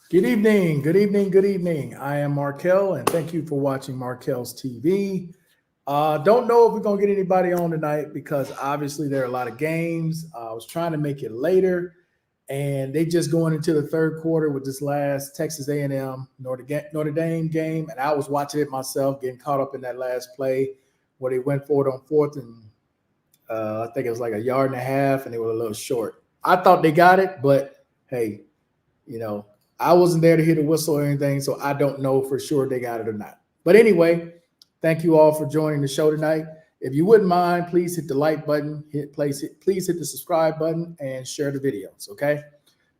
Good evening, good evening, good evening. I am Markel, and thank you for watching Markel's TV. Don't know if we're gonna get anybody on tonight because obviously there are a lot of games. I was trying to make it later, and they just going into the third quarter with this last Texas A&M Notre Dame game, and I was watching it myself, getting caught up in that last play where they went for it on fourth and I think it was like a yard and a half, and they were a little short. I thought they got it, but hey, you know, I wasn't there to hear the whistle or anything, so I don't know for sure they got it or not. But anyway, thank you all for joining the show tonight. If you wouldn't mind, please hit the like button, please hit the subscribe button, and share the videos. Okay.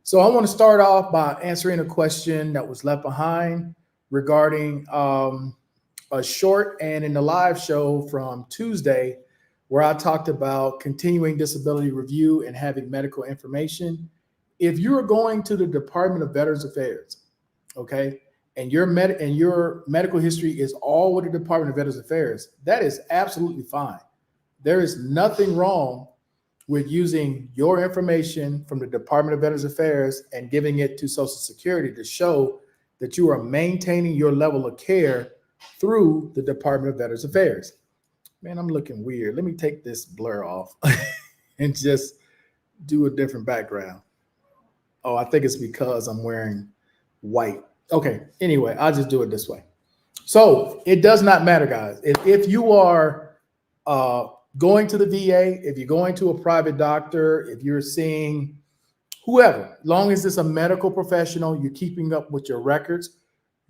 So I want to start off by answering a question that was left behind regarding a short and in the live show from Tuesday, where I talked about continuing disability review and having medical information. If you're going to the Department of Veterans Affairs, okay, and your medical history is all with the Department of Veterans Affairs, that is absolutely fine. There is nothing wrong with using your information from the Department of Veterans Affairs and giving it to Social Security to show that you are maintaining your level of care through the Department of Veterans Affairs. Man, I'm looking weird. Let me take this blur off and just do a different background. Oh, I think it's because I'm wearing white. Okay, anyway, I'll just do it this way. So it does not matter, guys. If you are going to the VA, if you're going to a private doctor, if you're seeing whoever, long as it's a medical professional, you're keeping up with your records,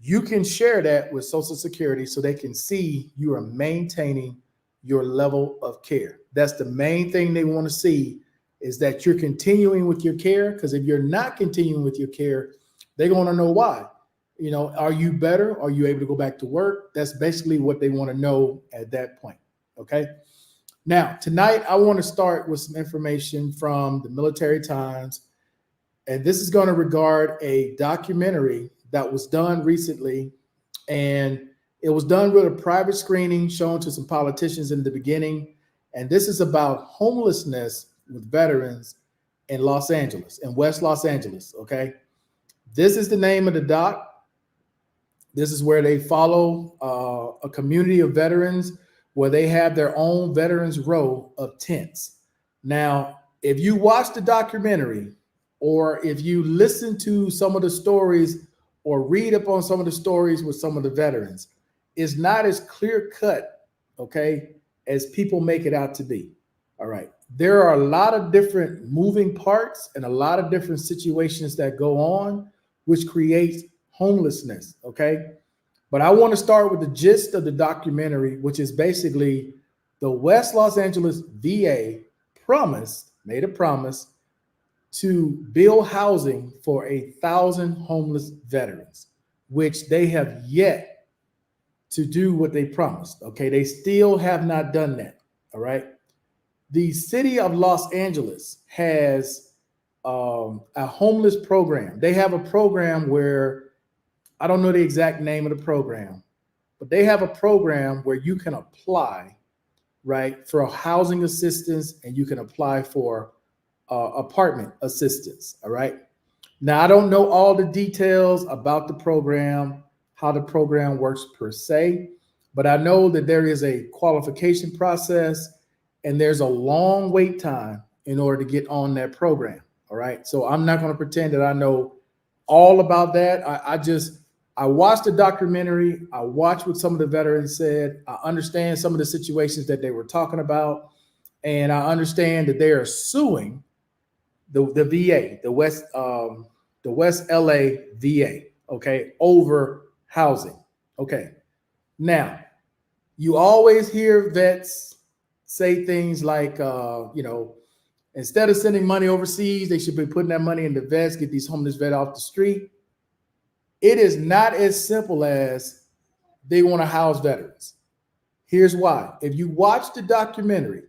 you can share that with Social Security so they can see you are maintaining your level of care. That's the main thing they want to see, is that you're continuing with your care. Because if you're not continuing with your care, they're going to know why. You know, are you better? Are you able to go back to work? That's basically what they want to know at that point. Okay. Now, tonight, I want to start with some information from the Military Times. And this is going to regard a documentary that was done recently. And it was done with a private screening shown to some politicians in the beginning. And this is about homelessness with veterans in Los Angeles, in West Los Angeles. Okay. This is the name of the doc. This is where they follow a community of veterans where they have their own veterans row of tents. Now, if you watch the documentary, or if you listen to some of the stories or read up on some of the stories with some of the veterans, it's not as clear cut, okay, as people make it out to be. All right. There are a lot of different moving parts and a lot of different situations that go on, which creates homelessness. Okay. But I want to start with the gist of the documentary, which is basically the West Los Angeles VA made a promise to build housing for 1,000 homeless veterans, which they have yet to do what they promised. Okay. They still have not done that. All right. The city of Los Angeles has a homeless program. They have a program where, I don't know the exact name of the program, but they have a program where you can apply, right, for housing assistance, and you can apply for apartment assistance. All right. Now, I don't know all the details about the program, how the program works per se, but I know that there is a qualification process and there's a long wait time in order to get on that program. All right. So I'm not going to pretend that I know all about that. I watched the documentary. I watched what some of the veterans said. I understand some of the situations that they were talking about. And I understand that they are suing the VA, the West LA VA, okay, over housing. Okay. Now, you always hear vets say things like, instead of sending money overseas, they should be putting that money in the vets, get these homeless vets off the street. It is not as simple as they want to house veterans. Here's why. If you watch the documentary,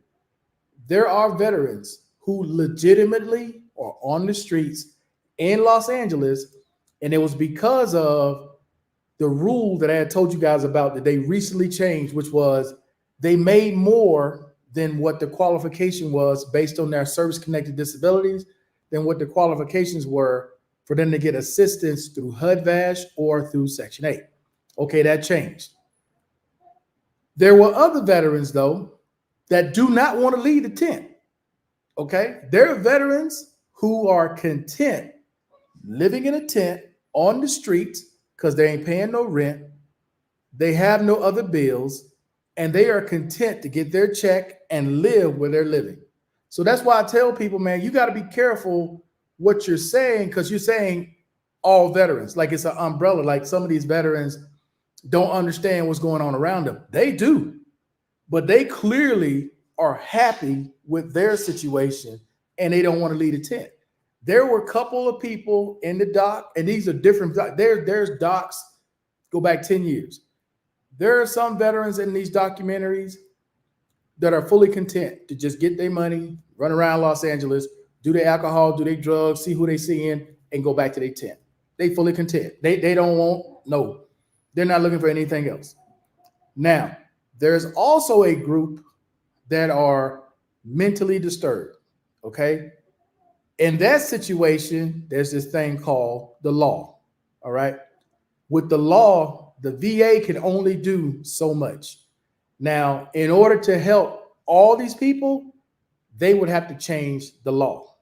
there are veterans who legitimately are on the streets in Los Angeles, and it was because of the rule that I had told you guys about that they recently changed, which was they made more than what the qualification was based on their service-connected disabilities than what the qualifications were for them to get assistance through HUD-VASH or through Section 8. Okay, that changed. There were other veterans, though, that do not want to leave the tent. Okay, there are veterans who are content living in a tent on the streets because they ain't paying no rent. They have no other bills, and they are content to get their check and live where they're living. So that's why I tell people, man, you got to be careful what you're saying, because you're saying all veterans, like it's an umbrella. Like some of these veterans don't understand what's going on around them. They do, but they clearly are happy with their situation and they don't want to leave the tent. There were a couple of people in the doc, and these are different. There's docs go back 10 years. There are some veterans in these documentaries that are fully content to just get their money, run around Los Angeles, do their alcohol, do their drugs, see who they seeing, and go back to their tent. They fully content. They don't want, no, they're not looking for anything else. Now, there's also a group that are mentally disturbed, okay? In that situation, there's this thing called the law, all right? With the law, the VA can only do so much. Now, in order to help all these people, they would have to change the law,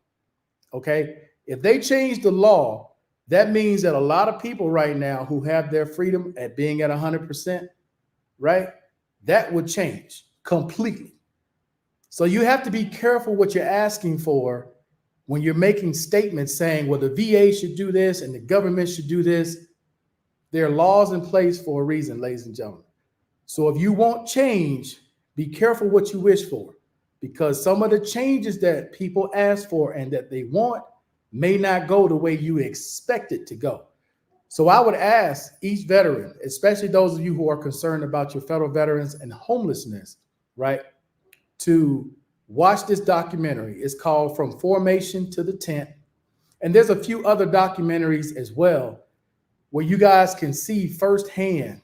okay? If they change the law, that means that a lot of people right now who have their freedom at being at 100%, right? That would change completely. So you have to be careful what you're asking for when you're making statements saying, well, the VA should do this and the government should do this. There are laws in place for a reason, ladies and gentlemen. So if you want change, be careful what you wish for, because some of the changes that people ask for and that they want may not go the way you expect it to go. So I would ask each veteran, especially those of you who are concerned about your federal veterans and homelessness, right, to watch this documentary. It's called From Formation to the Tent. And there's a few other documentaries as well where you guys can see firsthand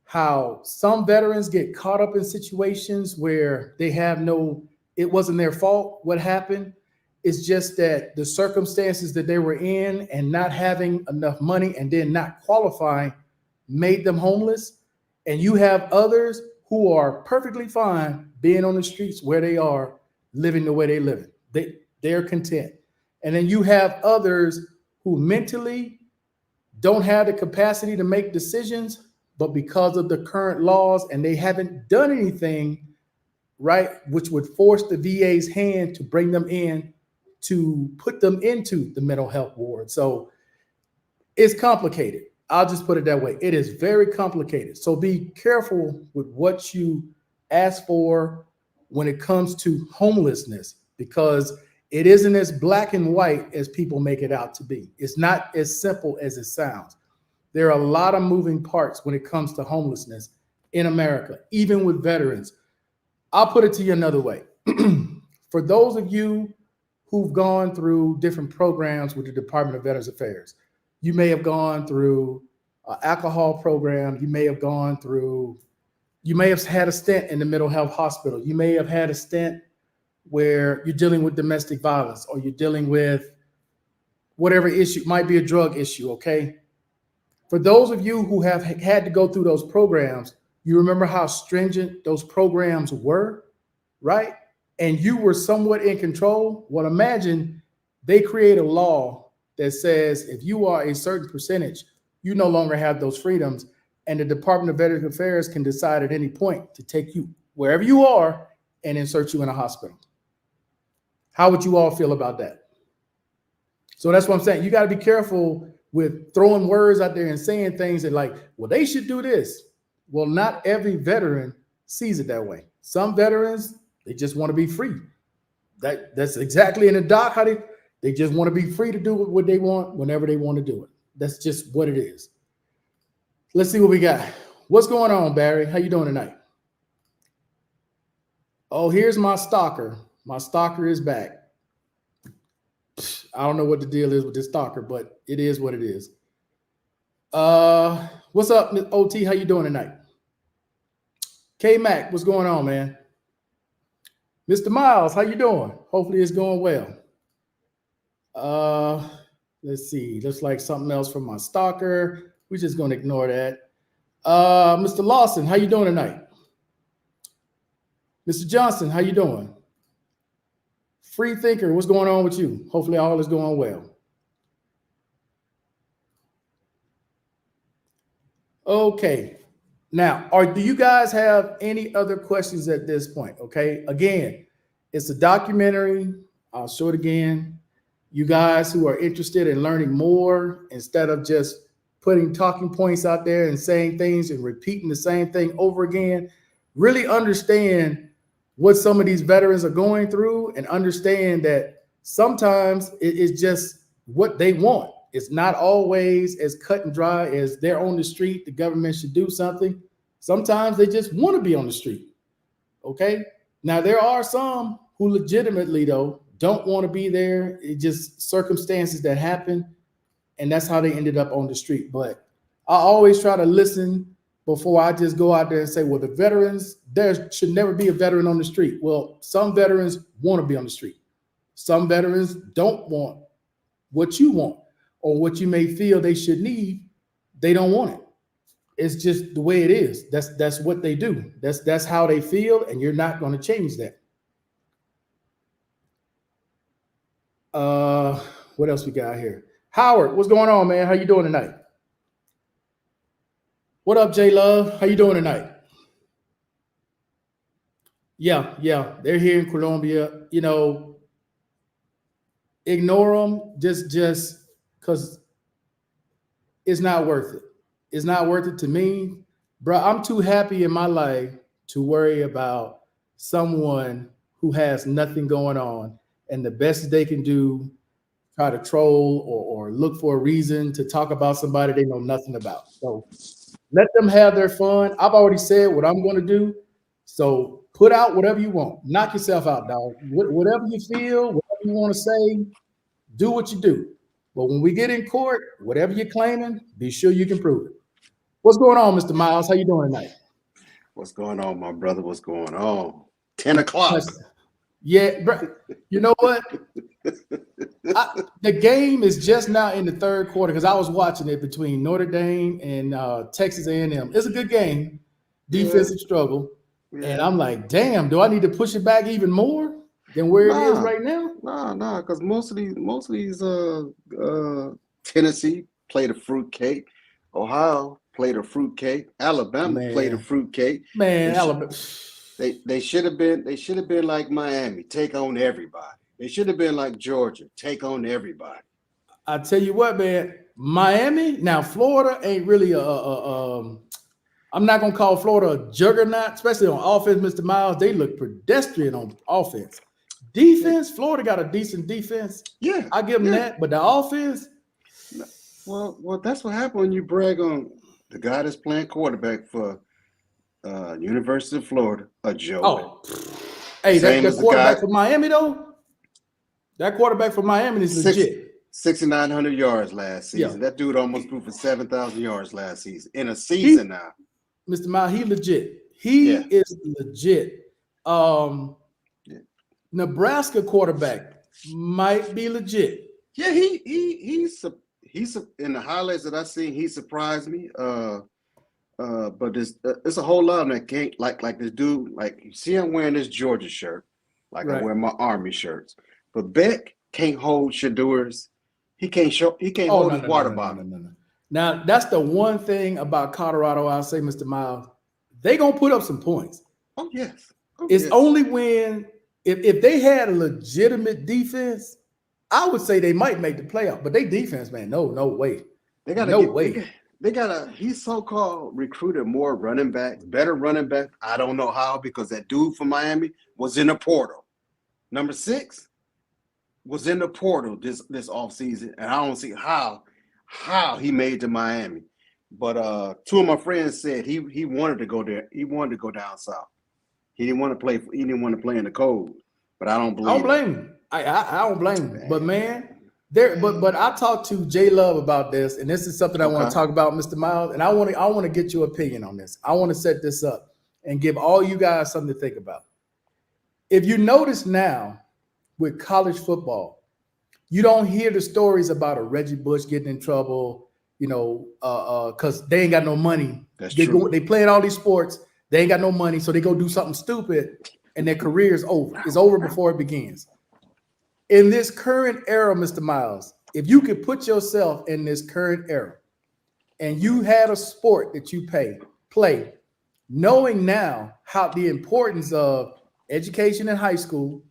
how some veterans get caught up in situations where they have it wasn't their fault what happened. It's just that the circumstances that they were in and not having enough money and then not qualifying made them homeless. And you have others who are perfectly fine being on the streets where they are, living the way they live. They're content. And then you have others who mentally don't have the capacity to make decisions, but because of the current laws and they haven't done anything, right, which would force the VA's hand to bring them in, to put them into the mental health ward. So it's complicated. I'll just put it that way. It is very complicated. So be careful with what you ask for when it comes to homelessness, because it isn't as black and white as people make it out to be. It's not as simple as it sounds. There are a lot of moving parts when it comes to homelessness in America, even with veterans. I'll put it to you another way. For those of you who've gone through different programs with the Department of Veterans Affairs, you may have gone through an alcohol program. You may have had a stint in the mental health hospital. You may have had a stint where you're dealing with domestic violence, or you're dealing with whatever issue, might be a drug issue, okay? For those of you who have had to go through those programs, you remember how stringent those programs were, right? And you were somewhat in control. Well, imagine they create a law that says if you are a certain percentage, you no longer have those freedoms, and the Department of Veterans Affairs can decide at any point to take you wherever you are and insert you in a hospital. How would you all feel about that? So that's what I'm saying. You got to be careful with throwing words out there and saying things that like, well, they should do this. Well, not every veteran sees it that way. Some veterans, they just want to be free. That's exactly in the doc how they just want to be free to do what they want whenever they want to do it. That's just what it is. Let's see what we got. What's going on, Barry? How you doing tonight? Oh, here's my stalker. My stalker is back. I don't know what the deal is with this stalker, but it is what it is. What's up, OT? How you doing tonight? K-Mac, what's going on, man? Mr. Miles, how you doing? Hopefully it's going well. Let's see. Looks like something else from my stalker. We're just gonna ignore that. Mr. Lawson, how you doing tonight? Mr. Johnson, how you doing? Free thinker, what's going on with you? Hopefully all is going well. Okay. Now, do you guys have any other questions at this point? Okay. Again, it's a documentary. I'll show it again. You guys who are interested in learning more, instead of just putting talking points out there and saying things and repeating the same thing over again, really understand what some of these veterans are going through and understand that sometimes it is just what they want. It's not always as cut and dry as they're on the street, the government should do something. Sometimes they just want to be on the street. Okay. Now, there are some who legitimately, though, don't want to be there. It's just circumstances that happen. And that's how they ended up on the street. But I always try to listen before I just go out there and say, well, the veterans, there should never be a veteran on the street. Well, some veterans want to be on the street. Some veterans don't want what you want or what you may feel they should need. They don't want it. It's just the way it is. That's what they do. That's how they feel, and you're not going to change that. What else we got here? Howard, what's going on, man? How you doing tonight? What up, J Love? How you doing tonight? Yeah, they're here in Colombia. You know, ignore them just because it's not worth it. It's not worth it to me, bro. I'm too happy in my life to worry about someone who has nothing going on, and the best they can do, try to troll or look for a reason to talk about somebody they know nothing about. So let them have their fun. I've already said what I'm going to do. So put out whatever you want. Knock yourself out, dog. Whatever you feel, whatever you want to say, do what you do. But when we get in court, whatever you're claiming, be sure you can prove it. What's going on, Mr. Miles? How you doing tonight? What's going on, my brother? What's going on? 10 o'clock. Yeah, bro. You know what? The game is just now in the third quarter because I was watching it between Notre Dame and Texas A&M. It's a good game, defensive struggle. Yeah. And I'm like, damn, do I need to push it back even more than where it is right now? Nah, because most of these Tennessee played a fruitcake. Ohio played a fruitcake. Alabama played a fruitcake. Man, Alabama. They should have been like Miami, take on everybody. They should have been like Georgia, take on everybody. I tell you what, man, Miami. Now Florida ain't really I'm not gonna call Florida a juggernaut, especially on offense, Mr. Miles. They look pedestrian on offense. Defense, Florida got a decent defense. Yeah, I give them that, but the offense. Well, that's what happened when you brag on the guy that's playing quarterback for University of Florida, a joke. Oh, hey, that quarterback for Miami though. That quarterback for Miami is legit. 6,900 yards last season. Yeah. That dude almost threw for 7,000 yards last season. In a season now. Mr. Miles, he legit. He is legit. Nebraska quarterback might be legit. Yeah, he's in the highlights that I seen, he surprised me. But there's a whole lot of them that can't like this dude. Like you see him wearing this Georgia shirt, like I wear my Army shirts. But Beck can't hold Shadur's. He can't hold his water bottle. No. Now that's the one thing about Colorado. I'll say, Mr. Miles, they gonna put up some points. Oh yes. It's only when if they had a legitimate defense, I would say they might make the playoff. But they defense, man, no way. He's so-called recruited more running backs, better running back. I don't know how, because that dude from Miami was in the portal. Number 6 was in the portal this offseason, and I don't see how he made to Miami. But 2 of my friends said he wanted to go there. He wanted to go down south. He didn't want to play. He didn't want to play in the cold. But I don't blame him. I don't blame him. But man. But I talked to J Love about this, and this is something I want to talk about, Mr. Miles. And I want to get your opinion on this. I want to set this up and give all you guys something to think about. If you notice now with college football, You don't hear the stories about a Reggie Bush getting in trouble, because they ain't got no money. That's They true. they playing all these sports, they ain't got no money, so they go do something stupid, and their career is over. It's over before it begins. In this current era, Mr. Miles, if you could put yourself in this current era, and you had a sport that you play, knowing now how the importance of education in high school,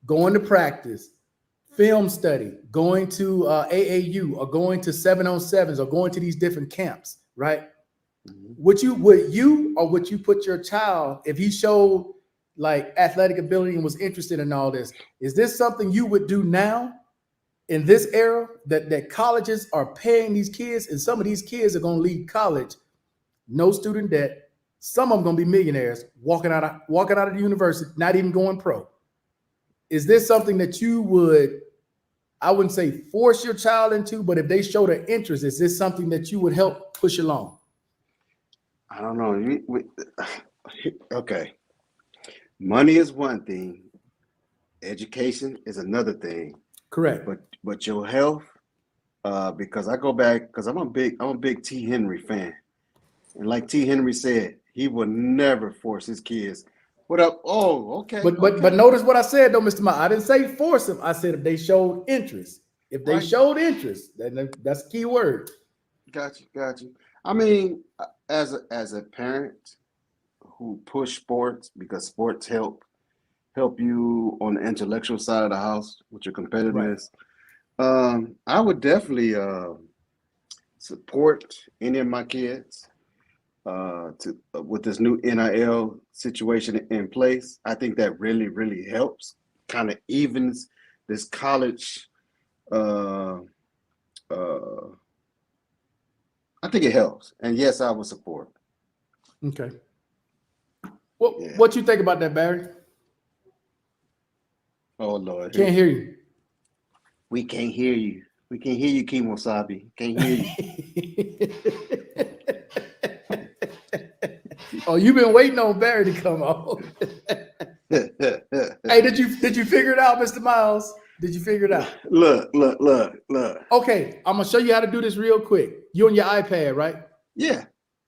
going to practice, film study, going to AAU, or going to 7-on-7s, or going to these different camps, right? Would you put your child, if he showed like athletic ability and was interested in all this, is this something you would do now in this era that colleges are paying these kids, and some of these kids are going to leave college, no student debt, some of them going to be millionaires walking out of the university, not even going pro? Is this something that you would, I wouldn't say force your child into, but if they showed an interest, is this something that you would help push along? I don't know. Okay. Money is one thing. Education is another thing. Correct. But your health, because I go back, because I'm a big T. Henry fan. And like T. Henry said, he will never force his kids. What up? Oh, okay. But notice what I said though, Mr. Ma. I didn't say force them. I said if they showed interest. If they showed interest, then that's a key word. Got you. I mean, as a parent who push sports, because sports help you on the intellectual side of the house with your competitiveness, I would definitely support any of my kids with this new NIL situation in place. I think that really, really helps, kind of evens this college. I think it helps, and yes, I would support. Okay. What you think about that, Barry? Oh Lord, can't hear you. We can't hear you. We can't hear you, Kimosabi. Can't hear you. Oh, you've been waiting on Barry to come on. Hey, did you figure it out, Mr. Miles? Did you figure it out? Look. Okay, I'm gonna show you how to do this real quick. You on your iPad, right? Yeah.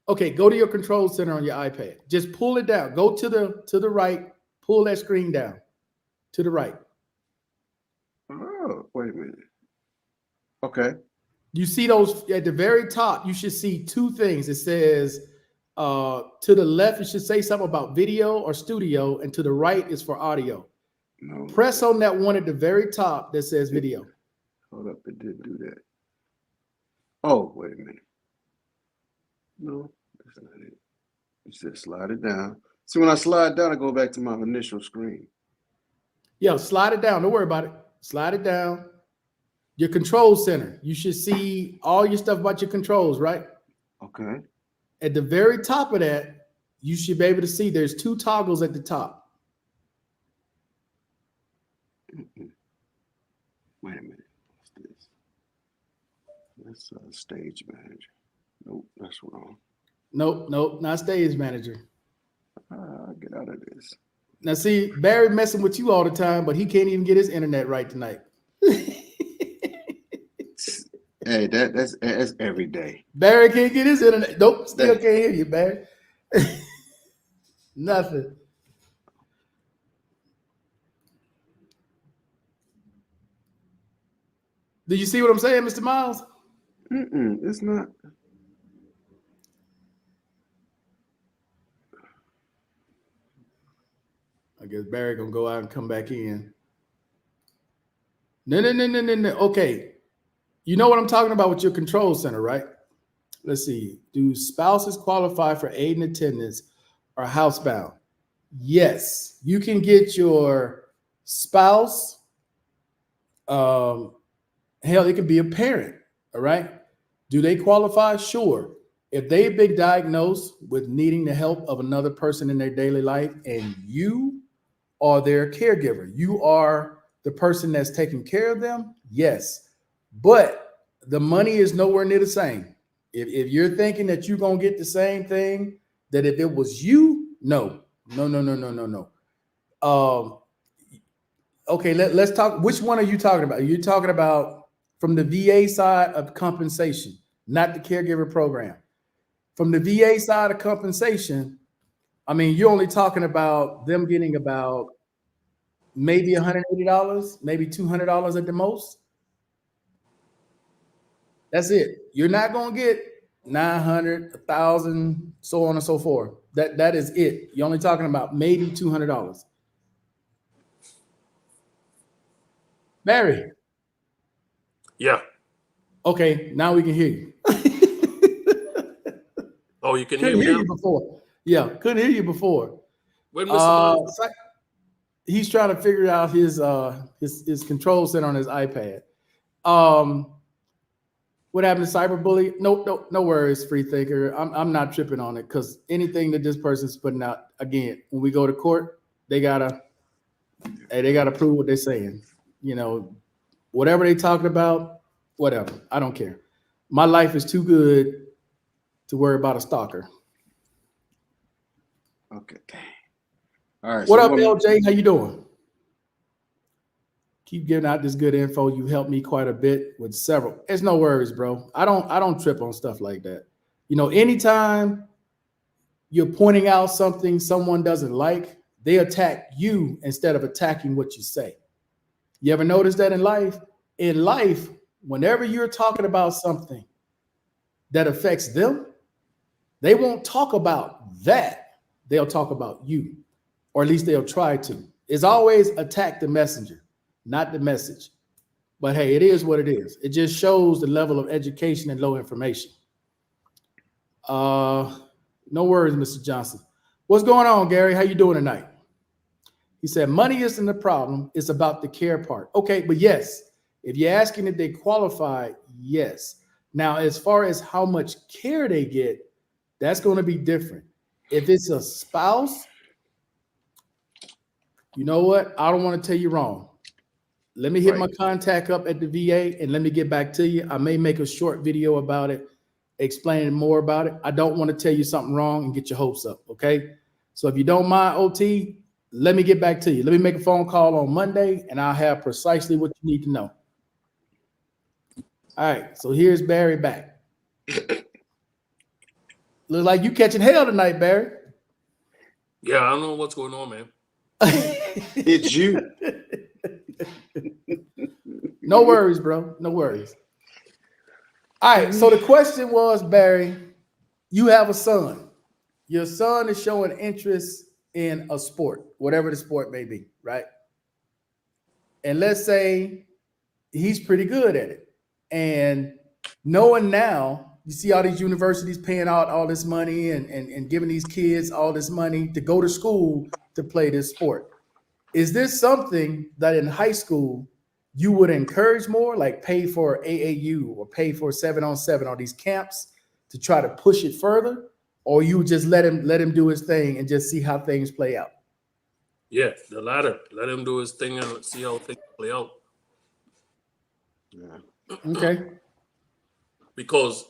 Okay, go to your control center on your iPad. Just pull it down. Go to the right. Pull that screen down to the right. Oh, wait a minute. Okay. You see those at the very top? You should see two things. It says to the left, it should say something about video or studio, and to the right is for audio. No. Press on that one at the very top that says video. Hold up, it didn't do that. Oh, wait a minute. No, that's not it. It said slide it down. See, when I slide down, I go back to my initial screen. Yeah, slide it down. Don't worry about it. Slide it down. Your control center. You should see all your stuff about your controls, right? Okay. At the very top of that, you should be able to see there's two toggles at the top. Wait a minute. What's this? That's stage manager. Nope, that's wrong. Nope, not stage manager. I'll get out of this. Now, see, Barry messing with you all the time, but he can't even get his internet right tonight. Hey, that's every day. Barry can't get his internet. Nope, still can't hear you, Barry. Nothing. Did you see what I'm saying, Mr. Miles? It's not. I guess Barry gonna go out and come back in. No. Okay. You know what I'm talking about with your control center, right? Let's see. Do spouses qualify for aid and attendance or housebound? Yes. You can get your spouse. Hell, it can be a parent. All right. Do they qualify? Sure. If they've been diagnosed with needing the help of another person in their daily life and you are their caregiver, you are the person that's taking care of them, yes. But the money is nowhere near the same. If you're thinking that you're going to get the same thing that if it was you, no. Okay, let's talk. Which one are you talking about? Are you talking about from the VA side of compensation, not the caregiver program? From the VA side of compensation, I mean, you're only talking about them getting about maybe $180, maybe $200 at the most. That's it. You're not gonna get 900, 1,000, so on and so forth. That is it. You're only talking about maybe $200. Barry. Yeah. Okay, now we can hear you. Oh, you can Couldn't hear hear me you now? before. Yeah, couldn't hear you before. When Mr. Miles, He's trying to figure out his control center on his iPad. What happened to cyberbully? No worries, free thinker. I'm not tripping on it because anything that this person's putting out, again, when we go to court, they gotta prove what they're saying. You know, whatever they talking about, whatever. I don't care. My life is too good to worry about a stalker. Okay. All right. What so up, we're gonna- LJ? How you doing? Keep giving out this good info. You helped me quite a bit with several. It's no worries, bro. I don't trip on stuff like that. You know, anytime you're pointing out something someone doesn't like, they attack you instead of attacking what you say. You ever notice that in life? In life, whenever you're talking about something that affects them, they won't talk about that. They'll talk about you, or at least they'll try to. It's always attack the messenger, not the message. But hey, it is what it is. It just shows the level of education and low information. No worries, Mr. Johnson. What's going on, Gary? How you doing tonight? He said, money isn't the problem. It's about the care part. Okay, but yes, if you're asking if they qualify, yes. Now, as far as how much care they get, that's going to be different. If it's a spouse, you know what? I don't want to tell you wrong. Let me hit my contact up at the VA and let me get back to you. I may make a short video about it, explaining more about it. I don't want to tell you something wrong and get your hopes up, okay? So if you don't mind, OT, let me get back to you. Let me make a phone call on Monday and I'll have precisely what you need to know. All right, so here's Barry back. Looks like you catching hell tonight, Barry. yeah, I don't know what's going on, man. It's you. No worries, bro. No worries. All right, so the question was, Barry, you have a son. Your son is showing interest in a sport, whatever the sport may be, right? And let's say he's pretty good at it. And knowing now, you see all these universities paying out all this money and giving these kids all this money to go to school to play this sport. Is this something that in high school you would encourage more, like pay for AAU or pay for 7-on-7 or these camps to try to push it further? Or you just let him do his thing and just see how things play out? Yeah, the latter. Let him do his thing and see how things play out. Yeah. Okay. Because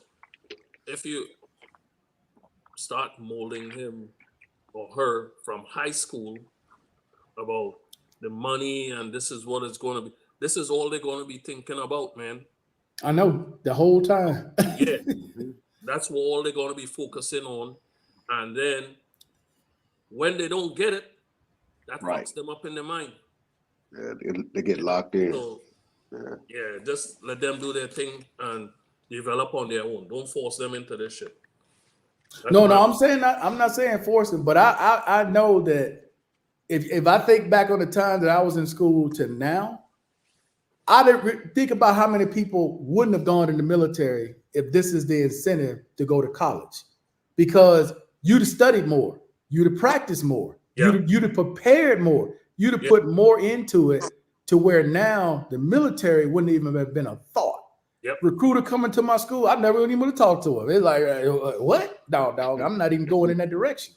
if you start molding him or her from high school about the money and this is what it's going to be, this is all they're going to be thinking about, man. I know, the whole time. Yeah, that's what all they're going to be focusing on. And then when they don't get it, that Right. fucks them up in their mind. Yeah, they get locked in. So, Yeah. yeah, just let them do their thing and develop on their own. Don't force them into this shit. That's No, my- I'm not saying force him, but I know that if I think back on the time that I was in school to now, I didn't think about how many people wouldn't have gone in the military if this is the incentive to go to college, because you'd have studied more, you'd have practiced more, Yeah. you'd have prepared more, you'd have put more into it to where now the military wouldn't even have been a thought. Yep. Recruiter coming to my school, I never even want to talk to him. It's like, what? Dog, I'm not even going in that direction.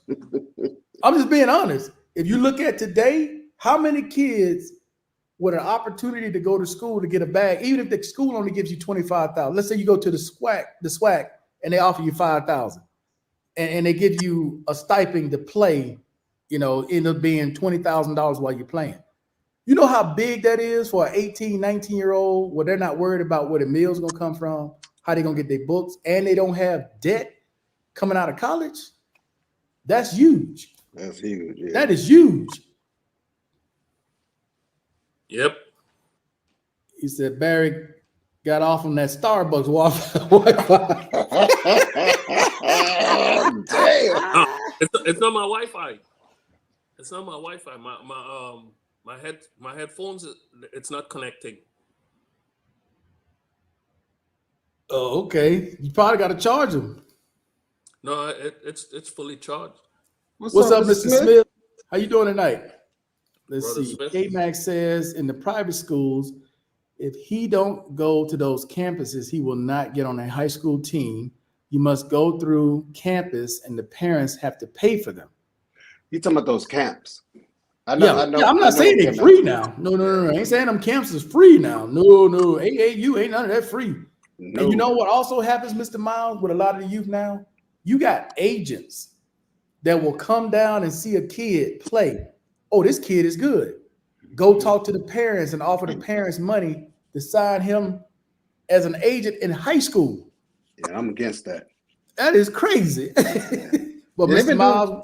I'm just being honest. If you look at today, how many kids with an opportunity to go to school to get a bag, even if the school only gives you $25,000. Let's say you go to the SWAC, and they offer you $5,000, and they give you a stipend to play. You know, end up being $20,000 while you're playing. You know how big that is for an 18, 19-year-old where they're not worried about where the meal's gonna come from, how they're gonna get their books, and they don't have debt coming out of college? That's huge. That's huge. Yeah. That is huge. Yep. He said Barry got off on that Starbucks Wi-Fi. Damn. It's not my Wi-Fi. It's not my Wi-Fi. My headphones. It's not connecting. Oh, okay. You probably got to charge them. No, it's fully charged. What's up, Mr. Smith? How you doing tonight? Let's Brother see. Smith? K-Max says in the private schools, if he don't go to those campuses, he will not get on a high school team. You must go through campus, and the parents have to pay for them. You talking about those camps? I Yeah, I'm not saying they're free now. No. I ain't saying them camps is free now. No. AAU ain't none of that free. No. And you know what also happens, Mr. Miles, with a lot of the youth now? You got agents that will come down and see a kid play. Oh, this kid is good. Go talk to the parents and offer the parents money to sign him as an agent in high school. Yeah, I'm against that. That is crazy. But They've Mr. been Miles,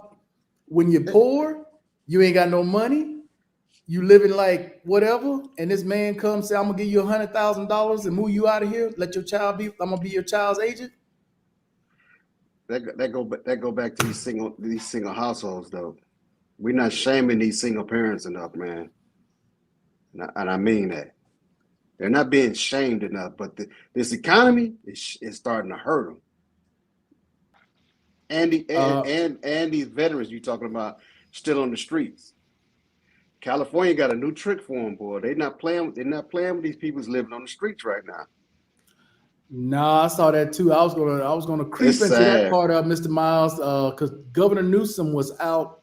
when you're poor, you ain't got no money, you living like whatever, and this man comes say, I'm gonna give you $100,000 and move you out of here. Let your child be. I'm gonna be your child's agent. That go back to these single households though. We're not shaming these single parents enough, man. And I mean that. They're not being shamed enough, but this economy is starting to hurt them. And these veterans you talking about still on the streets. California got a new trick for them, boy. They're not playing with these people's living on the streets right now. Nah, I saw that too. I was gonna creep It's into that sad. part of Mr. Miles, because Governor Newsom was out,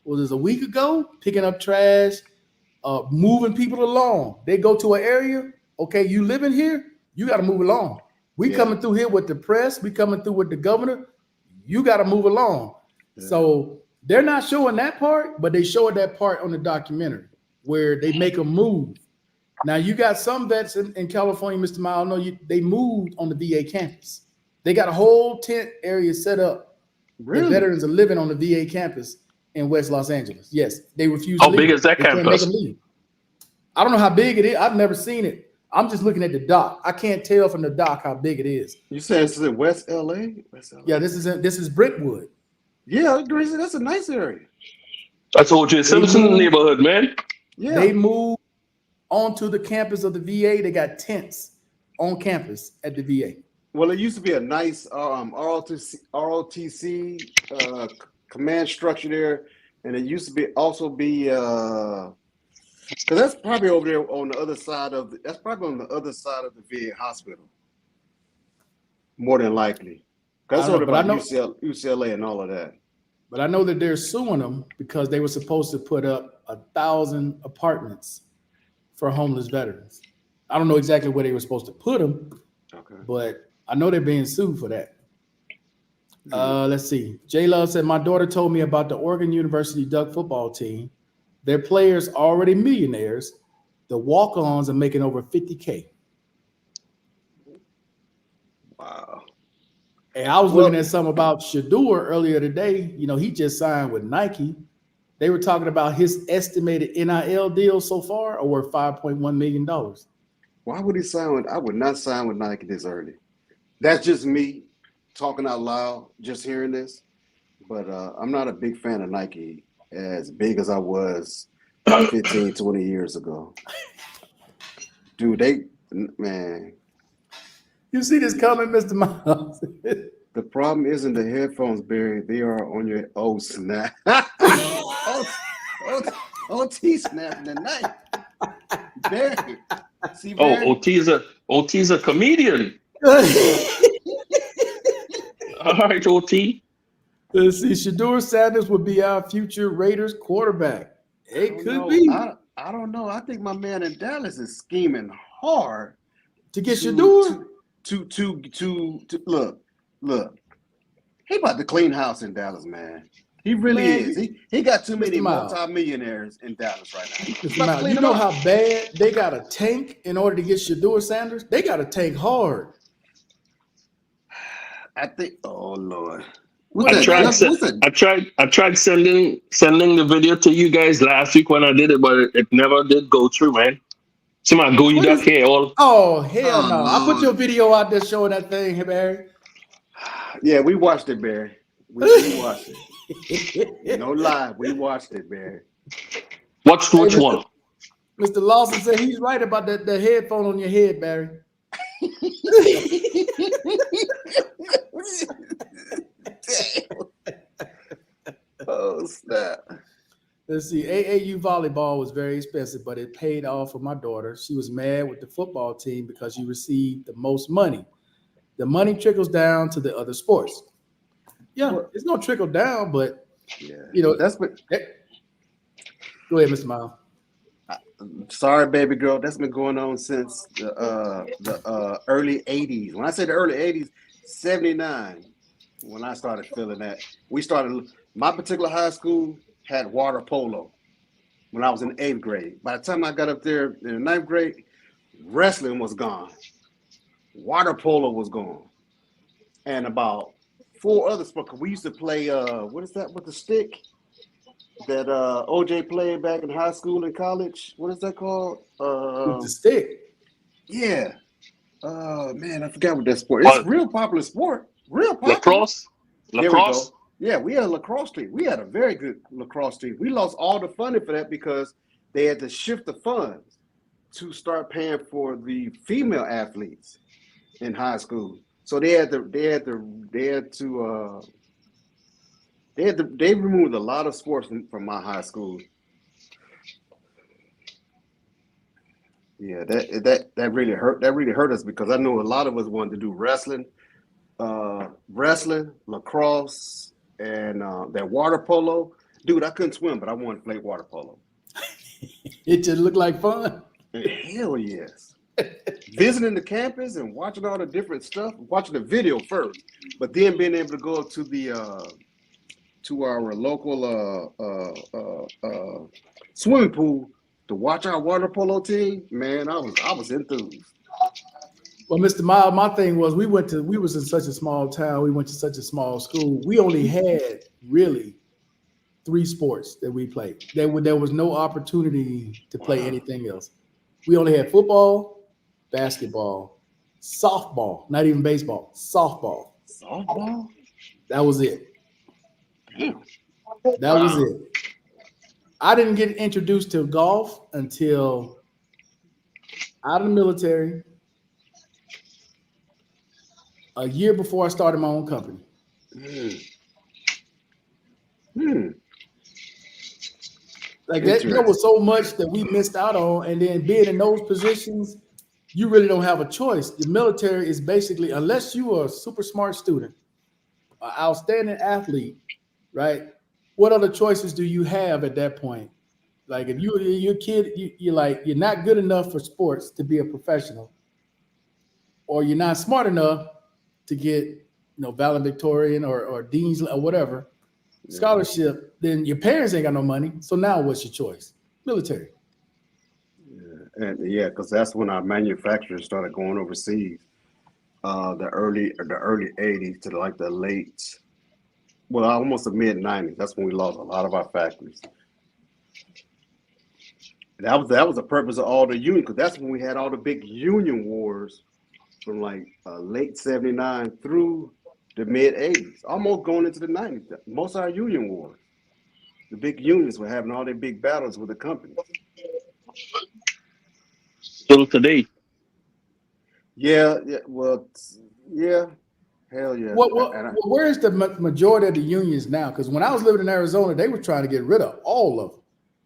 was it a week ago, picking up trash, moving people along. They go to an area, okay, you living here, you got to move along. We Yeah. coming through here with the press, we coming through with the governor, you got to move along. Yeah. So they're not showing that part, but they showed that part on the documentary where they make a move. Now you got some vets in California, Mr. Miles. I know they moved on the VA campus. They got a whole tent area set up. Really? The veterans are living on the VA campus in West Los Angeles. Yes, they refuse How to leave. big is that They can't make campus? them leave. I don't know how big it is. I've never seen it. I'm just looking at the dock. I can't tell from the dock how big it is. You said this is in West LA? West LA? Yeah, this is Brentwood. Yeah, Gracie, that's a nice area. That's O.J. Simpson moved- neighborhood, man. Yeah. They moved onto the campus of the VA. They got tents on campus at the VA. Well, it used to be a nice ROTC command structure there, and it used to be because that's probably over there on the other side of the VA hospital, more than likely. That's I all know, but I about know- UCLA and all of that. But I know that they're suing them because they were supposed to put up 1,000 apartments for homeless veterans. I don't know exactly where they were supposed to put them, Okay. but I know they're being sued for that. Let's see. J Love said, my daughter told me about the Oregon University Duck football team. Their players already millionaires. The walk-ons are making over $50K. Wow. And I was looking at something about Shador earlier today. You know, he just signed with Nike. They were talking about his estimated NIL deal so far are worth $5.1 million. Why would he sign with? I would not sign with Nike this early. That's just me talking out loud, just hearing this. But I'm not a big fan of Nike as big as I was 15, 20 years ago. Dude, man, You see this coming, Mr. Miles? the problem isn't the headphones, Barry. They are on your snap. OT snapping tonight. Barry. See, Barry? OT's a comedian. All right, OT. Let's see. Shador Sanders would be our future Raiders quarterback. It could be. I don't know. I think my man in Dallas is scheming hard To get Shador? To look. He about to clean house in Dallas, man. He really Man, is. He got too many Mr. Miles. multimillionaires in Dallas right now. Mr. Let's Miles, clean you them know up. how bad they got to tank in order to get Shador Sanders? They got to tank hard. I think. Oh Lord. What I they tried. got? What's that? I tried sending the video to you guys last week when I did it, but it never did go through, man. See my go you What that is- care all. Oh, hell Oh, no. I put Lord. your video out there showing that thing, Barry. Yeah, we watched it, Barry. We watched it. No lie, we watched it, Barry. Watch Hey, which one? Mr. Lawson said he's right about that headphone on your head, Barry. Oh snap! Let's see. AAU volleyball was very expensive, but it paid off for my daughter. She was mad with the football team because she received the most money. The money trickles down to the other sports. Yeah, it's gonna trickle down, but Yeah, you know that's what. Go ahead, Mr. Miles. Sorry, baby girl. That's been going on since the early '80s. When I say the early '80s, '79. When I started feeling that, we started. My particular high school had water polo when I was in 8th grade. By the time I got up there in the 9th grade, wrestling was gone. Water polo was gone. And about 4 other sports. We used to play, what is that with the stick? That OJ played back in high school and college. What is that called? With the stick. Yeah. Man, I forgot what that sport is. It's a real popular sport. Real popular. Lacrosse? There we Lacrosse? go. Yeah, we had a lacrosse team. We had a very good lacrosse team. We lost all the funding for that because they had to shift the funds to start paying for the female athletes in high school. So they removed a lot of sports from my high school. Yeah, that really hurt. That really hurt us because I know a lot of us wanted to do wrestling, lacrosse, and that water polo. Dude, I couldn't swim, but I wanted to play water polo. It just looked like fun. And hell yes. Visiting the campus and watching all the different stuff, watching the video first, but then being able to go to the to our local swimming pool to watch our water polo team. Man, I was enthused. Well, Mr. Miles, my thing was we was in such a small town. We went to such a small school. We only had really 3 sports that we played. There was no opportunity to play anything else. We only had football, basketball, softball, not even baseball, softball. Softball? That was it. Damn. That was it. I didn't get introduced to golf until out of the military, a year before I started my own company. Like that, there was so much that we missed out on, and then being in those positions, you really don't have a choice. The military is basically, unless you are a super smart student, an outstanding athlete, right? What other choices do you have at that point? Like if you're a kid, you're not good enough for sports to be a professional, or you're not smart enough to get valedictorian or dean's or whatever scholarship, then your parents ain't got no money. So now what's your choice? Military. And because that's when our manufacturers started going overseas. The early '80s to like the late, well, almost the mid '90s. That's when we lost a lot of our factories. That was the purpose of all the union, because that's when we had all the big union wars from like late '79 through the mid '80s, almost going into the '90s. Most of our union wars, the big unions were having all their big battles with the companies. Still today. Yeah, hell yeah. Where's the majority of the unions now? Because when I was living in Arizona, they were trying to get rid of all of them.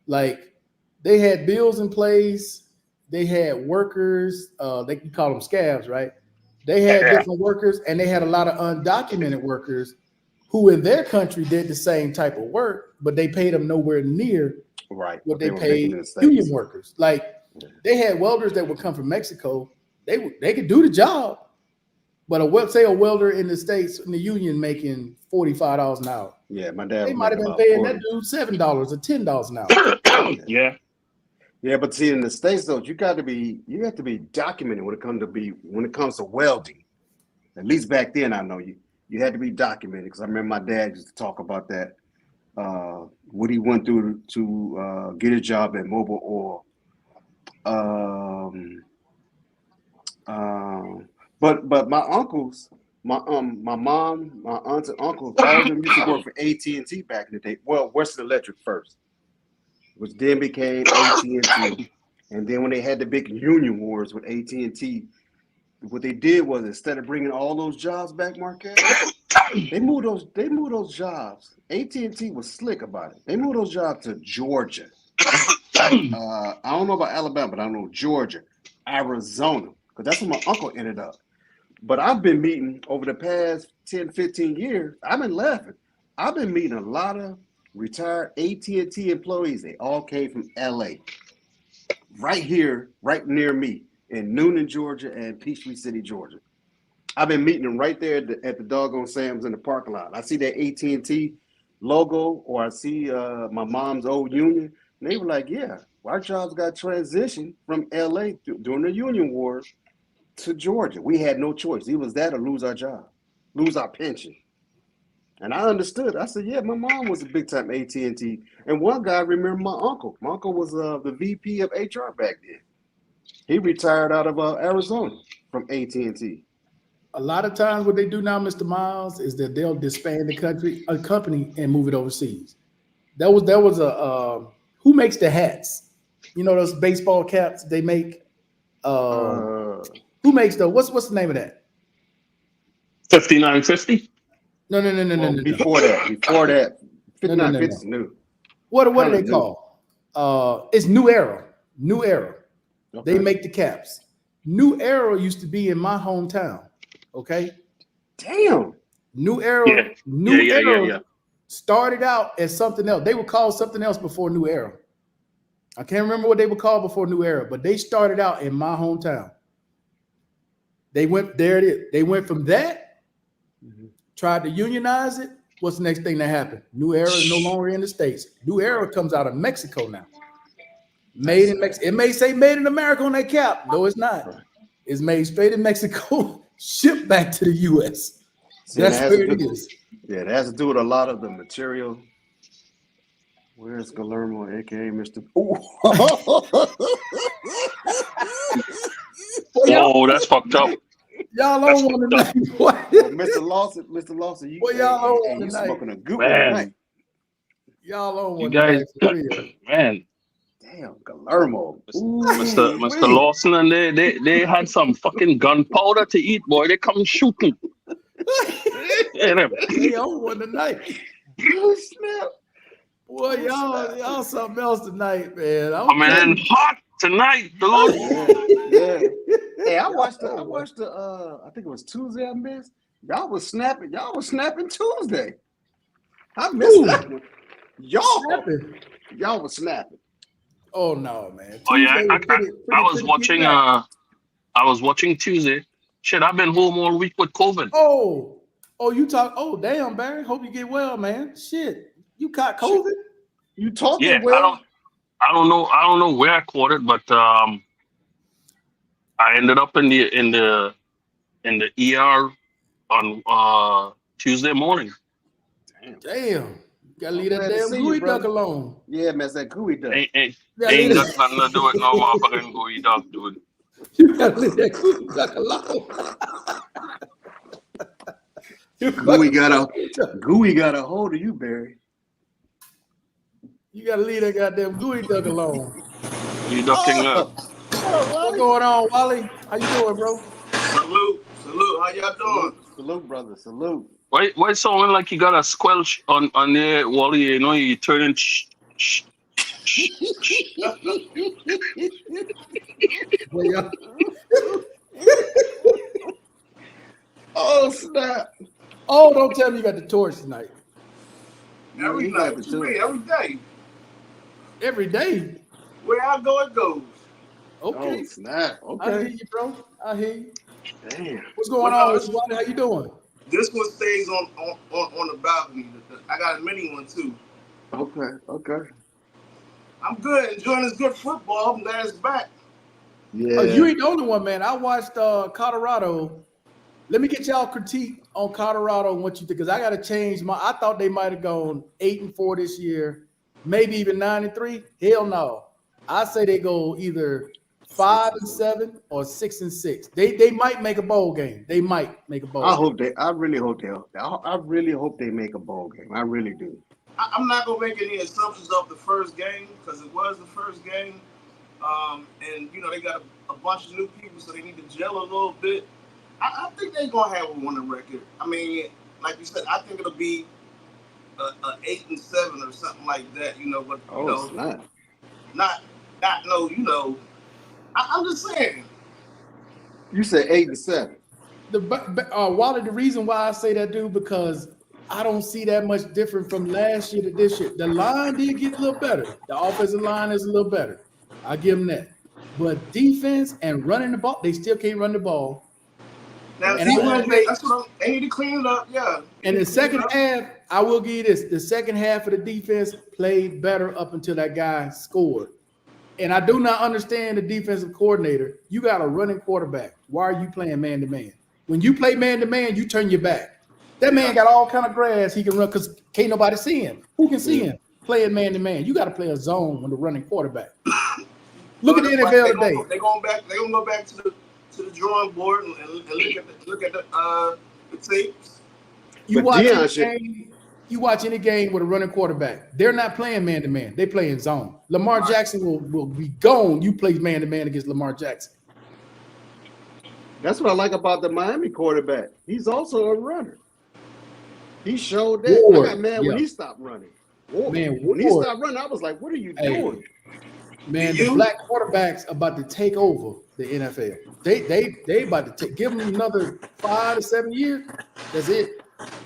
Like they had bills in place, they had workers, they can call them scabs, right? They had different workers, and they had a lot of undocumented workers who in their country did the same type of work, but they paid them nowhere near what they paid union workers. Like they had welders that would come from Mexico. They could do the job, But say a welder in the States in the union making $45 an hour. Yeah, my dad. They was might have making been about paying 40. that dude $7 or $10 an hour. Yeah. Yeah, but see, in the States though, you have to be documented when it comes to welding. At least back then, I know you had to be documented because I remember my dad used to talk about that. What he went through to get a job at Mobil Oil. But my uncles, my mom, my aunts and uncles, all of them used to work for AT&T back in the day. Well, Western Electric first, which then became AT&T. And then when they had the big union wars with AT&T, what they did was instead of bringing all those jobs back, Marquette, they moved those jobs. AT&T was slick about it. They moved those jobs to Georgia. I don't know about Alabama, but I know Georgia, Arizona, because that's where my uncle ended up. But I've been meeting over the past 10, 15 years. I've been laughing. I've been meeting a lot of retired AT&T employees. They all came from LA. Right here, right near me in Noonan, Georgia and Peachtree City, Georgia. I've been meeting them right there at the doggone Sam's in the parking lot. I see that AT&T logo or I see my mom's old union. And they were like, yeah, our jobs got transitioned from LA during the union wars to Georgia. We had no choice. It was that or lose our job, lose our pension. And I understood. I said, yeah, my mom was a big time AT&T. And one guy remembered my uncle. My uncle was the VP of HR back then. He retired out of Arizona from AT&T. A lot of times what they do now, Mr. Miles, is that they'll disband a company and move it overseas. There was a who makes the hats? You know those baseball caps they make? Who makes what's the name of that? 5950. No. Before that, 5950 is new. What do Kinda they call? It's New Era. New Era. Okay. They make the caps. New Era used to be in my hometown. Okay. Damn. New Era. Yeah. New Era Yeah. started out as something else. They were called something else before New Era. I can't remember what they were called before New Era, but they started out in my hometown. They went there. It is. They went from that, tried to unionize it. What's the next thing that happened? New Era is no longer in the States. New Era comes out of Mexico now. Made in Mexico. It may say made in America on that cap. No, it's not. It's made straight in Mexico, shipped back to the U.S. See, That's where it is. Yeah, it has to do with a lot of the material. Where's Guillermo, aka Mr. Oh, that's fucked up. Y'all on one tonight. What? Mr. Lawson, you, Well, y'all on you tonight. smoking a good Man. one. Y'all on You one guys, tonight, for real. man, Damn, Guillermo. Mr. Lawson and they had some fucking gunpowder to eat, boy. They come shooting. Yeah, them. They on one tonight. Oh, snap. Boy, y'all something else tonight, man. Coming in hot tonight, dude. Yeah. Hey, I watched the I think it was Tuesday I missed. Y'all was snapping Tuesday. I missed that one. Y'all was snapping. Oh no, man. Oh yeah, Tuesday I pretty was watching. back. I was watching Tuesday. Shit, I've been home all week with COVID. Oh, you talk. Oh, damn, Barry. Hope you get well, man. Shit, you caught COVID? You talking Yeah, well? I don't know where I caught it, but I ended up in the ER on Tuesday morning. Damn. You gotta leave that Glad to damn see you, gooey brother. duck alone. Yeah, man, it's that gooey duck. Ain't You gotta leave got nothing to do with no motherfucking gooey dog, dude. You gotta leave that gooey duck alone. Gooey got a hold of you, Barry. You gotta leave that goddamn gooey duck alone. You ducking up. What's going on, Wally? How you doing, bro? Salute. How y'all doing? Salute, brother. Salute. Why it sounding like you got a squelch on there, Wally? You know you turning. Well, yeah. Oh, snap. Oh, don't tell me you got the torch tonight. Every You night. got What the you mean? tour. Every day. Every day. Where I go, it goes. Okay. Oh, snap. I hear Okay. you, bro. I hear you. Damn. What's going on, Mr. Wally? How you doing? This one stays on the balcony. I got a mini one too. Okay. I'm good, enjoying this good football. I'm glad it's back. Yeah. You ain't the only one, man. I watched Colorado. Let me get y'all critique on Colorado and what you think, because I got to change my. I thought they might have gone 8-4 this year, maybe even 9-3. Hell no. I say they go either 5-7 or 6-6. They might make a bowl game. They might make a bowl. I really hope they make a bowl game. I really do. I'm not gonna make any assumptions off the first game because it was the first game, and they got a bunch of new people, so they need to gel a little bit. I think they're gonna have a winning record. I mean, like you said, I think it'll be a 8-7 or something like that. But It's not. not no. I'm just saying. You said 8-7. Wally, the reason why I say that, dude, because I don't see that much different from last year to this year. The line did get a little better. The offensive line is a little better. I give them that. But defense and running the ball, they still can't run the ball. Now, And they need to clean it up, yeah. And the second half, I will give you this. The second half of the defense played better up until that guy scored. And I do not understand the defensive coordinator. You got a running quarterback. Why are you playing man-to-man? When you play man-to-man, you turn your back. That man got all kind of grass he can run because can't nobody see him. Who can see him? Playing man-to-man. You got to play a zone when the running quarterback. Look at the NFL today. They're gonna go back to the drawing board and look at the tapes. You watch any game with a running quarterback. They're not playing man-to-man. They play in zone. Lamar Jackson will be gone. You play man-to-man against Lamar Jackson. That's what I like about the Miami quarterback. He's also a runner. He showed that. I got mad when he stopped running. When he stopped running, I was like, what are you doing? Man, the black quarterbacks about to take over the NFL. They about to give them another 5 to 7 years. That's it.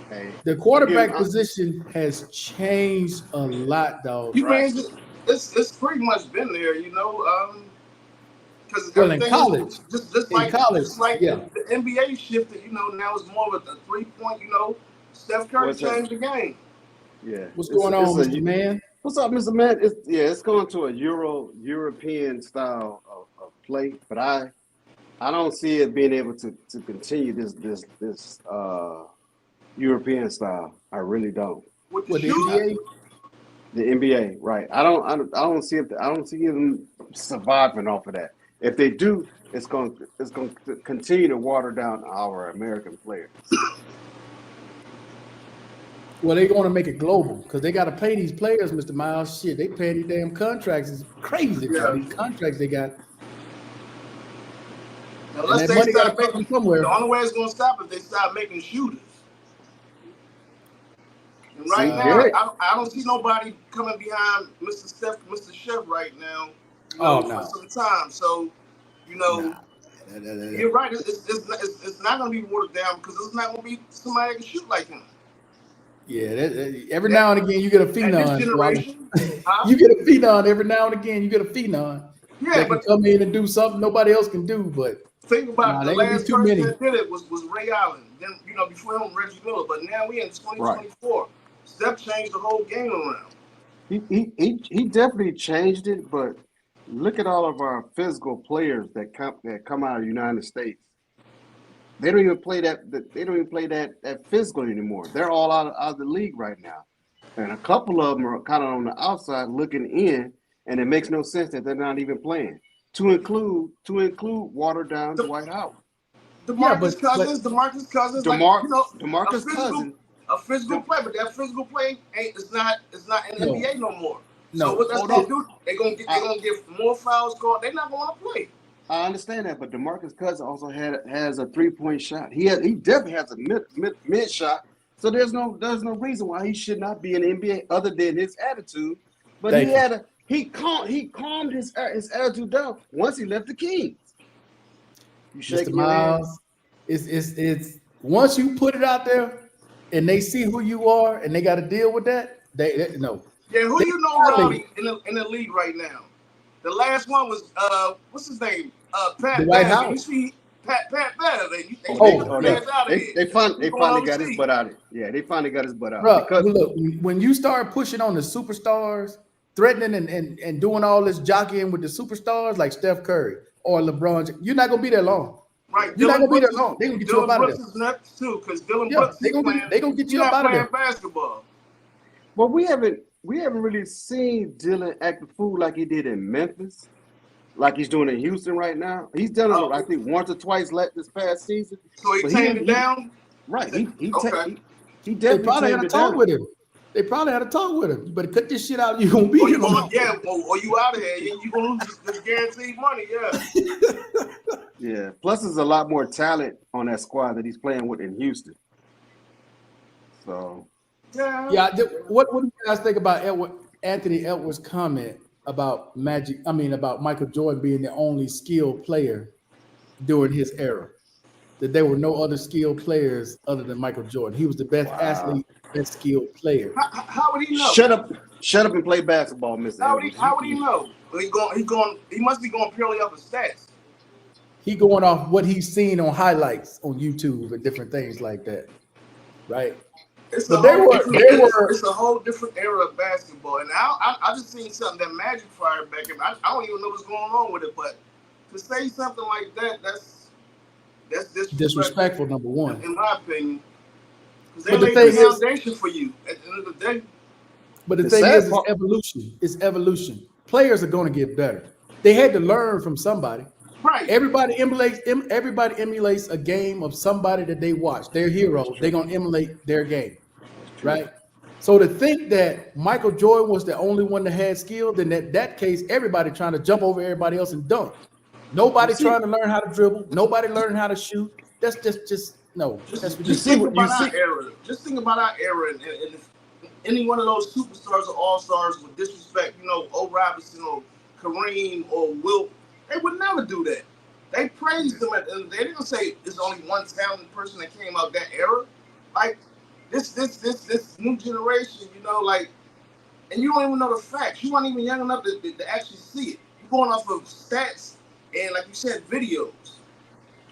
Hey, the quarterback position has changed a lot, dog. It's pretty much been there, because in college, just like the NBA shifted, now it's more of a 3-point, Steph Curry changed the game. Yeah. What's going on, Mr. Man? What's up, Mr. Man? It's going to a European style of play, but I don't see it being able to continue this European style. I really don't. With the NBA? The NBA, right? I don't see them surviving off of that. If they do, it's going to continue to water down our American players. Well, they're going to make it global because they got to pay these players, Mr. Miles. Shit, they pay these damn contracts. It's crazy. Yeah. These contracts they got. Unless that money got to pay them somewhere. The only way it's going to stop is they start making shooters. And right now, I don't see nobody coming behind Mr. Chef right now. For some time. So, you're right. It's not going to be watered down because it's not going to be somebody that can shoot like him. Yeah, every now and again you get a phenom. You get a phenom every now and again. You get a phenom. Yeah, that can come in and do something nobody else can do. But think about the last person that did it was Ray Allen. Then before him Reggie Miller. But now we in 2024. Right. Steph changed the whole game around. He definitely changed it. But look at all of our physical players that come out of the United States. They don't even play that. They don't even play that physical anymore. They're all out of the league right now, and a couple of them are kind of on the outside looking in, and it makes no sense that they're not even playing. To include watered down Dwight Howard, DeMarcus Cousins, a physical play, but that physical play is not in the NBA no more. So what that's gonna do? They're gonna get more fouls called. They're not gonna play. I understand that, but DeMarcus Cousins also has a 3-point shot. He definitely has a mid shot. So there's no reason why he should not be in the NBA other than his attitude. But he calmed his attitude down once he left the Kings. You shaking your head? It's once you put it out there and they see who you are and they got to deal with that. They no. Yeah, Robbie, in the league right now? The last one was what's his name? Pat. Dwight Howard. You see, Pat better. They Oh, get his ass out of here. They finally got his overseas. butt out of it. Yeah, they finally got his butt out. Bro, Because look, when you start pushing on the superstars, threatening and doing all this jockeying with the superstars like Steph Curry or LeBron, you're not gonna be there long. Right, You're not Dylan gonna be there Brooks long. They gonna get you Dylan up out of Brooks there. is nuts too, because Dylan Yeah, Brooks they gonna get he's you not up out of playing there. basketball. but we haven't really seen Dylan act a fool like he did in Memphis, like he's doing in Houston right now. He's done it, I think, once or twice this past season. So he But tamed it down. Right. He Okay. he They definitely probably had tamed a it talk down. with him. They probably had a talk with him. You better cut this shit out. You gonna be Or here. you long. or you out of here. You gonna lose this guaranteed money. Yeah. Yeah. Plus, there's a lot more talent on that squad that he's playing with in Houston. So Yeah. What do you guys think about Anthony Edwards' comment about about Michael Jordan being the only skilled player during his era? That there were no other skilled players other than Michael Jordan. He was the best athlete, best skilled player. How would he know? shut up and play basketball, Mr. How would Edwards. he know? He must be going purely off of stats. He going off what he's seen on highlights on YouTube and different things like that, right? It's But a they whole were- different- they were- It's a whole different era of basketball, and I just seen something that Magic fired back. I don't even know what's going on with it, but to say something like that, that's Disrespectful, number one. in my opinion. Because they But the laid thing the is- foundation for you at the end of the day. But the The thing sad is, part- it's evolution. It's evolution. Players are going to get better. They had to learn from somebody. Right. Everybody emulates a game of somebody that they watch. Their hero. They're going to emulate their game, right? So to think that Michael Jordan was the only one that had skill, then that case, everybody trying to jump over everybody else and dunk. Nobody trying to learn how to dribble. Nobody learning how to shoot. That's just no. That's Just think about our era. Just think about our era, and if any one of those superstars or all stars would disrespect, O. Robinson or Kareem or Wilt, they would never do that. They praised them at the end of the day. They didn't say there's only one talented person that came out that era. Like this new generation, and you don't even know the facts. You weren't even young enough to actually see it. You're going off of stats and, like you said, videos.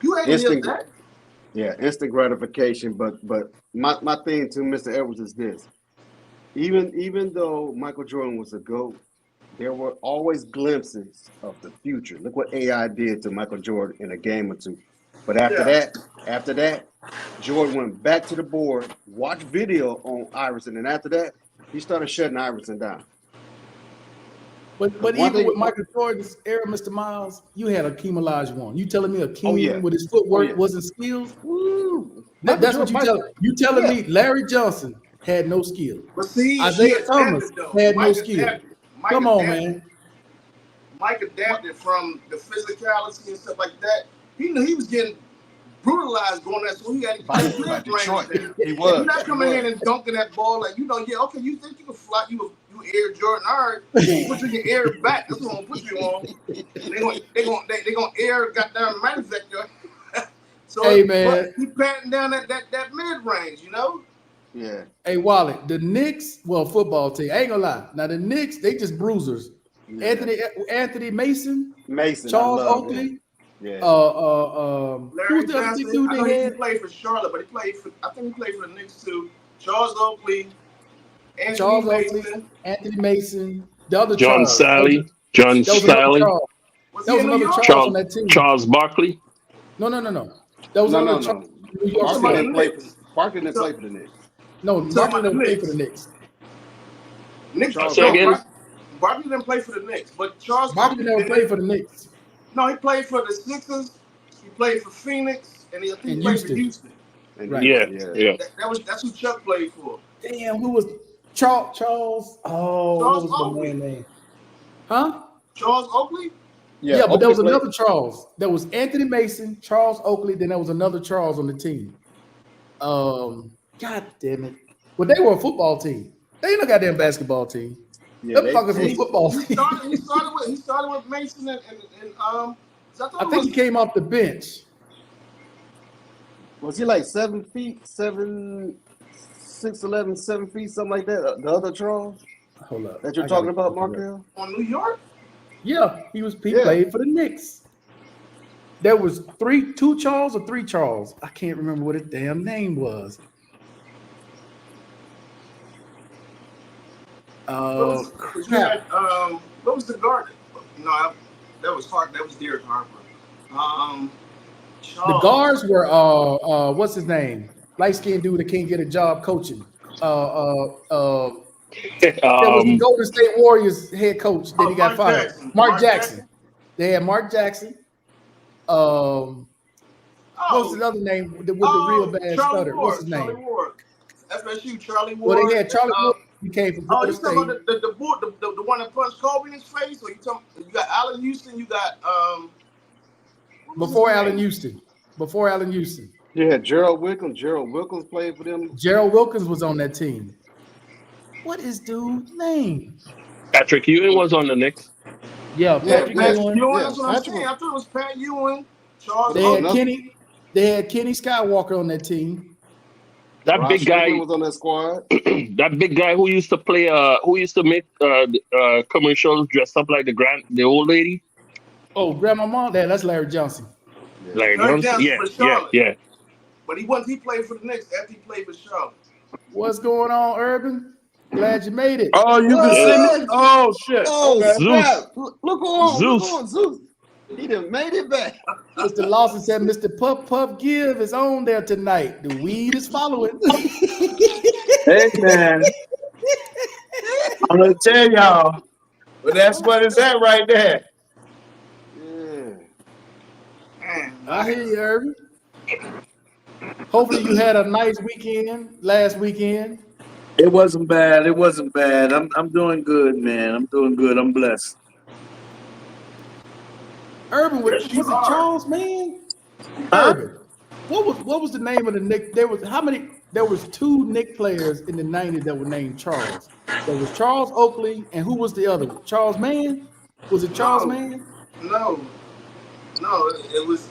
You ain't Instant- that. Yeah, instant gratification. But my thing to Mr. Edwards is this: even though Michael Jordan was a GOAT, there were always glimpses of the future. Look what AI did to Michael Jordan in a game or two. But after that, Jordan went back to the board, watched video on Iverson, and after that, he started shutting Iverson down. But One even thing- with Michael Jordan's era, Mr. Miles, you had Akeem Olajuwon. You telling me Akeem Oh, yeah. with his footwork yeah. wasn't skilled? Woo. That's what you telling Yeah. me. Larry Johnson had no skill. But see, Isaiah he Thomas adapted, though. had no Mike skill. adapted. Mike Come on, adapted. man. Mike adapted from the physicality and stuff like that. He knew he was getting brutalized going there, so he had to By get Detroit. He You're was. not coming in and dunking that ball like okay, you think you can fly, you Air Jordan, all right, put you in your air back. That's what I'm gonna put you on. They gonna air goddamn manufacture. So Hey, man. but he patting down that mid range, Yeah. Hey, Wallet, the Knicks, football team. I ain't gonna lie. Now the Knicks, they just bruisers. Yeah. Anthony Mason, Mason, Charles I love Oakley, him. Yeah. who's Larry the other Johnson, dude I know they he had? played for Charlotte, but I think he played for the Knicks too. Charles Oakley, Anthony Charles Mason. Oakley, Anthony Mason, the other John Charles. Sally, John That was another Sally, Charles. Was That he was in New another York? Charles on that team. Charles Barkley. No. That was No. another Charles. New York Talking Barkley about City. didn't the play Knicks. for Barkley didn't play for the Knicks. No, Talking Barkley about the didn't play for Knicks. the Knicks. Knicks. Charles Say again? Barkley didn't play for the Knicks, but Charles Barkley never Oakley played for the Knicks. No, he played for the Sixers. He played for Phoenix, and he And played for Houston. Houston. And Right. Yeah. That's who Chuck played for. Damn, who was Charles? Oh, Charles what was Oakley. the man name? Huh? Charles Oakley. Yeah, but there was Oakley played- another Charles. There was Anthony Mason, Charles Oakley, then there was another Charles on the team. God damn it. Well, they were a football team. They ain't no goddamn basketball team. Yeah, Them they- fuckers they- was football He team. started with Mason and I think he came off the bench. Was he like 7 feet, 6'11", 7 feet, something like that? The other Charles Hold up. that you're I talking gotta about, look it up. Markel? on New York. Yeah, he Yeah. played for the Knicks. There was two Charles or three Charles. I can't remember what his damn name was. You had, what was the guard? No, that was Hart. That was Derek Harper. The guards were what's his name? Light skinned dude that can't get a job coaching. That was the Golden State Warriors head coach. Then he got fired. Jackson. Mark Jackson. They had Mark Jackson. What's his other name with the real bad stutter? What's his name? Charlie Ward. FSU, Charlie Ward. Well, they had Charlie Ward. He came from Golden you State. talking about the one that punched Kobe in his face? Or you got Allen Houston? You got Before Allen Houston. Yeah, Gerald Wilkins. Gerald Wilkins played for them. Gerald Wilkins was on that team. What is dude's name? Patrick Ewing was on the Knicks. Yeah, Patrick Ewing. That's what I'm saying. I thought it was Pat Ewing. Charles. They had Kenny Skywalker on that team. That Rod big guy Strickland was on that squad. that big guy who used to play who used to make commercials dressed up like the old lady. Oh, Grandma, that's Larry Johnson. Larry Johnson Johnson. Yeah. But he played for the Knicks after he played for Charlotte. What's going on, Urban? Glad you made it. Oh, you can see me? Oh, shit. Oh, Okay. Zeus. Look on. Zeus. Look on, Zeus. He done made it back. Mr. Lawson said Mr. Puff Give is on there tonight. The weed is following. Hey, man. I'm going to tell y'all, but that's what it's at right there. Yeah. Man, I hear you, Urban. Hopefully you had a nice weekend last weekend. It wasn't bad. I'm doing good, man. I'm doing good. I'm blessed. Urban, was it Charles, man? Urban. What was the name of the Knick? There was two Knick players in the 90s that were named Charles. There was Charles Oakley, and who was the other one? Charles Mann? Was it Charles Mann? No, it was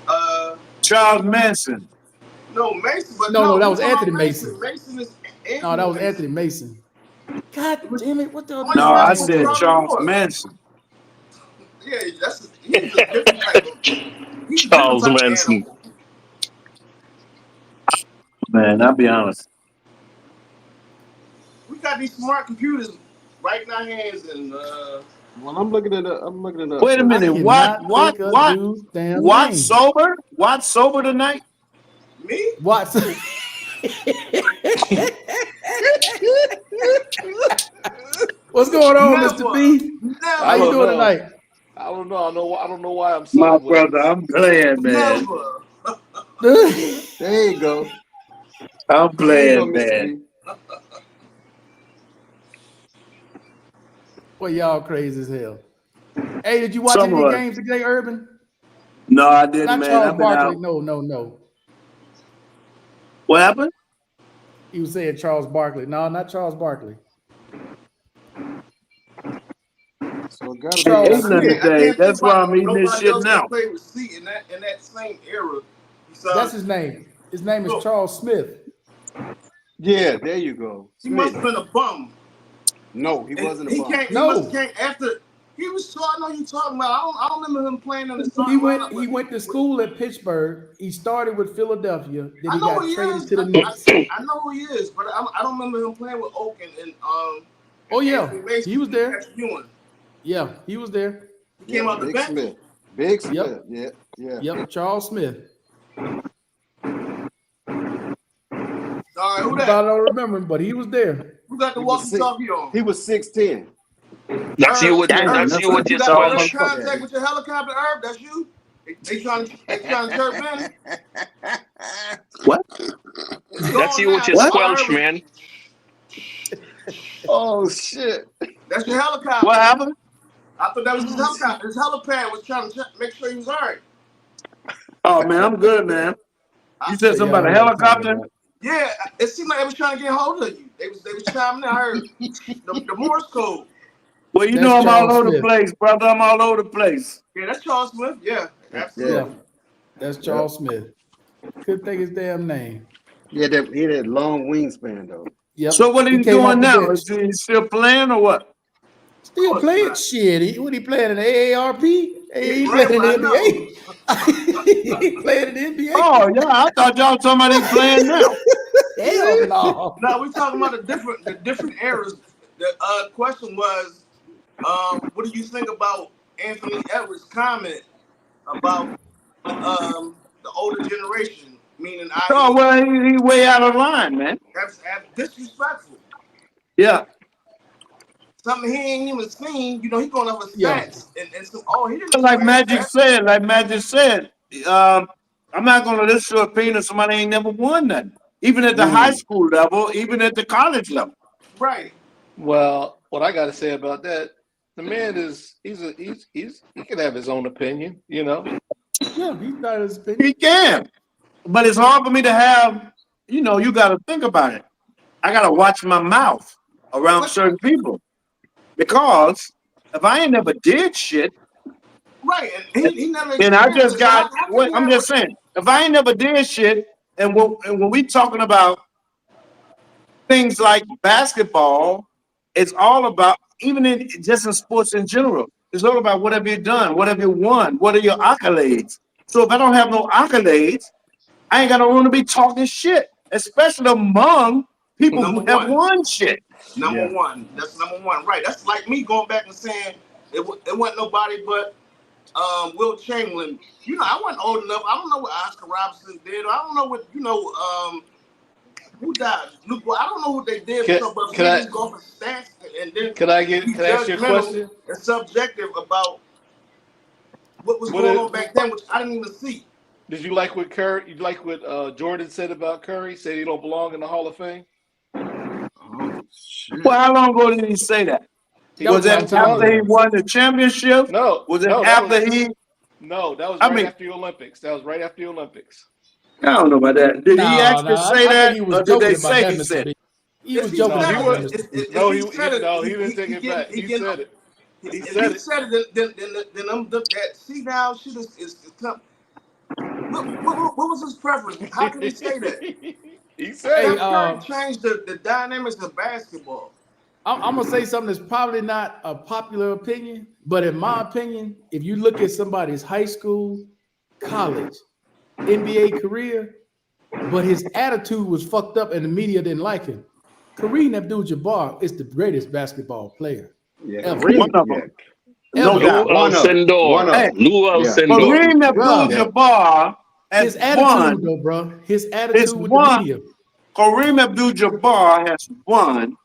Charles Manson. no Mason. But No, that was you're talking Anthony about Mason. Mason is No, that was Anthony Mason. God damn it! What the? No, I said Charles Manson. Yeah, he's a different type of, he's a Charles different type of Manson. animal. Man, I'll be honest. We got these smart computers right in our hands, and Well, I'm looking it up. Wait a minute. cannot think of dude's damn name. Sober? What sober tonight? me. Watson. What's going on, Never. Mr. B? How Never, you doing tonight? I don't know. I don't know why I'm My so brother, I'm playing, man. never. There you go. I'm There you go, playing, Mr. man. B. Well, y'all crazy as hell. Hey, did you watch any Somewhat. games today, Urban? No, I didn't, Not man. Charles I've been Barkley. out. No. What happened? He was saying Charles Barkley. No, not Charles Barkley. So it gotta Charles be. Ain't nothing today. That's why I'm eating this shit now. Played with C in that same era. That's his name. His name is Charles Smith. Yeah, there you go. He must have been a bum. No, he wasn't a He bum. came. He No. must have came after. He was. I know you talking about. I don't remember him playing in the starting He lineup, went to school at Pittsburgh. He started with Philadelphia. Then I he know got who he traded is. to the Knicks. I know who he is, but I don't remember him playing with Oak and Oh yeah, Anthony Mason he was there. and Ewing. Yeah, he was there. He came out the Big bench. Smith. Big Smith. Yep. Yeah. Yep, Charles Smith. All right, who I that? don't remember him, but he was there. Who got the He was walkie-talkie on? He was 6'10". That's you with Damn, your that's what You your got Charles first Welsh. contact with your helicopter, Herb? That's you? They trying to chirp in? What? That's you with your What? squelch, man. Oh shit. That's your helicopter. What happened? I thought that was his helicopter. His helipad was trying to make sure he was all right. Oh, man, I'm good, man. You said something about a helicopter? Yeah, it seemed like they was trying to get hold of you. They was chiming in. I heard the Morse code. Well, you That's know I'm all Charles over the Smith. place, brother. I'm all over the place. Yeah, that's Charles Smith. Yeah, absolutely. Yeah, that's Charles Smith. Couldn't think his damn name. He had that long wingspan though. Yep. So what are He you came off doing the now? bench. Is he still playing or what? Still course playing not. shit. What he playing in the AARP? Hey, he Right, playing in the I know. NBA. He played in the NBA. Oh yeah, I thought y'all talking about he playing now. Hell no. No, we're talking about the different eras. The question was, what do you think about Anthony Edwards' comment about the older generation? Meaning, Oh well, he way out of line, man. that's disrespectful. Yeah. Something he ain't even seen. You know, he going off his Yeah. stats and some. Oh, he didn't. Like swear Magic that. said, I'm not gonna listen to an opinion of somebody ain't never won nothing. Even at the high school level, even at the college level. Right. Well, what I got to say about that, the man is he can have his own opinion, you know. Yeah, he's not his opinion. He can. But it's hard for me to have, you know, you gotta think about it. I gotta watch my mouth around certain people. Because if I ain't never did shit, Right. And he never. then I just experienced it. got How can what you I'm have just saying. If I ain't never did shit, and when we talking about things like basketball, it's all about, even in just in sports in general, it's all about what have you done, what have you won, what are your accolades. So if I don't have no accolades, I ain't got no room to be talking shit, especially among people who Number have one. won shit. Number one. That's number one. Right. That's like me going back and saying it wasn't nobody but Will Chamberlain. You know, I wasn't old enough. I don't know what Oscar Robertson did. I don't know what, you know, who died? Luke, I don't know what they did. Can I go for stats and then can I ask you a question? and subjective about what was What going is- on back then, which I didn't even see. Did you like what Jordan said about Curry? Said he don't belong in the Hall of Fame? Oh, shit. Well, how long ago did he say that? Was That it was long after time he ago. won the championship? No. Was it no, after he? No, that was I right mean- after the Olympics. That was right after the Olympics. I don't know about that. Did he actually say I that, think he was or did they joking about say that, he Mr. said B. it? He was If joking No, he about was- that, Mr. B. No, he he didn't take it back. He said it. He If said he it. said it, then that see now shit is what was his preference? How can he say that? He said Hey, it. Steph Curry changed the dynamics of basketball. I'm gonna say something that's probably not a popular opinion, but in my opinion, if you look at somebody's high school, college, NBA career, but his attitude was fucked up and the media didn't like him, Kareem Abdul-Jabbar is the greatest basketball player. Yeah, Ever. Kareem, One of yeah. them. No Ever. doubt. Lou One of- Alcindor. one of- Hey, Lou yeah. Alcindor. Kareem Bruh. Abdul-Jabbar His has attitude, won. though, bro. His attitude with one. the media. Kareem Abdul-Jabbar has won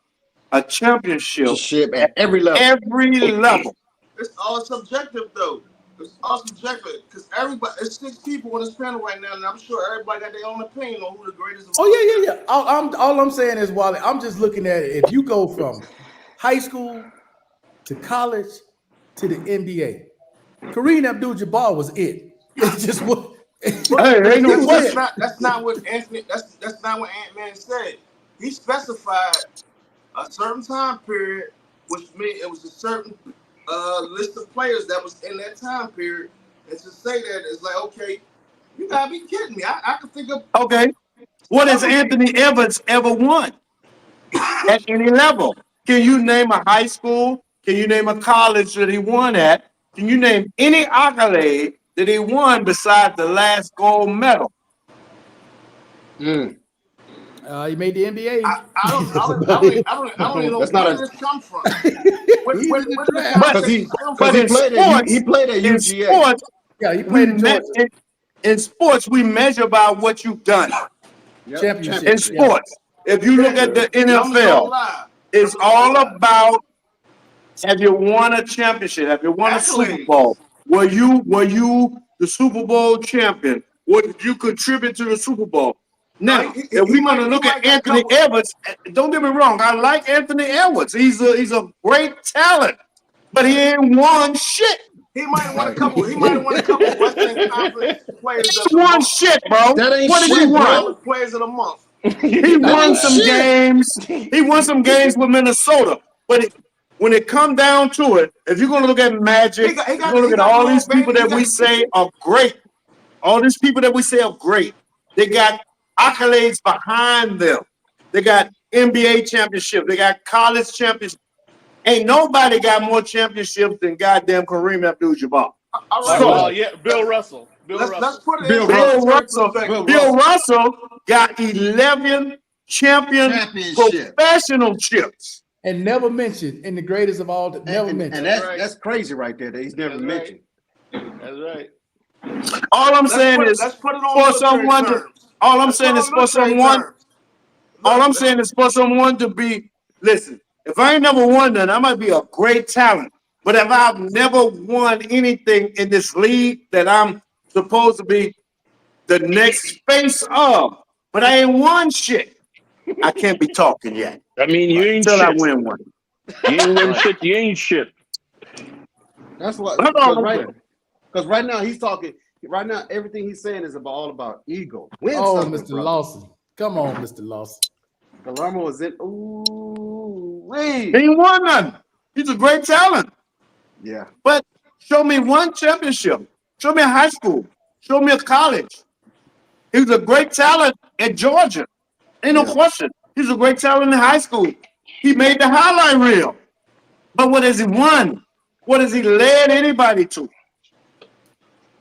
a championship Shit at every level. every level. It's all subjective though. It's all subjective because everybody. It's 6 people on this panel right now, and I'm sure everybody got their own opinion on who the greatest. Oh yeah. All I'm saying is, Wally, I'm just looking at it. If you go from high school to college to the NBA, Kareem Abdul-Jabbar was it. It's just what. Hey, ain't no He was question. it. That's not what Anthony. That's not what Ant-Man said. He specified a certain time period, which meant it was a certain list of players that was in that time period. And to say that is like, okay, you gotta be kidding me. I can think of Okay. What has Anthony Edwards ever won at any level? Can you name a high school? Can you name a college that he won at? Can you name any accolade that he won besides the last gold medal? He made the NBA. I don't even know That's not where a- this come from. He's Where in the did this draft. conversation come But from? in sports, he played at in UGA. sports, Yeah, he played in Georgia. in sports, we measure by what you've done. Yep. Championship. In sports, if you look at the Numbers don't NFL, lie. it's all about, have you won a championship? Have you won a Super Accolades. Bowl? Were you the Super Bowl champion? What did you contribute to the Super Bowl? Now, He if we're might- going to look he at might got a Anthony couple- Edwards, don't get me wrong, I like Anthony Edwards. He's a great talent, but he ain't won shit. He might have won a couple. He might have won a couple Western Conference players of He the won month. shit, bro. That ain't What did he shit, won? bro. Players of the month. He won ain't some shit. games. He won some games with Minnesota. But when it come down to it, if you're gonna look at Magic, He got- you're gonna look at all these people that we say are great. All these people that we say are great. They got accolades behind them. They got NBA championship. They got college championship. Ain't nobody got more championships than goddamn Kareem Abdul-Jabbar. All right. So- Yeah, Bill Russell. Bill let's Russell. put it Bill in Bill military Russell, perspective. Bill Russell got 11 Championship. professionalships. And never mentioned in the greatest of all. Never And mentioned. that's crazy right there that he's never That's mentioned. That's right. All I'm saying is let's put it on for military someone to, terms. all I'm Let's saying put is it for on military someone, terms. all I'm Look, saying is for someone to be, listen, if I ain't never won none, I might be a great talent. But if I've never won anything in this league that I'm supposed to be the next face of, but I ain't won shit, I can't be talking yet I mean, you ain't until I shit. win one. You ain't win Right. shit. You ain't shit. That's what. That's all I'm saying. Because right now he's talking. Right now, everything he's saying is all about ego. Win Oh, something, Mr. brother. Lawson. Come on, Mr. Lawson. Palermo is in. Ooh, He wait. ain't won none. He's a great talent. Yeah. But show me one championship. Show me a high school. Show me a college. He was a great talent at Georgia. Ain't no Yeah. question. He's a great talent in high school. He made the highlight reel. But what has he won? What has he led anybody to?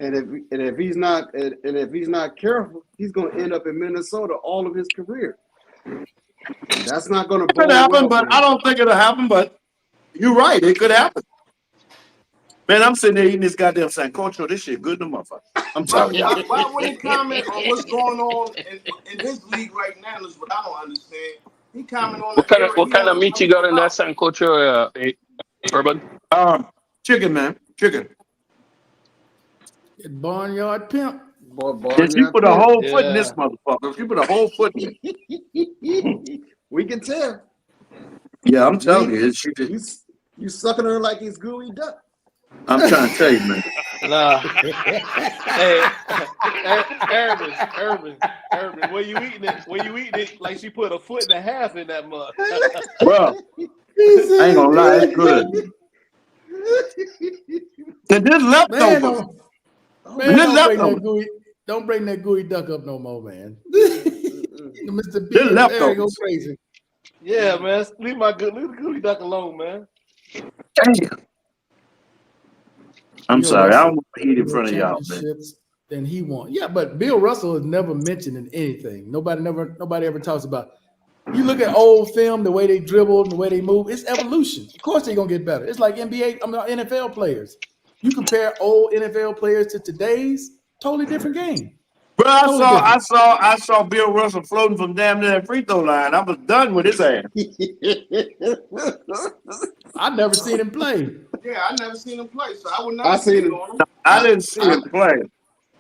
And if he's not careful, he's going to end up in Minnesota all of his career. And that's not going to It could bode happen, well but for I him. don't think it'll happen. But you're right. It could happen. Man, I'm sitting there eating this goddamn Sancocho. This shit good to motherfucker. I'm sorry, y'all. why wouldn't he comment on what's going on in his league right now? Is what I don't understand. He comment on What the kind of era what he kind of hasn't meat you come got in that about. Sancocho, Urban? Chicken, man. Chicken. Barnyard pimp. Boy, Yes, you put a whole foot in Yeah. this motherfucker. You put a whole foot in it. We can tell. Yeah, I'm telling you. It's, You sucking her like it's gooey duck. I'm trying to tell you, man. Nah. Hey, Urban, where you eating it? Where you eating it? Like she put a foot and a half in that mug. Bro, I ain't gonna lie, it's good. And this Man, leftovers. man, This don't bring leftovers. that gooey. Don't bring that gooey duck up no more, man. Mr. B This and Larry go leftovers. crazy. Yeah, man. Leave the gooey duck alone, man. Damn. I'm Bill sorry. I Russell, don't want to eat in more front of y'all, man. championships than he won. Yeah, but Bill Russell is never mentioned in anything. Nobody ever talks about. You look at old film, the way they dribble and the way they move. It's evolution. Of course, they're gonna get better. It's like NFL players. You compare old NFL players to today's, totally different game. Bro, Totally different. I saw Bill Russell floating from damn near that free throw line. I was done with his ass. I never seen him play. Yeah, I never seen him play, so I would I never seen speak him. on him. I didn't see him play.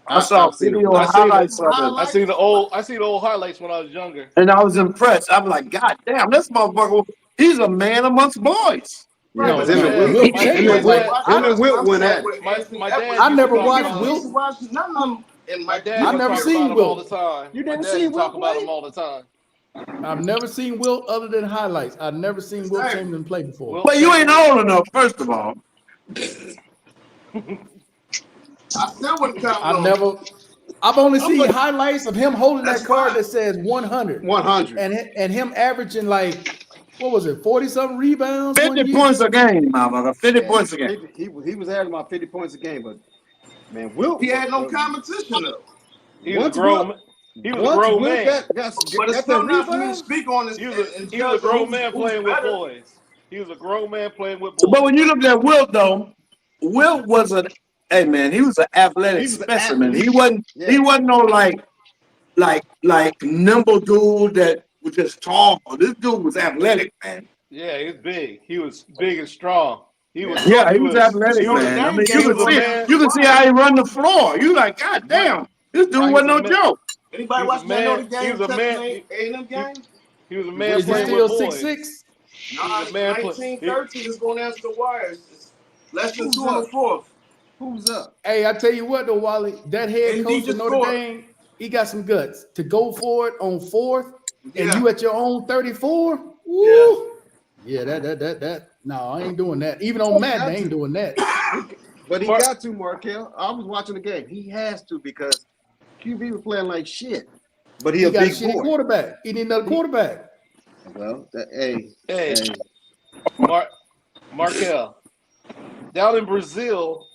I saw I've seen him video play. highlights of it, I seen the old highlights when I was younger. and I was impressed. I'm like, God damn, this motherfucker, he's a man amongst boys. Yeah, No, but no, him and Wilt Wilt, Chamberlain. him and Wilt went at it. My dad I used to never talk watched about Wilt. him. Watch none of them in My my dad I used to never talk seen about him all Wilt. the time. You My never dad seen used to talk Wilt about play? him all the time. I've never seen Wilt other than highlights. I've never seen Wilt Hey. Chamberlain play before. Wilt But you ain't Chamberlain- old enough, first of all. I still wouldn't comment on him. I've only seen like- highlights of him holding That's that card fine. that says 100 100. and him averaging like, what was it, 40 something rebounds 50 one year? points a game, motherfucker. 50 points a game. 50, he was averaging about 50 points a game, but man, Wilt. He had no competition though. He was a Once grown. Wilt- He was a once grown Wilt man. got But it's that still not for me to rebound. speak on this. He was and a judge grown who's man playing with better. boys. He was a grown man playing with But boys. when you look at Wilt, though, Wilt was an hey man, he was an athletic He was an specimen. athlete. He wasn't Yeah. he wasn't no like nimble dude that was just tall. This dude was athletic, man. Yeah, he was big. He was big and strong. He was Yeah, he was athletic, he was- man. I mean, he you was can a see man. you can see how he run the floor. You like, God damn, this dude Right, wasn't no he's a man. joke. Anybody He was watch a that man- Notre he game? was a Texas man- A&M game? He was a man Is he playing still with boys. 6'6"? Nah, He was a man 19-13 is going down to the wires. It's less than Who's 2 on the up? fourth. Who's up? Hey, I tell you what though, Wally, that head And coach he for just Notre scored. Dame, he got some guts to go for it on fourth, and Yeah. you at your own 34. Woo! Yeah, that. No, I ain't doing that. Even on Madden, I ain't doing that. But he Mark- got to, Markel. I was watching the game. He has to because QB was playing like shit. But He he a got a big shitty boy. quarterback. He need another quarterback. Well, Hey, hey. Markel. Down in Brazil,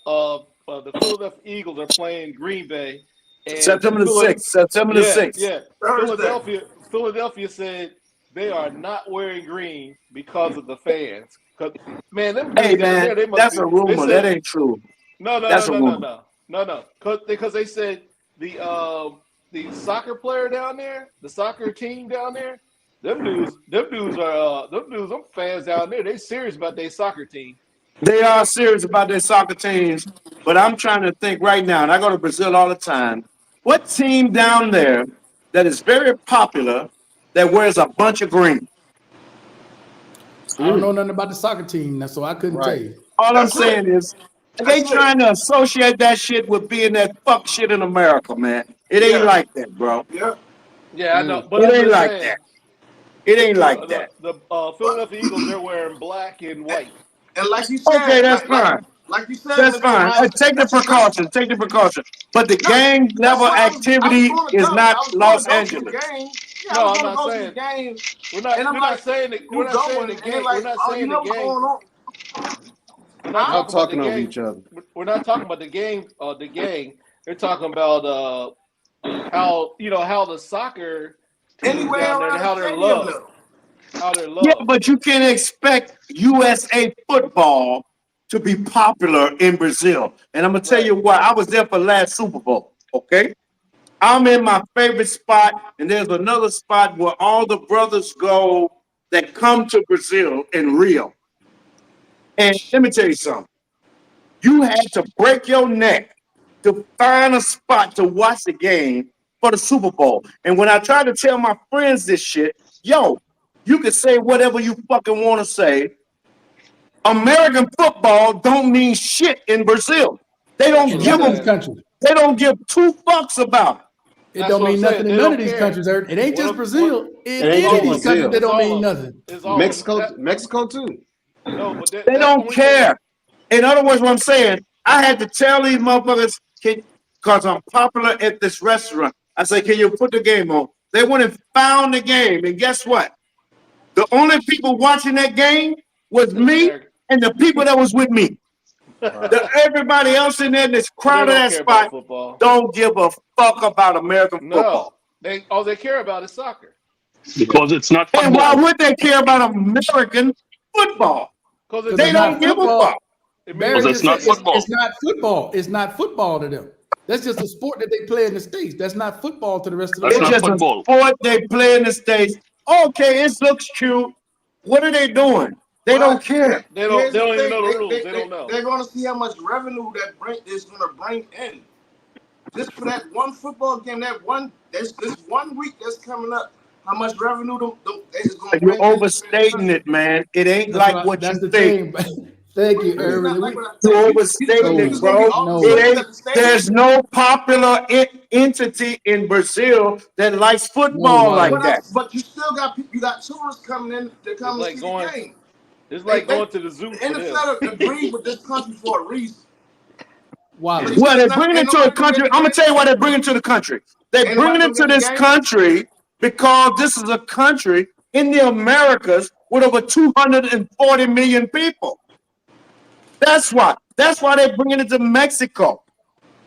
the Philadelphia Eagles are playing Green Bay. And September the 6th. September the 6th. Yeah. Thursday. Philadelphia said they are not wearing green because of the fans. 'Cause, man, them Hey, dudes down man, there, they must that's be, a rumor. they said, That ain't true. No, That's a rumor. no. Because they said the soccer player down there, the soccer team down there, them dudes are them fans down there. They serious about their soccer team. They are serious about their soccer teams, but I'm trying to think right now, and I go to Brazil all the time. What team down there that is very popular that wears a bunch of green? I don't know nothing about the soccer team, so I couldn't tell you. All That's I'm saying is they That's it. trying to associate that shit with being that fuck shit in America, man. It ain't Yeah. like that, bro. Yeah. Yeah, I know. But It I'm ain't just like saying, that. It ain't like the, that. the Philadelphia Eagles, they're wearing black and white. And like you said, Okay, that's fine. like you said, That's Mr. fine. Miles, Take the precaution. Take the precaution. But the No, gang that's level what I was activity gonna is go. not I was Los gonna go to the Angeles. game. Yeah, No, I was I'm gonna not go to saying- the game. We're not. And I'm We're like, not saying that. who We're not saying going? the And game. they're like, We're not oh, you saying know the what's game. going on? We're not Y'all talking about the talking over game. each other. We're not talking about the game. The gang. They're talking about how how the soccer teams Anywhere down there, around and how the they're stadium, loved. though. How they're Yeah, loved. but you can't expect USA football to be popular in Brazil. And I'm gonna tell Right. you why. I was there for last Super Bowl. Okay, I'm in my favorite spot, and there's another spot where all the brothers go that come to Brazil in Rio. And let me tell you something. You had to break your neck to find a spot to watch the game for the Super Bowl. And when I try to tell my friends this shit, yo, you can say whatever you fucking want to say. American football don't mean shit in Brazil. They don't In give none of these them. countries. They don't give two fucks about it. It That's don't what mean I'm nothing saying. in They none don't of these care. countries. It ain't just What- Brazil. In It ain't any just of these countries, Brazil. they don't It's mean all of nothing. It's all Mexico, Mexico too. No, but They don't care. In other words, what I'm saying, I had to tell these motherfuckers, because I'm popular at this restaurant. I said, can you put the game on? They went and found the game. And guess what? The only people watching that game was me and the people that was with me. Everybody else in there in this crowded ass spot football. don't give a fuck about American football. No, all they care about is soccer. Because it's not And why football. would they care about American football? Because They it's don't not give a football. fuck. Barry Because just it's not said football. It's not football. It's not football to them. That's just a sport that they play in the States. That's not football to the rest of the That's It's world. not just football. a sport they play in the States. Okay, it looks cute. What are they doing? They don't care. They don't. Here's They don't the even thing. know the rules. They don't know. They're going to see how much revenue that is going to bring in. Just for that one football game, this 1 week that's coming up, how much revenue they is going to bring You're in. overstating it, man. It ain't like what That's you the think. thing. Thank you, It's Irvin. not like what I You're think. overstating You it, think it's gonna be bro. all No. the It way ain't. at the stadium? There's no popular entity in Brazil that likes football No, like Wally. that. But you still got people. You got tourists coming in. They're coming like to see going- the game. It's like They- going to the zoo The for this. NFL agreed with this country for a reason. Wally. Well, they're bringing it to a country. I'm gonna tell you why they're bringing it to the country. They're Ain't bringing nobody it to gonna get this the game? country because this is a country in the Americas with over 240 million people. That's why. That's why they're bringing it to Mexico.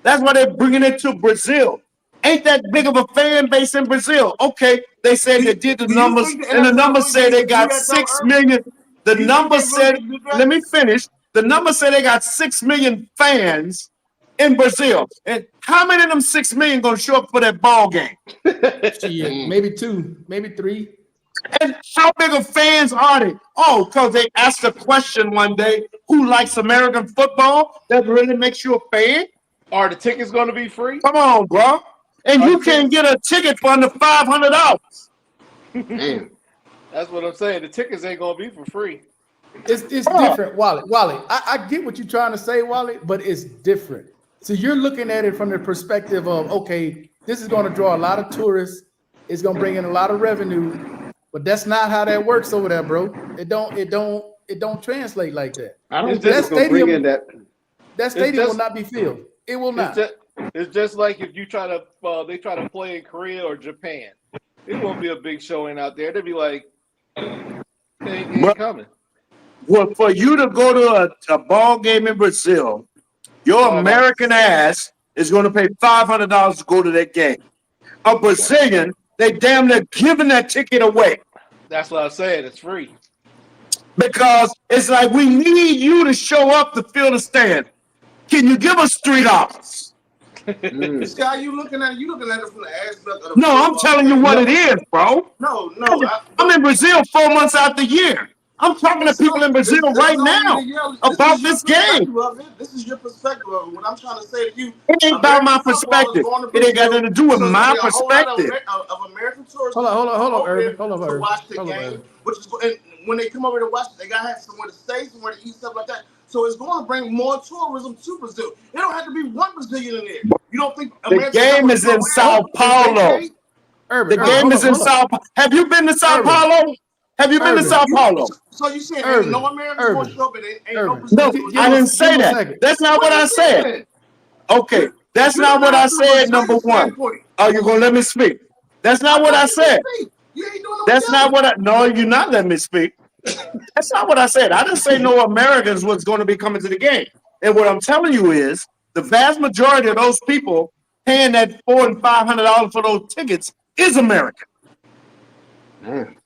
That's why they're bringing it to Brazil. Ain't that big of a fan base in Brazil? Okay, they said they did the Do you numbers, think the and the NFL numbers say they really got do that, 6 though, million. The Do you number think they said, really do that? let me finish. The number said they got 6 million fans in Brazil. And how many of them 6 million gonna show up for that ball game? Shit, maybe 2, maybe 3. And how big of fans are they? Oh, because they asked a question one day, who likes American football? That really makes you a fan? Are the tickets going to be free? Come on, bro. And you can't get a ticket for under $500. Damn. That's what I'm saying. The tickets ain't going to be for free. It's different, Wally. I get what you're trying to say, Wally, but it's different. So you're looking at it from the perspective of, okay, this is going to draw a lot of tourists. It's going to bring in a lot of revenue, but that's not how that works over there, bro. It don't translate like that. I don't It's think just it's gonna bring stadium- in that. That stadium just- will not be filled. It will not. It's just like if you try to they try to play in Korea or Japan. It won't be a big showing out there. They'd be like, they ain't coming. Well, for you to go to a ball game in Brazil, Your American ass is going to pay $500 to go to that game. A Brazilian, they damn near giving that ticket away That's what I said. It's free. because it's like we need you to show up to fill the stand. Can you give us $3? This guy, you looking at it from the aspect of the No, I'm telling you what it is, bro. No, I'm in Brazil 4 months out the year. I'm talking to people in Brazil right now about this game. This is your perspective of it. What I'm trying to say to you, It ain't about my perspective. It ain't got nothing to do with my perspective. Of American tourists. Hold on, over Irvin. there Hold on, to Irvin. watch the Hold on, game, Irvin. which is and when they come over to watch, they gotta have somewhere to stay, somewhere to eat, stuff like that. So it's going to bring more tourism to Brazil. It don't have to be one Brazilian in there. You don't think The game is in Sao Paulo. Irvin, The game is in Sao Paulo. Have you been to Sao Paulo? Have you been to Sao Paulo? So you saying Irvin, no Americans going to show up and ain't no Irvin. Brazilians? No, I didn't say that. That's not what I said. Okay, that's not what I said, number one. Oh, you're going to let me speak? That's not what I said. You ain't doing no That's not what I, no, you're not letting me speak. That's not what I said. I didn't say no Americans was going to be coming to the game. And what I'm telling you is the vast majority of those people paying that $400 and $500 for those tickets is American. Man.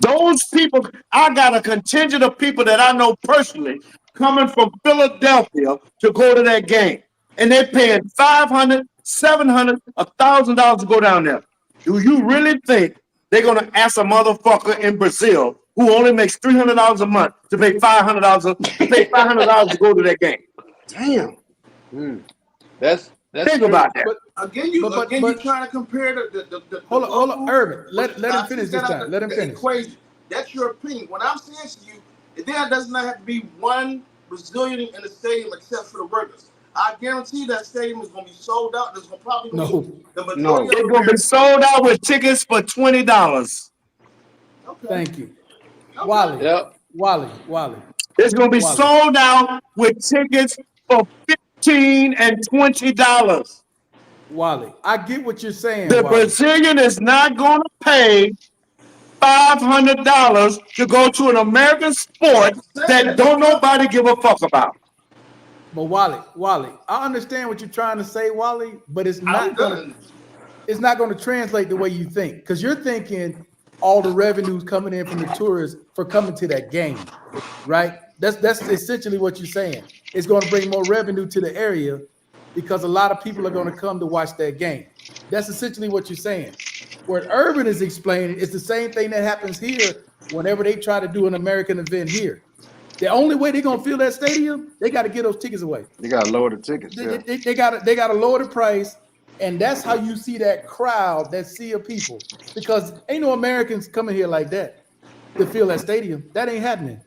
Those people, I got a contingent of people that I know personally coming from Philadelphia to go to that game. And they're paying $500, $700, $1,000 to go down there. Do you really think they're going to ask a motherfucker in Brazil who only makes $300 a month to pay $500 to go to that game? Damn. That's Think true. about that. But again, you trying to compare the Hold on, local Irvin. Let him I finish think this that time. Let him the finish. Equation. That's your opinion. What I'm saying to you, there does not have to be one Brazilian in the stadium except for the workers. I guarantee that stadium is going to be sold out. There's going to probably be the majority It's of going to be sold out with tickets for $20. Okay. Thank you. Okay. Wally. Yep. Wally. It's going to be Wally. sold out with tickets for $15 and $20. Wally. I get what you're saying. The Wally. Brazilian is not going to pay $500 to go to an American sport that don't nobody give a fuck about. But Wally, I understand what you're trying to say, Wally, but it's not going to translate the way you think, because you're thinking all the revenues coming in from the tourists for coming to that game, right? That's essentially what you're saying. It's going to bring more revenue to the area because a lot of people are going to come to watch that game. That's essentially what you're saying. What Urban is explaining is the same thing that happens here whenever they try to do an American event here. The only way they're gonna fill that stadium, they got to get those tickets away. You got to lower the tickets. They got to lower the price, and that's how you see that crowd, that sea of people. Because ain't no Americans coming here like that to fill that stadium. That ain't happening.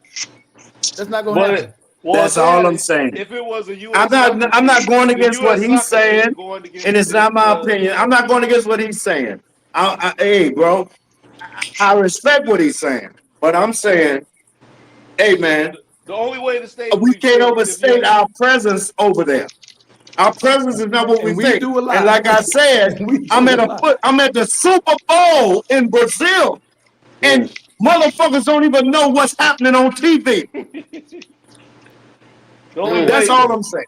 That's not gonna happen. That's all I'm saying. If it was a U.S. I'm not going against what he's saying, and it's not my opinion. I'm not going against what he's saying. Hey, bro, I respect what he's saying, but I'm saying, hey, man, the only way to stay, we can't overstate our presence over there. Our presence is not what we think. do a lot. And like I said, I'm at the Super Bowl in Brazil, and motherfuckers don't even know what's happening on TV. That's all I'm saying.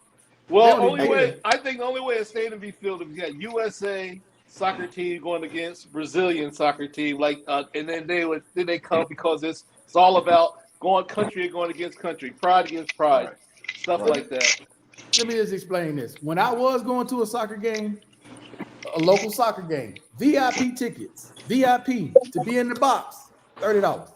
Well, I think the only way a stadium be filled if you got USA soccer team going against Brazilian soccer team, and then they come because it's all about going against country, pride against pride, stuff like that. Let me just explain this. When I was going to a soccer game, a local soccer game, VIP tickets, VIP to be in the box, $30.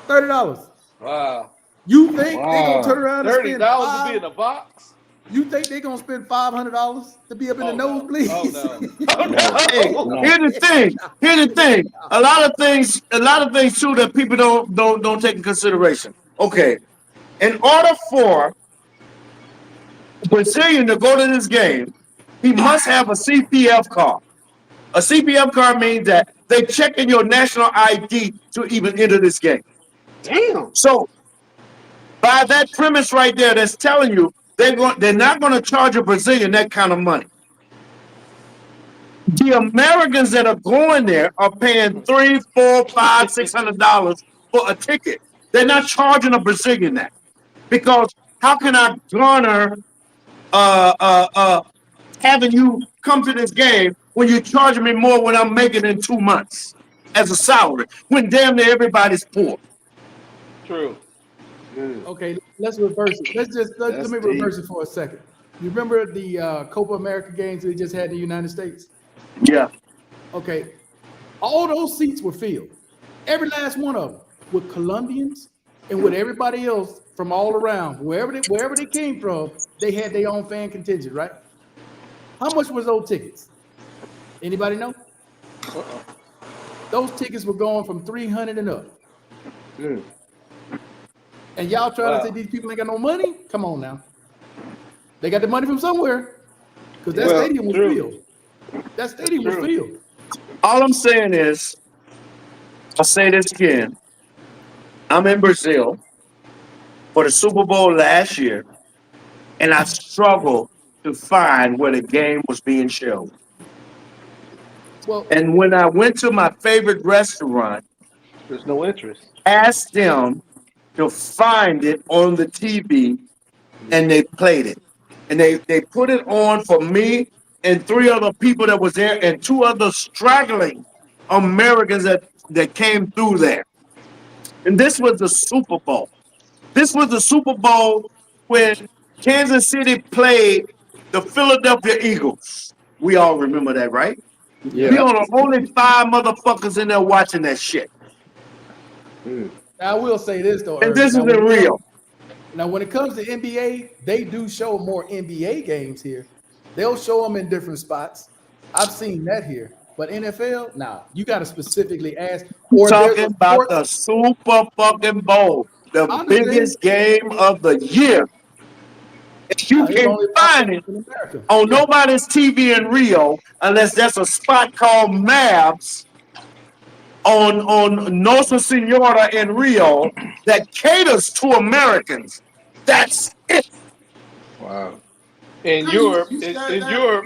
$30. Wow. You think they're gonna turn around and spend $30 to be in the box? You think they're gonna spend $500 to be up in the nosebleeds? Oh no. Hey, here's the thing. A lot of things too that people don't take in consideration. Okay. In order for a Brazilian to go to this game, he must have a CPF card. A CPF card means that they check in your national ID to even enter this game. Damn. So by that premise right there, that's telling you they're not going to charge a Brazilian that kind of money. The Americans that are going there are paying $300, $400, $500, $600 for a ticket. They're not charging a Brazilian that, because how can I garner having you come to this game when you're charging me more when I'm making in 2 months as a salary, when damn near everybody's poor? True. Okay, let's reverse it. Let That's me deep. reverse it for a second. You remember the Copa America games they just had in the United States? Yeah. Okay, all those seats were filled. Every last one of them, with Colombians and with everybody else from all around, wherever they came from, they had their own fan contingent, right? How much was those tickets? Anybody know? Those tickets were going from 300 and up. And y'all trying to say these people ain't got no money? Come on now. They got the money from somewhere. Because that stadium was filled. That stadium was filled. All I'm saying is, I'll say this again. I'm in Brazil for the Super Bowl last year, and I struggled to find where the game was being shown. Well, And when I went to my favorite restaurant, There's no interest. asked them to find it on the TV, and they played it. And they put it on for me and 3 other people that was there, and 2 other straggling Americans that came through there. And this was the Super Bowl. This was the Super Bowl when Kansas City played the Philadelphia Eagles. We all remember that, right? Yeah. We are the only 5 motherfuckers in there watching that shit. I will say this though, And Irvin. this Now, isn't real. Now, when it comes to NBA, they do show more NBA games here. They'll show them in different spots. I've seen that here. But NFL, nah, you got to specifically ask. Or there's Talking a about sport- the Super fucking Bowl, I the understand. biggest game of the year. If you It's can only find it in America. on Yeah. nobody's TV in Rio, unless there's a spot called Mavs on Nossa Senhora in Rio that caters to Americans. That's it. Wow. In Europe, in Europe,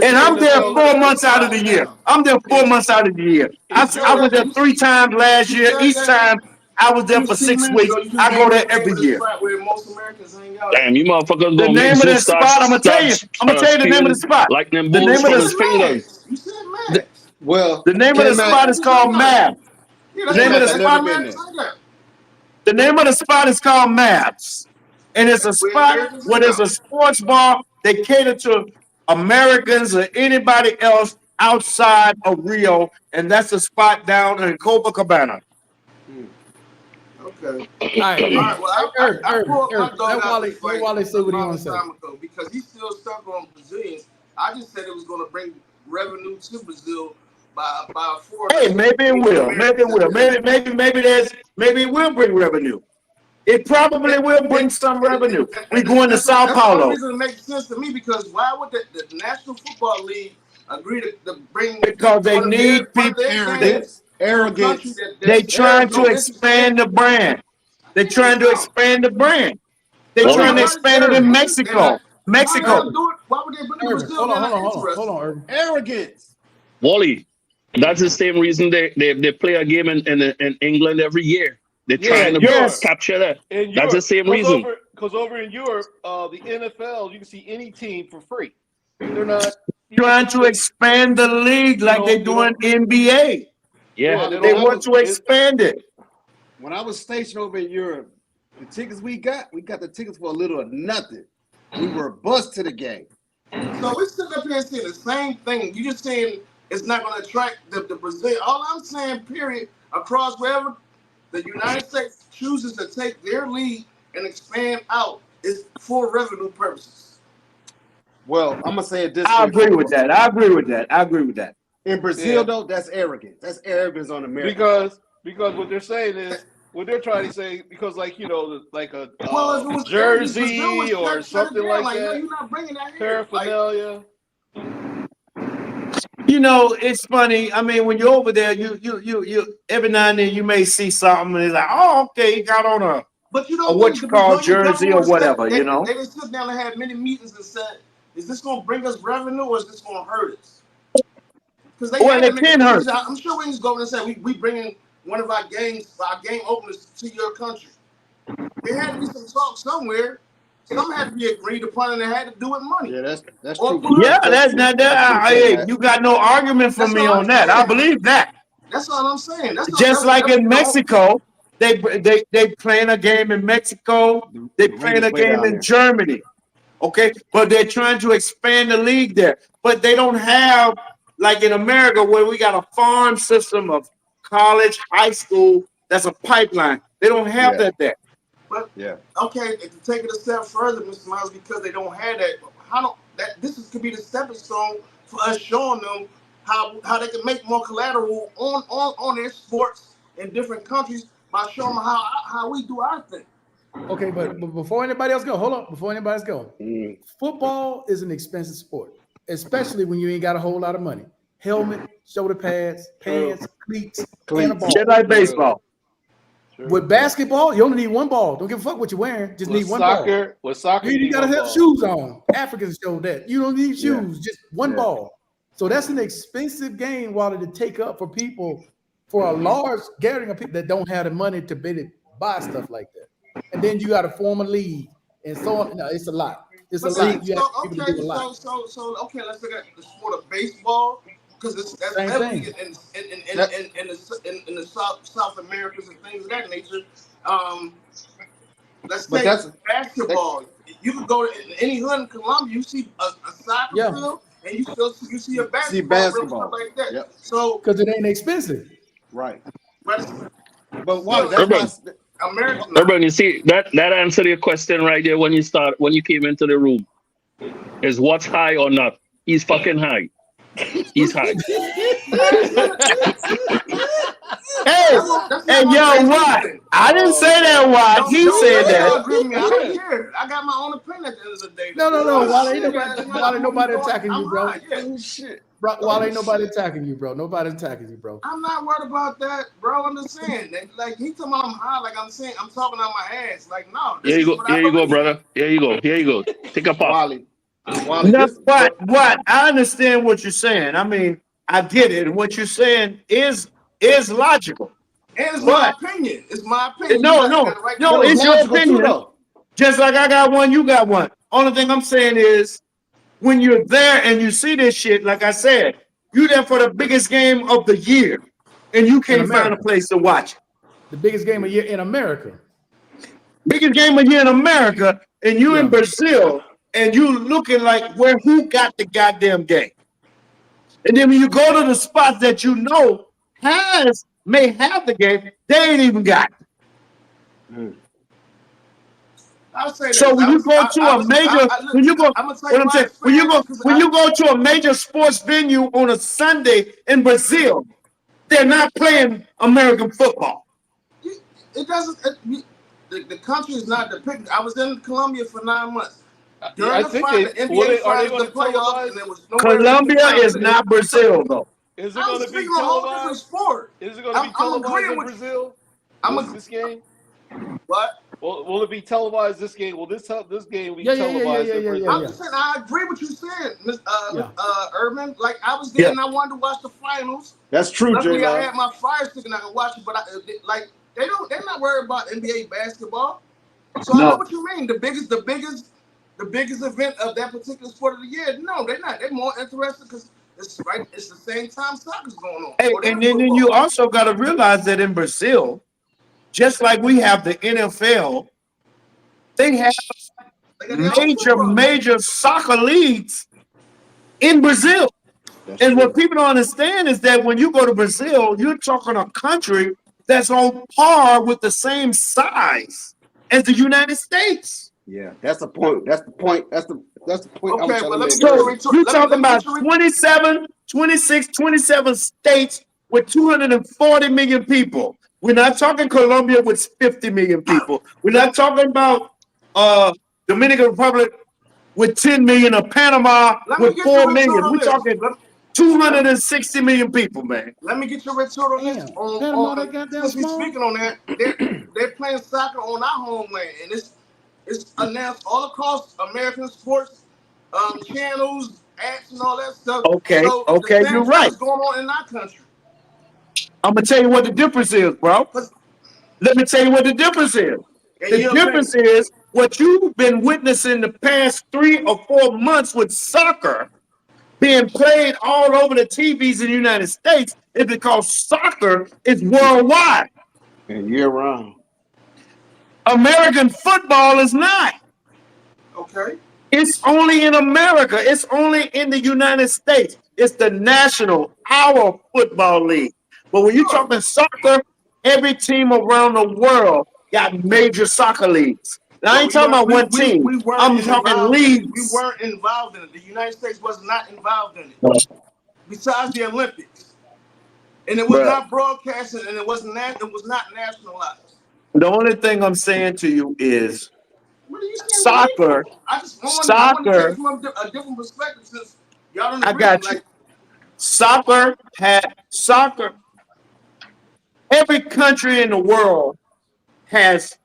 And I'm there 4 months out of the year. I'm there 4 months out of the year. I was there 3 times last year. Each time I was there for 6 weeks. I go there every year. Where most Americans hang out. Damn, you motherfuckers The gonna name make of that Zeus spot, I'm gonna tell you. I'm gonna tell you the name of the spot. Like them The bulls name of from the his fingers. You said Max. Well, The name of the spot is called Mavs. Yeah, The name of the that's spot- why Max like that. The name of the spot is called Mavs. And it's a spot where there's a sports bar. They cater to Americans or anybody else outside of Rio. And that's a spot down in Copacabana. Okay. All right. All right, well, Irvin, I pulled my Irvin, dog let out Wally- the fight let Wally say what he a long wants to say. time ago because he's still stuck on Brazilians. I just said it was going to bring revenue to Brazil by 4. Hey, maybe it will. Maybe it will. Maybe it will bring revenue. It probably will bring some revenue. We going to Sao That's the Paulo. only reason it makes sense to me because why would the National Football League agree to bring? Because they one of need their- one of their people- games Arrogance. to a country They that's trying to arrogant. expand the brand. They trying to expand the brand. They Well, trying to expand it in Mexico. Why would Mexico. they do it? Why would they bring Irvin, Brazil? hold They're on, not hold interested. on, Irvin. Arrogance. Wally, that's the same reason they play a game in England every year. They're trying to yes. capture that. In That's the same reason. Because over in Europe, the NFL, you can see any team for free. They're not Trying to expand the league like they doing NBA. Yeah. They want to expand it. When I was stationed over in Europe, the tickets we got the tickets for a little or nothing. We were bused to the game. So we're sitting up here saying the same thing. You just saying it's not going to attract the Brazil. All I'm saying, period, across wherever the United States chooses to take their lead and expand out is for revenue purposes. Well, I'm gonna say it this I way. agree with that. I agree with that. In Brazil, Yeah. though, that's arrogance. That's arrogance on America. because what they're saying is what they're trying to say because like Well, if it was jersey Brazil was or shut something down, like no, that, you're not bringing that here. Like, paraphernalia. You know, it's funny. I mean, when you're over there, you every now and then you may see something and it's like, oh, okay, he got on a but you or don't what think you the call Brazilian jersey or government said- whatever, they, you know? They didn't sit down and had many meetings and said, is this going to bring us revenue or is this going to hurt us? Because they, Well, had they to make can a hurt. decision. I'm sure we just go over and say, we bringing one of our game openers to your country. There had to be some talk somewhere. some had to be agreed upon, and it had to do with money. Yeah, that's Or true. Yeah, that's not that. Hey, you got no argument from That's me all on I'm that. I saying. believe that. That's all I'm saying. Just like in Mexico, they playing a game in Mexico. They The playing a Raiders play game down in there. Germany. Okay, but they're trying to expand the league there. But they don't have, like in America, where we got a farm system of college, high school. That's a pipeline. They don't have Yeah. that there. But Yeah. okay, to take it a step further, Mr. Miles, because they don't have that. How don't that? Could be the stepping stone for us showing them how they can make more collateral on their sports in different countries by showing them how we do our thing. Okay, but before anybody else go, hold on. Before anybody else go, Mm. football is an expensive sport, especially when you ain't got a whole lot of money. Helmet, shoulder pads, pants, cleats, and a ball. Just like baseball. With basketball, you only need one ball. Don't give a fuck what you're wearing. Just need one ball. With soccer, You need gotta one have ball. shoes on. Africans show that. You don't need Yeah. shoes, just one Yeah. ball. So that's an expensive game, Wally, to take up for people, for a large gathering of people that don't have the money to buy stuff like that. And then you got to form a league and so on. No, it's a lot. It's a lot. You have people to do a lot. So okay, let's look at the sport of baseball because that's Same heavily thing. in the South Americas and things of that nature. Let's But take that's- basketball. You could go to any hood in Colombia, you see a soccer Yeah. field, and you see a basketball, See field, basketball. stuff like that. Yep. So, Because it ain't expensive. Right. but But why? Still, That's why. American. Urban, you see that answered your question right there when you came into the room. Is what's high or not? He's fucking high. He's high. Hey, yo, what? I didn't say that, Watt. He said that. I don't care. I got my own opinion at the end of the day. No. Wally, ain't Shit, nobody I'm attacking you, bro. right, yeah. Oh shit. Bro, Wally, ain't nobody attacking you, bro. Nobody's attacking you, bro. I'm not worried about that, bro. I'm just saying. Like he talking about I'm high, like I'm saying I'm talking out my ass. Like no. this Here you is go. what I Here you go, believe. brother. Here you go. Take a puff. Wally. No, what? I understand what you're saying. I mean, I get it. And what you're saying is logical. And it's But- my opinion. It's my opinion. No, You no, got the right no, to- it's your logical too, opinion. though. Just like I got one, you got one. Only thing I'm saying is when you're there and you see this shit, like I said, you there for the biggest game of the year and you can't find a America. place to watch it. The biggest game of year in America. Biggest game of the year in America, and you in Yeah. Brazil, and you looking like who got the goddamn game. And then when you go to the spots that you know may have the game, they ain't even got it. I'll say So this. when you go to a major, when you go, I'm what I'm saying, when you go to a major sports venue on a Sunday in Brazil, they're not playing American football. it doesn't. The country is not depicted. I was in Colombia for 9 months. During I the think fight, the are NBA they finals, going the to playoffs, televise? and there was nowhere Colombia is not Brazil, though. Is it I'm going to be speaking a whole different televised? sport. Is it going to be I'm televised agreeing in with- Brazil? I'm This game? What? Will it be televised this game? Will this game be Yeah. televised in Brazil? I'm just saying, I agree with you saying, Miss Yeah. Urban. Like I was there and I wanted to watch the finals. That's true, Luckily, I J-Lo. had my Fire Stick and I could watch it. But they're not worried about NBA basketball. So I know what you mean. The biggest event of that particular sport of the year. No, they're not. They're more interested because it's the same time soccer's going on. Hey, Or and there's then you football. also got to realize that in Brazil, just like we have the NFL, they have They got their own football. major soccer leagues in Brazil. That's And true. what people don't understand is that when you go to Brazil, you're talking a country that's on par with the same size as the United States. Yeah, that's the point. That's the point. That's the point. Okay, I'm well, let me telling get you. to So you're talking about let me- 27 states with 240 million people. We're not talking Colombia with 50 million people. We're not talking about Dominican Republic with 10 million or Panama Let me with get 4 your retort million. on We're this. talking 260 million people, man. Let me get your retort on this. Damn, Panama, that goddamn Since we small? speaking on that, they're playing soccer on our homeland, and it's announced all across American sports channels, apps, and all that stuff. Okay, So the okay, same you're stuff right. is going on in our country. I'm gonna tell you what the difference is, bro. Let me tell you what the difference is. And The you know, difference is what you've been witnessing the past 3 or 4 months with soccer being played all over the TVs in the United States is because soccer is worldwide. And year round. American football is not. Okay. It's only in America. It's only in the United States. It's the national, our football league. But when you're talking soccer, every team around the world got major soccer leagues. Now, I ain't talking about one team. I'm talking leagues. We weren't involved in it. The United States was not involved in it. Besides the Olympics. And it was not broadcasted and it was not nationalized. The only thing I'm saying to you is What are you saying? soccer. I just want Soccer. to take from a different perspective since y'all don't agree. I got you. Soccer. Every country in the world has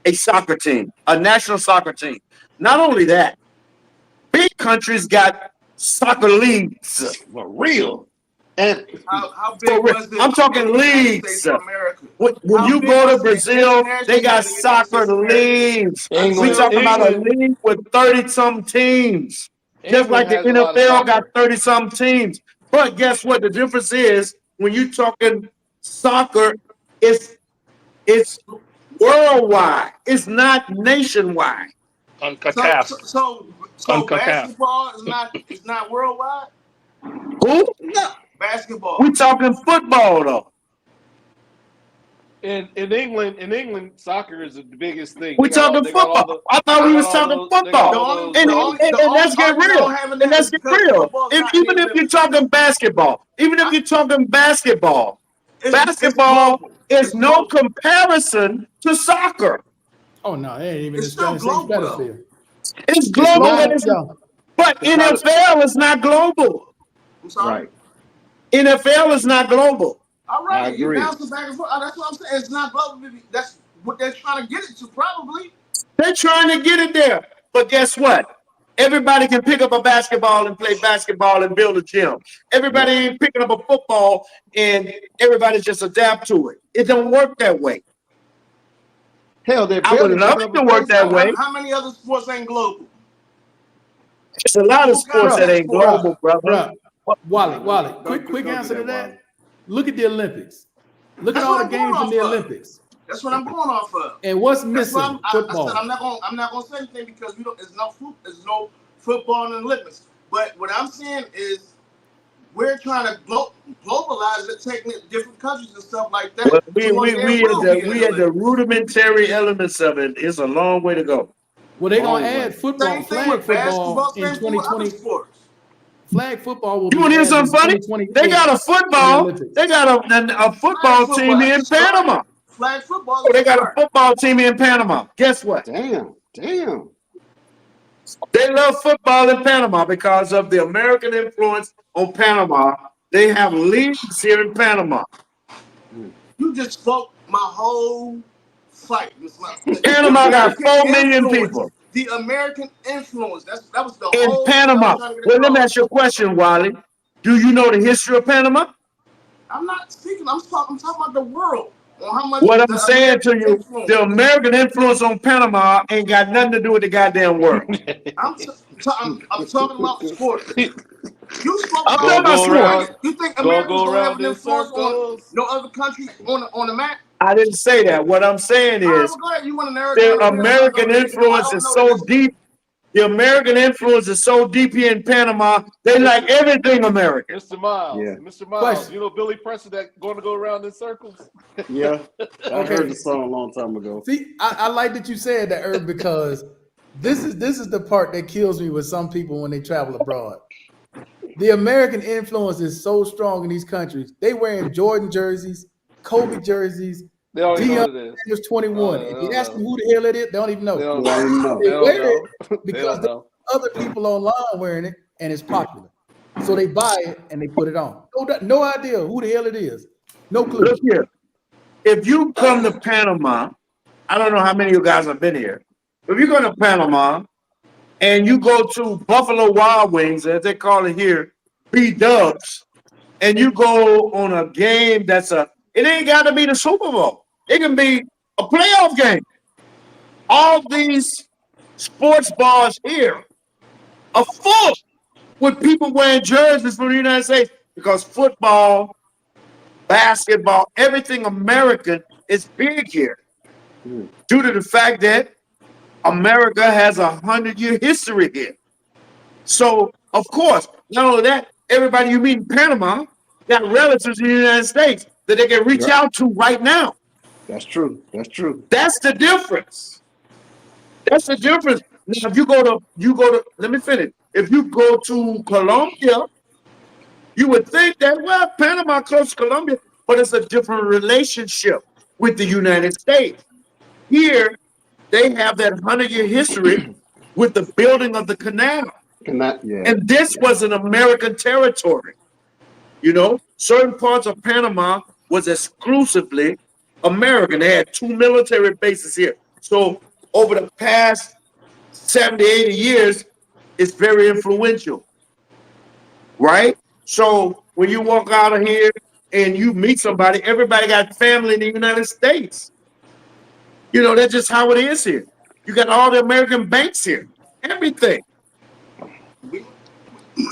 a soccer team, a national soccer team. Not only that, big countries got soccer leagues. For real. And How big was it? I'm talking in the United leagues. States of America? When you go to Brazil, they got soccer leagues. We England, talking about a England, league with 30-some teams. Just like the England has a lot of NFL got soccer. 30-some teams. But guess what? The difference is when you're talking soccer, it's worldwide. It's not nationwide. On CACAF. So CONCACAF. basketball is not worldwide. Who? Basketball. We talking football though. In England, soccer is the biggest thing. We talking football. I thought we was talking football. And let's get real. And let's get real. Even if you're talking basketball, basketball is no comparison to soccer. Oh no, it ain't even It's the same still global, battlefield. It's global, Yeah. but NFL is not global. I'm sorry. right. NFL is not global. All right, I agree. you bouncing back and forth. That's what I'm saying. It's not global. That's what they're trying to get it to, probably. They're trying to get it there. But guess what? Everybody can pick up a basketball and play basketball and build a gym. Everybody ain't picking up a football and everybody just adapt to it. It don't work that way. Hell, they I would love it to work that way. How many other sports ain't global? There's a lot of sports that ain't global, brother. Bruh, Wally, quick answer to that. Look at the Olympics. Look at That's all what the I'm games going in the off of. Olympics. That's what I'm going off of. And what's That's missing? why I Football. said I'm not gonna say anything because we don't. There's no football in the Olympics. But what I'm saying is we're trying to globalize it, taking it to different countries and stuff like that. Well, So we had the rudimentary elements of it. It's a long way to go. Well, they're gonna add football, Same thing flag with basketball, football in same thing with other 2020. sports. Flag football will You be want to hear added in something funny? 2028 They got a football. Olympics. They got a football team here in Panama. Flag football. Oh, they got a football team in Panama. Guess what? Damn. They love football in Panama because of the American influence on Panama. They have leagues here in Panama. You just spoke my whole fight. Panama got 4 million people. The American influence. That was the In whole Panama. thing I was trying to get Well, let me across. ask you a question, Wiley. Do you know the history of Panama? I'm not speaking. I'm talking about the world. On how much What the I'm saying to American you, influence. the American influence on Panama ain't got nothing to do with the goddamn world. I'm talking about sports. You spoke I'm talking about about sports. You think Go Americans don't have around an in influence on circles. no other country on the map? I didn't say that. What I'm saying All right, is well, go ahead. You want a narrative? the American influence is so deep. The American influence is so deep here in Panama. They like everything American. Mr. Miles, Yeah. Mr. Miles, Question. you know Billy Preston that going to go around in circles? Yeah. I Okay. heard the song a long time ago. See, I like that you said that, Herb, because this is the part that kills me with some people when they travel abroad. The American influence is so strong in these countries. They wearing Jordan jerseys, Kobe jerseys, They don't even know Deion what it is. Sanders 21. No, If they you don't ask know. them who the hell it is, they don't even know. They don't Yeah, I know. didn't know. They They wear don't it know. They because don't know. other people online wearing it and it's popular. So they buy it and they put it on. No idea who the hell it is. No clue. Look here. If you come to Panama, I don't know how many of you guys have been here. If you go to Panama and you go to Buffalo Wild Wings, as they call it here, B-Dubs, and you go on a game it ain't got to be the Super Bowl. It can be a playoff game. all these sports bars here are full with people wearing jerseys from the United States because football, basketball, everything American is big here due to the fact that America has 100-year history here. So, of course, not only that, everybody you meet in Panama got relatives in the United States that they can reach out to right now. That's true. That's true. That's the difference. That's the difference. Now, if you go to, let me finish. If you go to Colombia, you would think that, well, Panama close to Colombia, but it's a different relationship with the United States. Here, they have that 100-year history with the building of the canal. And this was an American territory. You know, certain parts of Panama was exclusively American. They had 2 military bases here. So over the past 70, 80 years, it's very influential, right? So when you walk out of here and you meet somebody, everybody got family in the United States. You know, that's just how it is here. You got all the American banks here, everything.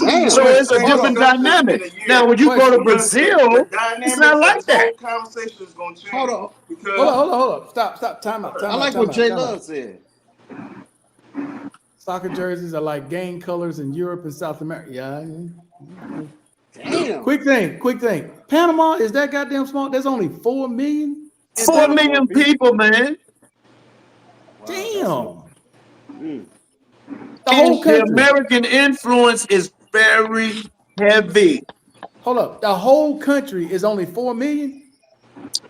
Damn. So it's a different dynamic. Now, when you go to Brazil, it's not like that. Conversation is going to change. Hold on. Because Hold on. Stop. Time out. I like what Jay Love said. Soccer jerseys are like gang colors in Europe and South America. Yeah. Damn. Quick thing. Panama, is that goddamn small? There's only 4 million? 4 million people, man. Damn. Mm. The whole The country. American influence is very heavy. Hold up. The whole country is only 4 million?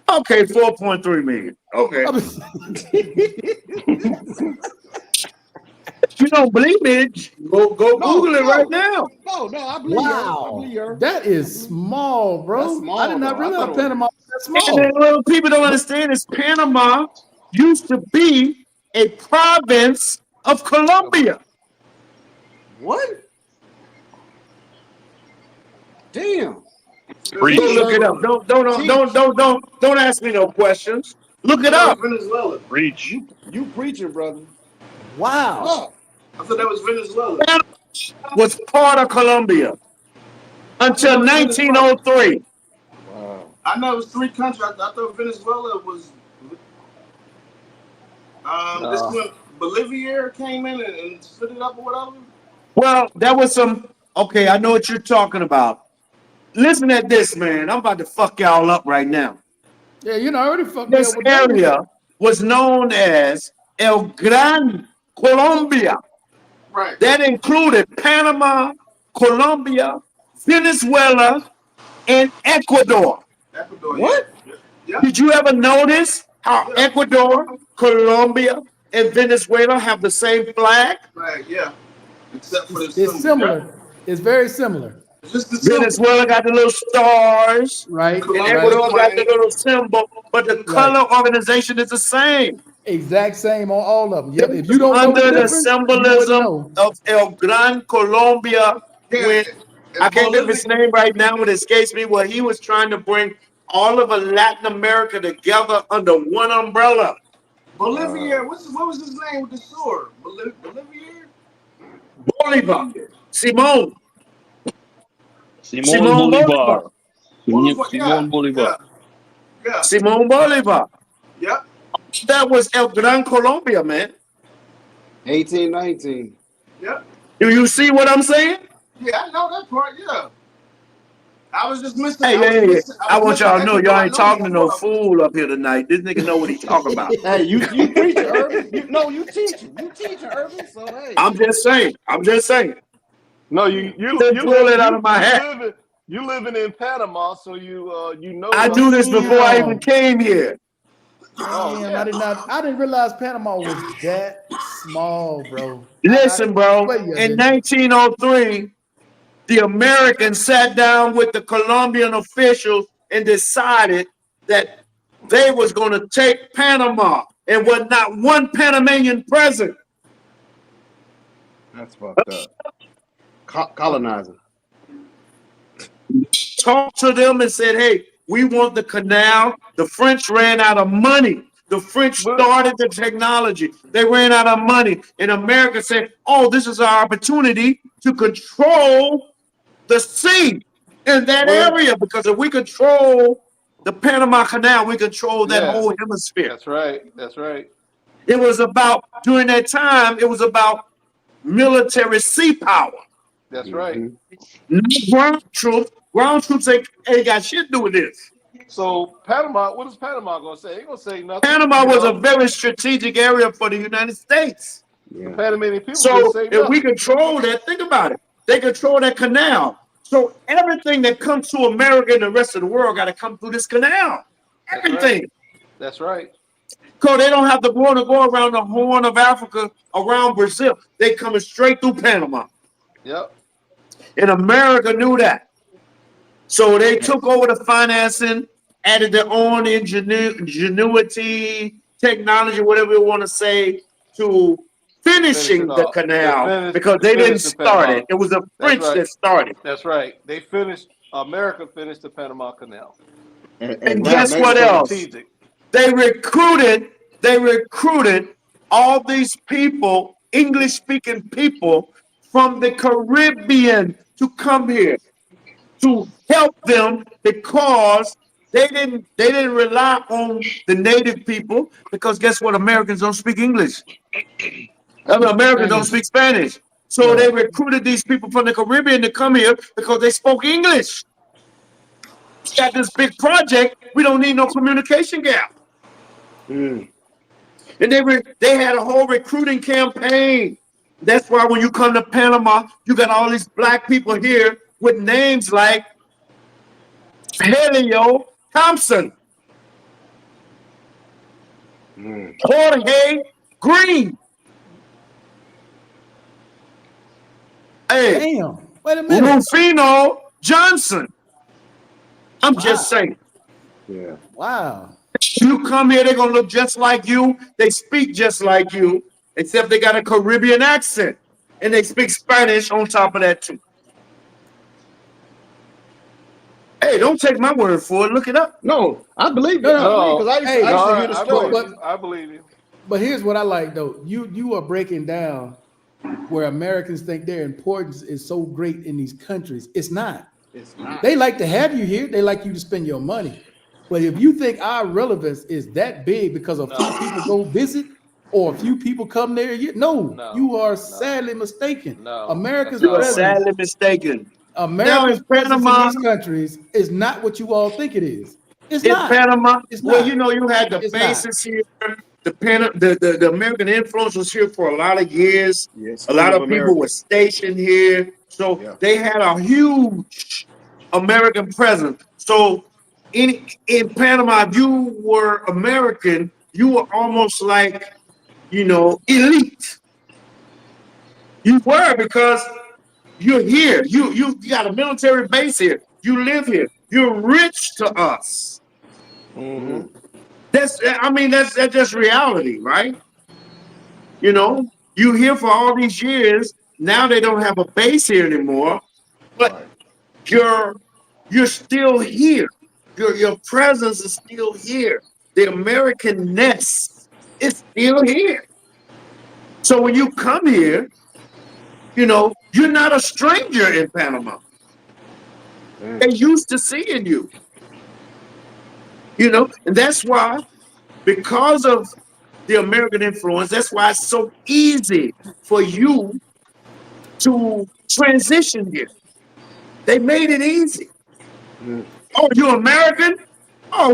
Okay, 4.3 million. Okay. If you don't believe me, go Google it right now. No, I believe you. I believe you. That is small, bro. That's small, I did not though. I realize thought it was- Panama was that And small. then what people don't understand is Panama used to be a province of Colombia. What? Damn. Preach. Go look it up. Don't ask me no questions. Look it up. Venezuela. Preach. You preaching, brother. Wow. Oh, I thought that was Venezuela. Was part of Colombia until 1903. wow. I know it was 3 countries. I thought Venezuela was. This one, Bolivia came in and split it up or whatever. Well, that was some. Okay, I know what you're talking about. Listen at this, man. I'm about to fuck y'all up right now. Yeah, you know, I already fucked me This up with that. area was known as El Gran Colombia. Right. That included Panama, Colombia, Venezuela, and Ecuador. Ecuador. What? Yeah. Did you ever notice how Ecuador, Colombia, and Venezuela have the same flag? Right. Yeah. Except for the It's symbol. similar. It's very similar. It's just the symbol. Venezuela got the little stars, Right? and Right. Ecuador got the little symbol, but the color organization is the same. Exact same on all of them. Yep. If you don't know Under the difference, you wouldn't symbolism know. of El Gran Colombia, Yeah. when I can't think of his name right now, but it escapes me, where he was trying to bring all of Latin America together under one umbrella. Bolivia. What was his name with the sword? Bolivia. Bolivar, Simon Simón Bolívar. What? Simón Bolívar. Yeah. Simon Bolivar. Yeah. That was El Gran Colombia, man. 1819. Yeah. Do you see what I'm saying? Yeah. I know that part. Yeah. I was just missing. Hey, I want y'all to know y'all ain't talking to no fool up here tonight. This nigga know what he's talking about. Hey, you preaching, Urban? You teaching, Urban. So hey. I'm just saying. No, you pull it out of my hat. You living in Panama, so you know. I knew this before I even came here. Damn, I didn't realize Panama was that small, bro. Listen, bro, Wait, yeah, in 1903, the Americans sat down with the Colombian officials and decided that they was going to take Panama and was not one Panamanian present. That's fucked up. Colonizing. Talked to them and said, hey, we want the canal. The French ran out of money The French But- started the technology. They ran out of money. And America said, oh, this is our opportunity to control the sea in that Well- area. Because if we control the Panama Canal, we control that Yeah. whole hemisphere. That's right. That's right. It was about, during that time, it was about military sea power. That's right. Mhm. Not ground troops. Ground troops ain't got shit to do with this. So Panama, what is Panama gonna say? Ain't gonna say nothing. Panama You was know? a very strategic area for the United States. Yeah. Panamanian people So didn't say if nothing. we control that, think about it. They control that canal. So everything that comes to America and the rest of the world got to come through this canal. That's right. Everything. That's right. Because they don't have to go around the Horn of Africa, around Brazil. They coming straight through Panama. Yep. And America knew that. So they took over the financing, added their own ingenuity, technology, whatever you want to say, to finishing Finish it the off. canal They because they didn't finished the start Panama. it. It was the French right. that started. That's right. They finished. America finished the Panama Canal. And that guess makes what it else? strategic. They recruited all these people, English-speaking people from the Caribbean to come here to help them because they didn't rely on the native people because guess what? Americans don't speak English. Americans don't speak Spanish. So they recruited these people from the Caribbean to come here because they spoke English. We got this big project. We don't need no communication gap. Mm. And they had a whole recruiting campaign. That's why when you come to Panama, you got all these black people here with names like Helio Thompson, Mm. Jorge Green. Hey, Damn. Wait a minute. Rufino Johnson. I'm just saying. Yeah. Wow. You come here, they're gonna look just like you. They speak just like you, except they got a Caribbean accent, and they speak Spanish on top of that too. Hey, don't take my word for it. Look it up. No, I believe it. No, Because I used hey, to No, hear the I story. believe you. I believe you. But here's what I like though. You are breaking down where Americans think their importance is so great in these countries. It's not. It's not. They like to have you here. They like you to spend your money. But if you think our relevance is that big because a few No. people go visit or a few people come there, No. you are sadly mistaken. No. America's That's You are not presence, sadly mistaken. America's in presence in Panama- these countries is not what you all think it is. It's In not. Panama, It's well, not. you know, you had the It's bases here. The American influence was here for a lot of years. Yes, A lot of America. people were stationed here, so Yeah. they had a huge American presence. So in Panama, if you were American, you were almost like, elite. You were because you're here. You got a military base here. You live here. You're rich to us. Mm-hmm. That's just reality, right? You here for all these years. Now they don't have a base here anymore, but Right. you're still here. Your presence is still here. The American nest is still here. So when you come here, you're not a stranger in Panama. Mm. They're used to seeing you. And that's why, because of the American influence, that's why it's so easy for you to transition here. They made it easy. Mm. Oh, you American? Oh,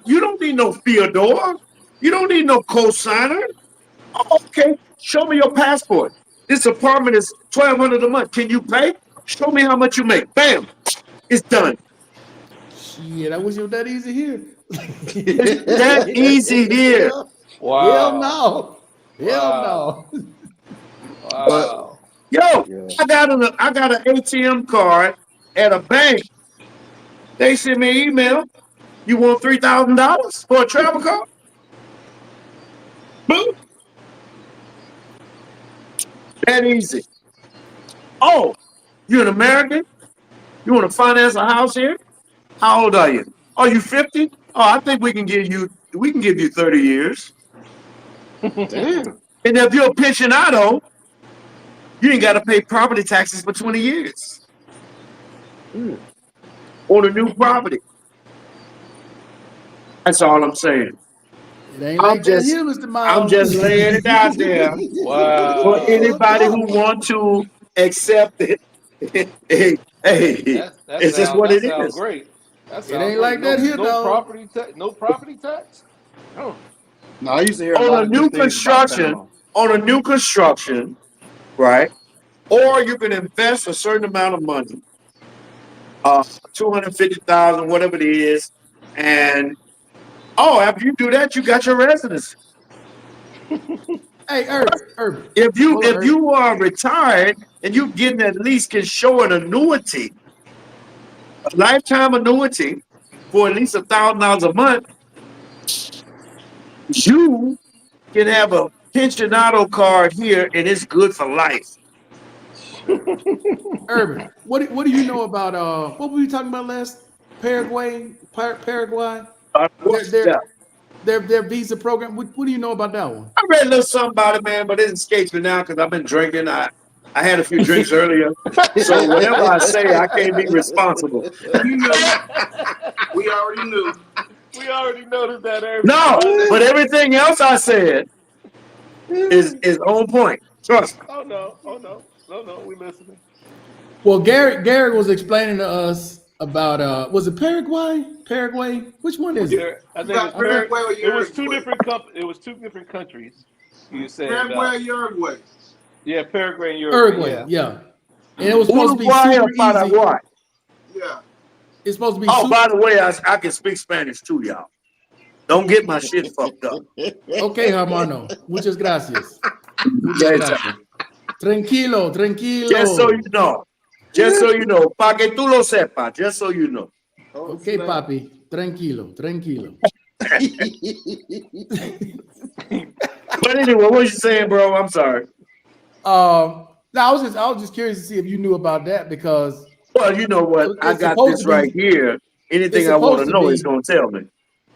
you don't need no Theodore. You don't need no cosigner. Oh, okay, show me your passport. This apartment is $1,200 a month. Can you pay? Show me how much you make. Bam, it's done. Shit, I wish it was that easy here. It's that easy here. Wow. Hell no. Hell Wow. no. Wow. Yo, Yeah. I got an ATM card at a bank. They sent me an email. You want $3,000 for a travel card? Boom. That easy. Oh, you're an American? You want to finance a house here? How old are you? Are you 50? Oh, I think we can give you we can give you 30 years. Damn. And if you're a pensionado, you ain't got to pay property taxes for 20 years Hmm. on a new property. That's all I'm saying. It ain't I'm like that just- here, Mr. I'm Miles. just laying it out there Wow. for anybody who want to accept it. hey, That it's just sound, what that it sound is. great. That It sound ain't great. like that here, no though. property tax. No property tax. Oh. No, I used to hear a On lot a of new good things about construction, Panama. on a new construction, right? Or you can invest a certain amount of money, 250,000, whatever it is, and after you do that, you got your residence. Hey, Urban. If Hold on, you are retired and you getting at least can show an annuity, a lifetime annuity for at least $1,000 a month, you can have a pensionado card here and it's good for life. Urban, what do you know about what were we talking about last? Paraguay? Paraguay? Their visa program. What do you know about that one? I read a little something about it, man, but it escapes me now because I've been drinking. I had a few drinks earlier, so whatever I say, I can't be responsible. You knew. We already knew. We already noticed that. Urban. No, but everything else I said is on point. Trust me. Oh no. No. We listening. Well, Garrett was explaining to us about was it Paraguay? Paraguay? Which one is it? Yeah, I You think got Paraguay or it was two Uruguay? different it was two different countries. You said Paraguay or Uruguay? yeah, Paraguay and Uruguay. Uruguay, yeah. And it was supposed to be Uruguay or super easy. Paraguay? Yeah. It's supposed to be Oh, super. by the way, I can speak Spanish too, y'all. Don't get my shit fucked up. Okay, hermano. Muchas gracias. Muchas gracias. Tranquilo. Just so you know. Just so you know. Pa que tú lo sepas. Just so you know. Okay, papi. Tranquilo. But anyway, what you saying, bro? I'm sorry. No, I was just curious to see if you knew about that because Well, you know what? I It's got supposed this to be- right here. Anything it's I want supposed to to know be- is going to tell me.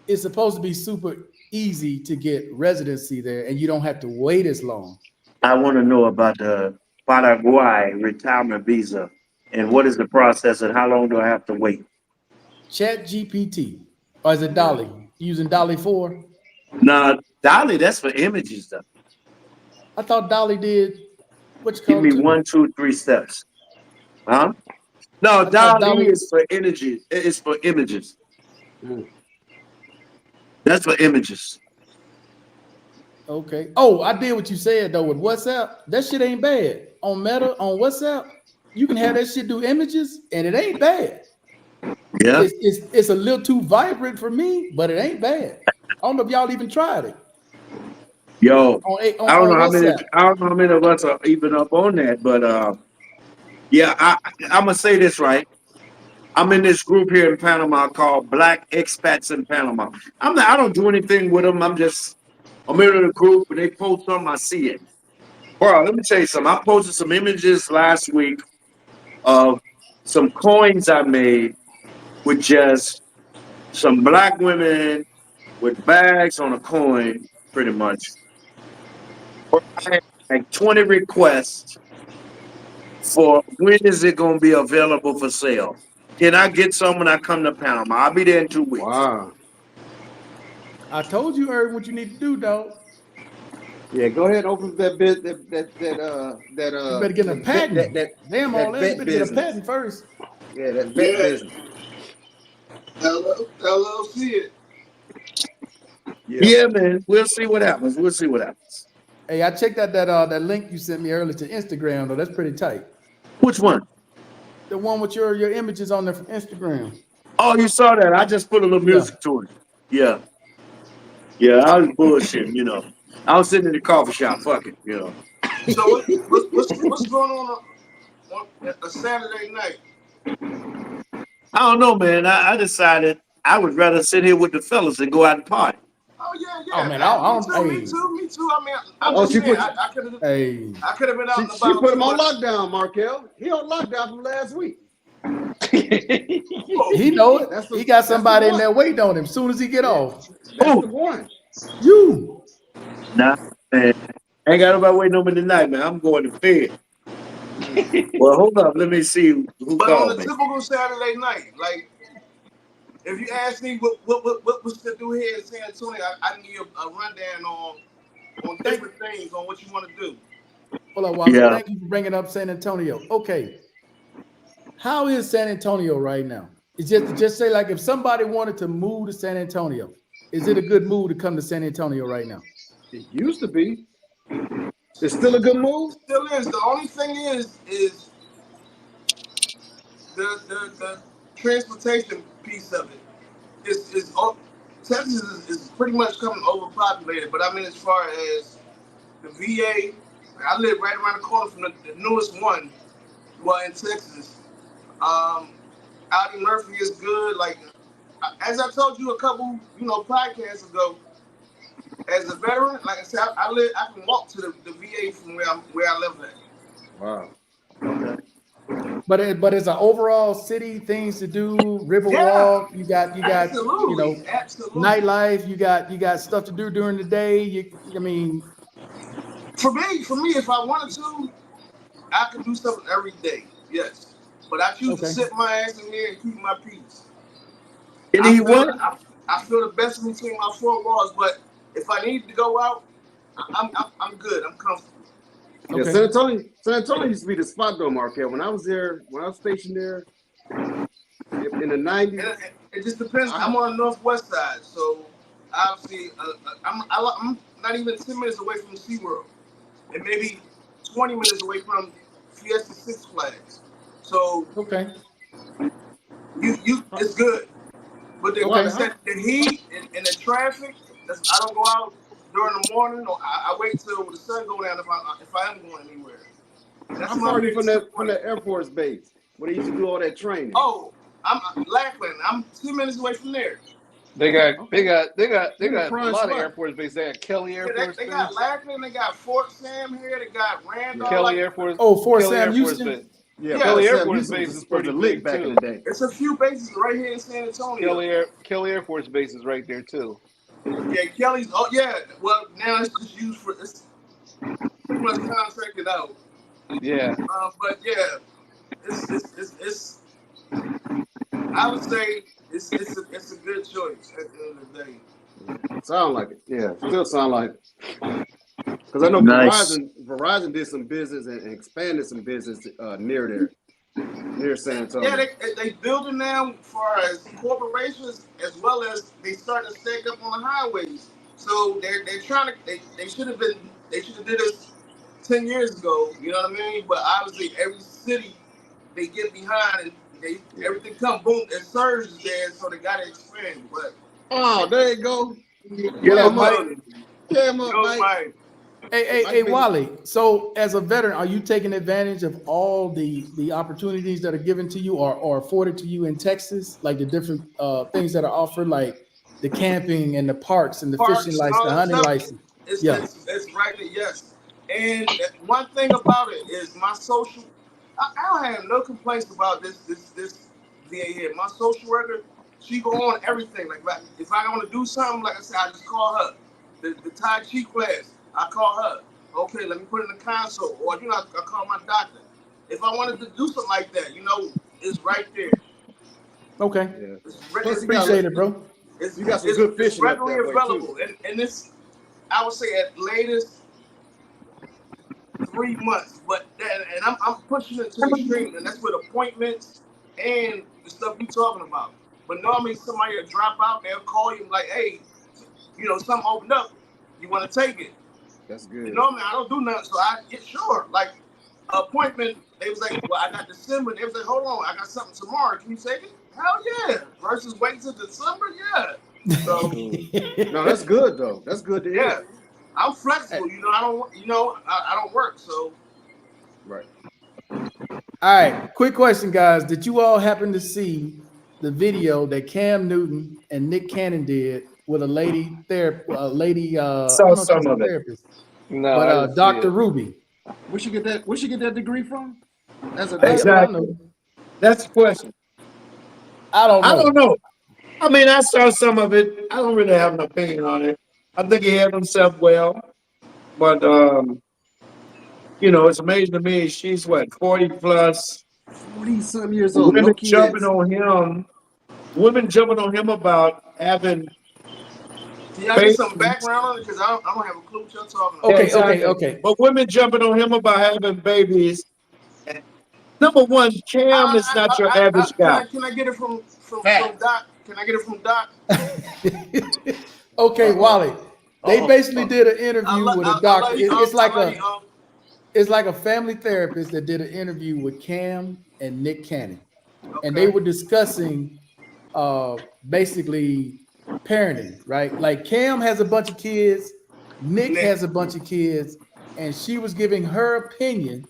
it's supposed to be super easy to get residency there, and you don't have to wait as long. I want to know about the Paraguay retirement visa and what is the process and how long do I have to wait? Chat GPT, or is it Dolly? Using Dolly 4? Now, Dolly, that's for images, though. I thought Dolly did. What you Give call me it? 1, 2, 3 steps. Huh? No, thought Dolly Dolly- is for images. It's for images. That's for images. Okay. Oh, I did what you said though with WhatsApp. That shit ain't bad. On Meta, on WhatsApp, you can have that shit do images, and it ain't bad. Yeah. It's a little too vibrant for me, but it ain't bad. I don't know if y'all even tried it. Yo, On I don't know how many. WhatsApp. I don't know how many of us are even up on that, but yeah, I'm gonna say this right. I'm in this group here in Panama called Black Expats in Panama. I don't do anything with them. I'm in the group and they post something, I see it. Bro, let me tell you something. I posted some images last week of some coins I made with just some black women with bags on a coin, pretty much. I had like 20 requests for when is it going to be available for sale. Can I get some when I come to Panama? I'll be there in 2 weeks. Wow. I told you, Irv, what you need to do, dog. Yeah, go ahead and open that bit. That You better get a patent. Damn all that. You better get a patent first. Yeah, that vet Yeah. business. LLC it. Yeah, man. We'll see what happens. Hey, I checked out that link you sent me earlier to Instagram, though. That's pretty tight. Which one? The one with your images on there from Instagram. Oh, you saw that. I just put a little music to it. Yeah. Yeah, I was bullshitting, you know. I was sitting in the coffee shop, fuck it, you know. So what's going on a Saturday night? I don't know, man. I decided I would rather sit here with the fellas and go out and party. Oh yeah. Oh, man, I don't- Me too. I mean, Oh, she put- I could have. Hey, I could have been out and She about. put him on lockdown, Markel. He on lockdown from last week. He know it. That's the- He got that's the somebody in one. there waiting on him. Soon as he get off, That's the one. you. Nah, man. Ain't got nobody waiting on me tonight, man. I'm going to bed. Well, hold up. Let me see who But on called a me. typical Saturday night, like if you ask me what was to do here in San Antonio, I need a rundown on different things on what you want to do. Hold on, Walker. Yeah. Thank you for bringing up San Antonio. Okay, how is San Antonio right now? It's just say like if somebody wanted to move to San Antonio, is it a good move to come to San Antonio right now? It used to be. It's still a good move. Still is. The only thing is the transportation piece of it. Texas is pretty much coming overpopulated. But I mean, as far as the VA, I live right around the corner from the newest one. Well, in Texas, Audie Murphy is good. Like as I told you a couple, podcasts ago. As a veteran, like I said, I can walk to the VA from where I live at. Wow. Okay. But it's an overall city things to do. Riverwalk, you got Absolutely. nightlife. You got stuff to do during the day. For me, if I wanted to, I could do something every day. Yes, but I choose to sit my ass in here and keep my peace. I feel the best between my four walls, but if I need to go out, I'm good. I'm comfortable. Yeah, San Antonio used to be the spot though, Marquette. When I was stationed there in the 90s. It just depends. I'm on the northwest side, so obviously I'm not even 10 minutes away from SeaWorld, and maybe 20 minutes away from Fiesta Six Flags. So it's good. But the heat and the traffic, I don't go out during the morning, or I wait till the sun go down if I am going anywhere. How far are you from the Air Force base where they used to do all that training? Oh, I'm Lackland. I'm 2 minutes away from there. They got a lot of Air Force bases. They got Kelly Air Force Base. They got Lackland. They got Fort Sam here. They got Randolph. Kelly Air Force. Fort Kelly Sam, Air Force Houston. Base. Yeah, Kelly Air Sam Force Houston Base is pretty lit big back too. in the day. It's a few bases right here in San Antonio. Kelly Air Force Base is right there too. Yeah, Kelly's. Oh yeah. Well, now it's just used for it's pretty much contracted out. Yeah. But yeah, it's. I would say it's a good choice at the end of the day. Sound like it. Yeah, still sound like it. Because I know Verizon did some business and expanded some business near San Antonio. Yeah, they building now as far as corporations as well as they starting to stack up on the highways. So they're trying to they should have did this 10 years ago. You know what I mean? But obviously every city they get behind and everything come boom, it surges there, so they got to expand. But there you go. Get up, Mike. Get up, Mike. Hey, Wally. So, as a veteran, are you taking advantage of all the opportunities that are given to you or afforded to you in Texas, like the different things that are offered, like the camping and the parks and the fishing license, the hunting license? It's right there, yes. And one thing about it is my social. I don't have no complaints about this VA here. My social worker, she go on everything. Like if I want to do something, like I said, I just call her. The Tai Chi class, I call her. Okay, let me put it in the console, or I call my doctor. If I wanted to do something like that, it's right there. Okay, Yeah. appreciate it, bro. You got some good fishing up readily that way, available, and this, I would say at latest 3 months, and I'm pushing it to the extreme, and that's with appointments and the stuff you're talking about. But normally somebody will drop out, they'll call you like, hey, something opened up, you want to take it? That's good. Normally I don't do nothing, so I get sure. Like appointment, they was like, well, I got December. They was like, hold on, I got something tomorrow. Can you take it? Hell yeah. Versus waiting till December, yeah. So no, that's good though. That's good to hear. yeah, I'm flexible. I don't work, so. Right. All right, quick question, guys. Did you all happen to see the video that Cam Newton and Nick Cannon did with a lady therapist? I don't know if she's a therapist, No, but Dr. Ruby. Where she get that degree from? As a Exactly. That's the question. I don't know. I don't know. I mean, I saw some of it. I don't really have an opinion on it. I think he handled himself well, but you know, it's amazing to me. She's what, 40 plus. 40-some years old, no Women jumping kids. on him. Women jumping on him about having. Can y'all get some background on it? Because I don't have a clue what y'all talking about. Okay, Yeah, exactly. okay. But women jumping on him about having babies. Number one, Cam is not your average guy. Can I get it from Fact. Doc? Can I get it from Doc? Okay, Wally. They basically did an interview with a doctor. It's like a family therapist that did an interview with Cam and Nick Cannon, and they were discussing basically parenting, right? Like Cam has a bunch of kids, Nick has a bunch of kids, and she was giving her opinion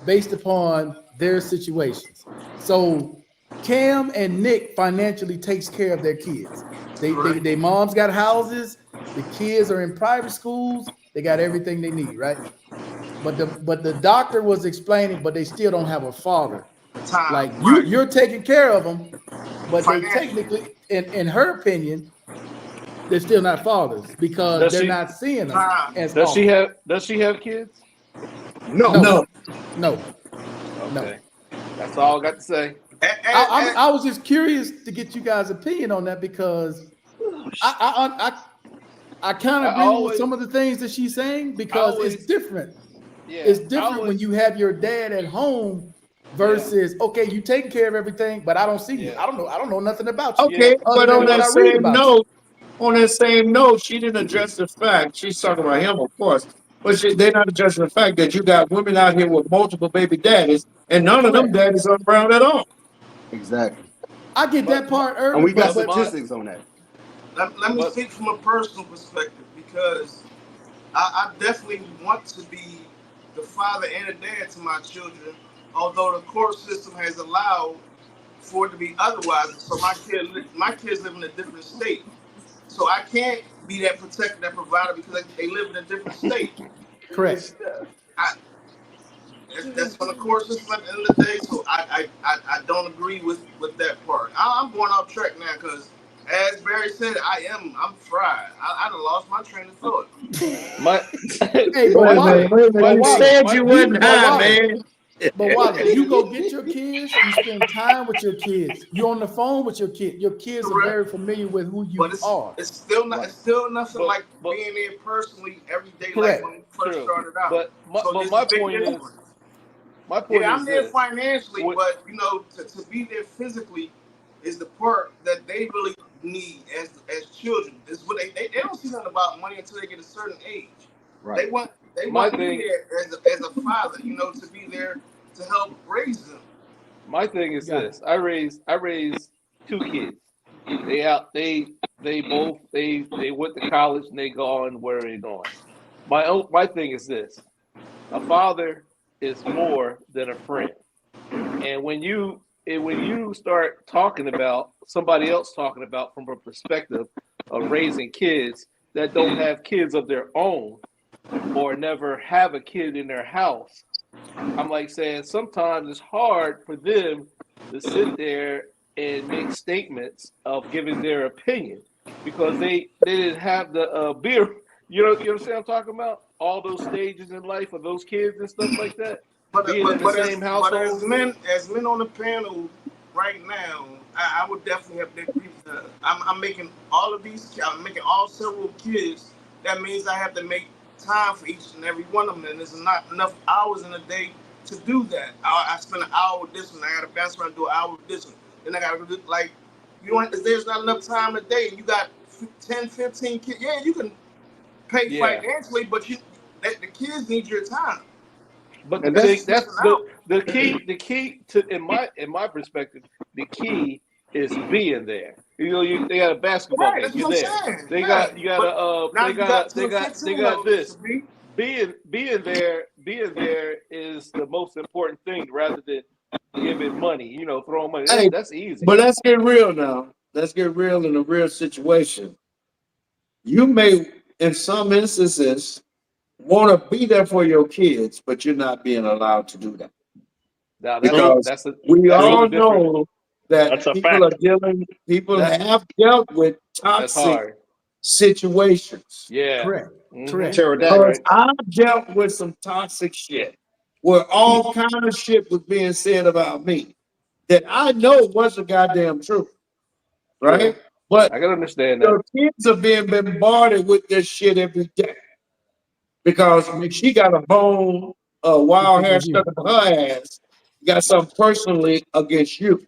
based upon their situations. So Cam and Nick financially takes care of their kids. They moms got houses, the kids are in private schools, they got everything they need, right? But the doctor was explaining, but they still don't have a father. Like you're taking care of them, but they technically, in her opinion, they're still not fathers because they're not seeing them as Does fathers. she have kids? No. Okay. That's all I got to say. I was just curious to get you guys' opinion on that because I kind of agree with some of the things that she's saying because it's different. Yeah, It's different when you have your dad at home versus okay, you taking care of everything, but I don't see you. I don't know nothing about you. Okay, but on that same note, she didn't address the fact. She's talking about him, of course, but they're not addressing the fact that you got women out here with multiple baby daddies, and none of them daddies are brown at all. Exactly. I get that part early, and we got but statistics on that. Let me speak from a personal perspective because I definitely want to be the father and a dad to my children, although the court system has allowed for it to be otherwise. So my kids live in a different state. So I can't be that protector, that provider because they live in a different state. correct. That's from the court system at the end of the day. So I don't agree with that part. I'm going off track now because as Barry said, I'm fried. I done lost my train of thought. Hey, but Wally, You said you wasn't high, man. But Wally, you go get your kids, you spend time with your kids, you're on the phone with your kids. Your kids are very familiar with who you are. It's still nothing like being there personally every day like when we first started out. But my point is, I'm there financially, but you know, to be there physically is the part that they really need as children. Is what they don't see nothing about money until they get a certain age. Right. They want to be there as a father, you know, to be there to help raise them. My thing is this: I raised 2 kids. They both went to college and they gone where they going. My thing is this: a father is more than a friend, and when you start talking about somebody else talking about from a perspective of raising kids that don't have kids of their own or never have a kid in their house, I'm like saying sometimes it's hard for them to sit there and make statements of giving their opinion because they didn't have the beer. You understand what I'm talking about? All those stages in life of those kids and stuff like that. But Being in the same household. But as men on the panel right now, I would definitely have that agree with that. I'm making all several kids. That means I have to make time for each and every one of them, and there's not enough hours in a day to do that. I spend an hour with this one, I got to bounce around and do an hour with this one, then I got to do like there's not enough time a day, and you got 10, 15 kids. Yeah, you can pay financially, but the kids need your time. But that's the key. The key to in my perspective, the key is being there. They got a basketball game. You're there. They got this. Being there is the most important thing rather than giving money. Throwing money. That's easy. But let's get real now. Let's get real in a real situation. You may, in some instances, want to be there for your kids, but you're not being allowed to do that. Now, because we all know that That's a people That- have dealt with That's toxic hard. situations. Yeah. Correct. Mhm. Correct. Pterodactyl. Because I've dealt with some toxic shit where all kind of shit was being said about me that I know wasn't goddamn true. Right? But I can understand that. your kids are being bombarded with this shit every day. Because when she got a bone, a wild hair stuck up her ass, got something personally against you.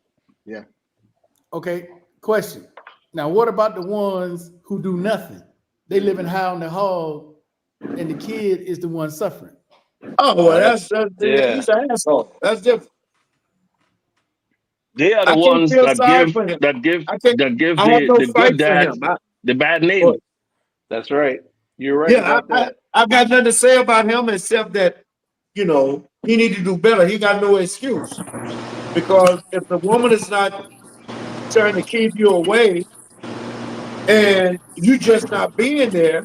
Okay. Question. Now, what about the ones who do nothing? They live in high on the hog, and the kid is the one suffering. Oh, well, that's Yeah. he's an asshole. That's different. They are I the can't ones feel that sorry give for him. that give I can't. that give I have no the fight good for dads him. the bad name. But- That's right. You're right Yeah, about that. I got nothing to say about him except that, you know, he need to do better. He got no excuse. Because if the woman is not trying to keep you away and you just not being there,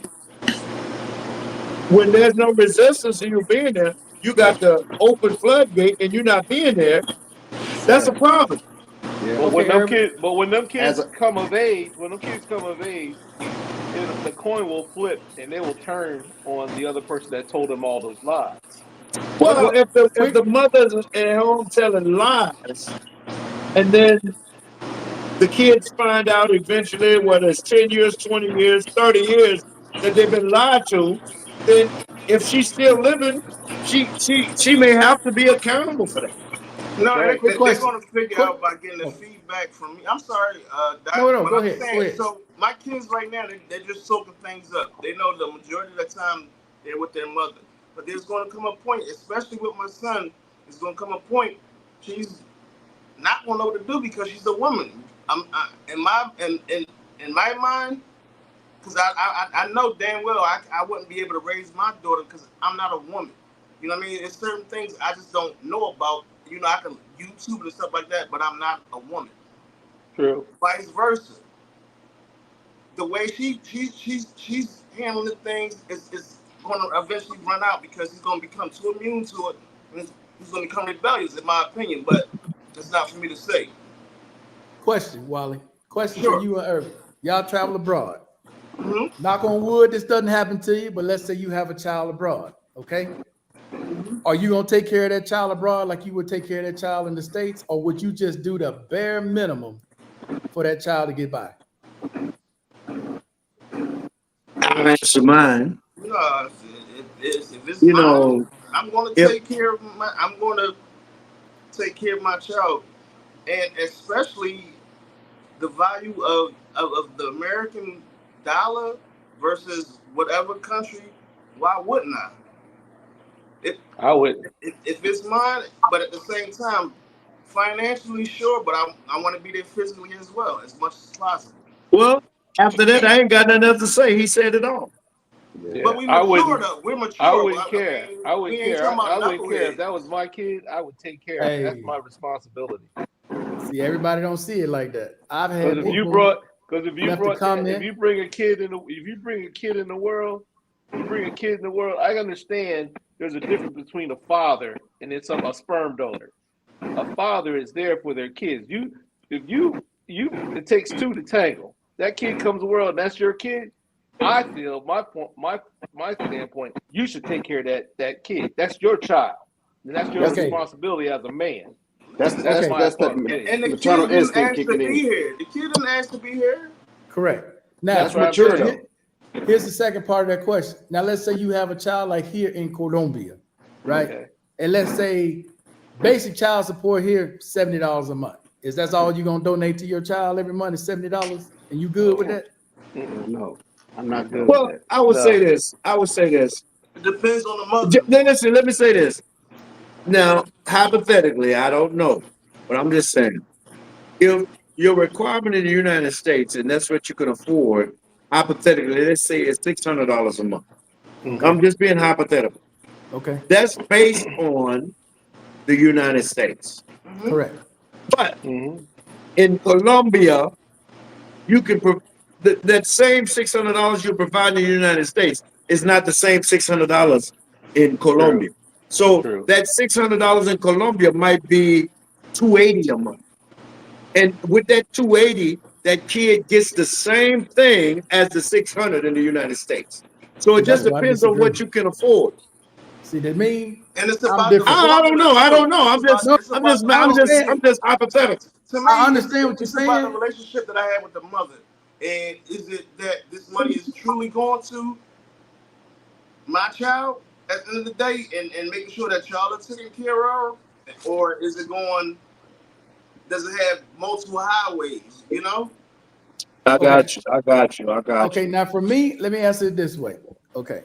when there's no resistance to you being there, you got the open floodgate and you're not being there, that's a problem. Yeah. But when Okay, them kids As a- come of age, the coin will flip and they will turn on the other person that told them all those lies. Well, if quick- the mother's at home telling lies, and then the kids find out eventually, whether it's 10 years, 20 years, 30 years, that they've been lied to, then if she's still living, she may have to be accountable for that. No, right. they're question. going to figure Quick- out by getting the oh. feedback from me. I'm sorry, Doc, No, but go I'm ahead, saying, go ahead. so my kids right now, they're just soaking things up. They know the majority of the time they're with their mother. But there's going to come a point, especially with my son, there's going to come a point she's not going to know what to do because she's a woman. In my mind, because I know damn well I wouldn't be able to raise my daughter because I'm not a woman. You know what I mean? There's certain things I just don't know about. You know, I can YouTube and stuff like that, but I'm not a woman. True. Vice versa. The way she's handling things is going to eventually run out because he's going to become too immune to it, and he's going to become rebellious, in my opinion. But it's not for me to say. Question, Wally. Question Sure. for you and Irvin. Y'all travel abroad. Mm-hmm. Knock on wood, this doesn't happen to you, but let's say you have a child abroad, okay? Are you gonna take care of that child abroad like you would take care of that child in the States, or would you just do the bare minimum for that child to get by? I'll answer mine. If it's You mine, know, I'm going to if- take care of my child, and especially the value of the American dollar versus whatever country. Why wouldn't I? I would. If it's mine, but at the same time, financially sure, but I want to be there physically as well, as much as possible. Well, after that, I ain't got nothing else to say. He said it all. Yeah. But we I mature wouldn't. though. We're mature. I wouldn't care. mean, I wouldn't we ain't care. talking about I wouldn't care if knuckleheads. that was my kid. I would take care of it. That's Hey. my responsibility. See, everybody don't see it like that. I've had Because if you people brought, because if you left a brought, comment. if you bring a kid in the world, I understand there's a difference between a father and then a sperm donor. A father is there for their kids. It takes two to tangle. That kid comes to the world and that's your kid. I feel my standpoint, you should take care of that kid. That's your child. And that's your Okay. responsibility as a man. That's Okay. my that's that opinion. And the kid maternal didn't instinct ask to kicking be in. here. The kid didn't ask to be here. correct. Now, That's what I'm mature, saying. here's the second part of that question. Now, let's say you have a child like here in Colombia, right? Okay. And let's say basic child support here, $70 a month. Is that's all you're gonna donate to your child every month is $70? And you good with that? No, I'm not good Well, with that. I would No. say this. It depends on the mother. Listen, let me say this. Now, hypothetically, I don't know, but I'm just saying, if your requirement in the United States, and that's what you can afford, hypothetically, let's say it's $600 a month. I'm just being hypothetical. Okay, That's based on the United States. correct. But Mhm. in Colombia, you can that same $600 you provide in the United States is not the same $600 in Colombia. So True. that $600 in Colombia might be $280 a month. And with that 280, that kid gets the same thing as the 600 in the United States. So it just That's why I depends on what disagree. you can afford. See, that mean And it's I'm about the different. I don't know. I don't know. It's about, it's I'm about just, the I understand. I'm just hypothetical. To me, I understand what you're it's about the saying. relationship that I have with the mother. And is it that this money is truly going to my child at the end of the day and making sure that y'all are taken care of? Or is it going, does it have multiple highways, you know? I got you. I got you. I got Okay, you. now for me, let me answer it this way. Okay,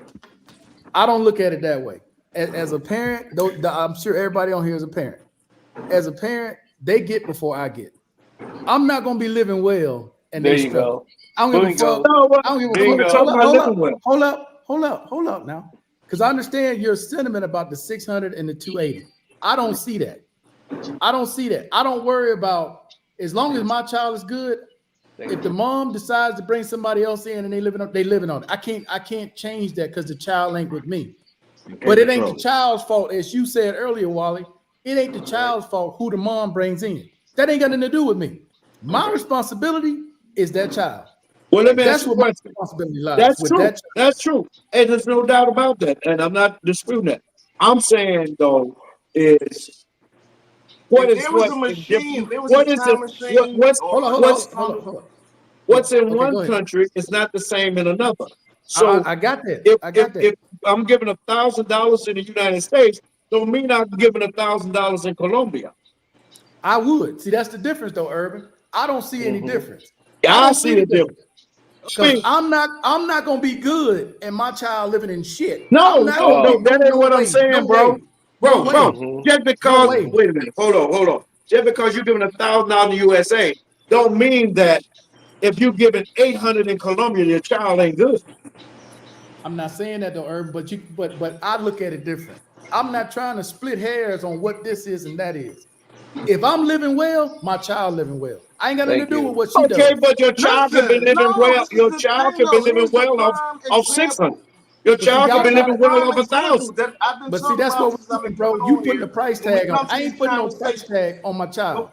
I don't look at it that way. As a parent, though, I'm sure everybody on here is a parent. As a parent, they get before I get. I'm not gonna be living well and There they you struggle. go. I don't give a Bingo. fuck. No, but I don't give a I'm fuck. not talking about living well. Hold up now. Because I understand your sentiment about the 600 and the 280. I don't see that. I don't see that. I don't worry about, as long as my child is good. If the mom decides to bring somebody else in and they living on it. I can't change that because the child ain't with me. But it ain't the child's fault, as you said earlier, Wally. It ain't the child's fault who the mom brings in. That ain't got nothing to do with me. My responsibility is that child. Well, let me ask That's you what a my question. responsibility lies That's with true. that child. That's true. And there's no doubt about that. And I'm not disputing that. I'm saying though is what If is there was what a in different, machine, if there was what a is it? time machine What's Hold on, or hold on, what's hold on, hold on. what's in Okay, one go ahead. country is not the same in another. So I got that. if I got that. if I'm giving $1,000 in the United States, don't mean I'm giving $1,000 in Colombia. I would. See, that's the difference though, Urban. I don't see any difference. Yeah, I I don't see the the difference. Because I'm not gonna be good and my child living in shit. No, I'm not no, gonna no, be, that ain't what I'm way, saying, bro. no way, Just no because, way. wait a minute, hold on. Just because you're giving $1,000 in the USA, don't mean that if you're giving 800 in Colombia, your child ain't good. I'm not saying that though, Urban, but I look at it different. I'm not trying to split hairs on what this is and that is. If I'm living well, my child living well. I ain't got nothing to Thank do you. with what she Okay, does. but your child could be listen, living no, well. this is Your the child thing could be though. living Here's the well prime off 600. example. Your But see, child could y'all be Here's the trying living to, well prime off example 1,000. that I've been but see, talking that's about what since we're I've been doing, bro. coming You on putting a here. price When we tag on. come to I ain't these putting no price conversations, tag on my child.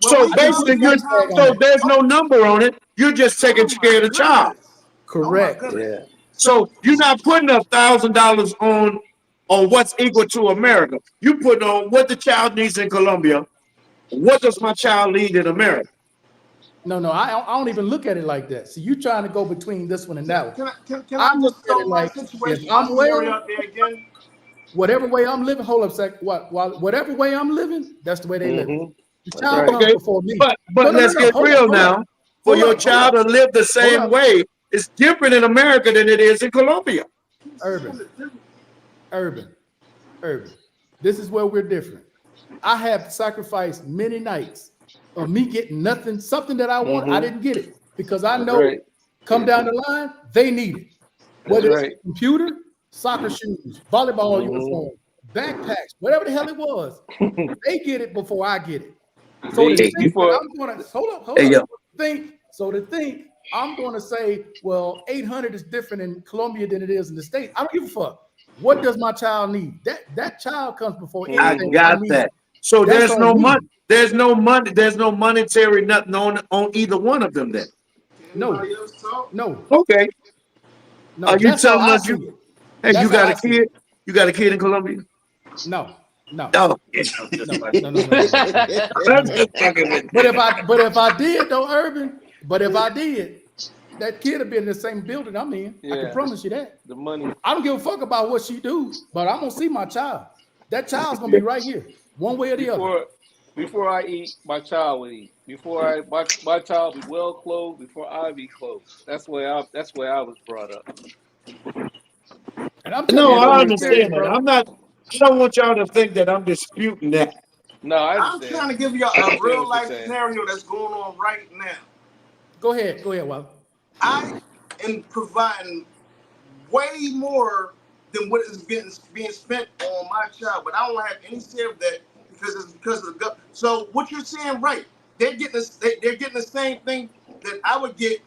when So we I just come put basically, a to these price tag on that. there's no conversations, number on it. You're just taking oh my care of the child. goodness, oh my Correct. goodness. Yeah. So you're not putting $1,000 on what's equal to America. You put on what the child needs in Colombia. What does my child need in America? No, I don't even look at it like that. See, you trying to go between this one and that one. Can I I look just at throw it my like, if situation, my I'm scenario well, out there again? whatever way I'm living, hold up a sec. Whatever way I'm living, that's the way they live. The That's child right. comes Okay, before me. but No. let's get Hold up, real hold up, now. For your hold child up, to live the hold same up. way, it's different in America than it is in Colombia. Urban. This is where we're different. I have sacrificed many nights of me getting nothing, something that I want. I didn't get it because I That's know right. come down the line, they need it. That's Whether it's right. a computer, soccer shoes, volleyball uniform, backpacks, whatever the hell it was, they get it before I get it. So to Me think that before. I'm gonna hold Hey, up. yo. To think I'm gonna say, well, 800 is different in Colombia than it is in the States. I don't give a fuck. What does my child need? That child comes before I anything I got need. that. So That's there's on no me. money. There's no money. There's no monetary nothing on either one of them. Then No, Anybody else talk? no, okay. Are you That's how telling I us see it. hey, you That's how got I a see it. kid? You got a kid in Colombia? No. No. No. That's No. just fucking with But if I did though, Urban, but if I did, that kid would be in the same building I'm in. I can Yeah. promise you that. The money. I don't give a fuck about what she do, but I'm gonna see my child. That child's gonna be right here, one way or the other. Before I eat, my child will eat. My child be well clothed before I be clothed. That's where I was brought up. And I'm telling No, you Can't from I experience, understand that. bro. I don't want y'all to think that I'm disputing that. No, I I'm understand. trying to give you I a understand real what you're life saying. scenario that's going on right now. Go ahead, Wally. I am providing way more than what is being spent on my child, but I don't have any share of that because it's because of the government. So what you're saying, right? They're getting they're getting the same thing that I would get,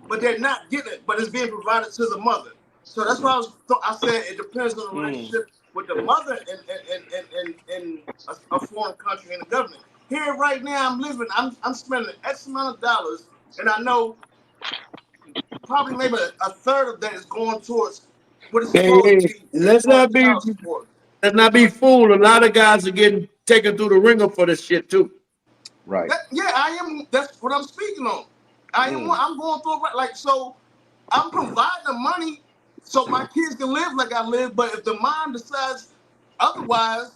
but they're not getting it. But it's being provided to the mother. So that's why I said it depends on the relationship with the mother and a foreign country and the government. here right now, I'm living. I'm spending X amount of dollars, and I know probably maybe a third of that is going towards what it's Hey, supposed to hey, be. let's not be Child support. fooled. A lot of guys are getting taken through the ringer for this shit too. Right. Yeah, I am. That's what I'm speaking on. I'm going through it like so. I'm providing the money so my kids can live like I live. But if the mom decides otherwise,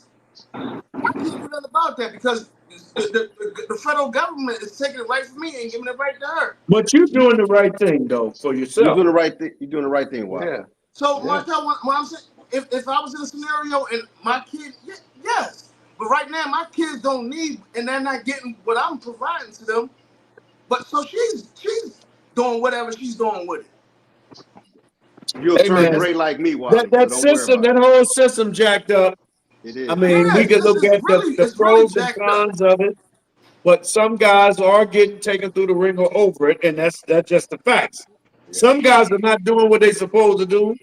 I can't do nothing about that because the federal government is taking it right from me and giving it right to her. But you're doing the right thing though for You're yourself. doing the right thing. You're doing the right thing, Wally. Yeah. So, Yeah. Martel, what I'm saying, if I was in a scenario and my kid, yes, but right now my kids don't need, and they're not getting what I'm providing to them. But so she's doing whatever she's doing with it. You'll Hey, turn man, gray like me, Wally. That so don't worry system, about that whole system jacked up. it. It is. I mean, Yeah, we can it's look at really the pros and jacked up. cons of it, but some guys are getting taken through the ringer over it, and that's just the facts. Some guys are not doing what they're supposed to do,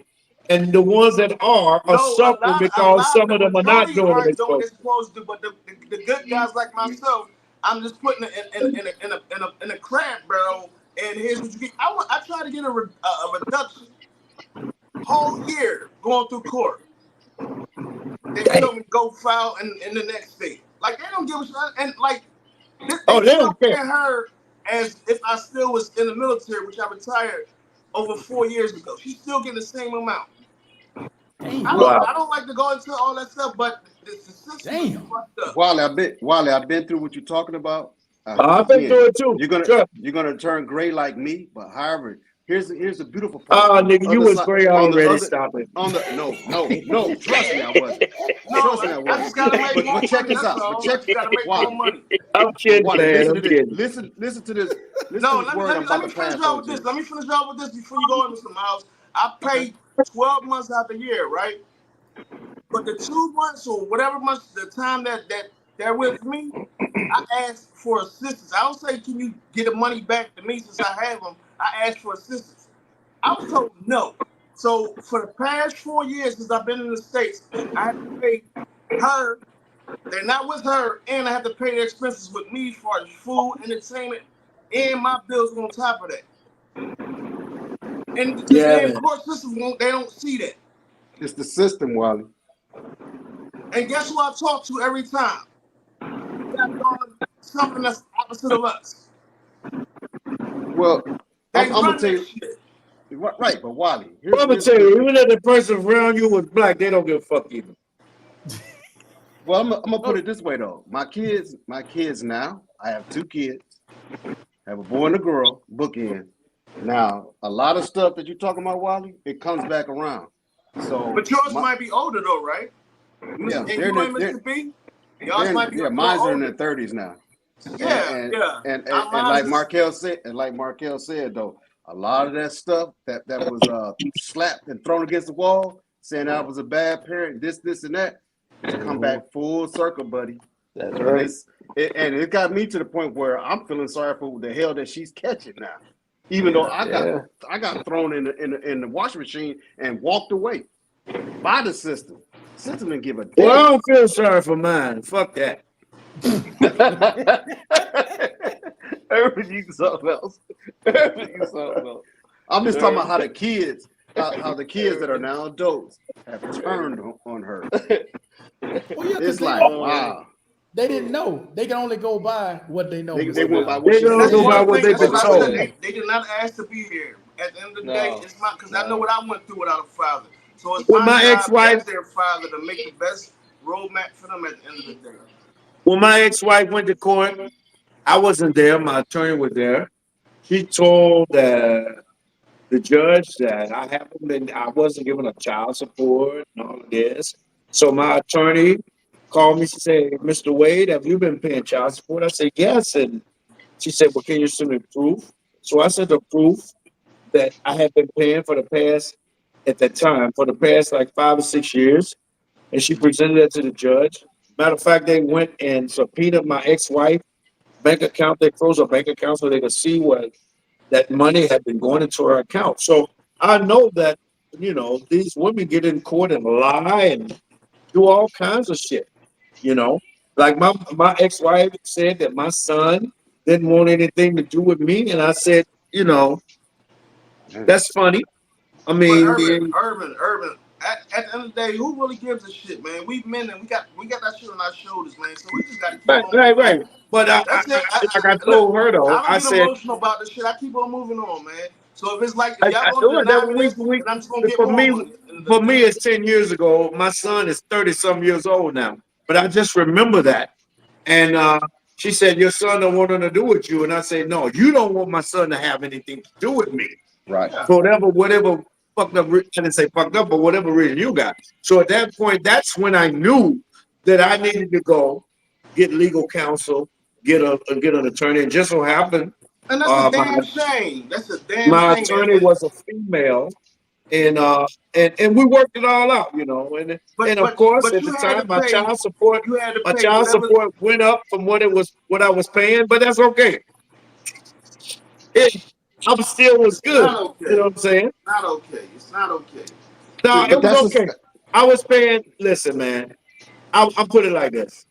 and the ones that are No, suffering a because some lot, of the them are not majority doing what aren't they're doing what supposed they're supposed to do. But the good guys like myself, I'm just putting it in a crab barrel. And here's what you get. I try to get a reduction whole year going through court. They tell me go file in the next state. Like they don't give a shit. And like they Oh, they don't care. paying her as if I still was in the military, which I retired over 4 years ago. She's still getting the same amount. Damn. I don't like to go into all that stuff, but the system is Damn. fucked up. Wally, I've been through what you're talking about. I've been through it too. You're gonna turn gray like me, but however, here's the beautiful part. Ah, On the nigga, you other was side- gray on the already. other- Stop it. On the no, trust me, I wasn't. No, Trust me, I I wasn't. just gotta make more But check money. this That's out. all. But check I just gotta make Wally. more money. I'm kidding, Wally, man. listen I'm to this. kidding. Listen to this. Listen No, to this word I'm let about me to finish pass out on with to this. you. Let me finish out with this before you go in, Mr. Miles. I pay 12 months out the year, right? But the 2 months or whatever months, the time that they're with me, I ask for assistance. I don't say, can you get the money back to me since I have them? I ask for assistance. I was told no. So for the past 4 years since I've been in the States, I have to pay her. They're not with her, and I have to pay their expenses with me for food, entertainment, and my bills on top of that. And the damn court system they don't see that. It's the system, Wally. And guess who I talk to every time? Got doing something that's opposite of us. Well, They I'm gonna run tell that you. shit. Right, but Wally, I'm gonna tell you, even if the person around you was black, they don't give a fuck either. Well, I'm gonna put it this way though. My kids now. I have 2 kids. I have a boy and a girl. Bookend. Now, a lot of stuff that you're talking about, Wally, it comes back around. So, But yours might be older though, right? Yeah, And you and Mr. B? Yours might be mine's are in older. their 30s now. Yeah, yeah. And Mine like is- Markel said though, a lot of that stuff that was slapped and thrown against the wall, saying I was a bad parent, this and that, it's come back full circle, buddy. That's And right. it got me to the point where I'm feeling sorry for the hell that she's catching now. Even though I got thrown in the washing machine and walked away by the system. System didn't give a damn. Well, I don't feel sorry for mine. Fuck that. Everything's something else. Everything's something else. I'm just talking about how the kids that are now adults have turned on her. Well, yeah, 'cause It's they like, don't- wow. They didn't know. They can only go by what they know. They Mr. went by Miles. what They she don't said. go by what they've That's been what I told. said. They did not ask to be here. At the end of the day, No. it's my because I know what I went through without a father. So it's Well, my job ex-wife- as their father to make the best roadmap for them at the end of the day. When my ex-wife went to court, I wasn't there. My attorney was there. She told the judge that I wasn't given a child support and all of this. So my attorney called me. She said, "Mr. Wade, have you been paying child support?" I said, "Yes." And she said, "Well, can you send me proof?" So I sent her proof that I had been paying for the past like 5 or 6 years. And she presented that to the judge. Matter of fact, they went and subpoenaed my ex-wife bank account. They froze her bank account so they could see what that money had been going into her account. So I know that, these women get in court and lie and do all kinds of shit, Like my ex-wife said that my son didn't want anything to do with me, and I said, you know, that's funny. I But mean, Urban. At the end of the day, who really gives a shit, man? We men and we got that shit on our shoulders, man. So we just gotta keep on moving right. on. But That's it. like I Look, told her though, I I don't get said, emotional about this shit. I keep on moving on, man. So if it's like if y'all I gonna know that deny me this, then I'm just gonna get for more me, money. At the end of the day. it's 10 years ago. My son is 30-some years old now. But I just remember that. And she said, your son don't want nothing to do with you. And I said, no, you don't want my son to have anything to do with me. Right. Yeah. For whatever fucked up, I didn't say fucked up, but whatever reason you got. So at that point, that's when I knew that I needed to go get legal counsel, get an attorney. And just so happened, And that's a damn shame. That's a damn my shame. attorney was a female, and we worked it all out, you know. And of course, at you the had time, to my pay. child support You had to pay whatever. went up from what I was paying, but that's okay. I still was good. Not okay. You know what I'm saying? Not okay. It's not okay. No, But it was that's okay. I was paying. Listen, man, I'll put it like this: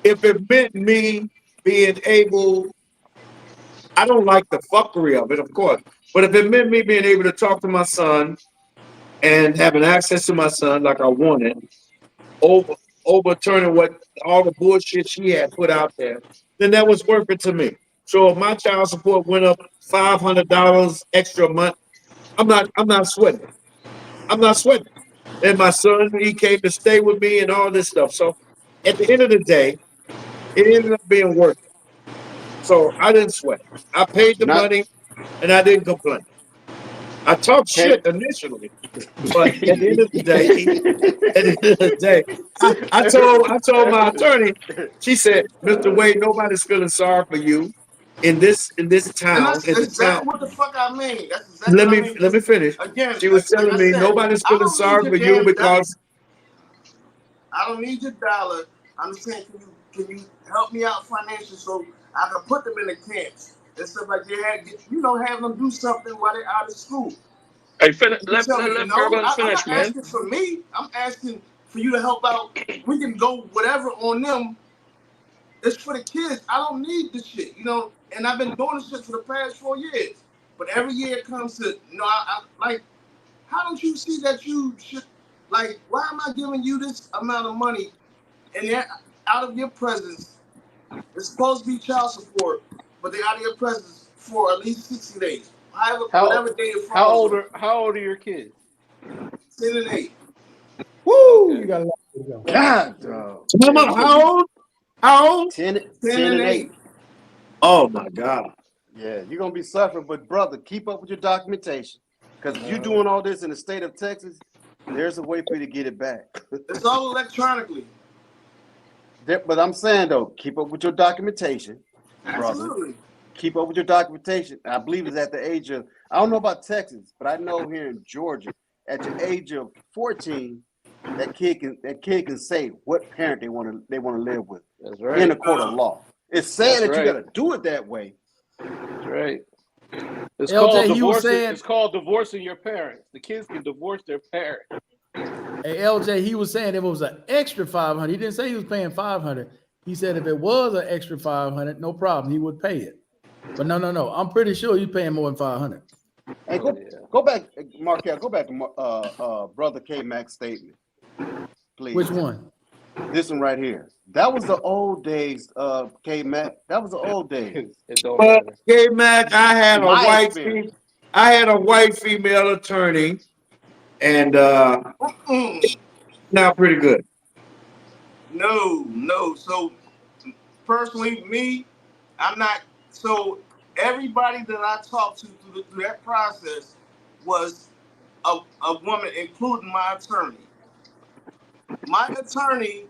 if it meant me being able, I don't like the fuckery of it, of course, but if it meant me being able to talk to my son and having access to my son like I wanted, overturning what all the bullshit she had put out there, then that was worth it to me. So if my child support went up $500 extra a month, I'm not sweating. I'm not sweating. And my son, he came to stay with me and all this stuff. So at the end of the day, it ended up being worth it. So I didn't sweat. I paid the Not money and I didn't complain. I talked shit initially, but at the end of the day, I told my attorney, she said, Mr. Wade, nobody's feeling sorry for you in this And town. that's exactly what the fuck I mean. That's exactly Let what I me mean. let me finish. Again, She was like telling I me said, nobody's I feeling don't need sorry your for you damn because I don't need your dollar. I'm just saying, can you help me out financially so I can put them in the camps and stuff like that? Have them do something while they're out of school. Hey, You let tell me no. Urban I'm finish, not man. asking for me. I'm asking for you to help out. We can go whatever on them. It's for the kids. I don't need this shit, And I've been doing this shit for the past 4 years. But every year it comes to, I like, how don't you see that you should, like, why am I giving you this amount of money and they're out of your presence? It's supposed to be child support, but they're out of your presence for at least 60 days. Whatever day it falls on. How old are your kids? 10 and 8. Woo! Okay. You got a lot to go. God, dog. Mama, how old? How old? 10 and and 8. Oh my God. Yeah, you're gonna be suffering, but brother, keep up with your documentation. Because if you're doing all this in the state of Texas, there's a way for you to get it back. It's all electronically. But I'm saying though, keep up with your documentation, brother. Absolutely. Keep up with your documentation. I believe it's at the age of, I don't know about Texas, but I know here in Georgia, at the age of 14, that kid can say what parent they want to live with. That's right. In a court of law. It's saying That's that right. you got to do it that way. That's right. It's LJ, called you were divorcing. saying- It's called divorcing your parents. The kids can divorce their parents. Hey, LJ, he was saying if it was an extra 500, he didn't say he was paying 500. He said if it was an extra 500, no problem, he would pay it. But no. I'm pretty sure you're paying more than 500. And go back, Markel, go back to Brother K Mac's statement, please. Which one? This one right here. That was the old days, K Mac. That was the old days. It don't But matter. K Mac, I had My experience. a white female attorney, and now pretty good. No. So personally, me, I'm not. So everybody that I talked to through that process was a woman, including my attorney. My attorney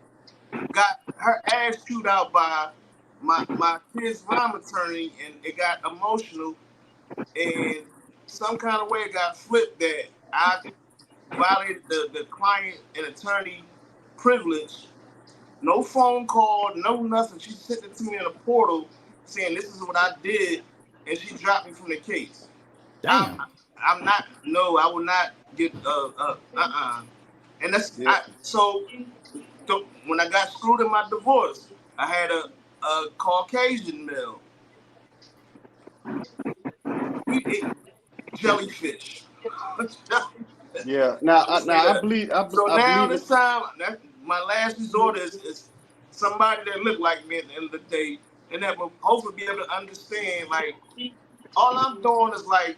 got her ass chewed out by my kid's mom attorney, and it got emotional, and some kind of way it got flipped that I violated the client and attorney privilege. No phone call, no nothing. She sent it to me in a portal saying this is what I did, and she dropped me from the case. Damn. I'm not. No, I will not get. And that's Yeah. so. when I got screwed in my divorce, I had a Caucasian male. We ate jellyfish. Yeah. Now I believe. So I now believe this time, my last resort is somebody that look like me at the end of the day, and that will hopefully be able to understand. Like, all I'm doing is like,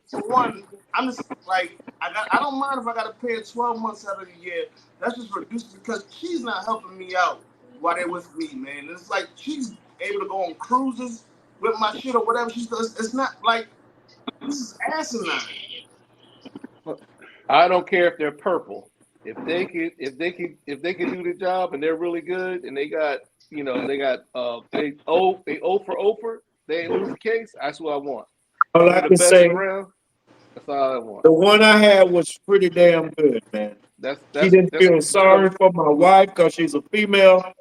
for one, I'm just like, I don't mind if I got to pay her 12 months out of the year. That's just reduced because she's not helping me out while they're with me, man. It's like she's able to go on cruises with my shit or whatever she does. It's not like, this is asinine. I don't care if they're purple. If they can do the job and they're really good and they got they for Oprah, they ain't lose the case. That's what I want. All I The can best say, around. That's all I want. the one I had was pretty damn good, man. She didn't feel sorry for my wife because she's a female.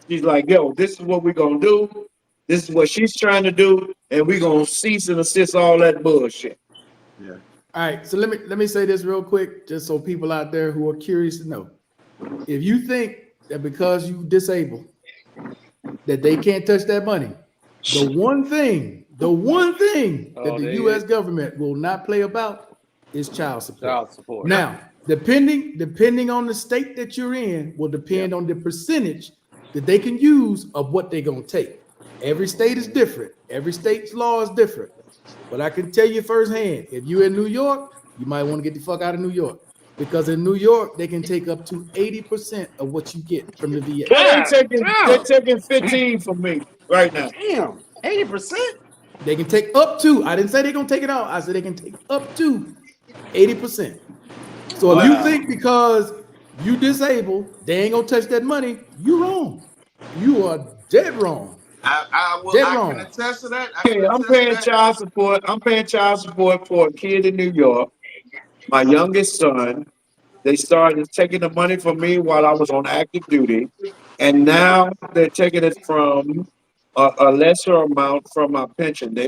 She's like, yo, this is what we're gonna do. This is what she's trying to do, and we're gonna cease and assist all that bullshit. Yeah. All right, so let me say this real quick, just so people out there who are curious to know. If you think that because you disabled that they can't touch that money, the one thing that the U.S. government will not play about is child support. Child support. Now, depending on the state that you're in, will depend on the percentage that they can use of what they're gonna take. Every state is different. Every state's law is different. But I can tell you firsthand, if you're in New York, you might want to get the fuck out of New York. Because in New York, they can take up to 80% of what you get from the VA. They're taking 15 from me right now. Damn. 80%. They can take up to, I didn't say they're gonna take it all. I said they can take up to 80%. So if you think because you disabled, they ain't gonna touch that money, you wrong. You are dead wrong. I can attest to that. Okay, I'm paying child support. I'm paying child support for a kid in New York. My youngest son. They started taking the money from me while I was on active duty, and now they're taking it from a lesser amount from my pension. They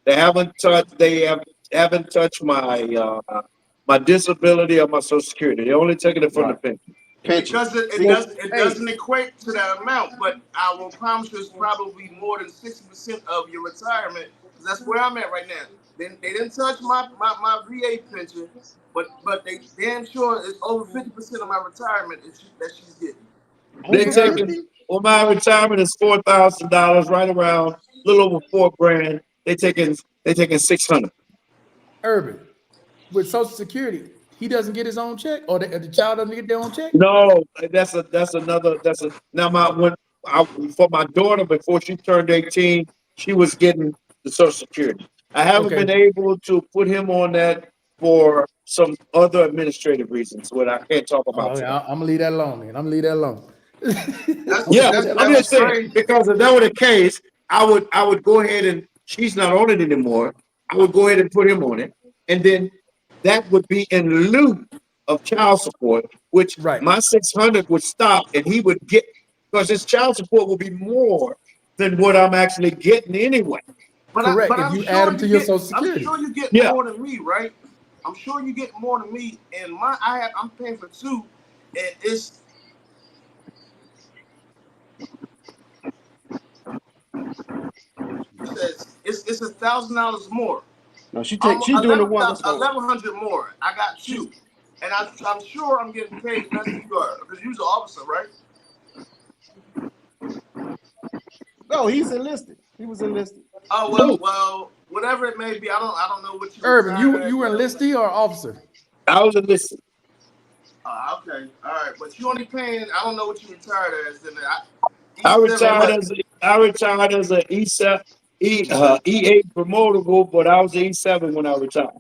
haven't touched my disability or my Social Security. They're only taking it from the pension. Because it doesn't equate to that amount, but I will promise you it's probably more than 60% of your retirement. That's where I'm at right now. They didn't touch my VA pension, but they damn sure it's over 50% of my retirement that she's getting. They taking, well, my retirement is $4,000, right around a little over $4,000. They taking $600. Urban, with Social Security, he doesn't get his own check, or the child doesn't get their own check. No, for my daughter before she turned 18, she was getting the Social Security. I haven't been able to put him on that for some other administrative reasons, what I can't talk about. I'm gonna leave that alone, man. I'm gonna leave that alone. I'm just saying, because if that were the case, I would go ahead and she's not on it anymore. I would go ahead and put him on it, and then that would be in lieu of child support, which my 600 would stop, and he would get, because his child support will be more than what I'm actually getting anyway. Correct. If you add them to your Social Security, I'm sure you get more than me, right? I'm sure you get more than me, and I'm paying for two, and it's $1,000 more. No, she's doing the one that's $1,100 more. I got two, and I'm sure I'm getting paid less than you are because you're an officer, right? No, he's enlisted. He was enlisted. Oh well, whatever it may be, I don't know what you. Urban, you were enlistee or officer? I was enlisted. Okay, all right, but you only paying. I don't know what you retired as. Then I retired as a E7, E8 promotable, but I was an E7 when I retired.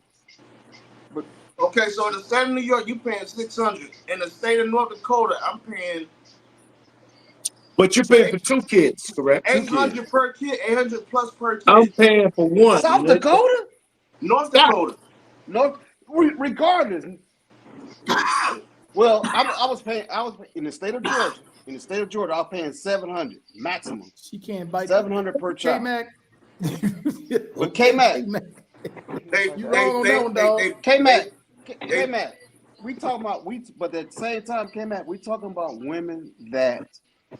Okay, so in the state of New York, you paying $600. In the state of North Dakota, I'm paying. But you're paying for two kids, correct? $800 per kid, $800 plus per kid. I'm paying for one. South Dakota? North Dakota. Regardless. Well, I was paying in the state of Georgia. In the state of Georgia, I was paying $700 maximum. She can't bite $700 per child. K-Mac. But K-Mac. You wrong on that one, dog. K-Mac. we talking about but at the same time, K-Mac, we talking about women that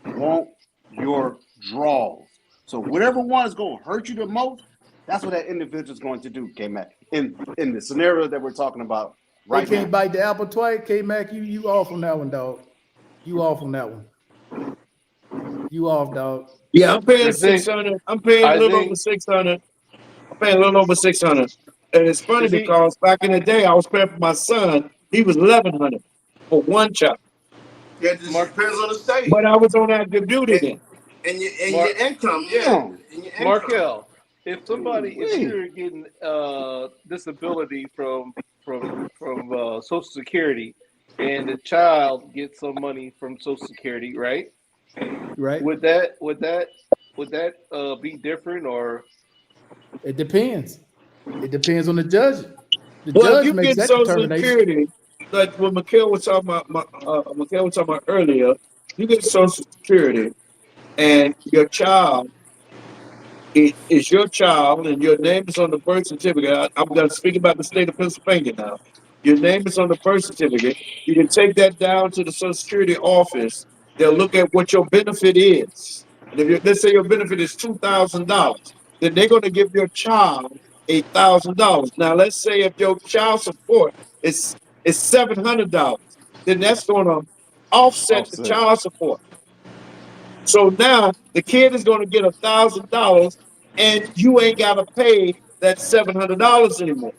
want your draws. So whatever one is going to hurt you the most, that's what that individual is going to do, K-Mac. In the scenario that we're talking about They right can't now. bite the apple twice. K-Mac, you off on that one, dog. You off on that one. You off, dog. Yeah, I'm paying I think- 600. I'm paying a I little think- over 600. I'm paying a little over 600. And it's funny Is he- because back in the day, I was paying for my son. He was 1,100 for one child. Yeah, it just depends on the state But I was on active duty then. and your Mark- income. Yeah, and your income. Markel, if Ooh-wee. you're getting disability from Social Security, and the child gets some money from Social Security, right? Right? Would that be different, or It depends. It depends on the judge. The Well, if judge you makes get that Social determination. Security, like what Mikhail was talking about, earlier, you get Social Security, and your child is your child, and your name is on the birth certificate. I'm going to speak about the state of Pennsylvania now. Your name is on the birth certificate. You can take that down to the Social Security office. They'll look at what your benefit is. And if let's say your benefit is $2,000, then they're going to give your child $1,000. Now, let's say if your child support is $700, then that's going to offset the Offset. child support. So now the kid is going to get $1,000, and you ain't got to pay that $700 anymore.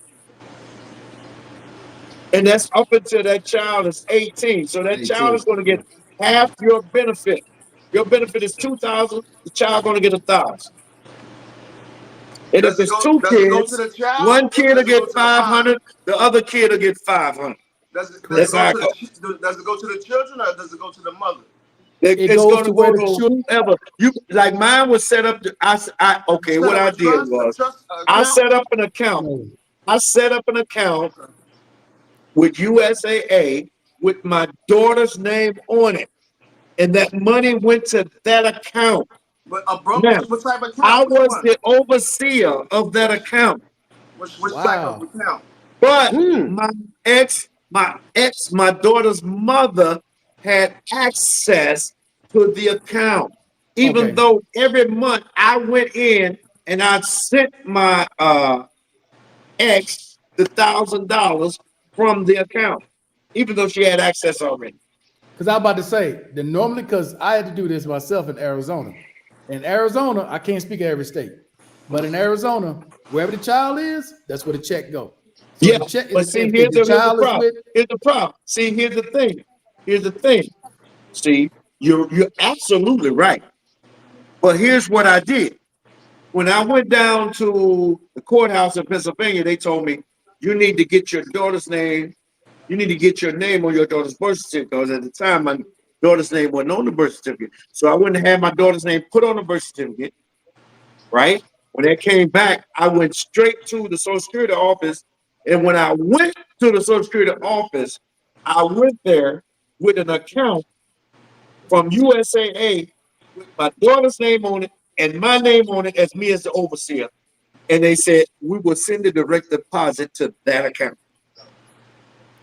And that's up until that child is 18. So that child is going to get half your benefit. Your benefit is $2,000. The child going to get $1,000. And Does if it it's go- two does it go kids, to the child, one or kid does will it go get to the father? 500. The other kid will get 500. Does it That's how go it to the children or does it go to the mother? It's goes going to to where go the to children- whoever. You like mine was set up. Okay. What I did was I set up an account. No. I set up an account with USAA with my daughter's name on it, and that money went to that account. But a broke, Now, what type of account? I Which was one? the overseer of that account, Which Wow. type of account? but Hmm. my daughter's mother had access to the account, even Okay. though every month I went in and I sent my ex the $1,000 from the account, even though she had access already. Because I'm about to say that normally, because I had to do this myself in Arizona. In Arizona, I can't speak of every state, but in Arizona, wherever the child is, that's where the check go. So Yeah, the check, but if see, the here's the child is problem. with, Here's the problem. See, here's the thing. Here's the thing. See, you're absolutely right. But here's what I did. When I went down to the courthouse in Pennsylvania, they told me you need to get your daughter's name. You need to get your name on your daughter's birth certificate. Because at the time, my daughter's name wasn't on the birth certificate. So I went and had my daughter's name put on the birth certificate. Right? When they came back, I went straight to the Social Security office. And when I went to the Social Security office, I went there with an account from USAA with my daughter's name on it and my name on it as me as the overseer. And they said, we will send a direct deposit to that account.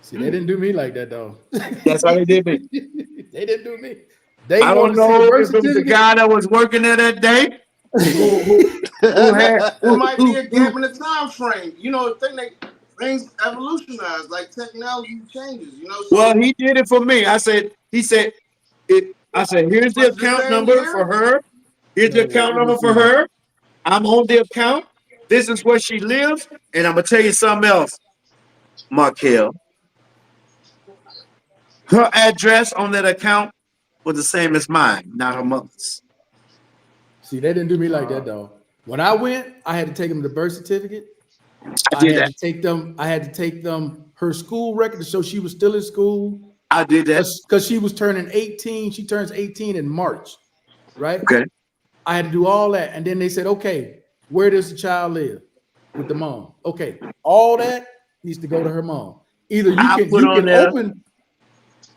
see, they didn't do me like that though. That's how they did me. They didn't do me. They I don't wanted to see the know birth if it was the certificate. guy that was working there that day It might be a gap in the time frame. You know, things evolutionize, like technology changes. You know. So Well, he did it for me. I said, here's the account number for her. Here's the account number for her. I'm on the account. This is where she lives. And I'm going to tell you something else, Markel. Her address on that account was the same as mine, not her mother's. See, they didn't do me like that though. When I went, I had to take them the birth certificate. I did had that. to take them. I had to take them her school record to show she was still in school. I did that. Because she was turning 18. She turns 18 in March, right? Okay. I had to do all that. And then they said, okay, where does the child live? With the mom. Okay, all that needs to go to her mom. Either you I can, put you on can there open.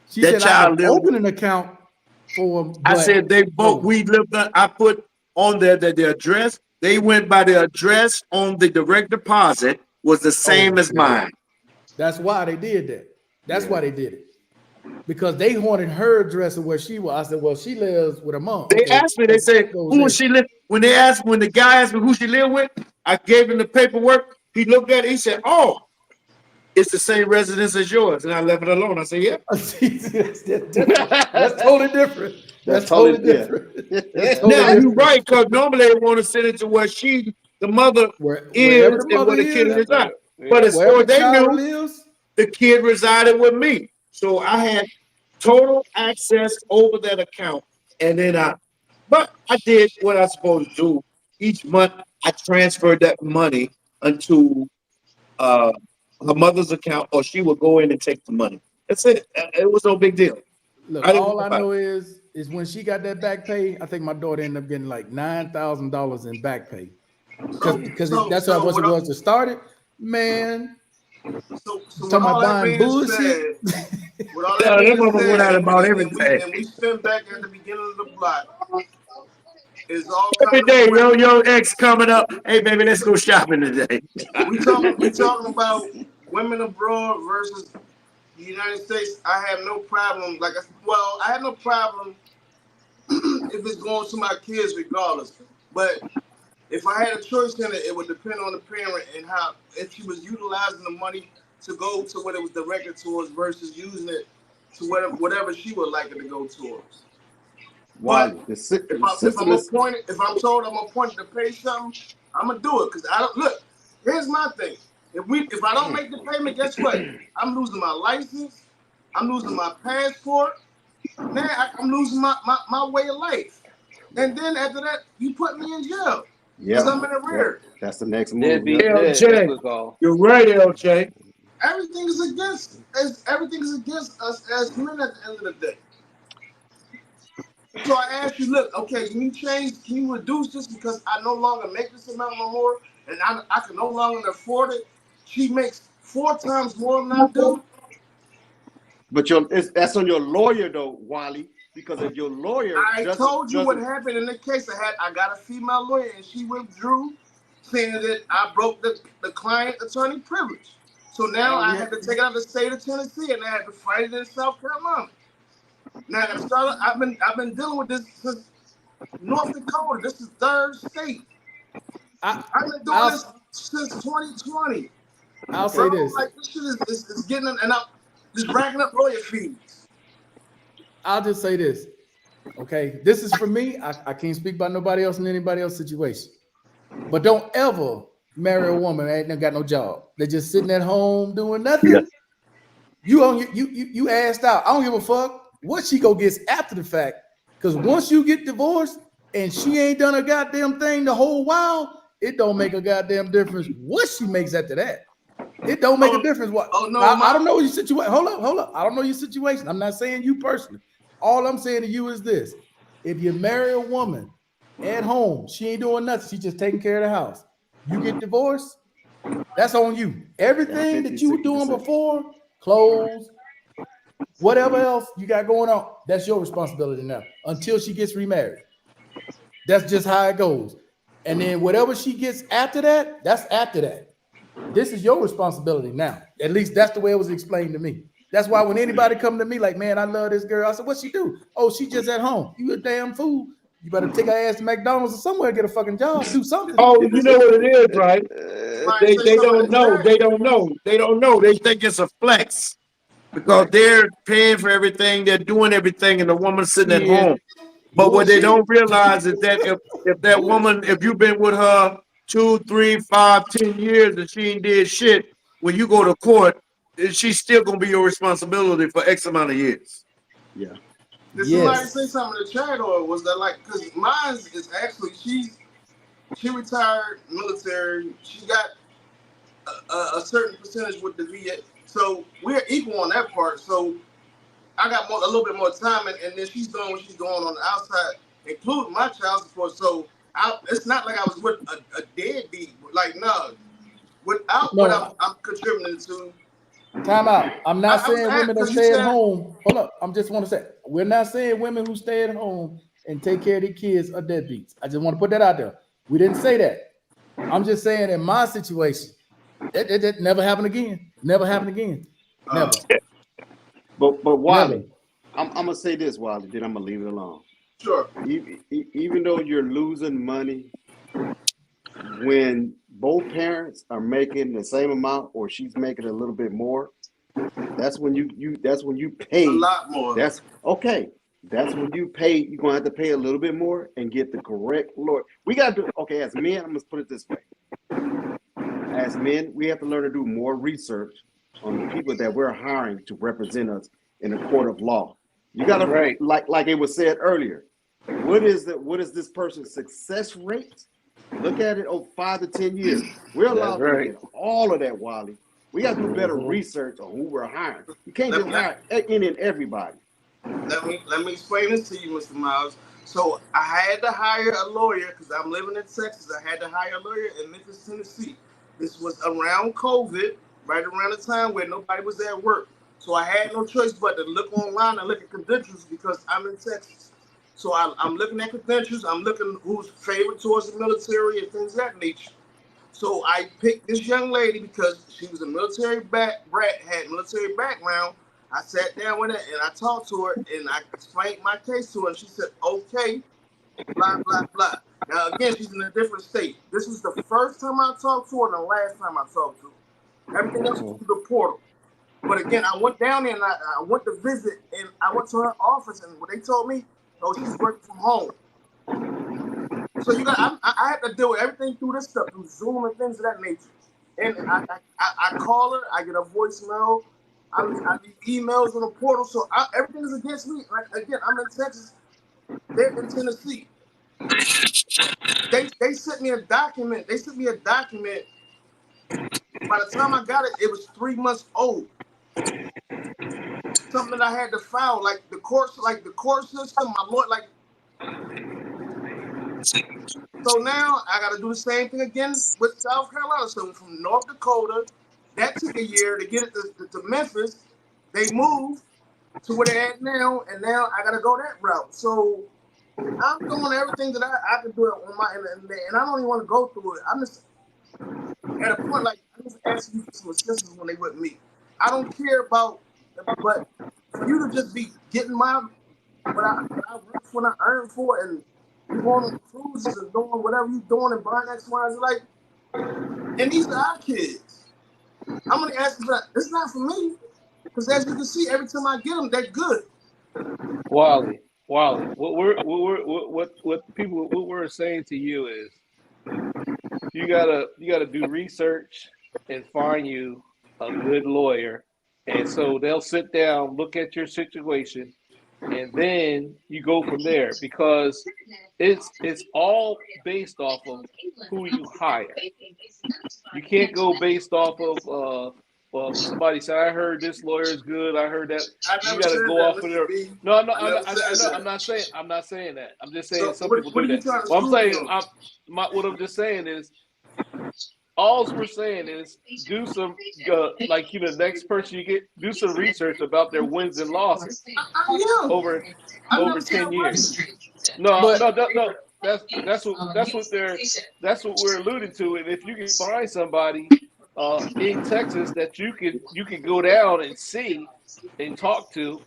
She that said, I child can lived- open an account for them. I but- said they both, we lived on, I put on there that the address, they went by the address on the direct deposit was the same as Okay. mine. That's why they did that. That's Yeah. why they did it. Because they wanted her address of where she was. I said, well, she lives with her mom. They Okay, asked me, they said, goes who in. was she live? When the guy asked me who she lived with, I gave him the paperwork. He looked at it, he said, oh, it's the same residence as yours. And I left it alone. I said, yeah. That's totally different. That's totally different. That's totally Now you're different. right, because normally they want to send it to where the mother Wherever is the and mother where the kid is, resides. Yeah. But as far wherever as the they child knew, lives, the kid resided with me. So I had total access over that account. And then but I did what I was supposed to do. Each month I transferred that money into her mother's account, or she would go in and take the money. That's it. It was no big deal. look, I didn't all know I about know is when she got that back pay, I think my daughter ended up getting like $9,000 in back pay. Because that's what it was to start it. Man, So talking with about all that buying being bullshit. said, with all Yeah, that that being mama went out said, about and everything. we spent back at the beginning of the block. It's all Every coming day, to fruition. your ex coming up. Hey, baby, let's go shopping today. We talking about women abroad versus the United States. I have no problem. I have no problem if it's going to my kids regardless. But if I had a choice in it, it would depend on the parent and how, if she was utilizing the money to go to what it was directed towards versus using it to whatever she would like it to go towards. Why? But The if I'm told I'm appointed to pay something, I'm gonna do it because I don't look. Here's my thing: if I don't make the payment, guess what? I'm losing my license. I'm losing my passport. Now I'm losing my way of life. And then after that, you put me in jail because I'm in arrears. That's the next move. Deadbeat Yeah. dad. That's LJ, what it's called. you're right, LJ. Everything is against us as men at the end of the day. So I asked you, look, okay, can you reduce this because I no longer make this amount no more and I can no longer afford it? She makes 4 times more than I do. But that's on your lawyer though, Wally. Because if your lawyer I told you what happened in the case. I got a female lawyer and she withdrew saying that I broke the client attorney privilege. So now I had to take it out of the state of Tennessee and I had to fight it in South Carolina. Now I've been dealing with this since North Dakota. This is 3rd state. I've been doing this since 2020. I'll say this. Like this shit is getting and I'm just racking up lawyer fees. I'll just say this. Okay, this is for me. I can't speak about nobody else in anybody else's situation. But don't ever marry a woman that ain't got no job. They're just sitting at home doing nothing. Yeah. You asked out. I don't give a fuck what she go gets after the fact. Because once you get divorced and she ain't done a goddamn thing the whole while, it don't make a goddamn difference what she makes after that. It don't make a difference. What? Oh no, I don't know your situation. Hold up. I don't know your situation. I'm not saying you personally. All I'm saying to you is this: if you marry a woman at home, she ain't doing nothing. She's just taking care of the house. You get divorced, that's on you. Everything that you were doing before, clothes, whatever else you got going on, that's your responsibility now. Until she gets remarried, that's just how it goes. And then whatever she gets after that, that's after that. This is your responsibility now. At least that's the way it was explained to me. That's why when anybody come to me like, man, I love this girl. I said, what she do? Oh, she just at home. You a damn fool. You better take her ass to McDonald's or somewhere, get a fucking job, do something. Oh, you know what it is, right? They don't know. They don't know. They don't know. They think it's a flex because they're paying for everything. They're doing everything, and the woman's sitting at home. But what they don't realize is that if that woman, if you've been with her 2, 3, 5, 10 years and she ain't did shit, when you go to court, she's still gonna be your responsibility for X amount of years. Yeah. Did somebody say something in the chat, or was that like? Because mine is actually she retired military. She got a certain percentage with the VA, so we're equal on that part. So I got a little bit more time, and then she's doing what she's doing on the outside, including my child support. So it's not like I was with a deadbeat. Like no, without what I'm contributing to. Time out. I'm not saying women that stay at home. Hold up. I'm just want to say we're not saying women who stay at home and take care of their kids are deadbeats. I just want to put that out there. We didn't say that. I'm just saying in my situation, that never happened again. Never happened again. Never. But Wally, Never. I'm gonna say this, Wally. Then I'm gonna leave it alone. Sure. Even though you're losing money, when both parents are making the same amount or she's making a little bit more, that's when you pay. A lot more. That's okay. That's when you pay. You're gonna have to pay a little bit more and get the correct lawyer. We gotta do okay as men. I'm gonna put it this way. As men, we have to learn to do more research on the people that we're hiring to represent us in a court of law. You gotta Right. like it was said earlier. What is this person's success rate? Look at it over 5 to 10 years. We're allowed That's right. to get all of that, Wally. We got to do better research on who we're hiring. You can't just hire any and everybody. Let me explain this to you, Mr. Miles. So I had to hire a lawyer because I'm living in Texas. I had to hire a lawyer in Memphis, Tennessee. This was around COVID, right around the time where nobody was at work. So I had no choice but to look online and look at credentials because I'm in Texas. So I'm looking at credentials. I'm looking who's favored towards the military and things of that nature. So I picked this young lady because she was a military brat, had military background. I sat down with her and I talked to her and I explained my case to her. And she said, okay, blah, blah, blah. Now, again, she's in a different state. This was the first time I talked to her and the last time I talked to her. Everything else was through the portal. But again, I went down there and I went to visit and I went to her office and what they told me, oh, she's working from home. So I had to deal with everything through this stuff, through Zoom and things of that nature. And I call her, I get a voicemail, I get emails on the portal. So everything is against me. Like, again, I'm in Texas, they're in Tennessee. They sent me a document. By the time I got it, it was 3 months old. Something that I had to file, like the court system, my lawyer, like. So now I got to do the same thing again with South Carolina. So from North Dakota, that took a year to get it to Memphis. They moved to where they're at now, and now I got to go that route. So I'm doing everything that I can do on my end, and I don't even want to go through it. I'm just at a point like I'm just asking you for some assistance when they with me. I don't care about, but for you to just be getting what I work for and I earn for, and you going on cruises and doing whatever you doing and buying X, Y, Z, like, and these are our kids. I'm gonna ask you for that. It's not for me, because as you can see, every time I get them, they're good. Wally, what we're saying to you is you gotta do research and find you a good lawyer, and so they'll sit down, look at your situation, and then you go from there, because it's all based off of who you hire. You can't go based off of well, somebody said, I heard this lawyer is good, I heard that. You got to go off of their. No, I'm not saying that. I'm just saying some people do that. What I'm saying, what I'm just saying is, all we're saying is do some, like, the next person you get, do some research about their wins and losses over 10 years. No. That's what we're alluding to. And if you can find somebody in Texas that you can go down and see and talk to.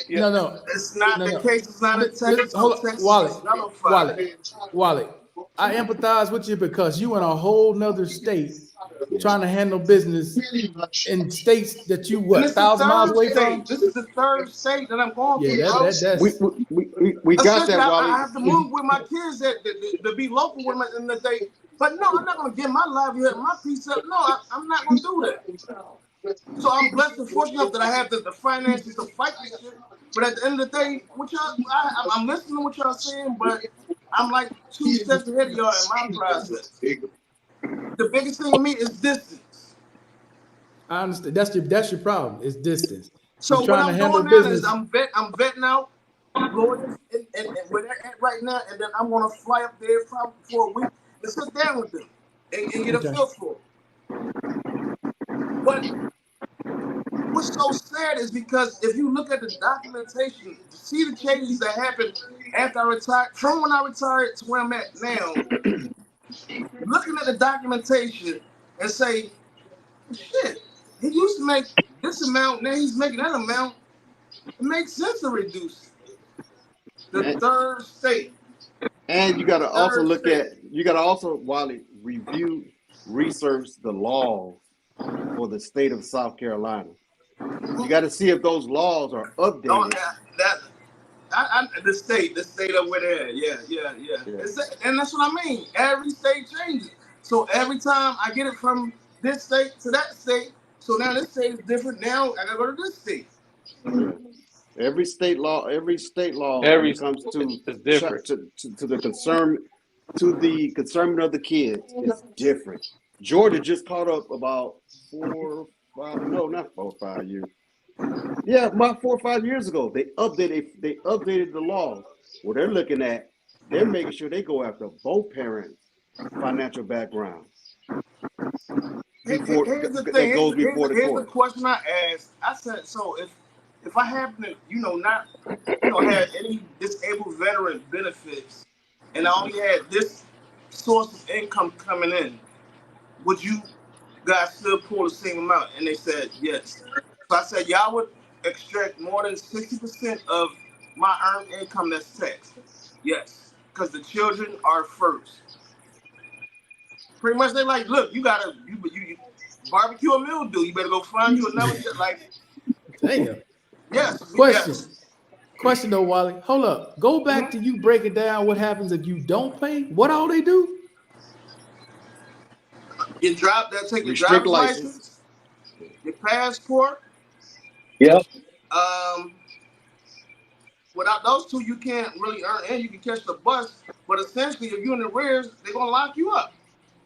No. It's not the case. It's not in Texas. Hold on, Wally. I empathize with you because you in a whole nother state trying to handle business in states that you 1,000 miles away from. This is the third state that I'm going to. Yeah, that's we got that, Wally. I have to move with my kids to be local with them in the day. But no, I'm not going to give my livelihood, my piece up. No, I'm not going to do that. So I'm blessed and fortunate enough that I have the finances to fight this shit. But at the end of the day, I'm listening to what y'all saying, but I'm like 2 steps ahead of y'all in my process. The biggest thing with me is distance. I understand. That's your problem. It's distance. So what I'm doing now is I'm vetting out lawyers and where they're at right now, and then I'm gonna fly up there probably for a week and sit down with them and get a feel for it. But what's so sad is because if you look at the documentation, see the changes that happened after I retired, from when I retired to where I'm at now, looking at the documentation and say, shit, he used to make this amount, now he's making that amount. It makes sense to reduce the And- third state. And you got to also Third look state. at, you got to also, Wally, research the laws for the state of South Carolina. You got to see if those laws are Oh, updated. the state over there. Yeah. Yeah. And that's what I mean. Every state changes. So every time I get it from this state to that state, so now this state is different. Now I gotta go to this state. Every state law when Every it comes to is different. to the concernment of the kids is different. Georgia just caught up about 4 or 5 years. Yeah, about 4 or 5 years ago, they updated the laws. What they're looking at, they're making sure they go after both parents' financial background. Here's the thing. Goes before the Here's court. the question I asked. I said, so if I happen to, not, have any disabled veteran benefits, and I only had this source of income coming in, would you guys still pull the same amount? And they said yes. So I said, y'all would extract more than 60% of my earned income that's taxed. Yes, because the children are first. Pretty much, they like, look, you barbecue a mildew. You better go find you another. Like, Damn. yes. Question. Yes. Question though, Wally. Hold up. Go back to you break it down. What happens if you don't pay? What all they do? They'll take your Restrict driver's license, your passport. Yep. Without those two, you can't really earn, and you can catch the bus. But essentially, if you're in the rears, they're gonna lock you up.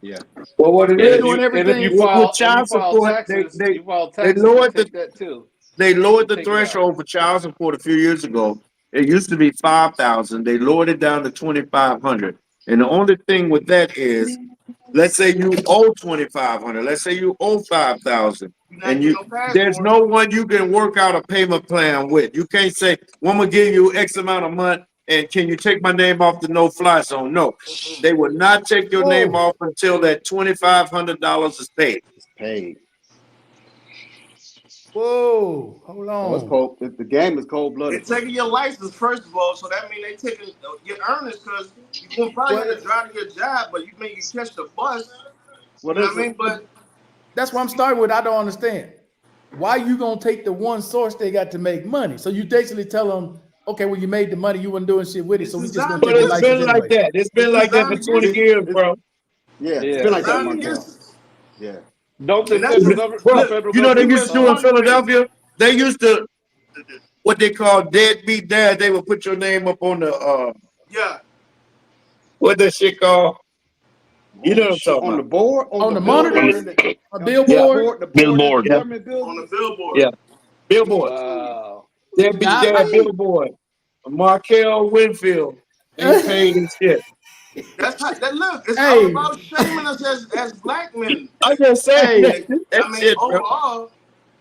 Yeah. Well, what it And is, doing everything if with you file child support, taxes, they you file taxes, lowered they take that too. they lowered the Take it out. threshold for child support a few years ago. It used to be 5,000. They lowered it down to 2,500. And the only thing with that is, let's say you owe 2,500. Let's say you owe 5,000, You're not and getting no passport. there's no one you can work out a payment plan with. You can't say, well, I'm gonna give you X amount of month, and can you take my name off the no-fly zone? No, they will not take your name off until that $2,500 is paid. It's paid. Whoa. Hold So it's on. cold. The game is cold They're blooded. taking your license first of all, so that means they taking your earnings because you're gonna probably have to drive to your job, but you catch the bus. You know what I mean? But That's what I'm starting with. I don't understand. Why you gonna take the one source they got to make money? So you basically tell them, okay, well, you made the money, you weren't doing shit with it, so we just gonna But take your it's been license like anyway. that. It's been like that for 20 years, bro. Yeah, Yeah. it's been like that, Drive Markel. against- Yeah. Don't the And that's- federal government? Bro, the federal you know they government, used to do in Philadelphia? They used to, what they call deadbeat dad. They would put your name up on the, Yeah. what that shit called? You know what I'm talking On the about. board? On the billboard, monitor? the- A billboard. the Billboard. government On building. the billboard. Yeah. Billboard. Wow. Deadbeat Yeah, dad billboard. Markel Winfield. Ain't paid his shit. That's how that look. It's Hey. all about shaming us as black men. I just say Hey, that's it, bro. overall,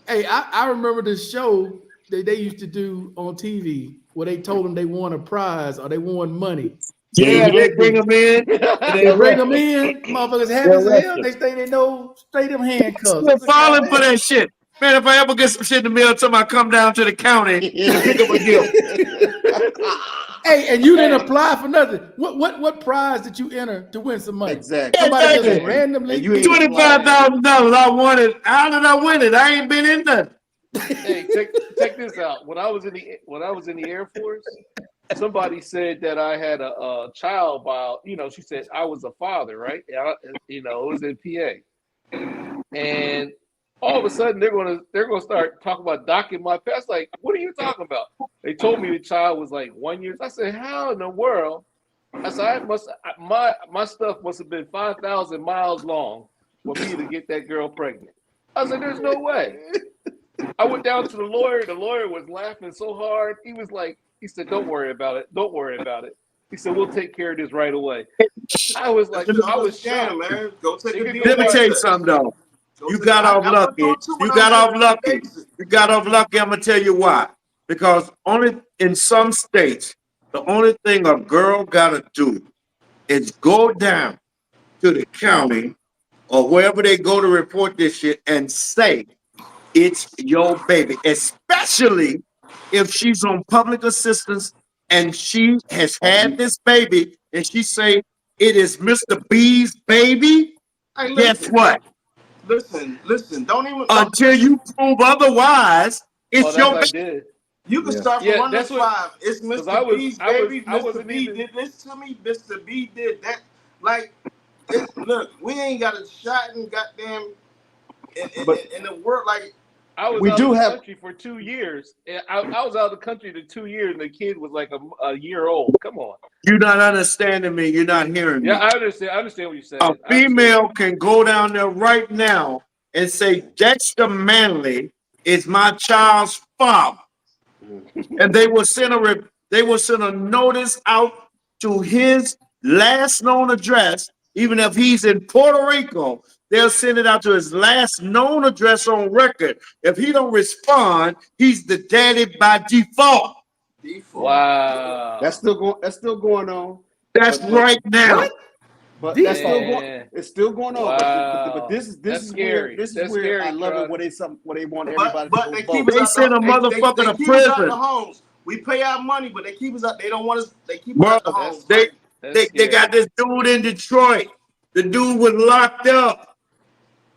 Hey, I remember this show that they used to do on TV where they told them they won a prize or they won money. Yeah, they bring them in. They bring them in, motherfuckers happy as hell. Next thing they know, straight them handcuffs. Still falling for that shit. Man, if I ever get some shit in the mail, tell me I come down to the county to pick up a gift. Hey, and you didn't apply for nothing. What prize did you enter to win some money? Exactly. Somebody just Exactly. randomly. And you ain't- $25,000. I won it. How did I win it? I ain't been in there. Hey, check this out. When I was in the Air Force, somebody said that I had a child by, she said I was a father, right? It was in PA, and all of a sudden they're gonna start talking about docking my past. Like, what are you talking about? They told me the child was like 1 year. I said, how in the world? I said, my stuff must have been 5,000 miles long for me to get that girl pregnant. I said, there's no way. I went down to the lawyer. The lawyer was laughing so hard. He said, don't worry about it. Don't worry about it. He said, we'll take care of this right away. I was like, I was shocked. man. Go take a Let me deal. Let me tell you something though. You got off lucky. You got off lucky. You got off lucky. I'm gonna tell you why. Because only in some states, the only thing a girl gotta do is go down to the county or wherever they go to report this shit and say it's your baby, especially if she's on public assistance and she has had this baby and she say it is Mr. B's baby, Hey, guess listen, what? listen. Don't even. Until you prove otherwise, Oh, it's your that's baby. I did. You can Yeah. start from Yeah, one to that's what- 5. It's 'cause Mr. I was- B's I was- baby. I Mr. wasn't B even- did this to me. Mr. B did that. Like, look, we ain't got a shot in goddamn in the world. Like, I was We out do of the have- country for 2 years. And I was out of the country for 2 years, and the kid was like a year old. Come on. You're not understanding me. You're not hearing me. Yeah, I understand. I understand what you're saying. A female can go down there right now and say Dexter Manley is my child's father, and they will send a notice out to his last known address. Even if he's in Puerto Rico, they'll send it out to his last known address on record. If he don't respond, he's the daddy by default. Wow. That's still going on. That's But- right now. What? But This- that's still Yeah. going. It's still going on. But this That's is scary. where this is That's where scary, I love Tron. it when they want everybody but to they go keep vote. us They out send the, a motherfucker they to keep us out prison. the homes. We pay our money, but they keep us out. They don't want us. They keep Bro, us out the homes. they- That's They scary. got this dude in Detroit. The dude was locked up.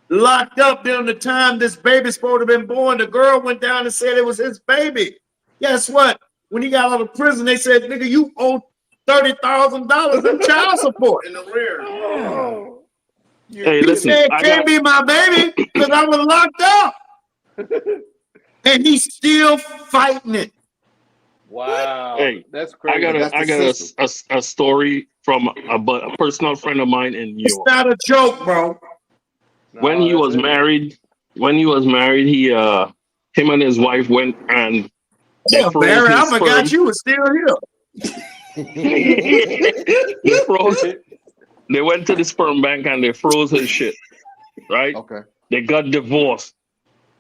Locked up during the time this baby's supposed to have been born. The girl went down and said it was his baby. Guess what? When he got out of prison, they said, nigga, you owe $30,000 in child support. in the rear. Oh. You're Hey, He kidding. listen, said it I can't be my baby because I was locked up. And he's still fighting it. Wow. Hey, That's I crazy. got That's the a story from a personal friend of mine in New It's York. not a joke, bro. When he was married, he him and his wife went and they Yeah, froze Barry, I his forgot sperm. you were still here. They froze. They went to the sperm bank and they froze his shit. Right? Okay. They got divorced.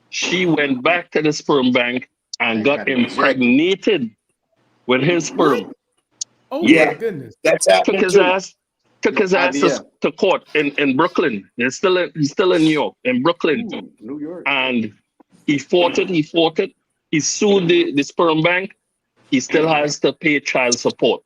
She went back to the sperm bank and got got injected. impregnated with his sperm. Oh Yeah. my goodness. That's Took happening his too. ass IVF. to court in Brooklyn. He's still in New York, in Brooklyn. Ooh, New York. And he fought it. He sued the sperm bank. He still has to pay child support.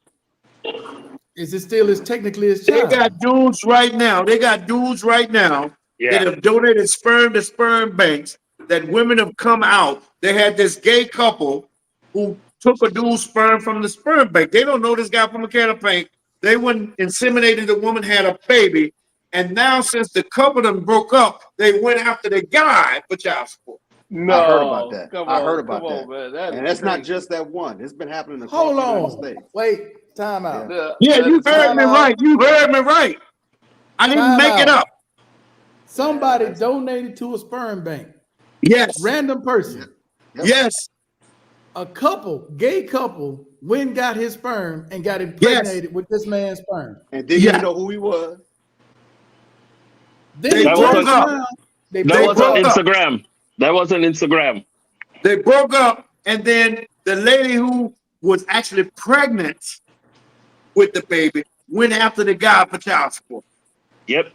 Is it still technically his They child? got dudes right now. They got dudes right now that Yeah. have donated sperm to sperm banks. That women have come out. They had this gay couple who took a dude's sperm from the sperm bank. They don't know this guy from a can of paint. They went inseminated the woman, had a baby, and now since the couple them broke up, they went after the guy for child support. No. I heard about that. Come I on, heard about come that. on, man. That And is that's not crazy. just that one. It's been happening across Hold the United on. States. Wait, time out. Yeah, you that is- heard me right. You heard me right. I didn't Time make it out. up. Somebody donated to a sperm bank. Yes, Random person. yes, A couple, gay couple, went and got his sperm and got impregnated with this man's sperm. And didn't Yeah. even know who he was. Then They he broke turns up. around, they That They broke was on broke up. up. Instagram. That was on Instagram. they broke up, and then the lady who was actually pregnant with the baby went after the guy for child support. Yep.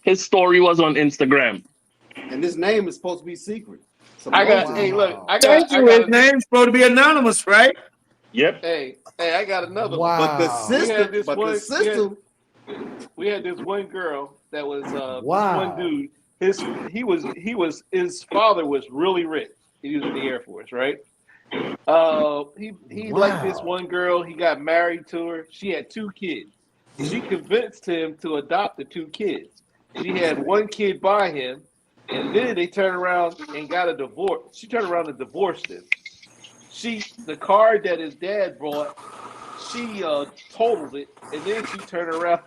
His story was on Instagram. And his name is supposed to be secret. I got. Supposedly. Hey, look. I Thank got. you. His name's supposed to be anonymous, right? Yep. Hey, I got another one. Wow. But the We had system, this but one- the system, We had this one girl that was Wow. this one dude. His father was really rich. He was in the Air Force, right? He liked this Wow. one girl. He got married to her. She had 2 kids. She convinced him to adopt the 2 kids. She had 1 kid by him, and then they turned around and got a divorce. She turned around and divorced him. The car that his dad brought, she totaled it, and then she turned around.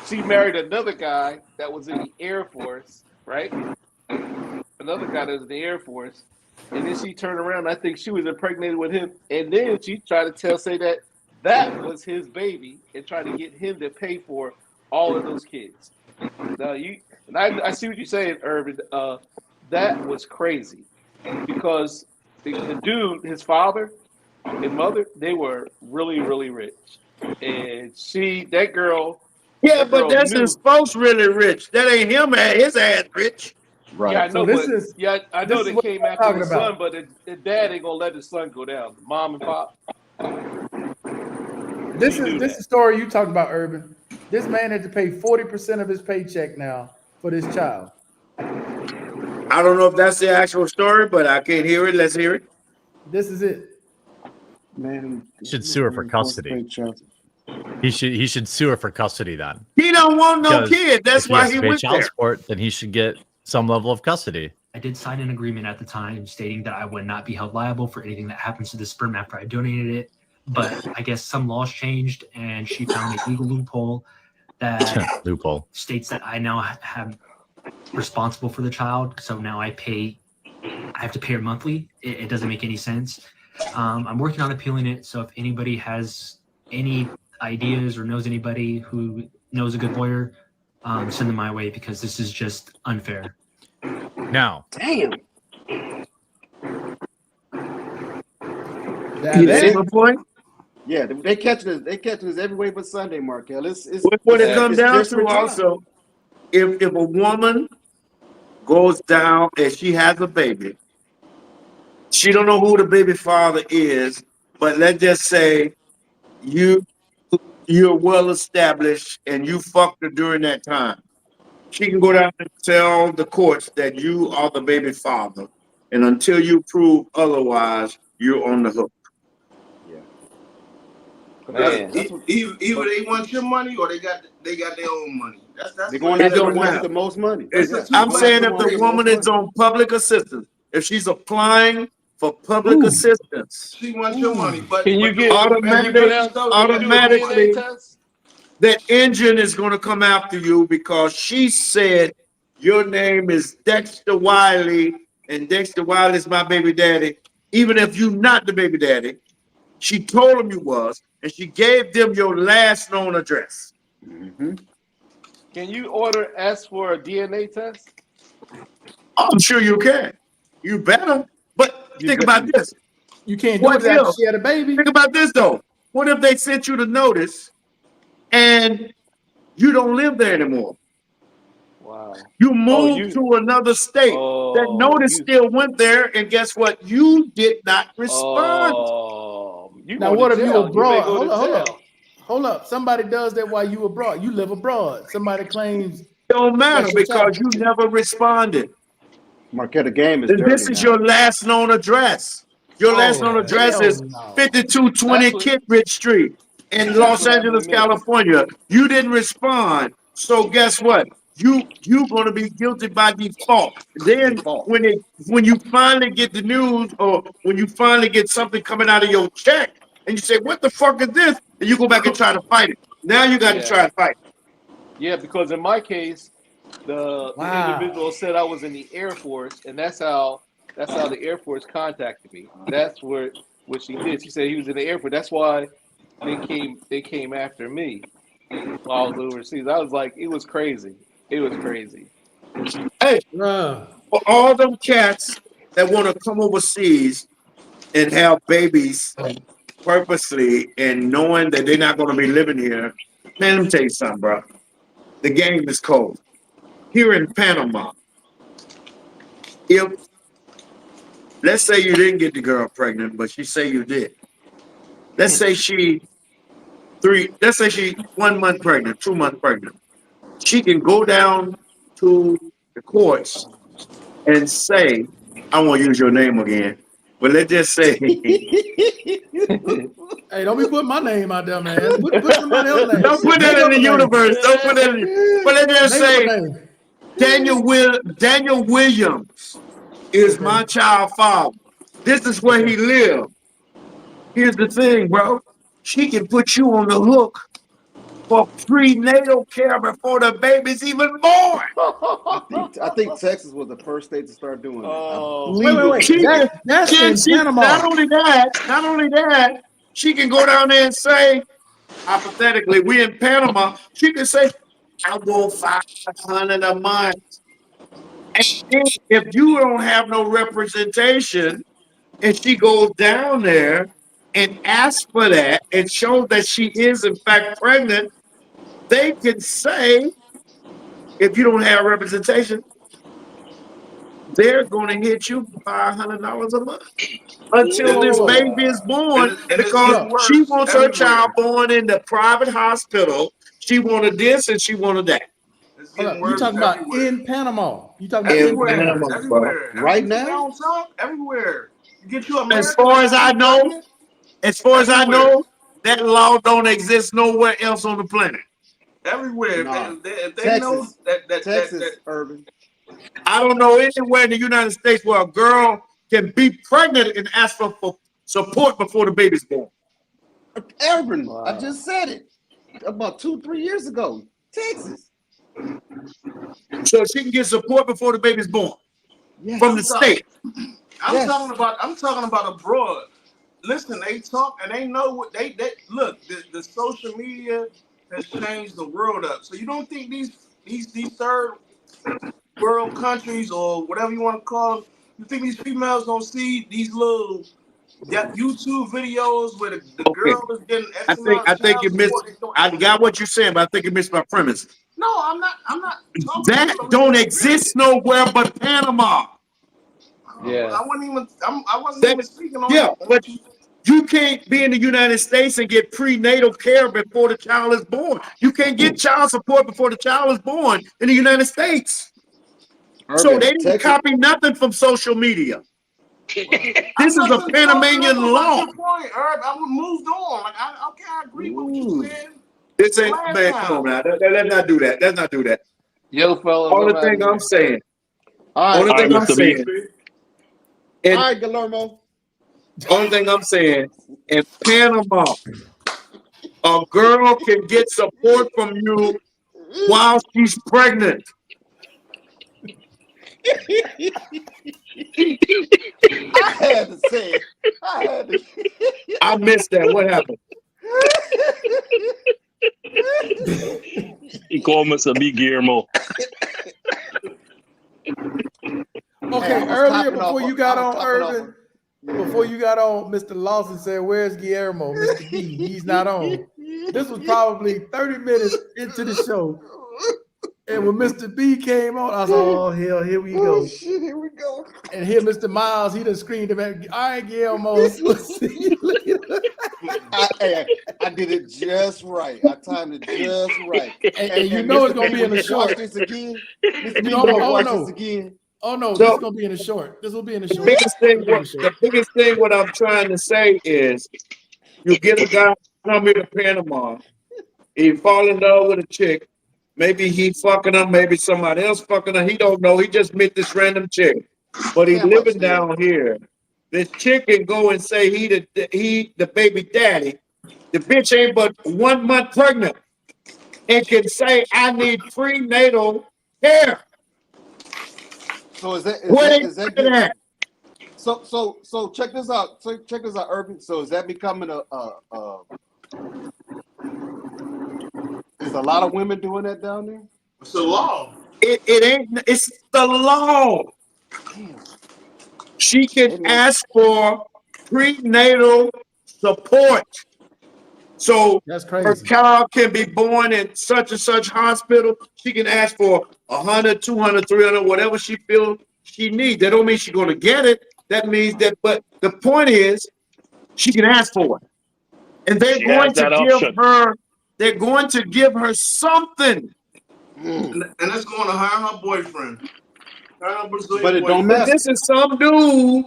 She married another guy that was in the Air Force, right? Another guy that was in the Air Force, and then she turned around. I think she was impregnated with him, and then she tried to say that was his baby, and tried to get him to pay for all of those kids. Now I see what you're saying, Urban. That was crazy because the dude, his father and mother, they were really, really rich, and that girl. Yeah, That but girl that's knew. his folks really rich. That ain't him, his ass rich. Right. Yeah, I So know, this but is I this know is they what came I'm after talking the about. son, but the dad ain't gonna let the son go down. Mom and pop, This she is knew this that. is story you talking about, Urban. This man had to pay 40% of his paycheck now for this child. I don't know if that's the actual story, but I can't hear it. Let's hear it. This is it. Man, Should sue her for custody. He should sue her for custody then. He don't want no Because kid. That's if he why has he to pay went child there. support, then he should get some level of custody. I did sign an agreement at the time stating that I would not be held liable for anything that happens to the sperm after I donated it. But I guess some laws changed, and she found a legal loophole that Loophole. states that I now have responsible for the child. So now I have to pay her monthly. It doesn't make any sense. I'm working on appealing it. So if anybody has any ideas or knows anybody who knows a good lawyer, send them my way, because this is just unfair. Now, Damn. You see my point? Yeah, they catching us every way but Sunday, Markel. It's What it comes down to desperate times. also, if a woman goes down and she has a baby, she don't know who the baby father is, but let's just say you're well established and you fucked her during that time. She can go down and tell the courts that you are the baby father, and until you prove otherwise, you're on the hook. Man, Either they want your money or they got their own money. That's They're going It after the don't ones matter. with the most money. I'm saying if the woman is on public assistance, if she's applying for public assistance, She wants your money, but can you get automatically- can you do a automatically- DNA test? that engine is going to come after you because she said your name is Dexter Wiley and Dexter Wiley is my baby daddy. Even if you're not the baby daddy, she told him you was, and she gave them your last known address. Mm-hmm. Can you ask for a DNA test? I'm sure you can. You better. But think about this. You can't do What it after if? she had a baby. Think about this though. What if they sent you the notice and you don't live there anymore? Wow. You moved to another state. That notice still went there, and guess what? You did not respond. Now, what if you abroad? Hold up. Somebody does that while you abroad. You live abroad. Somebody claims. Don't matter that's your because child. you never responded. Marquette, the game is Then dirty this is now. your last known address. Your last known address hell is no. 5220 Kittredge Street in Los Angeles, California. You didn't respond. So guess what? You're going to be guilty by default. Then when you finally get the news or when you finally get something coming out of your check and you say, what the fuck is this? And you go back and try to fight it. Now you got to try to fight it. Yeah, because in my case, the individual said I was in the Air Force, and that's how the Air Force contacted me. That's what she did. She said he was in the Air Force. That's why they came after me while I was overseas. I was like, it was crazy. It was crazy. Hey, for all them cats that want to come overseas and have babies purposely and knowing that they're not going to be living here, man, let me tell you something, bro. The game is cold. Here in Panama, if let's say you didn't get the girl pregnant, but she say you did. Let's say she 1 month pregnant, 2 months pregnant. She can go down to the courts and say, I won't use your name again, but let's just say Hey, don't be putting my name out there, man. Put somebody else's name. don't put that in the universe. Don't put that in. But let's just say Daniel Williams is my child father. This is where he lived. Here's the thing, bro. She can put you on the hook for prenatal care before the baby's even born. I think Texas was the first state to start doing Wait. That's in Panama. Not only that, she can go down there and say, hypothetically, we in Panama, she can say, I want $500 a month. And then if you don't have no representation and she goes down there and asks for that and shows that she is in fact pregnant, they can say, if you don't have representation, they're going to hit you $500 a month until this Whoa. baby is born, And it's because getting worse she wants her everywhere. child born in the private hospital. She wanted this and she wanted that. It's Hold getting up. You worse talking about everywhere. in Panama? You talking about In in Panama? Panama, bro. Everywhere. Right Everywhere. now? On top, everywhere. You get you American. As far as I know, that law don't exist nowhere else on the planet. Everywhere. Nah. If they know Texas, Texas, that Urban. I don't know anywhere in the United States where a girl can be pregnant and ask for support before the baby's born. Urban, I just said it about 2-3 years ago. Texas. So she can get support before the baby's born Yes. from the state. I'm talking about abroad. Listen, they talk and they know what they look. The social media has changed the world up. So you don't think these third world countries or whatever you want to call them, you think these females don't see these little YouTube videos where the girl is getting I think you missed. I got what you're saying, but I think you missed my premise. No, I'm not That don't exist nowhere but Panama. Yeah. I wasn't even speaking on Yeah, it. but you can't be in the United States and get prenatal care before the child is born. You can't get child support before the child is born in the United States. So Urban, they didn't Texas. copy nothing from social media. This is a Panamanian law. I moved on. Like, I agree with you, man. This ain't, man, come on now. Let's not do that. Let's not do that. Yo, fellas. Only I'm thing out I'm saying. All Only right, thing I'm Mr. B. saying. all In, right, Guillermo. only thing I'm saying, in Panama, a girl can get support from you while she's pregnant. I had to say it. I had to. I missed that. What happened? He called Mr. B. Guillermo. Okay, Hey, I was earlier topping before off you got I was on, topping off Urban, before you got on, Mr. Lawson said, "Where's Guillermo, Mr. B? He's not on." This was probably 30 minutes into the show, and when Mr. B came on, I was like, "Oh hell, here we go." Oh shit, here we go. And here, Mr. Miles, he done screamed him at, "All right, Guillermo, we'll see you later." I did it just right. I timed it just right. And you know it's gonna be in the short. Watch this again. Mr. B, No, watch no. this again. Oh no, So- this is gonna be in the short. This will be in the The short. biggest thing, what I'm trying to say is, you get a guy come here to Panama, he fall in love with a chick, maybe he fucking her, maybe somebody else fucking her, he don't know, he just met this random chick, but he's Damn living upstairs. down here. This chick can go and say he the baby daddy. The bitch ain't but 1 month pregnant and can say, I need prenatal care. So is that Look at that. so check this out. So check this out, Urban. So is that becoming is a lot of women doing that down there? It's a law. It ain't, it's the law. She can ask for prenatal support. So That's her crazy. child can be born in such and such hospital. She can ask for 100, 200, 300, whatever she feels she needs. That don't mean she's going to get it. That means that, but the point is, she can ask for it. And they're She going has to that give option. her, they're going to give her something. And it's going to hire her boyfriend. But it don't But matter. this is some dude.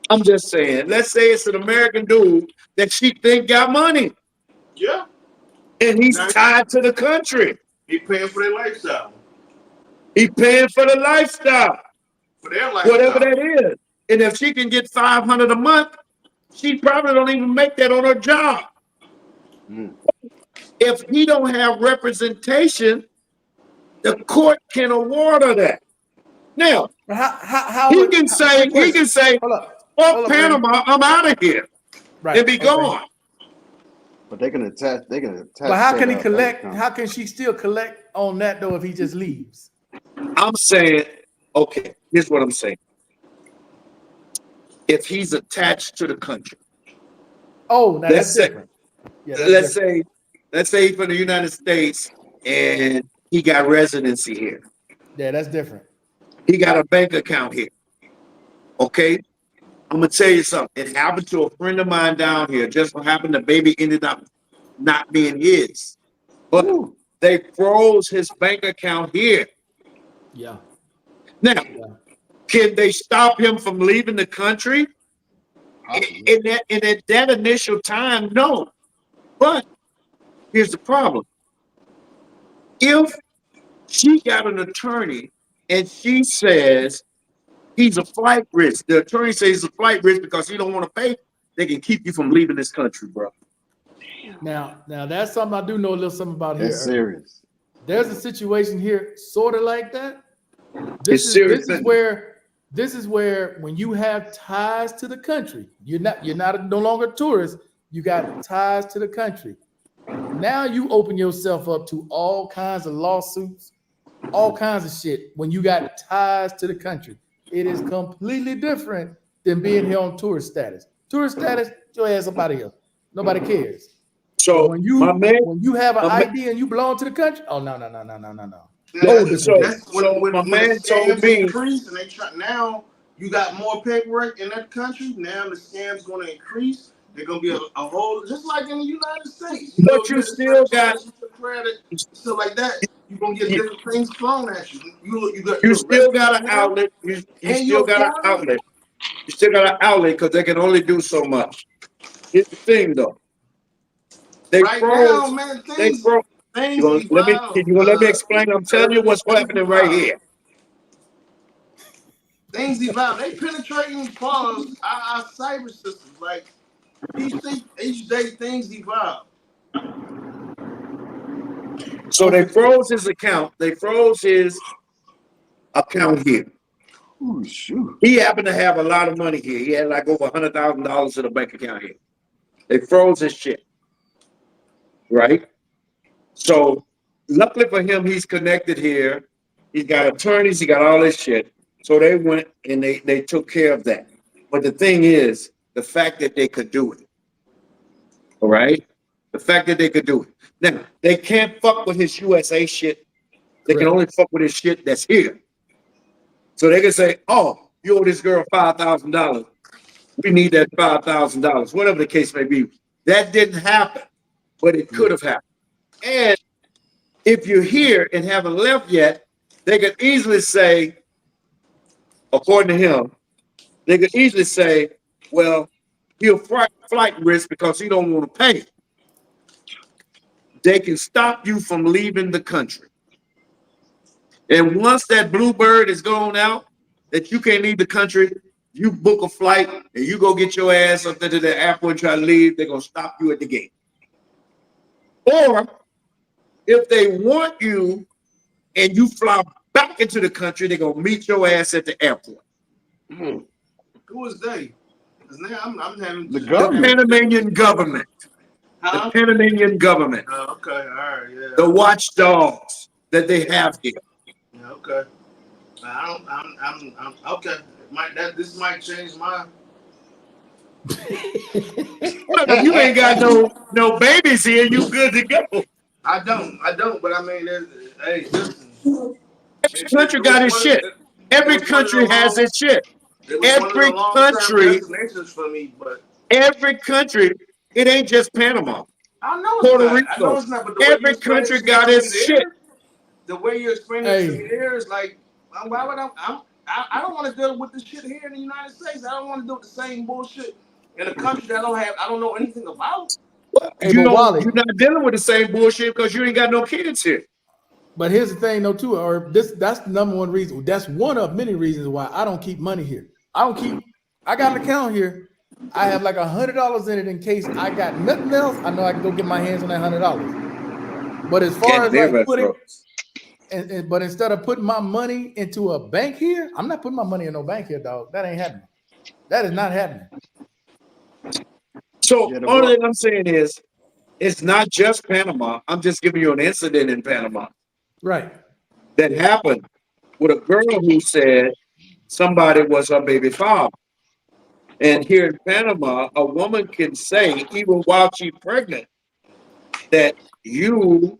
I'm just saying, let's say it's an American dude that she think got money. Yeah. And he's tied to the country. He paying for their lifestyle. He paying for the lifestyle, For their lifestyle. whatever that is. And if she can get 500 a month, she probably don't even make that on her job. If he don't have representation, the court can award her that. Now, How he would- can say, Hold up. fuck Hold up, Panama, I'm out of here. Right. And be okay. gone. But they can attach. But how can he that collect? account. How can she still collect on that though if he just leaves? I'm saying, okay, here's what I'm saying. If he's attached to the country, Oh, now Let's that's say- different. Yeah, that's different. let's say he's from the United States and he got residency here. Yeah, that's different. He got a bank account here. Okay? I'm gonna tell you something. It happened to a friend of mine down here. Just so happened the baby ended up not being his. But they froze his bank account here. Yeah. Now, can they stop him from leaving the country? In that initial time, no. But here's the problem. If she got an attorney and she says he's a flight risk, the attorney says he's a flight risk because he don't want to pay, they can keep you from leaving this country, bro. Now that's something I do know a little something about here. That's serious. There's a situation here, sort of like that. It's serious. This is where when you have ties to the country, you're no longer a tourist. You got ties to the country. Now you open yourself up to all kinds of lawsuits, all kinds of shit when you got ties to the country. It is completely different than being here on tourist status. Tourist status, get your ass up out of here. Nobody cares. So when you have an ID and you belong to the country, oh no. When my man the told scams me, increase and now you got more paperwork in that country. Now the scams going to increase. They're going to be a whole, just like in the United States. But you still got credit, stuff like that. You're going to get different things thrown at you. You still got an outlet. You still got an outlet. You still got an outlet because they can only do so much. Here's the thing, though. They froze. They froze. You gonna let me explain? I'm telling you what's happening right here. Things evolve. They penetrating funds our cyber systems. Like each day things evolve. So they froze his account. They froze his account here. Oh, shoot. He happened to have a lot of money here. He had like over $100,000 in a bank account here. They froze his shit. Right? So luckily for him, he's connected here. He's got attorneys. He got all this shit. So they went and they took care of that. But the thing is, the fact that they could do it. All right? The fact that they could do it. Now, they can't fuck with his USA shit. They can only fuck with his shit that's here. So they can say, oh, you owe this girl $5,000. We need that $5,000. Whatever the case may be. That didn't happen, but it could have happened. And if you're here and haven't left yet, they could easily say, according to him, they could easily say, well, he'll flight risk because he don't want to pay. They can stop you from leaving the country. And once that bluebird is gone out, that you can't leave the country, you book a flight and you go get your ass up there to the airport and try to leave, they're going to stop you at the gate. Or if they want you and you fly back into the country, they're going to meet your ass at the airport. Who is they? Because now I'm having the Panamanian government. Huh? The Panamanian government. Oh, okay, all right, yeah. The watchdogs that they have here. Yeah, okay. I'm okay. This might change my. If you ain't got no babies here, you good to go. I don't. But I mean, hey, listen. Every country got its shit. Every country has its shit. Every country. For me, but every country. It ain't just Panama. I know Puerto it's Rico. not. I know it's not. But every country got its shit. The way you're explaining it to me there is like, why would I don't want to deal with this shit here in the United States. I don't want to do the same bullshit in a country that I don't know anything about. Hey, you're not dealing with the same bullshit because you ain't got no kids here. But here's the thing, though, too, or that's the number one reason. That's one of many reasons why I don't keep money here. I got an account here. I have like $100 in it in case I got nothing else. I know I can go get my hands on that $100. But as far as like putting, but instead of putting my money into a bank here, I'm not putting my money in no bank here, dog. That ain't happening. That is not happening. So all that I'm saying is, it's not just Panama. I'm just giving you an incident in Panama. Right. That happened with a girl who said somebody was her baby father. And here in Panama, a woman can say, even while she's pregnant, that you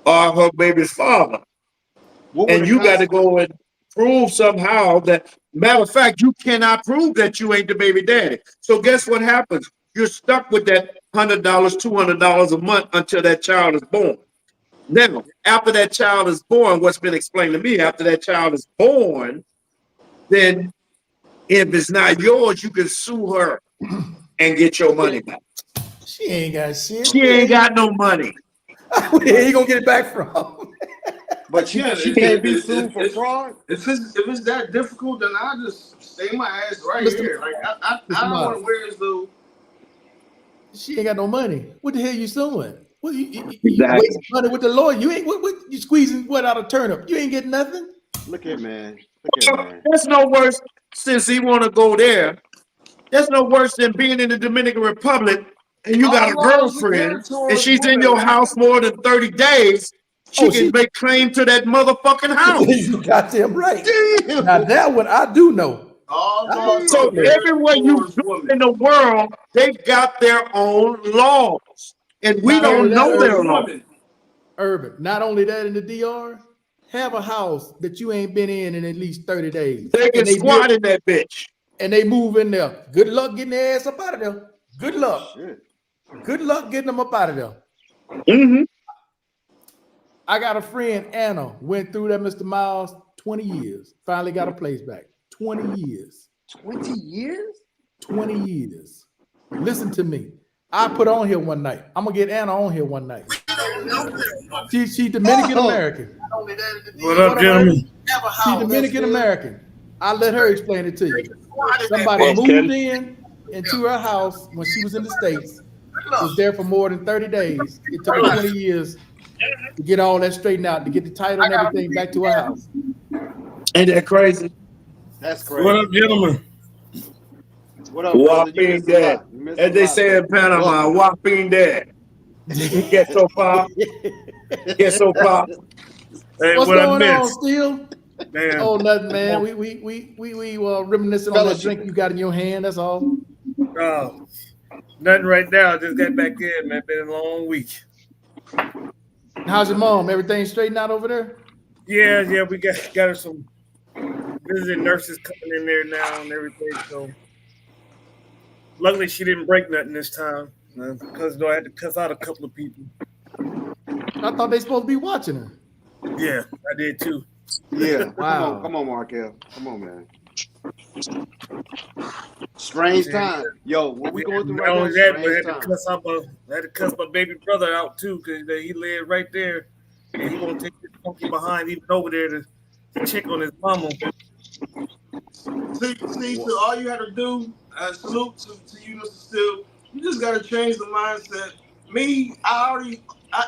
are her baby's father. And you got to go and prove somehow that, matter of fact, you cannot prove that you ain't the baby daddy. So guess what happens? You're stuck with that $100, $200 a month until that child is born. Now, after that child is born, what's been explained to me, after that child is born, then if it's not yours, you can sue her and get your money back. She ain't got shit. She ain't got no money. Where you gonna get it back from? But she can't be sued for fraud. If it's that difficult, then I just stay my ass right Mr. here. Like I don't want to wear as though She ain't got no money. What the hell you suing? What you Exactly. wasting money with the lawyer? You ain't what you squeezing what out of turnip? You ain't getting nothing. Look at man. Look at man. That's no worse, since he want to go there. That's no worse than being in the Dominican Republic and you got a girlfriend and she's in your house more than 30 days. She can make claim to that motherfucking house. You got them right. Now that one I do know. So everywhere you go in the world, they got their own laws, and we don't know their laws. Urban. Not only that, in the DR, have a house that you ain't been in at least 30 days. They can squat in that bitch. And they move in there. Good luck getting their ass up out of there. Good luck. Shit. Good luck getting them up out of there. Mm-hmm. I got a friend, Anna, went through that, Mr. Miles, 20 years. Finally got a place back. 20 years. 20 years? 20 years. Listen to me. I put on here one night. I'm gonna get Anna on here one night. She Dominican American. What up, gentlemen? She Dominican American. I let her explain it to you. Somebody moved into her house when she was in the States. Was there for more than 30 days. It took her 20 years to get all that straightened out, to get the title and everything back to her house. Ain't that crazy? That's crazy. What up, gentlemen? What up, Whopping dad. As they say in Panama, whopping dad. You get so far. Get so far. Hey, What's what going I on, missed? Steel? Man. Oh, nothing, man. We reminiscing on that drink you got in your hand. That's all. Nothing right now. I just got back in, man. Been a long week. How's your mom? Everything straightened out over there? Yeah. We got her some visiting nurses coming in there now and everything. So luckily she didn't break nothing this time because I had to cuss out a couple of people. I thought they supposed to be watching her. Yeah, I did too. Yeah. Wow. Come on, Markel. Come on, man. Strange time. Yo, what we going through right now? I had to cuss my baby brother out too because he lived right there and he won't take his funky behind even over there to check on his mama. See, so all you had to do, salute to you, Mr. Steele, you just got to change the mindset. Me, I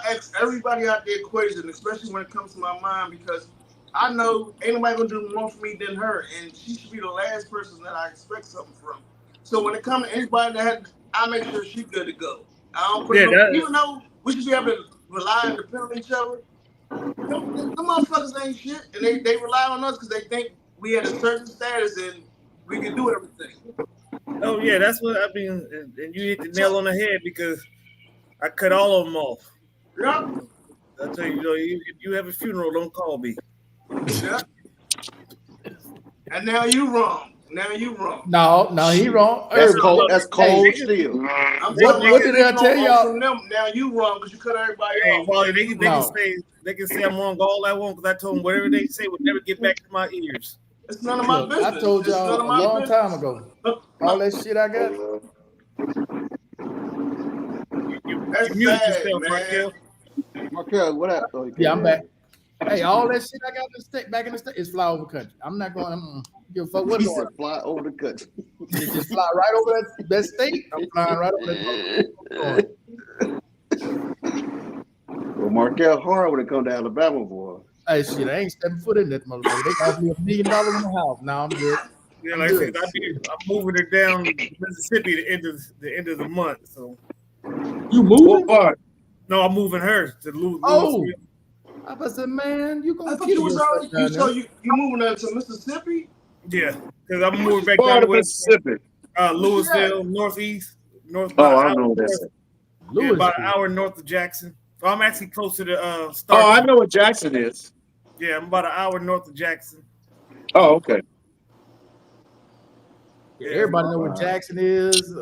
ask everybody out the equation, especially when it comes to my mom, because I know ain't nobody gonna do more for me than her, and she should be the last person that I expect something from. So when it comes to anybody I make sure she's good to go. I don't put even though we should be able to rely and depend on each other. Them motherfuckers ain't shit, and they rely on us because they think we had a certain status and we can do everything. Oh yeah, that's what I mean, and you hit the nail on the head because I cut all of them off. Yeah. I tell you, if you have a funeral, don't call me. Yeah. And now you wrong. No, he wrong. That's cold. That's cold steel. What did I tell y'all? Now you wrong because you cut everybody off. Well, they can say I'm wrong all I want because I told them whatever they say would never get back to my ears. It's none of my business. I told y'all a long time ago. All that shit I got. That's You mute bad, yourself, man. Markel, what up? Oh, Yeah, I'm back. Hey, all that shit I got in the state, back in the state, is fly over country. I'm not going. Give a fuck what He going said on. fly over the country. Just fly right over that state. I'm flying right over that. Well, Markel hard when it come to Alabama, boy. Hey, shit, I ain't stepping foot in that motherfucker. They cost me $1 million in the house. Now I'm good. Yeah, like I said, I'm moving her down to Mississippi the end of the month. So you moving? No, I'm moving her to Louisville. Oh, I said, man, you gonna I thought you was already. You moving her to Mississippi? Yeah, because I'm moving back down to Mississippi. Louisville, northeast, north. Oh, I know that. Yeah, about an hour north of Jackson. So I'm actually close to the Oh, I know what Jackson is. Yeah, I'm about an hour north of Jackson. Oh, okay. Yeah, everybody know where Jackson is.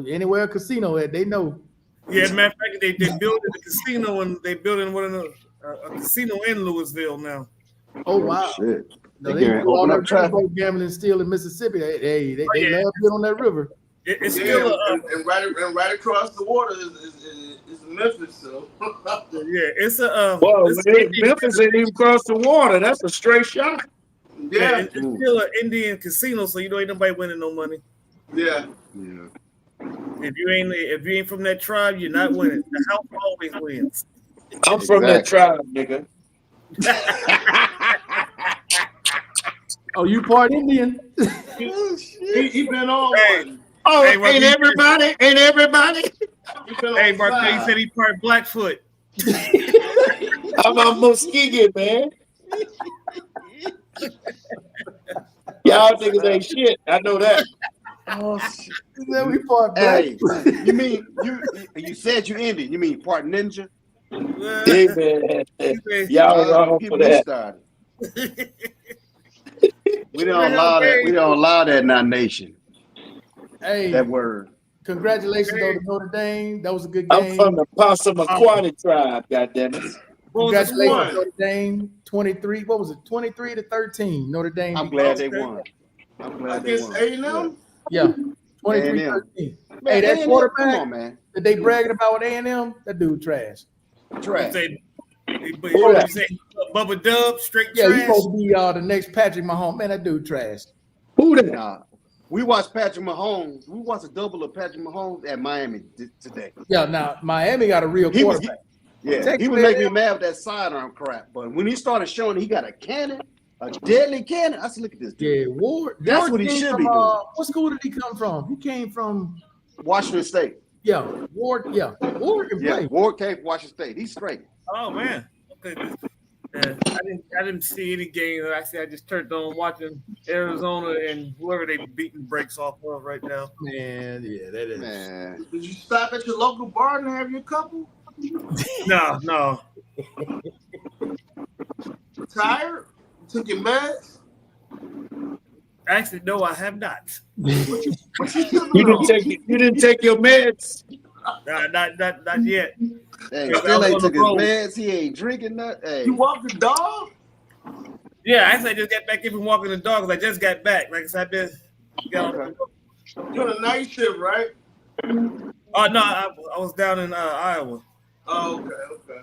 Anywhere a casino at, they know. Yeah, matter of fact, they building a casino and they building a casino in Louisville now. Oh wow! Shit. No, They they getting do all open that up traffic. riverboat gambling still in Mississippi. They yeah. love being on that river. It's Yeah, still and right across the water is Memphis. So it's a Well, it's Memphis ain't even across the water. That's a straight shot. yeah, yeah, it's still an Indian casino, so you know ain't nobody winning no money. yeah. Yeah. If you ain't from that tribe, you're not winning. The house always wins. I'm from that tribe, nigga. Oh, you part Indian? He been on Hey. one. Oh, Hey, Mark, ain't everybody? Ain't everybody? He been Hey, on Mark, side. he said he part Blackfoot. I'm a Muskegon, man. Y'all niggas ain't shit. I know that. Oh shit. Then we part black. Hey, you mean you said you Indian? You mean part ninja? Hey, man. Y'all wrong People for that. started. We don't allow that. We don't allow that in our nation. Hey, That word. congratulations though to Notre Dame. That was a good I'm game. from the Passamaquoddy tribe, goddammit. What was the Congratulations, score? Notre Dame. 23. What was it? 23-13. Notre Dame. I'm beat glad they Okay. won. I'm glad they Against won. A&M? Yeah, 23-13. Man, Hey, that A&M, quarterback come on, man. that they bragging about with A&M, that dude trash. Trash. You say Bubba Dub, straight Yeah, he's trash. supposed to be the next Patrick Mahomes. Man, that dude trash. Who that? Nah. We watched Patrick Mahomes. We watched a double of Patrick Mahomes at Miami today. Yeah, now Miami got a real He was, quarterback. yeah, Texas he was making me A&M. mad with that sidearm crap. But when he started showing he got a cannon, a deadly cannon, I said, look at this dude. Yeah, Ward. That's Ward what he came should from, be doing. What school did he come from? He came from Washington State. Ward. Yeah, Ward can Yeah, play. Ward came from Washington State. He's straight. Oh man. Okay. I didn't see any games. I just turned on watching Arizona and whoever they beating breaks off of right now. Man, yeah, that is. Man. Did you stop at your local bar and have your couple? No. Tired? Took your meds? Actually, no, I have not. What you You didn't take your meds. Not yet. Hey, Yeah, still I was ain't on took the his road. meds. He ain't drinking nothing. Hey. You walk the dog? Yeah, actually, I just got back in from walking the dogs. I just got back. Like I said, Okay. You're on a night shift, right? Oh no, I was down in Iowa. Oh, okay.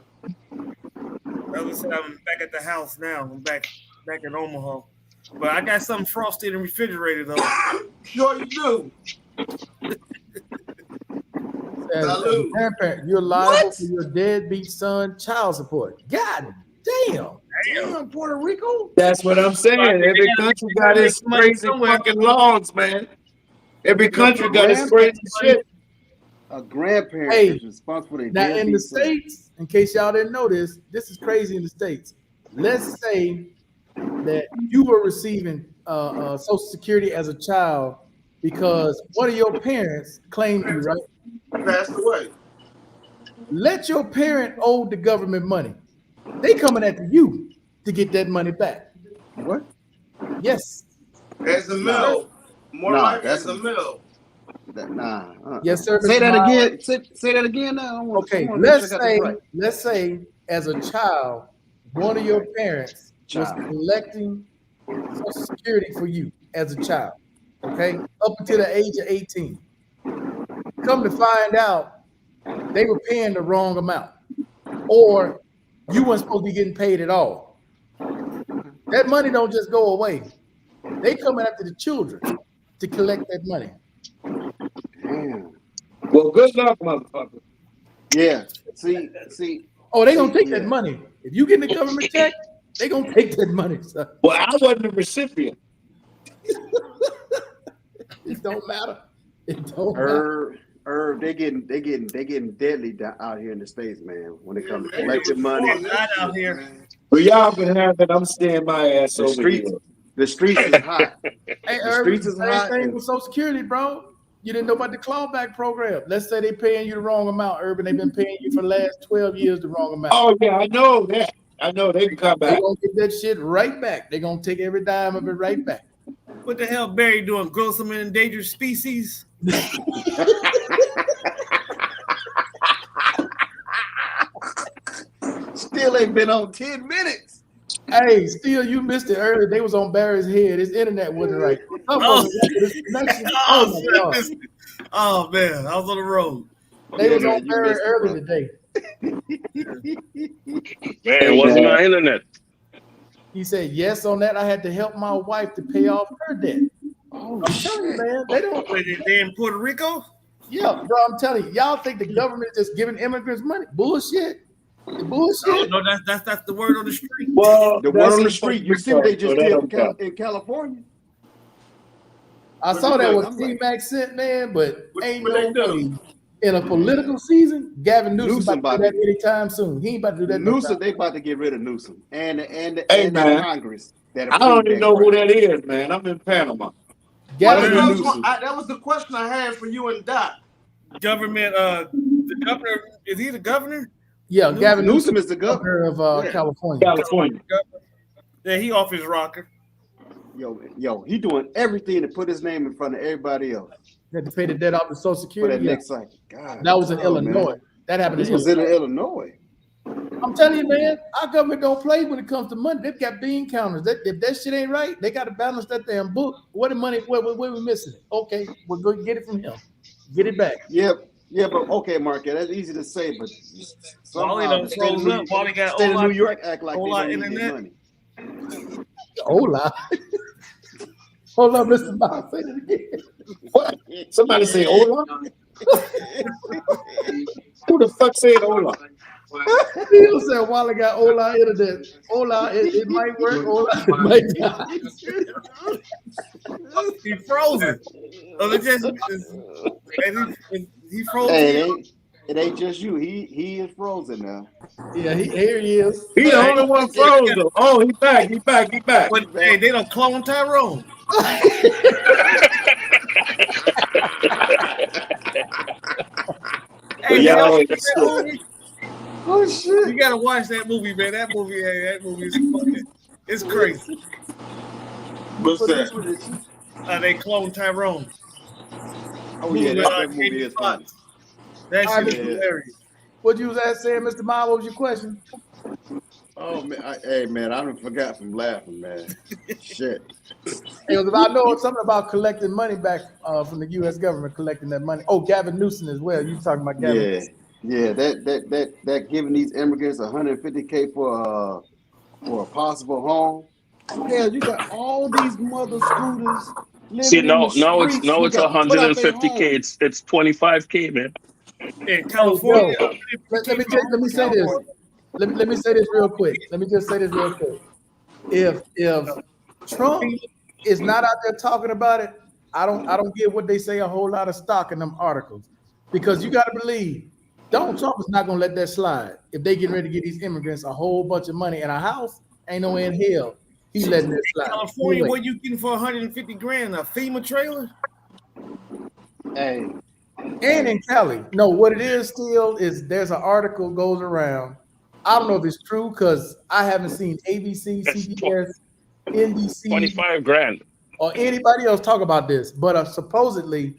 I was I'm back at the house now. I'm back in Omaha. But I got something frosty in the refrigerator though. Sure you do. As a grandparent, you're liable for your deadbeat son child support. God damn. Damn, Puerto Rico. That's what I'm saying. Every country got its crazy fucking laws, man. Every country got its crazy shit. A grandparent Hey, is responsible for their Now in the deadbeat son. States, in case y'all didn't know this is crazy in the States. Let's say that you were receiving Social Security as a child because one of your parents claimed you, right? Passed away. Let your parent owe the government money. They coming after you to get that money back. What? Yes. As a mill. More Nah, like that's as a mill. Nah. Yes, sir. Say Mr. that Miles. again. Say that again now. Okay, let's say as a child, one of your parents was collecting Social Security for you as a child. Okay, up until the age of 18. Come to find out, they were paying the wrong amount, or you weren't supposed to be getting paid at all. That money don't just go away. They coming after the children to collect that money. Damn. Well, good luck, motherfucker. Yeah. See. Oh, they gonna take that money. If you get the government check, they gonna take that money. So. Well, I wasn't the recipient. It don't matter. It don't matter. Herb, they getting deadly out here in the States, man. When it comes to collecting money, Not out here. Well, y'all can have it. I'm staying my ass the over streets, here. the streets is hot. Hey, The Irvin, streets is same hot. thing with Social Security, bro. You didn't know about the clawback program. Let's say they paying you the wrong amount, Urban. They've been paying you for the last 12 years the wrong amount. Oh yeah, I know that. I know they can come They're back. gonna get that shit right back. They're gonna take every dime of it right back. What the hell Barry doing? Grow some endangered species? Still ain't been on 10 minutes. Hey, still, you missed it earlier. They was on Barry's head. His internet wasn't right. Oh man, I was on the road. They was Yeah, on you Barry missed it, early bro. today. Man, it wasn't my internet. He said yes on that. I had to help my wife to pay off her debt. Oh, I'm telling you, man. They don't. Wait, they in Puerto Rico? Yeah, bro. I'm telling you, y'all think the government is just giving immigrants money? Bullshit. Bullshit. No, that's the word on the street. Well, The one on the street. You see what they just did in California? I saw that was T-Mac sent, man, but ain't no way in a political season, Gavin Newsom about to do that anytime soon. He ain't about to do that. Newsom, they about to get rid of Newsom and Hey, man. Congress. I don't even know who that is, man. I'm in Panama. Gavin Well, Newsom. that was the question I had for you and Doc. Government, the governor, is he the governor? Yeah, Gavin Newsom is the governor of California. California. Yeah, he off his rocker. Yo, he doing everything to put his name in front of everybody else Had to pay the debt off the Social for Security. that next cycle. God, That was in oh, Illinois. man. That happened This in was in Illinois. I'm telling you, man, our government don't play when it comes to money. They've got bean counters. If that shit ain't right, they got to balance that damn book. What the money? Where we missing it? Okay, we'll go get it from him. Get it back. Yeah, but okay, Marquette, that's easy to say, but Wally somehow done the state of froze New- up. Wally got state of Ola- New York act like they Ola don't need their internet. money. Hola. Hold on, Mr. Bob. Say it again. What? Somebody say Ola? Who the fuck said Ola? Bill said Wally got Ola internet. Ola, it might work. Ola, it might not. He frozen. Oh, it just he frozen. Hey, it ain't just you. He is frozen now. Yeah, here he is. He the only one frozen. Oh, he back. But hey, they don't clone Tyrone. Hey, Yeah, y'all I see ain't that sure. movie? Oh shit! You gotta watch that movie, man. That movie is fucking, it's crazy. What's that? They clone Tyrone. Oh yeah, that movie is funny. That shit is Yeah. hilarious. What you was saying, Mr. Bob? What was your question? Oh man, hey man, I done forgot from laughing, man. Shit. It was about, I know something about collecting money back from the U.S. government, collecting that money. Oh, Gavin Newsom as well. You talking about Gavin? Yeah, Newsom. yeah. That giving these immigrants $150K for a possible home. Hell, you got all these mother scooters living See, in now the it's streets. now who it's got put out their 150K. homes. It's 25K, man. In California, Yo, let me say this. Let me say this real quick. Let me just say this real quick. If Trump is not out there talking about it, I don't get what they say a whole lot of stock in them articles, because you got to believe Donald Trump is not going to let that slide. If they get ready to get these immigrants a whole bunch of money and a house, ain't no way in hell he's letting it slide. California, Anyway. what you getting for 150 grand? A FEMA trailer? Hey, And in Cali, no, what it is still is there's an article goes around. I don't know if it's true because I haven't seen ABC, That's CBS, NBC, 25 grand. or anybody else talk about this. But supposedly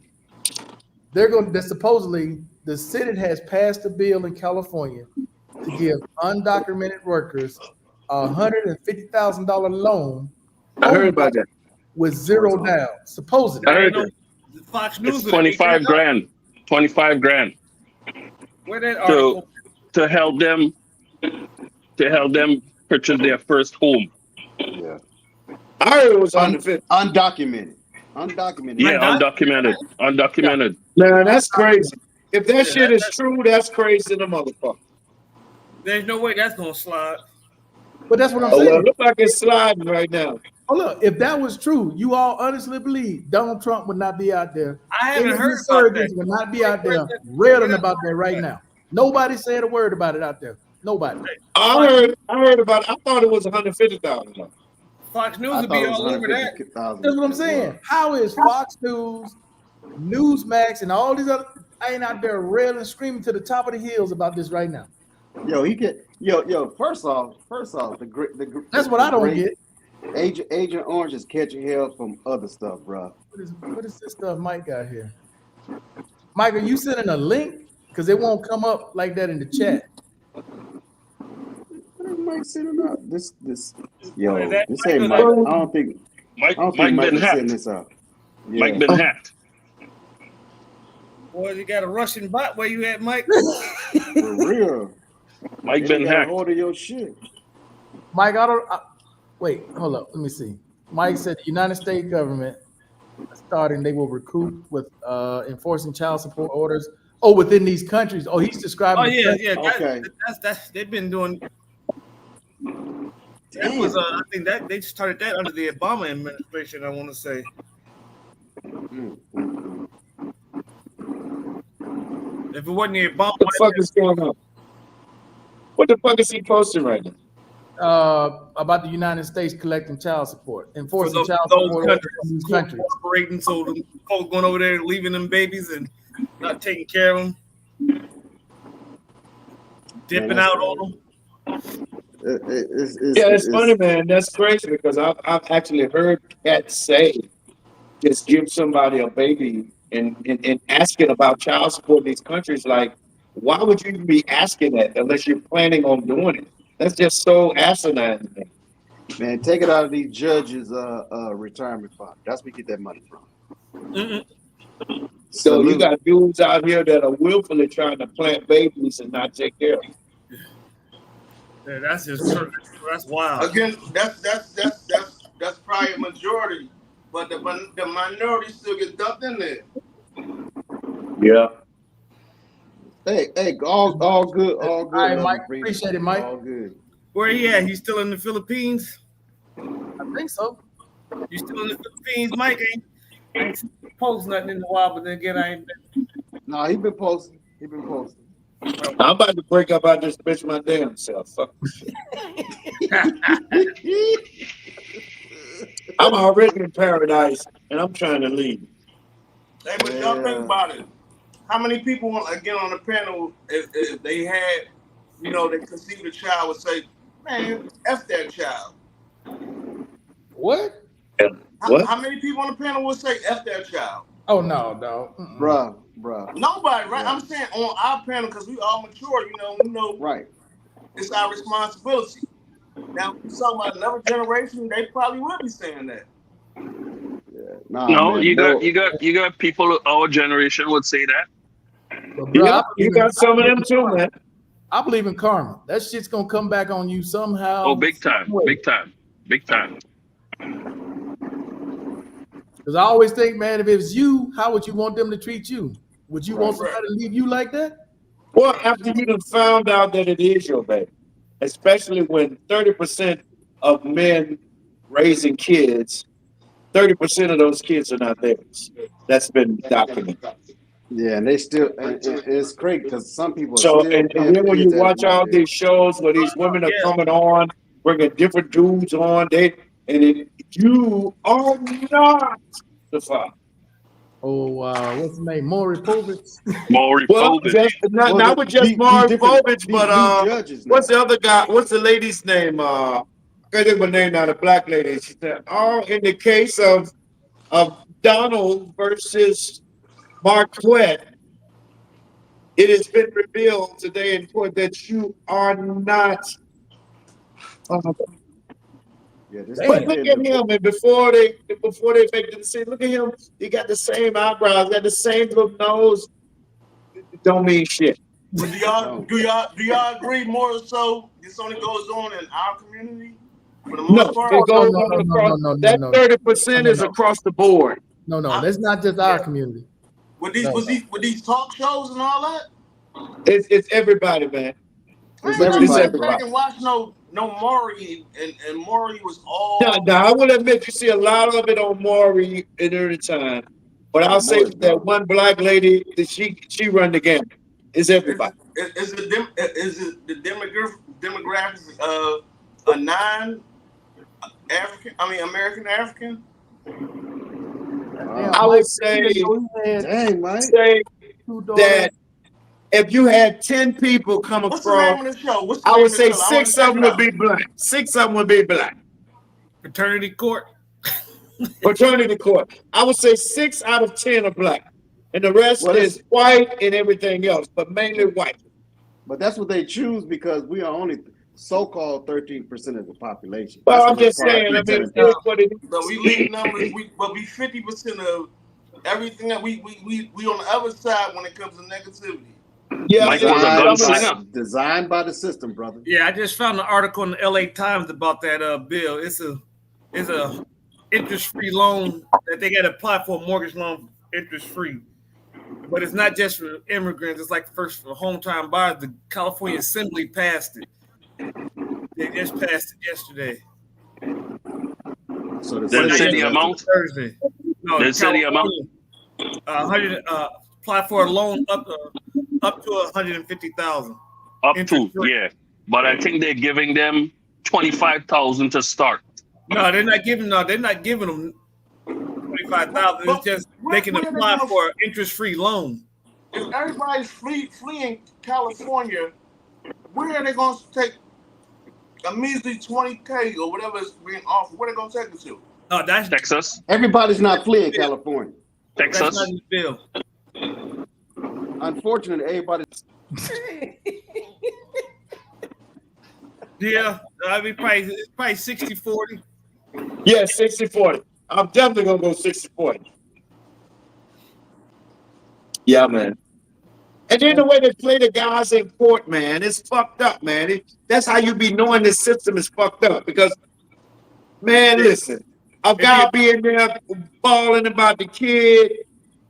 the Senate has passed a bill in California to give undocumented workers a $150,000 loan. I heard about that. With zero down. Supposedly. I heard that. Fox News. It's 25 grand. 25 grand Where that article? to help them purchase their first home. yeah. I heard it was 150. Undocumented. Yeah, undocumented. Man, that's crazy. If that shit is true, that's crazy the motherfucker. There's no way that's gonna slide. But that's what I'm Oh, well, saying. it look like it's sliding right now. Oh, look, if that was true, you all honestly believe Donald Trump would not be out there. I haven't Any heard his about surgeons that. would not be out there railing about that right now. Nobody said a word about it out there. Nobody. I heard about it. I thought it was 150,000. Fox News I would thought be it was all over that. 150,000. That's what I'm saying. How is Fox News, Newsmax, and all these other ain't out there railing, screaming to the top of the hills about this right now? Yo, he get yo. First off, That's what I don't get. Agent Orange is catching hell from other stuff, bro. What is this stuff Mike got here? Mike, are you sending a link? Because it won't come up like that in the chat. What is Mike sending up? This yo, Is that this ain't Mike? Mike. I don't think Mike Mike been is setting hacked. this up. Yeah. Mike been hacked. Boy, you got a Russian bot. Where you at, Mike? For real. Mike They been got a hacked. hold of your shit. Mike, wait, hold up. Let me see. Mike said the United States government starting, they will recruit with enforcing child support orders. Oh, within these countries. Oh, he's describing. Oh yeah. Okay. That's they've been doing. That Damn. was I think that they started that under the Obama administration. I want to say. If it wasn't the Obama, What the fuck is going on? What the fuck is he posting right now? About the United States collecting child support, enforcing those child support orders countries, in these countries. cooperating, so the folks going over there leaving them babies and not taking care of them, dipping out on them. It's funny, man. That's crazy because I've actually heard cats say, just give somebody a baby and asking about child support in these countries. Like, why would you be asking that unless you're planning on doing it? That's just so asinine. Man, take it out of these judges' retirement fund. That's where you get that money from. So you got dudes out here that are willfully trying to plant babies and not take care of them. Yeah, that's just that's wild. Again, that's probably a majority, but the minority still get dumped in there. Yeah. Hey, all good. All right, Mike. Appreciate it, Mike. All good. Where he at? He's still in the Philippines? I think so. You still in the Philippines, Mike? Ain't post nothing in a while, but then again, I ain't been. No, he been posting. I'm about to break up out this bitch my damn self. Fuck this shit. I'm already in paradise and I'm trying to leave. Hey, but y'all think about it. How many people again on the panel, if they had, they conceived a child, would say, "Man, F that child." What? What? How many people on the panel would say F that child? Oh no. Bruh. Nobody, right? Yeah. I'm saying on our panel because we all mature, we know Right. it's our responsibility. Now, if you're talking about another generation, they probably will be saying that. Yeah. Nah, No, man, you got people our generation would say that. But bro, Yeah, you got some of them too, man. I believe in karma. That shit's gonna come back on you somehow. Oh, big time. Because I always think, man, if it was you, how would you want them to treat you? Would you want Right. somebody to leave you like that? Well, after you done found out that it is your baby, especially when 30% of men raising kids, 30% of those kids are not theirs. That's been documented. Yeah, and they still, and it's great because some people. So, still and then when you watch all these shows where these women are coming on, bringing different dudes on, you are not the father. Oh, what's his name? Maury Povich. Maury Well, Povich. not with just Maury Povich, but judges now. what's the other guy? What's the lady's name? I can't think of her name now. The black lady. She said, in the case of Donald versus Marquette, it has been revealed today in court that you are not. Yeah, But look at him, and before they make the decision, look at him. He got the same eyebrows, got the same little nose. It don't mean shit. But do y'all agree more so this only goes on in our community? For the most part? It goes on across. That 30% is across the board. No, that's not just our community. With these talk shows and all that? It's everybody, man. It's everybody. I didn't watch no Maury, and Maury was all. No, I will admit you see a lot of it on Maury at every time. But I'll say that one black lady that she run the gamut. It's everybody. Is it the demographics of a American African? I would say Dang, Mike. say that if you had 10 people come What's the name across, of the show? What's the I name would of the say show? I wanna 6 check of them it would out. be black. 6 of them would be black. Fraternity court. Fraternity court. I would say 6 out of 10 are black. And the rest Well, is white and everything else, but mainly white. But that's what they choose because we are only so-called 13% of the population. Well, That's I'm what just Pride saying, I mean, pretends it is what it But we leave numbers. But we 50% of everything that we on the other side when it comes to negativity. Yeah, Mike was a gunslinger. Designed by the system, brother. Yeah, I just found an article in the LA Times about that bill. It's a interest-free loan that they got to apply for a mortgage loan interest-free. But it's not just for immigrants. It's like first for hometown buyers. The California Assembly passed it. They just passed it yesterday. So Did it say the amount? Thursday. No, Did it say the amount? 100. Apply for a loan up to 150,000. Up to, yeah. But I think they're giving them 25,000 to start. No, they're not giving. No, they're not giving them 25,000. It's just they can apply for an interest-free loan. If everybody's fleeing California, where are they going to take a measly 20K or whatever is being offered? Where are they going to take it to? No, that's Texas. Everybody's not fleeing California. That's Texas. not in the bill. Unfortunately, everybody. Yeah, I mean, probably 60-40. Yeah, 60-40. I'm definitely gonna go 60-40. Yeah, man. And then the way they play the guys in court, man, it's fucked up, man. That's how you be knowing this system is fucked up. Because, man, listen, a guy be in there bawling about the kid,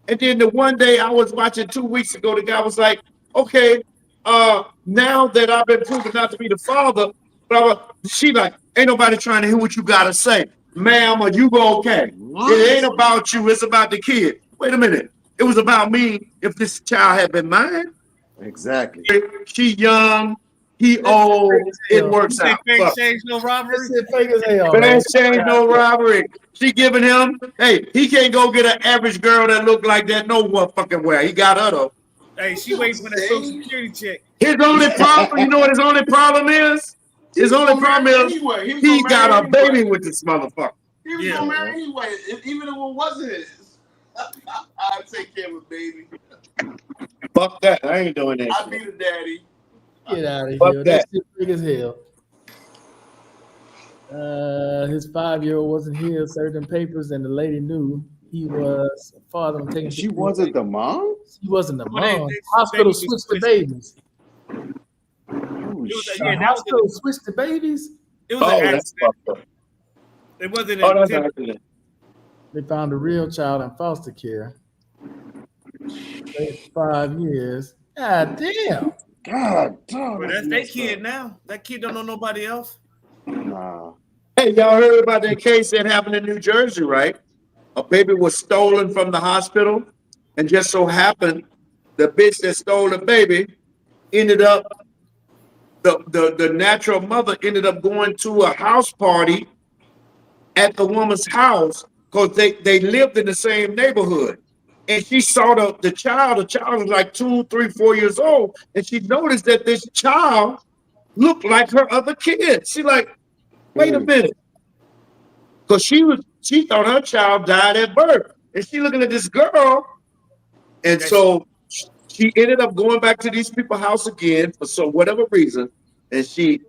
and then the one day I was watching 2 weeks ago, the guy was like, "Okay, now that I've been proven not to be the father," blah, blah, she like, "Ain't nobody trying to hear what you gotta say, ma'am. Are you okay? It ain't about you. It's about the kid." Wait a minute. It was about me if this child had been mine. Exactly. She young, he old. It works out. Fair change, no robbery. Fake as hell, Fair man. change, no robbery. She giving him, hey, he can't go get an average girl that look like that no one fucking where. He got her though. Hey, she waiting for that Social Security check. His only problem, you know what his only problem is? His only problem is he got a baby with this motherfucker. He was gonna marry anyway, even if it wasn't his. I'd take care of a baby. Fuck that. I ain't doing that. I'd be the daddy. Get out of Fuck here. that. That shit big as hell. His 5-year-old wasn't here, served him papers, and the lady knew he was a father. Taking She wasn't the mom? She wasn't the Well, mom. they Hospital baby switched the switched. babies. Oh, was- The yeah, that was hospital switched the babies. It was Oh, an that's accident. fucked up. It wasn't Oh, that's an accident. They found a real child in foster care. 5 years. God damn. God damn. Well, that's their kid now. That kid don't know nobody else. Nah. Hey, y'all heard about that case that happened in New Jersey, right? A baby was stolen from the hospital, and just so happened the bitch that stole the baby ended up, the natural mother ended up going to a house party at the woman's house because they lived in the same neighborhood. And she saw the child was like 2, 3, 4 years old, and she noticed that this child looked like her other kid. She like, wait a minute. Because she thought her child died at birth. And she looking at this girl. And so she ended up going back to these people's house again for whatever reason. And she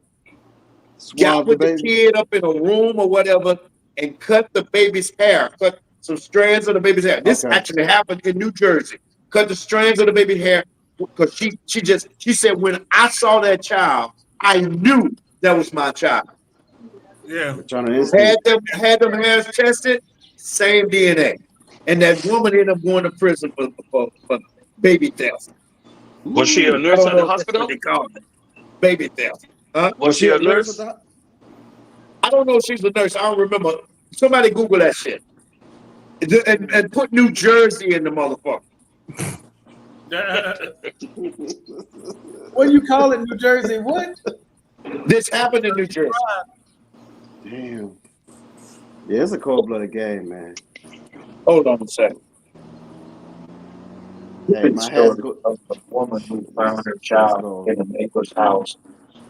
got with the kid up in a room or whatever and cut the baby's hair, cut some strands of the baby's hair. This actually happened in New Jersey. Cut the strands of the baby's hair because she said, when I saw that child, I knew that was my child. Yeah. Had them hairs tested, same DNA. And that woman ended up going to prison for baby theft. Was she a nurse at the hospital? They call it. Baby theft. Huh? Was she a nurse? I don't know if she's a nurse. I don't remember. Somebody Google that shit. And put New Jersey in the motherfucker. What do you call it, New Jersey? What? This happened in New Jersey. Damn. Yeah, it's a cold-blooded game, man. Hold on a second. Hey, my hat's Story go. of a woman who found her Let's child go. in a neighbor's house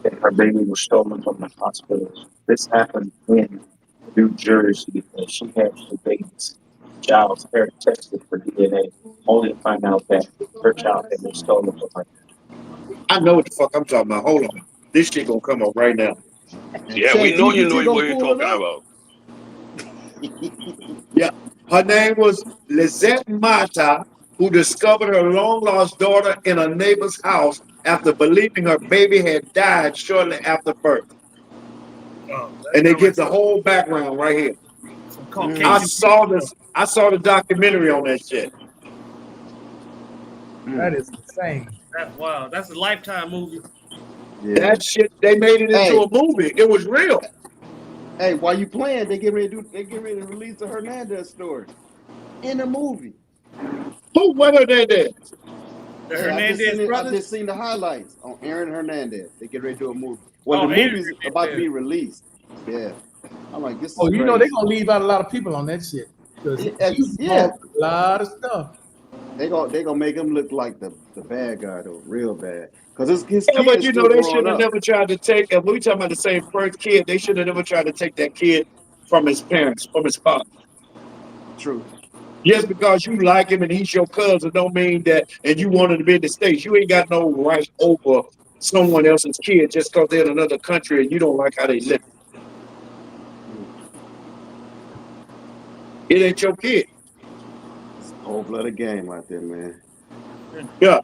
and her baby was stolen from the hospital. This happened in New Jersey, and she had the baby's child's hair tested for DNA, only to find out that her child had been stolen from her. I know what the fuck I'm talking about. Hold on. This shit gonna come up right now. And Yeah, we Chat know you GPT know what gonna you're pull it talking up. about. Yeah. Her name was Lizette Mata, who discovered her long-lost daughter in a neighbor's house after believing her baby had died shortly after birth. Oh, And they sound give the like whole background right here. some I Caucasian saw people. this. I saw the documentary on that shit. That is insane. That's wow. That's a Lifetime movie. Yeah. That shit, they made it into Hey. a movie. It was real. Hey, while you playing, they get ready to release the Hernandez story in a movie. Who? What are they there? The Hey, I Hernandez brothers. just seen the highlights on Aaron Hernandez. They get ready to do a movie. Well, Oh, the Aaron movie's about to Hernandez. be released. Yeah. I'm like, this is Oh, you crazy. know they're gonna leave out a lot of people on that shit. Because Yeah. a lot of stuff. They gonna make him look like the bad guy though, real bad. Because his Yeah, but kid's you still know, they growing should have up. never tried to take, if we talking about the same first kid, they should have never tried to take that kid from his parents, from his father. True. Just because you like him and he's your cousin don't mean that, and you wanted to be in the States, you ain't got no right over someone else's kid just because they're in another country and you don't like how they live. It ain't your kid. It's a cold-blooded game out there, man. Yeah.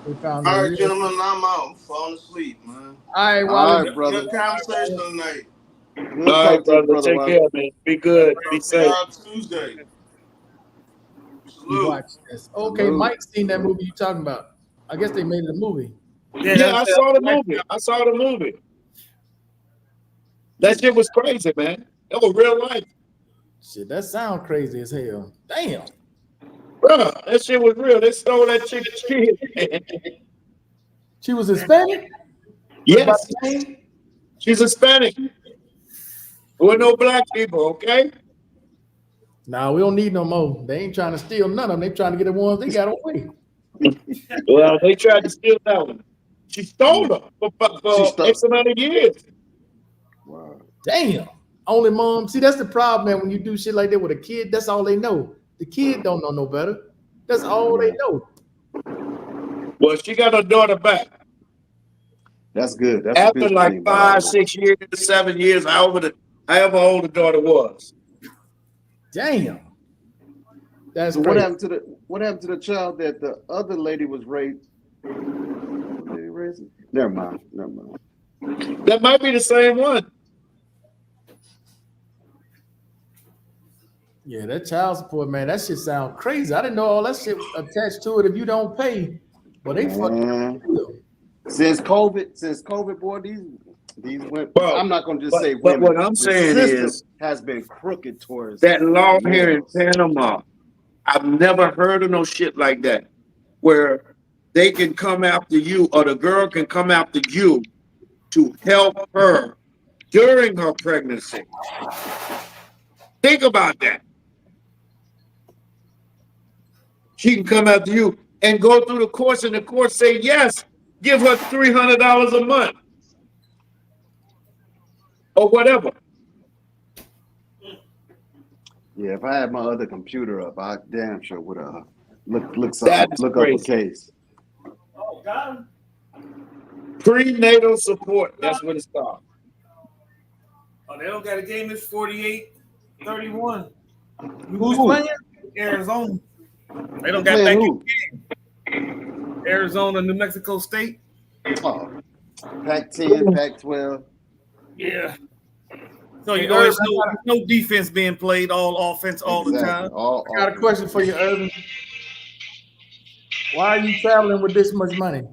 We found All the right, real- gentlemen, I'm out. I'm falling asleep, man. All right, All Wally. right, brother. Good conversation tonight. Good All right, talk to you, brother. Take Wally. care, man. Be good. Be See safe. y'all Tuesday. You Salute. watch this. Okay, Salute. Mike seen that movie you talking about. I guess they made it a movie. Yeah, I saw the movie. I saw the movie. That shit was crazy, man. That was real life. Shit, that sound crazy as hell. Damn. Bruh, that shit was real. They stole that chick's kid. She was Hispanic? Yes. She's Hispanic. There were no black people, okay? Nah, we don't need no more. They ain't trying to steal none of them. They trying to get the ones they got away. Well, they tried to steal that one. She stole her for X amount of years. Wow. Damn. Only mom. See, that's the problem, man. When you do shit like that with a kid, that's all they know. The kid don't know no better. That's all they know. Well, she got her daughter back. That's good. That's After a good like thing, 5, 6 years, 7 years, however old the daughter was. Damn. That's So crazy. what happened to the child that the other lady was raped? Lady raising? Never mind. That might be the same one. Yeah, that child support, man, that shit sound crazy. I didn't know all that shit was attached to it if you don't pay. But they fucking real. Since COVID, boy, these women. Bro, I'm not gonna just say but women. what I'm The saying system is has been crooked towards that law here in males. Panama. I've never heard of no shit like that, where they can come after you or the girl can come after you to help her during her pregnancy. Think about that. She can come after you and go through the course, and the court say yes, give her $300 a month or whatever. Yeah, if I had my other computer up, I damn sure would have look That is up a crazy. case. Oh, got him. Prenatal support. That's what it's called. Oh, they don't got a game. It's 48-31. Who's playing? Arizona. They don't got Playing that who? game. Arizona, New Mexico State. Oh, Pac-10, Pac-12. Yeah. So you Hey, know there's Irv, no defense being played, all offense all the Exactly. time. I got a question for you, Irvin. Why are you traveling with this much money?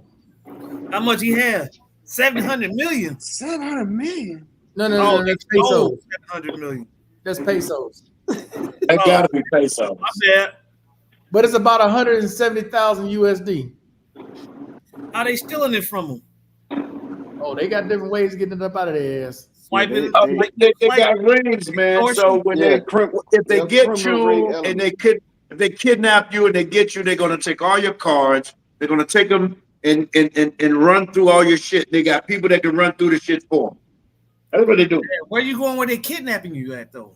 How much he had? 700 million. 700 million. No, that's pesos. 700 million. That's pesos. That gotta be pesos. My bad. But it's about 170,000 USD. How they stealing it from him? Oh, they got different ways of getting it up out of their ass. Swiping. They got rings, man. So when Yeah, if they they're get criminal ring you and they could if they kidnap you and they get you, they're gonna take all your cards. They're gonna take them and run through all your shit. They got people that can run through the shit for them. That's what they do. Where you going? Where they kidnapping you at though?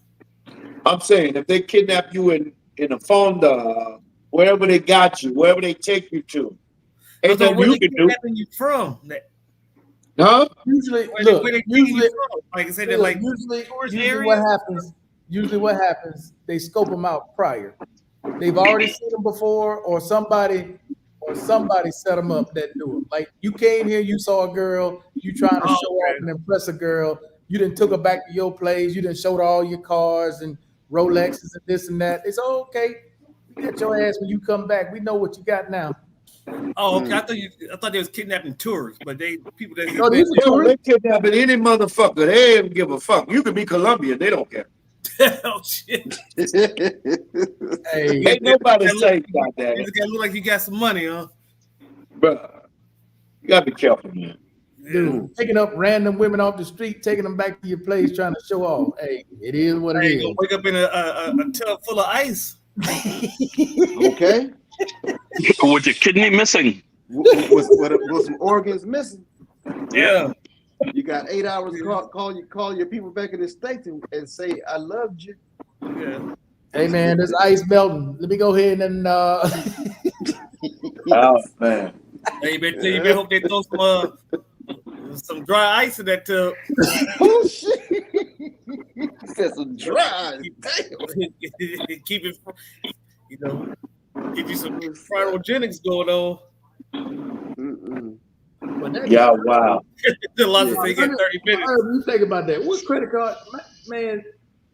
I'm saying if they kidnap you in a Fonda, wherever they got you, wherever they take you to, ain't So nothing where you they can do. kidnapping you from? Huh? Usually, Where look, they taking usually, you from? Like I said, they're like usually tourist what areas? happens, they scope them out prior. They've already seen them before, or somebody set them up that knew them. Like you came here, you saw a girl, you trying to show off and impress a girl. You didn't took her back to your place. You didn't show her all your cars and Rolexes and this and that. It's okay. You get your ass when you come back. We know what you got now. Oh, okay. I thought they was kidnapping tourists, but people that No, these are Yo, they kidnapping any motherfucker. They don't give a fuck. You could be Colombian. They don't care. oh shit. Hey, Ain't nobody safe about that. You look like you got some money, huh? Bro, you gotta be careful, man. dude, picking up random women off the street, taking them back to your place, trying to show off. Hey, it is what it Hey, is. gonna wake up in a tub full of ice. Okay. With your kidney missing. Was some organs missing? Yeah. You got 8 hours to call your people back in the States and say, I loved you. Yeah. Hey man, this ice melting. Let me go ahead and Oh man. Hey, you better hope they throw some dry ice in that tub. Oh shit. He said some dry. Damn. Keep it, get you some cryogenics going on. Mm-mm. Yeah, wow. The losses they get 30 minutes. You think about that. What credit card, man?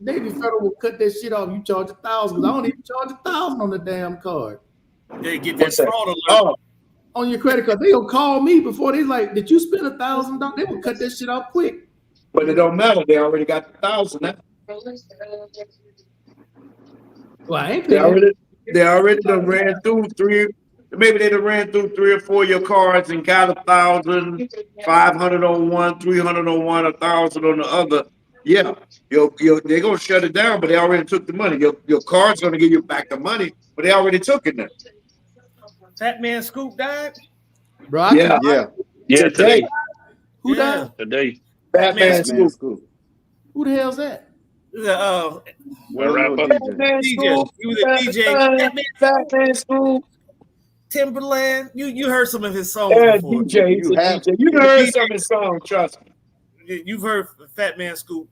Navy Federal will cut that shit off. You charge $1,000 because I don't even charge $1,000 on the damn card. They get that What's that? fraud alert. Oh, On your credit card, they'll call me before they like, did you spend $1,000? They will cut that shit off quick. but it don't matter. They already got 1,000 now. Well, I ain't They paying. already done ran through three. Maybe they done ran through 3 or 4 of your cards and got 1,000, 500 on one, 300 on one, 1,000 on the other. Yeah, they're gonna shut it down, but they already took the money. Your card's gonna give you back the money, but they already took it now. Fat Man Scoop died? Bro, I Yeah, Yeah. Yeah, today. Who Yeah. died? Today. Batman Man, Scoop. school. Who the hell's that? The, Well, wrap no up. DJ. Batman DJ. Scoop. He was a DJ. Batman Scoop. Timberland. You heard some of his songs Yeah, before. DJ. He's a You have- DJ. You heard some of his songs, trust me. You've heard Fat Man Scoop.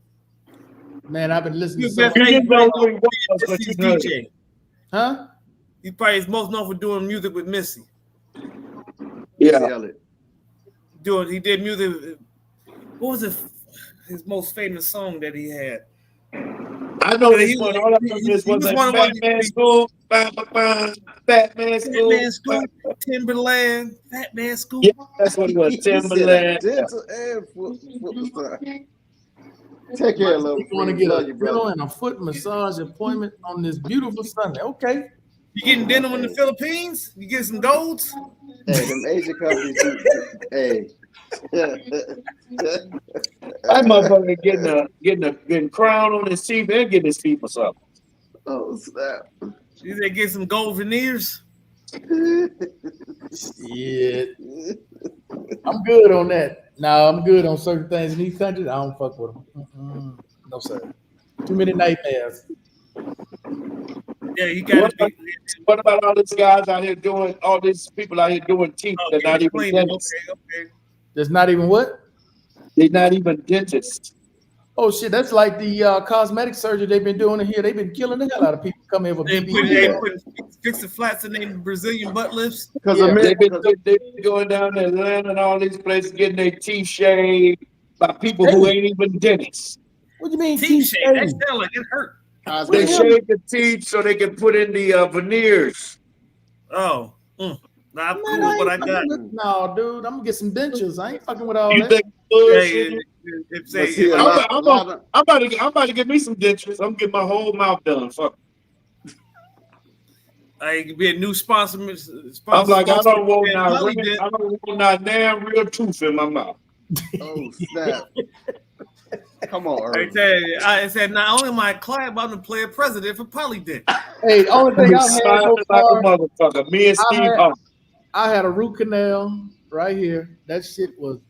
Man, I've been listening to You've some. been You didn't know who he was, but Missy's you heard DJ. Huh? He probably is most known for doing music with Missy. Yeah. Sell it. He did music. What was his most famous song that he had? I know He this was- one. All I he- know he is was was like one of the- Batman Scoop, Batman Scoop. Fat Man Scoop, Timberland, Fat Man Scoop. Yeah, that's what it was. He said Timberland. dental and foot massage. Take care, love. You want to get Love a you, dental brother. and a foot massage appointment on this beautiful Sunday. Okay. You getting dental in the Philippines? You get some golds? Hey, them Asian companies. Hey. That motherfucker getting crown on his teeth and getting his teeth massaged. Oh snap! You they get some gold veneers? Shit. I'm good on that. No, I'm good on certain things in these countries. I don't fuck with them. No, sir. Too many nightmares. Yeah, you got to be. What about all these guys out here doing, all these people out here doing teeth? They're not even cleaning. dentists. Okay. There's not even what? They're not even dentists. Oh shit, that's like the cosmetic surgery they've been doing in here. They've been killing the hell out of people come here for They BBL. put fixing flats in their Brazilian butt lifts. Because Yeah, They've been going down to Atlanta and all these places getting their teeth shaved by people who ain't even dentists. What do you mean Teeth shave. That shaving? sound like it hurt. They shave the teeth so they can put in the veneers. Oh. Nah, I'm cool Man, with what I got. No, dude, I'm gonna get some dentures. I ain't fucking with all You that. think bullshit? If But see, a say, lot- I'm about to get me some dentures. I'm gonna get my whole mouth done. Fuck. I could be a new sponsor. I'm like, I don't want Molly not, did. I don't want not damn real tooth in my mouth. Oh snap! Come on, I Irvin. tell you, I said not only my client, but I'm the player president for Polydick. Hey, the only thing I'm I've had smiling so like a far, motherfucker. Me and Steve Harvey. I had a root canal right here. That shit was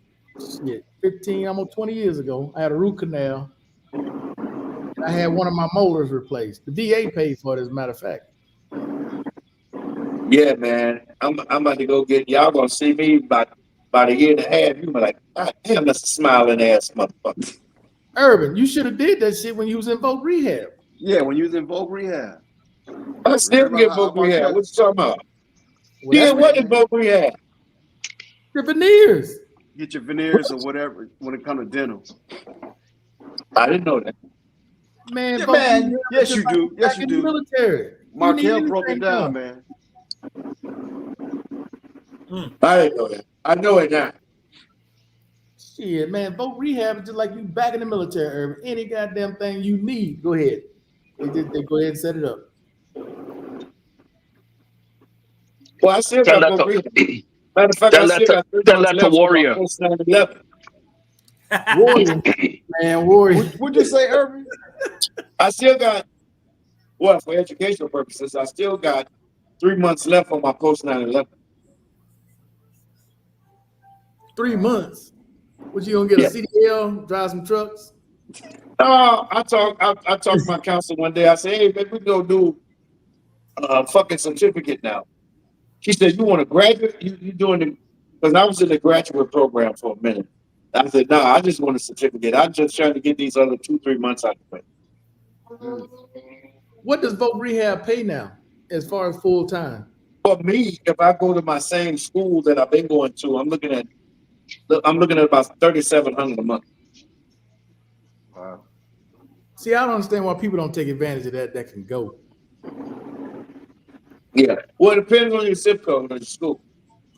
15, almost 20 years ago. I had a root canal. And I had one of my molars replaced. The VA paid for it, as a matter of fact. Yeah, man. I'm about to go get y'all gonna see me about a year and a half. You be like, God damn, that's a smiling ass motherfucker. Urban, you should have did that shit when you was in Voc Rehab. Yeah, when you was in Voc Rehab. I still Remember get how Voc Rehab. Marquette- What you talking about? Well, Yeah, that's what is Voc Rehab? the veneers. Get your veneers or whatever when it comes to dental. I didn't know that. Man, Yeah, Voc man. Rehab Yes, is you just do. like Yes, back you in the do. military. Markel broke it down, man. I didn't know that. I know it now. Shit, man, Voc Rehab is just like you back in the military, Urban. Any goddamn thing you need, go ahead. They go ahead and set it up. Well, I still Tell got that Voc to Rehab. Matter of fact, tell I that still to got 3 tell months that to left for my Warrior. post 9/11. Warrior, man, Warrior. What'd you say, Irvin? I still got, well, for educational purposes, I still got 3 months left on my post 9/11. 3 months. What you gonna get Yeah. a CDL, drive some trucks? I talked to my counselor one day. I said, hey, man, we go do a fucking certificate now. She said, you want to graduate? You doing the, because I was in the graduate program for a minute. I said, no, I just want a certificate. I'm just trying to get these other 2-3 months out of the way. What does Voc Rehab pay now, as far as full time? For me, if I go to my same school that I've been going to, I'm looking at about $3,700 a month. Wow. See, I don't understand why people don't take advantage of that can go. Yeah. Well, it depends on your zip code of your school.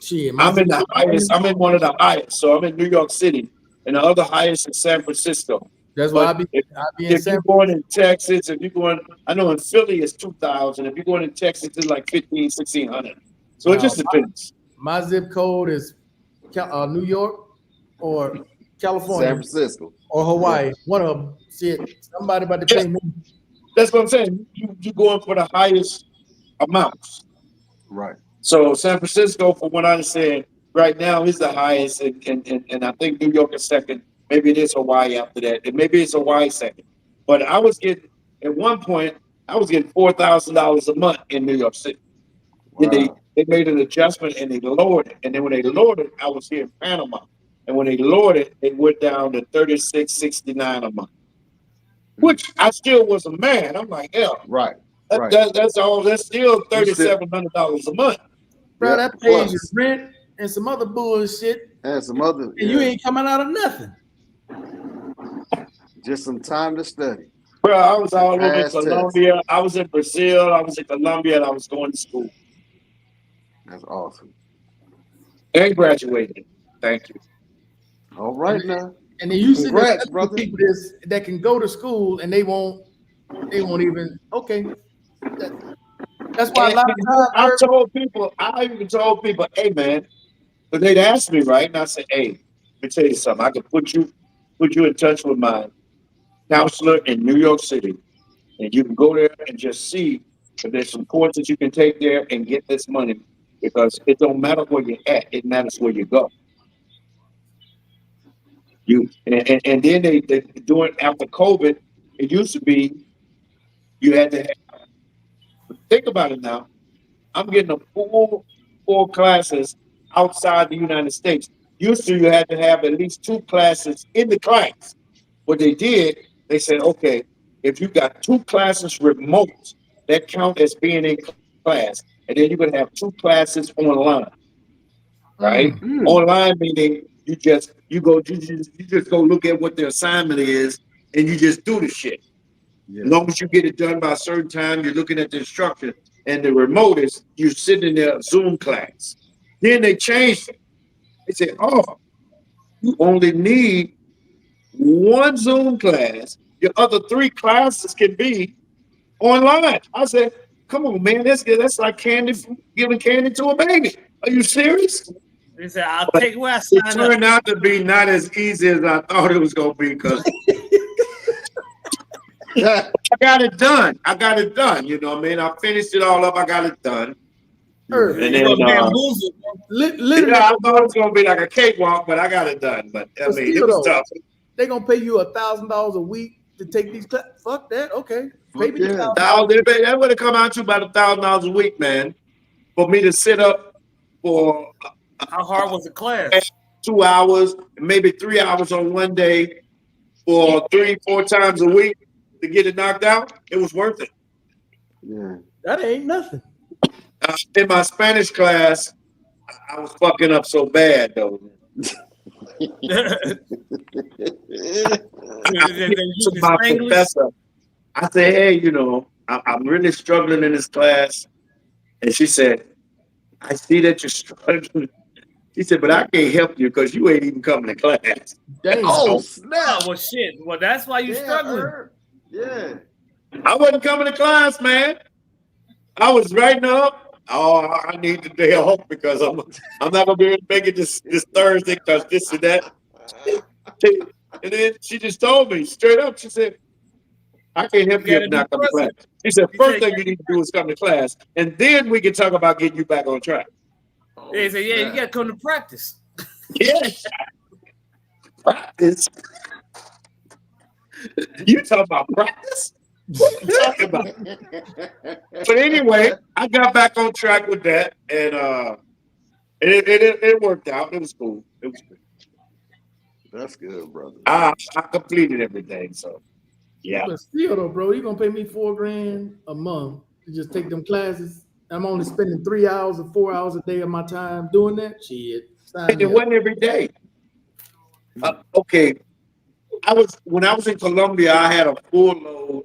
Shit, I'm in the highest. I'm in one of the highest. So I'm in New York City, and the other highest is San Francisco. That's why But I be in if San you're going in Texas, if you're going, I know in Philly it's 2,000. If you're going in Texas, it's like 1,500-1,600. So it just depends. My zip code is New York or California, San Francisco or Hawaii. One of them. Shit, somebody about to pay me. That's what I'm saying. You going for the highest amounts. Right. So San Francisco, from what I said, right now is the highest, and I think New York is second. Maybe it is Hawaii after that, and maybe it's Hawaii second. But I was getting, at one point, I was getting $4,000 a month in New York City. Wow. They made an adjustment and they lowered it. And then when they lowered it, I was here in Panama. And when they lowered it, it went down to $36.69 a month, which I still was a man. I'm like, hell, Right. that's all. That's still $3,700 a month. Bro, Yeah, that pays your plus. rent and some other bullshit, And some other, and you ain't coming out of nothing. just some time to study. Bro, I was all over Past Colombia. I was in Brazil. I was in Colombia, and I was going to school That's awesome. and graduated. Thank you. All right now. And then you see Congrats, the brother. people that can go to school and they won't even That's why a lot of times I even told people, hey man, but they'd ask me, right? And I said, hey, let me tell you something. I can put you in touch with my counselor in New York City, and you can go there and just see if there's some courses you can take there and get this money, because it don't matter where you're at, it matters where you go. And then they doing after COVID, it used to be you had to have, think about it now. I'm getting a full 4 classes outside the United States. Used to, you had to have at least 2 classes in the class. What they did, they said, okay, if you got 2 classes remote, that count as being in class. And then you're going to have 2 classes online, right? Online meaning you just go look at what the assignment is and you just do the shit. Yeah. As long as you get it done by a certain time, you're looking at the instruction. And the remote is you're sitting in their Zoom class. Then they changed it. They said, oh, you only need 1 Zoom class. Your other 3 classes can be online. I said, come on, man, that's like giving candy to a baby. Are you serious? He said, I'll take what I It signed up. turned out to be not as easy as I thought it was going to be, because I got it done. You know what I mean? I finished it all up. I got it done. Earth. And You then, gonna bamboozle. Literally, yeah, I thought it was gonna be like a cakewalk, but I got it done. But I But mean, it still, was though, tough. they gonna pay you $1,000 a week to take these classes. Fuck that. Okay, pay me Yeah. $1,000. That would have come out to about $1,000 a week, man, for me to sit up for How hard was the class? 2 hours, maybe 3 hours on one day, for 3-4 times a week to get it knocked out. It was worth it. Yeah. That ain't nothing. In my Spanish class, I was fucking up so bad though. To my professor, I said, "Hey, you know, I'm really struggling in this class," and she said, "I see that you're struggling." She said, "But I can't help you because you ain't even coming to class." Damn. Oh snap! Well, shit. Well, that's why you Yeah, struggling. Herb. Yeah. I wasn't coming to class, man. I was writing up. Oh, I need the day off because I'm not gonna be able to make it this Thursday because this and that. And then she just told me straight up. She said, "I can't help you if not come to class." She said, "First thing you need to do is come to class, and then we can talk about getting you back on track." They say, "Yeah, you gotta come to practice." Yes. Practice. You talking about practice? What you talking about? But anyway, I got back on track with that, and it worked out. It was cool. It was good. That's good, brother. I completed everything, so yeah. But still, though, bro, you gonna pay me $4,000 a month to just take them classes? I'm only spending 3 hours or 4 hours a day of my time doing that. Shit. And it wasn't every day. Okay, when I was in Colombia, I had a full load.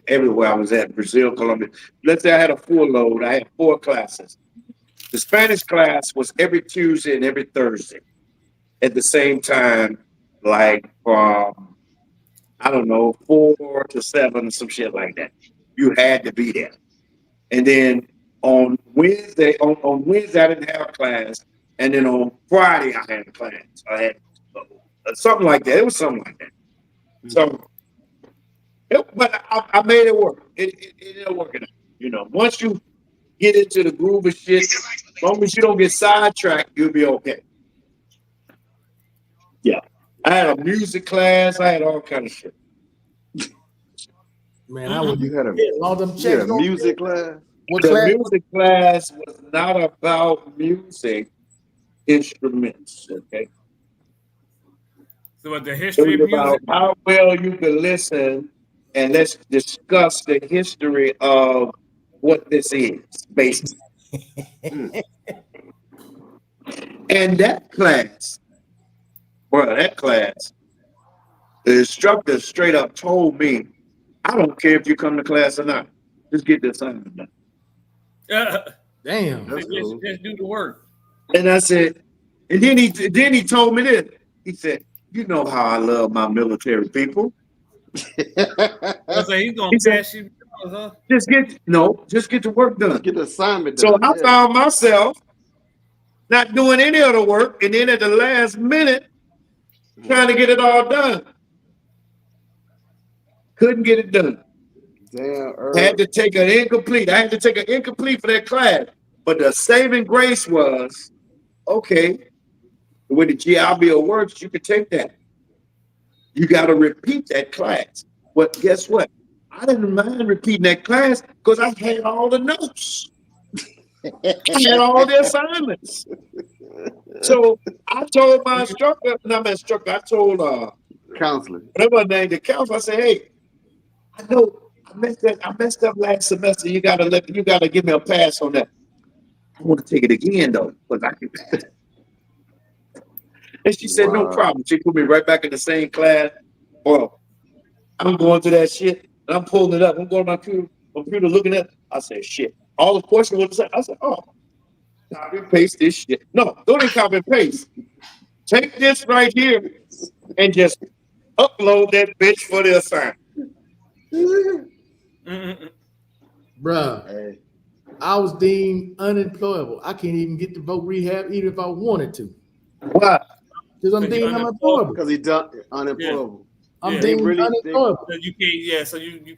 Everywhere I was at, Brazil, Colombia. Let's say I had a full load. I had 4 classes. The Spanish class was every Tuesday and every Thursday at the same time, like from, I don't know, 4 to 7, some shit like that. You had to be there. And then on Wednesday, on Wednesday I didn't have class, and then on Friday I had a class. I had something like that. It was something like that. So, but I made it work. It ended working out. You know, once you get into the groove of shit, as long as you don't get sidetracked, you'll be okay. Yeah, I had a music class. I had all kind of shit. Man, I would You had all them a checks. music class. What The class? music class was not about music instruments. Okay, So, what the it history was of music? about how well you could listen, and let's discuss the history of what this is, basically. And that class, the instructor straight up told me, "I don't care if you come to class or not. Just get the assignment done." Damn. That's cool. Just do the work. And I said, and then he told me this. He said, "You know how I love my military people. I say he's gonna He said- pass you, huh? Just get the work done." Get the assignment So done. I yeah. found myself not doing any of the work, and then at the last minute, trying to get it all done. Couldn't get it done. Damn, Had to take an incomplete. I had to take an incomplete for that class. But the saving grace was, okay, with the GIBO works, you could take that. You got to repeat that class. But guess what? I didn't mind repeating that class because I had all the notes. I had all the assignments. So I told my instructor, I told counselor. whatever her name, the counselor, I said, "Hey, I know I messed up last semester. You gotta give me a pass on that. I want to take it again though, because I can pass." And she said, "No Wow. problem." She put me right back in the same class. Well, I'm going through that shit and I'm pulling it up. I'm going to my computer looking at it. I said, "Shit." All the questions were the same. I said, "Oh, copy and paste this shit." No, don't even copy and paste. Take this right here and just upload that bitch for the assignment. Bruh, Hey, I was deemed unemployable. I can't even get to vote rehab even if I wanted to. Why? Because I'm Because you're deemed unemployable. because he done unemployable. I'm Yeah. deemed really- unemployable. So you can't. Yeah. So you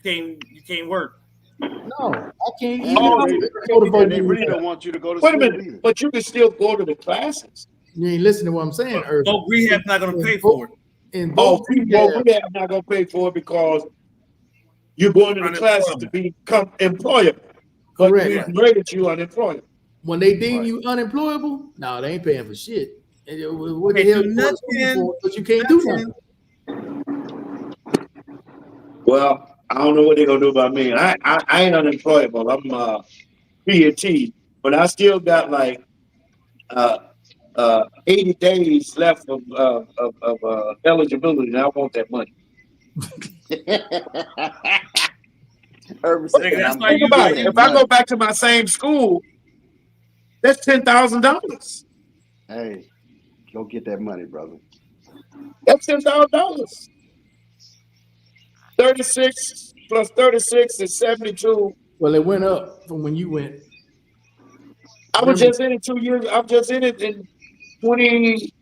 can't work. No, I can't And even go to vote. and they really don't want you to go to Wait a school minute, either. but you can still go to the classes. You ain't listening to what I'm saying, Irvin. Vote rehab's not going to pay for it. In Oh, vote well, rehab, we are not gonna pay for it because you're going to the classes to become employable. But Correct. we rated you unemployable. when they deem Right. you unemployable, no, they ain't paying for shit. And what the Can't hell do you going to school nothing. for? Because you can't do Nothing. nothing. Well, I don't know what they're gonna do about me. I ain't unemployable. I'm P&T, but I still got like 80 days left of eligibility, and I want that money. Urban said, Nigga, that's I'm why Think you about get it. that If I go back to my same school, that's $10,000. hey, go get that money, brother. That's $10,000. 36 plus 36 is 72. Well, it went up from when you went. I was just in it 2 years. I'm just in it in 20.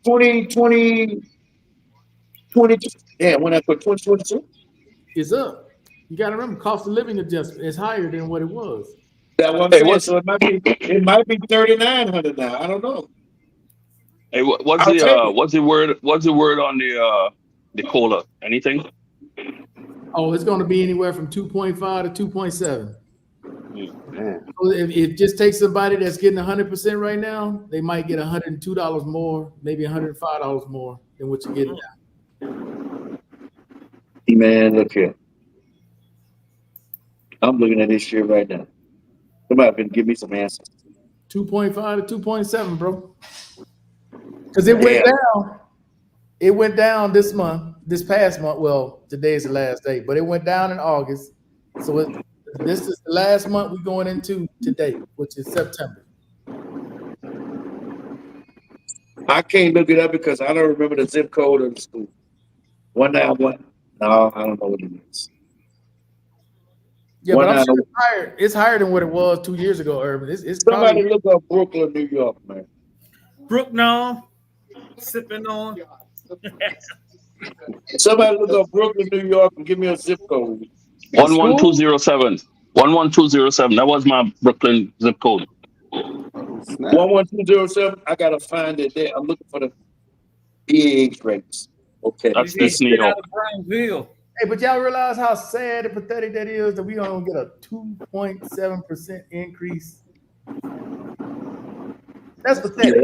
Yeah, when I put 2022, It's up. You got to remember, cost of living adjustment is higher than what it was. that one. Hey, what's- So it might be 3,900 now. I don't know. Hey, what's I'll take it. what's the word? What's the word on the cola? Anything? Oh, it's going to be anywhere from 2.5 to 2.7. Man, So if just take somebody that's getting 100% right now, they might get $102 more, maybe $105 more than what you're getting now. Man, look here. I'm looking at this shit right now. Somebody can give me some answers. 2.5 to 2.7, bro. Because it went Damn. down. It went down this month, this past month. Well, today is the last day, but it went down in August. So this is the last month we're going into today, which is September. I can't look it up because I don't remember the zip code of the school. 191. No, I don't know what it is. Yeah, but I'm sure 191. it's higher. It's higher than what it was 2 years ago, Urban. It's Somebody probably look up Brooklyn, New York, man. Brook on, sipping on. Somebody look up Brooklyn, New York, and give me a zip code. 11207. 11207. That was my Brooklyn zip code. snap. 11207. I gotta find it there. I'm looking for the BAH rates. Okay. That's You this New get York. out of Brownsville. Hey, but y'all realize how sad and pathetic that is that we don't get a 2.7% increase. That's Yeah, pathetic.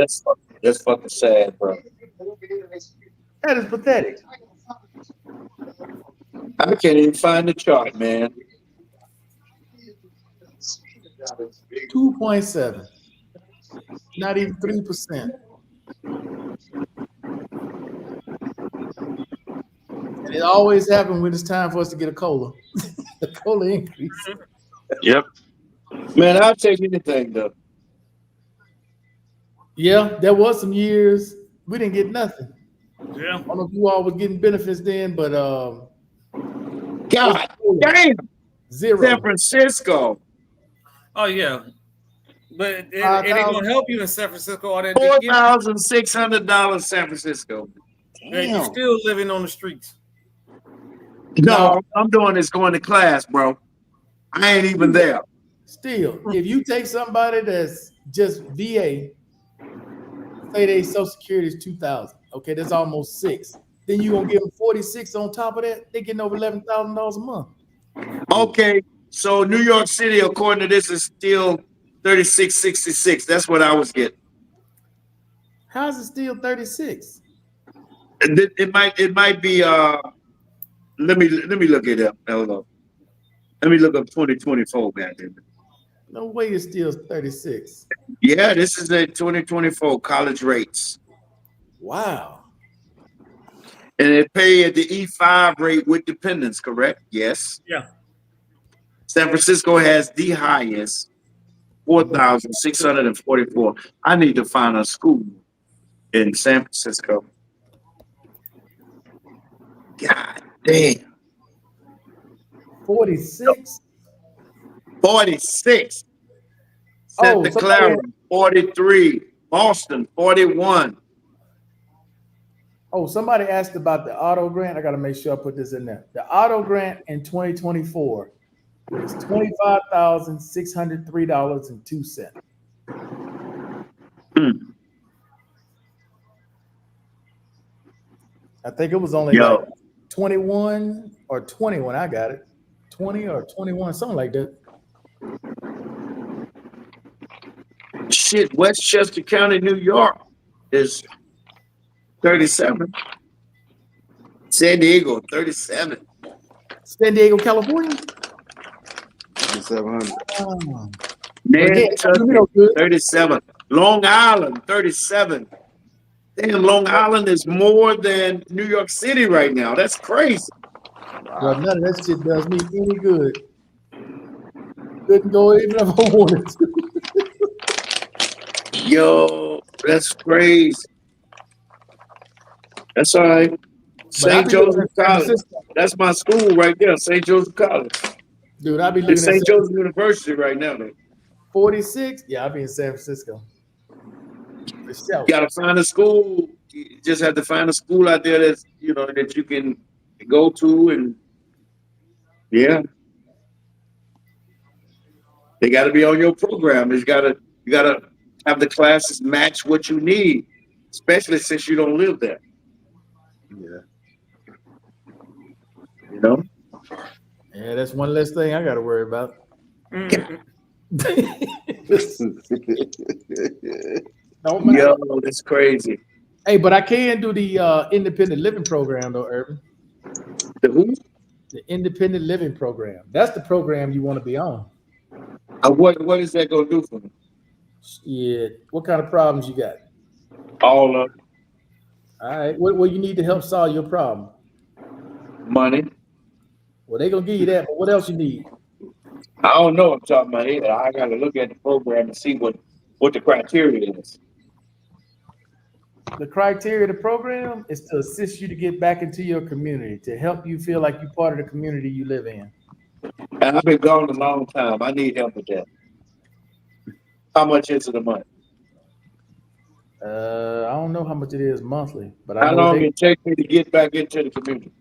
that's fucking sad, bro. That is pathetic. I can't even find the chart, man. 2.7. Not even 3%. And it always happens when it's time for us to get a cola. The cola increase. Yep. Man, I'll take anything though. Yeah, there was some years we didn't get nothing. Yeah. I don't know if you all was getting benefits then, but God damn. zero. San Francisco. Oh yeah. But it ain't 5,000. gonna help you in San Francisco. All that to get- $4,600 San Francisco. Man, you still living on the streets. No, I'm doing is going to class, bro. I ain't even there. Still, if you take somebody that's just VA, say they Social Security is 2,000. Okay, that's almost 6. Then you gonna give them 46 on top of that. They getting over $11,000 a month. Okay, so New York City, according to this, is still 36.66. That's what I was getting. How's it still 36? It might be let me look it up. Hold on. Let me look up 2024, man. No way it's still 36. Yeah, this is a 2024 college rates. Wow. And it pay at the E5 rate with dependents, correct? Yes. Yeah. San Francisco has the highest, 4,644. I need to find a school in San Francisco. God damn. 46? 46. Oh, Santa Clara, 43. Boston, 41. Oh, somebody asked about the auto grant. I got to make sure I put this in there. The auto grant in 2024 is $25,603.02. I think it was only like 21 or 20 when I got it. 20 or 21, something like that. Shit, Westchester County, New York is 37. San Diego, 37. San Diego, California. 700. Oh. Nantucket, 37. Long Island, 37. Damn, Long Island is more than New York City right now. That's crazy. Well, none of that shit does me any good. Couldn't go even if I wanted to. Yo, that's crazy. That's all right. St. Joseph College. That's my school right there, St. Joseph College. Dude, I be It's living St. Joseph University right now, man. 46. Yeah, I be in San Francisco. For sure. You gotta find a school. You just have to find a school out there that's that you can go to, and yeah, they got to be on your program. You gotta have the classes match what you need, especially since you don't live there. Yeah. Yeah, that's one less thing I got to worry about. Don't matter. Yo, that's crazy. Hey, but I can do the independent living program though, Urban. The who? The independent living program. That's the program you want to be on. What is that gonna do for me? Yeah. What kind of problems you got? All of All right. What you need to help solve your problem? money. Well, they gonna give you that, but what else you need? I don't know off the top of my head. I gotta look at the program and see what the criteria is. The criteria of the program is to assist you to get back into your community, to help you feel like you're part of the community you live in. And I've been gone a long time. I need help with that. How much is it a month? I don't know how much it is monthly, but I How know long it take me to get back into the community?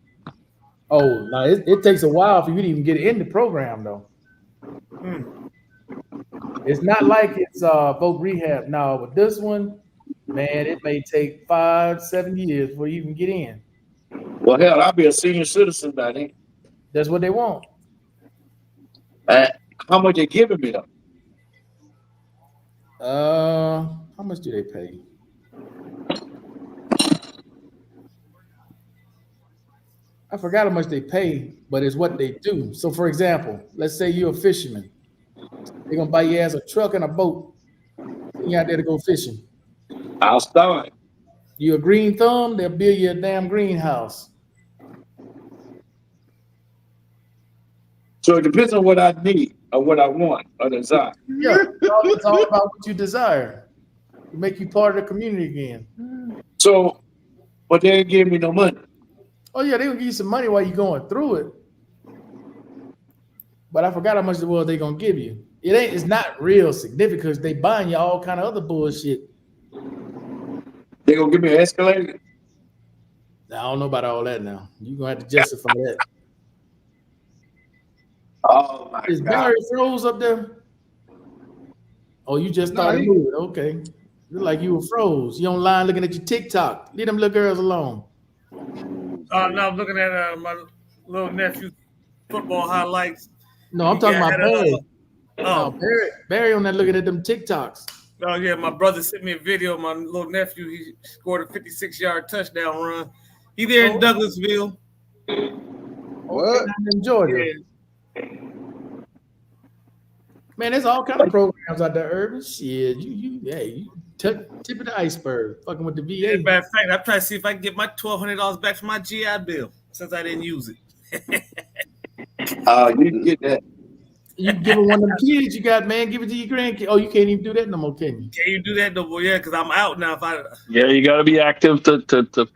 Oh, no, it takes a while for you to even get in the program, though. It's not like it's voc rehab. No, with this one, man, it may take 5-7 years before you even get in. Well, hell, I'll be a senior citizen by then. That's what they want. How much they giving me though? How much do they pay? I forgot how much they pay, but it's what they do. So, for example, let's say you're a fisherman. They're gonna buy your ass a truck and a boat. You out there to go fishing. I'll start. You a green thumb, they'll build you a damn greenhouse. So it depends on what I need or what I want or desire. Yeah, it's all about what you desire. To make you part of the community again. So, but they ain't giving me no money. Oh yeah, they gonna give you some money while you're going through it. But I forgot how much the world they gonna give you. It's not real significant because they buying you all kind of other bullshit. They gonna give me an escalator? I don't know about all that now. You're gonna have to justify that. Oh my Is God. Barry froze up there? Oh, you just started moving. Okay. Look like you were froze. You online looking at your TikTok. Leave them little girls alone. Now I'm looking at my little nephew's football highlights. No, I'm talking about Barry. Oh, Barry on there looking at them TikToks. Oh yeah, my brother sent me a video of my little nephew. He scored a 56-yard touchdown run. He there in Douglasville. What? In Georgia. Yeah. Man, there's all kind of programs out there, Urban. Shit, you tip of the iceberg, fucking with the VA. As a matter of fact, I'm trying to see if I can get my $1,200 back from my GI Bill since I didn't use it. You can get that. You give it one of them kids you got, man. Give it to your grandkids. Oh, you can't even do that no more, can you? Can you do that no more? Yeah, because I'm out now. Yeah, you got to be active to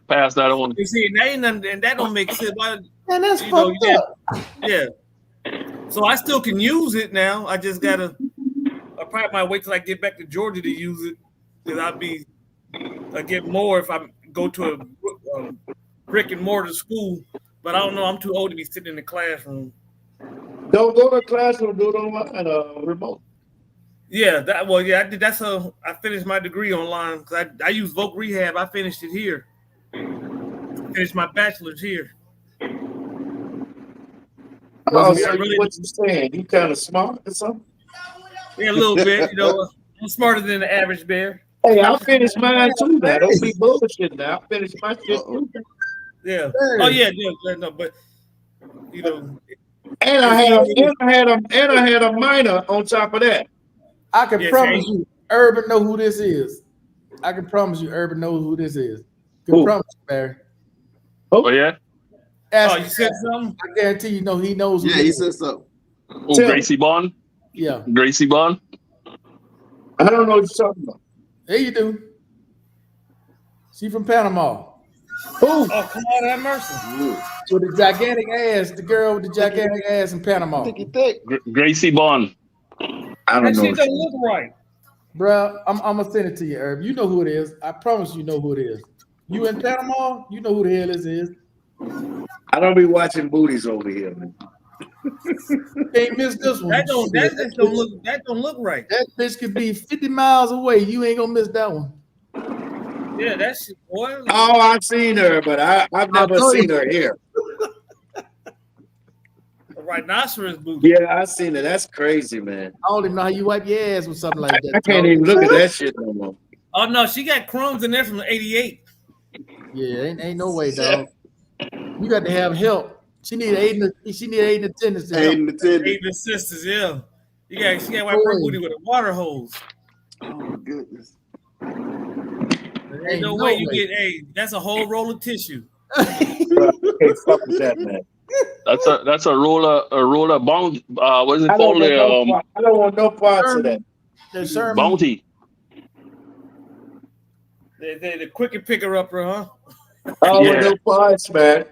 pass that on. You see, that ain't nothing, and that don't make sense. Man, that's fucked up. Yeah. So I still can use it now. I just gotta. I probably might wait till I get back to Georgia to use it, because I get more if I go to brick and mortar school, but I don't know. I'm too old to be sitting in the classroom. Don't go to classroom, do it online, remote. Yeah, I did. That's how I finished my degree online because I use Voc Rehab. I finished it here. Finished my bachelor's here. Oh, I so really- what you saying? You kind of smart or something? Yeah, a little bit. I'm smarter than the average bear. Hey, I finished mine too. Now don't be bullshit. Now I finished my shit too. Yeah. Hey. Oh yeah, no, but you know, And I had a minor on top of that. I can Yes, promise hey. you, Urban know who this is. I can promise you, Urban knows who this is. Can Who? promise you, Barry. Oh yeah. Ask oh, him. you said something? I guarantee you know he knows who Yeah, this he is. said so. Oh, Tell Gracie Bond. Yeah, Gracie Bond. I don't know what you're talking about. there you do. She from Panama. Who? Oh, come on, have mercy. With the gigantic ass, the girl with the gigantic ass in Panama. Gracie Bond. I don't That know. shit don't look right. Bruh, I'm gonna send it to you, Herb. You know who it is. I promise you know who it is. You in Panama, you know who the hell this is. I don't be watching booties over here, man. Can't miss this one. That don't look right. That bitch could be 50 miles away. You ain't gonna miss that one. Yeah, that shit, boy. Oh, I've seen her, but I've never told you. seen her here. A rhinoceros booty. Yeah, I've seen her. That's crazy, man. I don't even know how you wipe your ass with something like that. I can't even look at that shit no more. Oh no, she got crumbs in there from '88. Yeah, ain't no way, dog. You got to have help. She need aid and attendance to help. Aiden the Teddy. Eight and sisters, yeah. She got wipe her booty with a water hose. Oh my goodness. There ain't Ain't no no way you way. get that's a whole roll of tissue. Can't fuck with that, man. That's a roller bound. What is it I don't, called? I don't want no parts of that. The Sherman, Bounty. The quicker picker upper, huh? I don't want Yeah. no parts, man.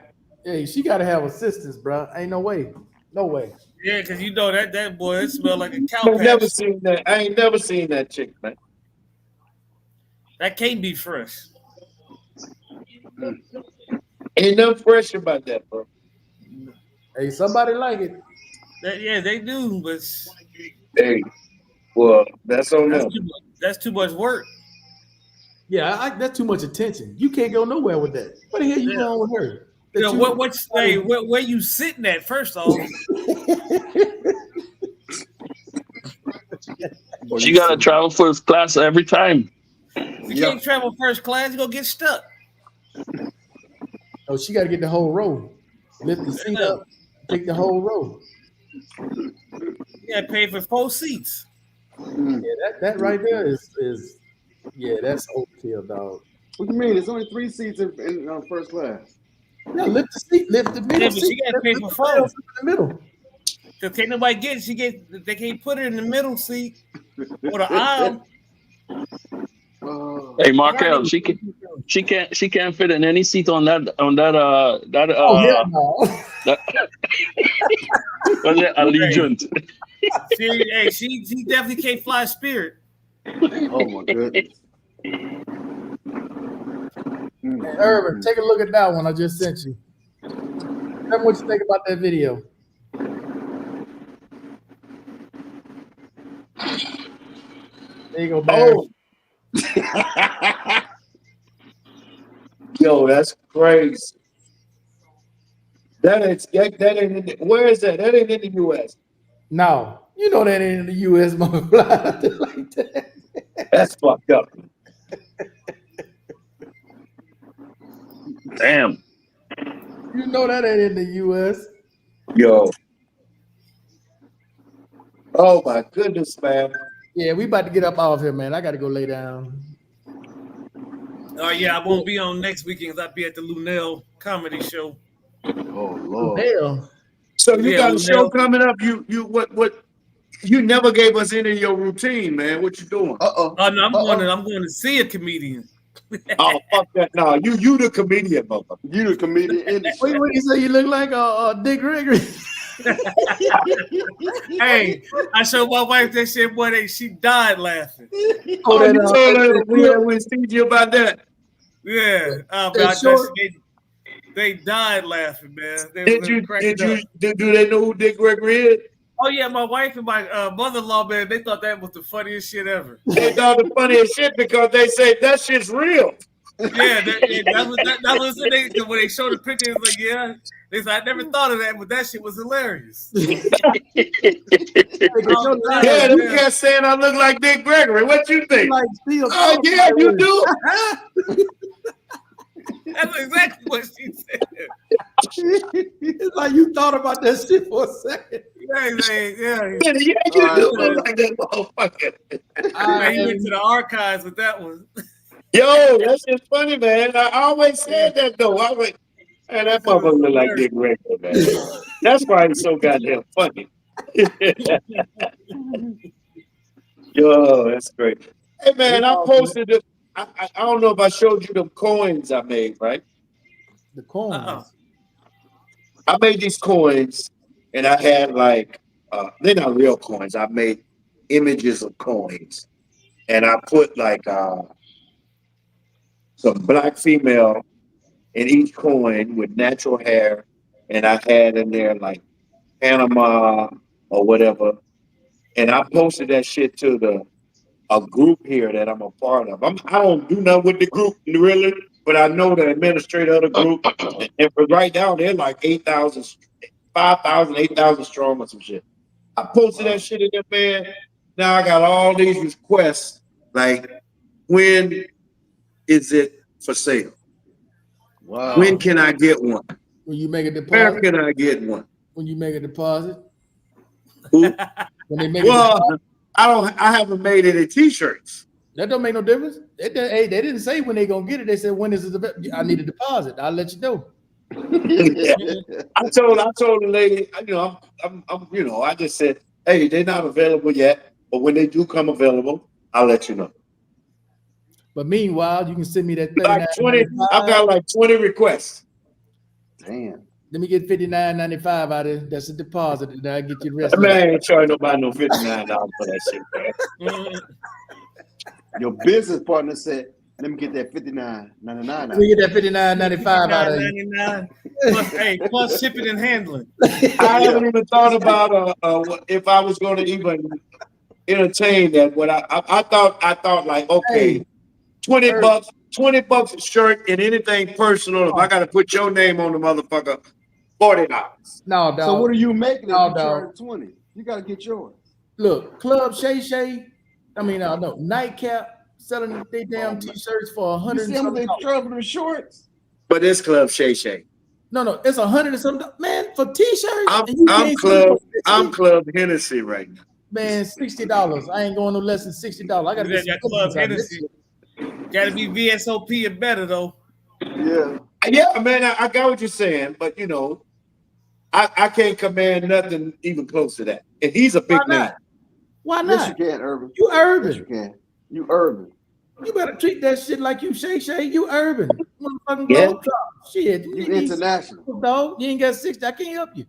hey, she got to have assistance, bro. Ain't no way. No way. Yeah, because you know that boy, it smell like a cow I ain't never patch. seen that. I ain't never seen that chick, man. That can't be fresh. Ain't nothing fresh about that, bro. Hey, somebody like it. Yeah, they do, but Hey, well, that's on them. that's too much work. Yeah, that's too much attention. You can't go nowhere with that. What the hell you Yeah. going with her? You know, That where you sitting at, first off? She gotta travel first class every time. If you can't travel first class, you're gonna get stuck. Oh, she got to get the whole row. Lift the seat up, take the whole row. You gotta pay for 4 seats. Yeah, that right there is yeah, that's overkill, dog. What do you mean? There's only 3 seats in first class. Yeah, lift the seat, lift the middle Yeah, but seat. she gotta pay lift for the 4. in the middle. Cause can't nobody get it. They can't put her in the middle seat or the aisle. Hey, Markel, she can't fit in any seat on that Oh hell no. was it Allegiant? She definitely can't fly Spirit. Oh my goodness. Hey, Urban, take a look at that one I just sent you. Tell me what you think about that video. There you go, Barry. Oh, yo, that's crazy. That ain't in the, where is that? That ain't in the U.S. No, you know that ain't in the U.S. motherfucker like that. That's fucked up. Damn. You know that ain't in the U.S. Yo. Oh my goodness, man. Yeah, we about to get up off here, man. I got to go lay down. Oh yeah, I won't be on next weekend because I'll be at the Lunel comedy show. Oh Lord. Hell, So you Yeah, got a well, show now- coming up. You what you never gave us any of your routine, man. What you doing? Oh no, I'm going to see a comedian. Oh fuck that. No, you the comedian, motherfucker. You the comedian industry. wait, you say you look like Dick Gregory? Hey, I showed my wife that shit, boy. She died laughing. Oh, you told her we seen you about that. Yeah. Oh, That God, short- they died laughing, man. Do they know who Dick Gregory is? Oh yeah, my wife and my mother-in-law, man, they thought that was the funniest shit ever. They thought the funniest shit because they say that shit's real. Yeah, that was it. When they showed the picture, it was like, yeah. They said, I never thought of that, but that shit was hilarious. Yeah, them cats saying I look like Dick Gregory. What you think? Like, oh yeah, you do. That's exactly what she said. It's like you thought about that shit for a second. Yeah, you do look like that motherfucker. He went to the archives with that one. Yo, that's just funny, man. I always said that though. I was like, man, that motherfucker look like Dick Gregory, man. That's why he's so goddamn funny. Yo, that's great. Hey man, I posted it. I don't know if I showed you the coins I made, right? The coins. I made these coins, and I had like they're not real coins. I made images of coins, and I put like some black female in each coin with natural hair, and I had in there like Panama or whatever, and I posted that shit to a group here that I'm a part of. I don't do nothing with the group really, but I know the administrator of the group, and for right now they're like 8,000, 5,000, 8,000 strong or some shit. I posted that shit in there, man. Now I got all these requests, like, when is it for sale? Wow. When can I get one? When you make a Where deposit. can I get one? When you make a deposit. Who? When they make a Well, deposit. I haven't made any t-shirts. That don't make no difference. They didn't say when they gonna get it. They said when is it? I need a deposit. I'll let you know. I told the lady, I just said, hey, they're not available yet, but when they do come available, I'll let you know. But meanwhile, you can send me that Like 20, I've got like 20 requests. Damn. Let me get $59.95 out of it. That's a deposit, and I get you the rest. Man, I ain't charging nobody no $59 for that shit, man. Your business partner said, let me get that $59.99. Let me get that $59.95 out of it. $59.99. Plus shipping and handling. I haven't even thought about if I was going to even entertain that. What I thought like, okay, $20 a shirt and anything personal. If I got to put your name on the motherfucker, $40. No, dog. So what are you making if No, you dog. charge 20? You got to get yours. Look, Club Shay Shay. No, Nightcap selling their damn t-shirts for You $100 see and how they something. trouble them shorts? But this Club Shay Shay. No, it's $100 and something. Man, for t-shirts. I'm and you can't I'm Club Hennessy right now. Man, $60. I ain't going no less than $60. I got to get That some Club out of this. Hennessy. Got to be VSOP and better though. Yeah, man, I got what you're saying, but I can't command nothing even close to that. And he's a big name. Why Yes, not? you can, Urban. You urban. Yes, you can. You urban. You better treat that shit like you Shay Shay. You urban. Motherfucking Yeah. Globe Drop. Shit. You need international. $60, dog. You ain't got 60. I can't help you.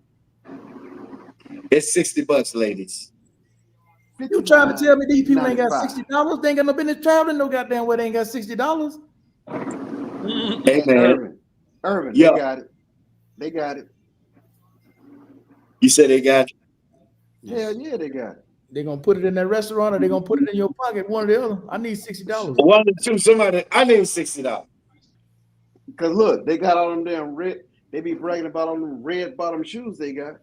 It's $60, ladies. You trying to tell me these people ain't got $59.95. $60? They ain't got no business traveling no goddamn way. They ain't got $60. Hey man, Urban. Yeah. They got it. They got it. you said they got Hell yeah, they got it. They gonna put it in that restaurant or they gonna put it in your pocket, one or the other. I need $60. one or two. Somebody, I need $60. Cause look, they got all them damn red. They be bragging about all them red bottom shoes they got.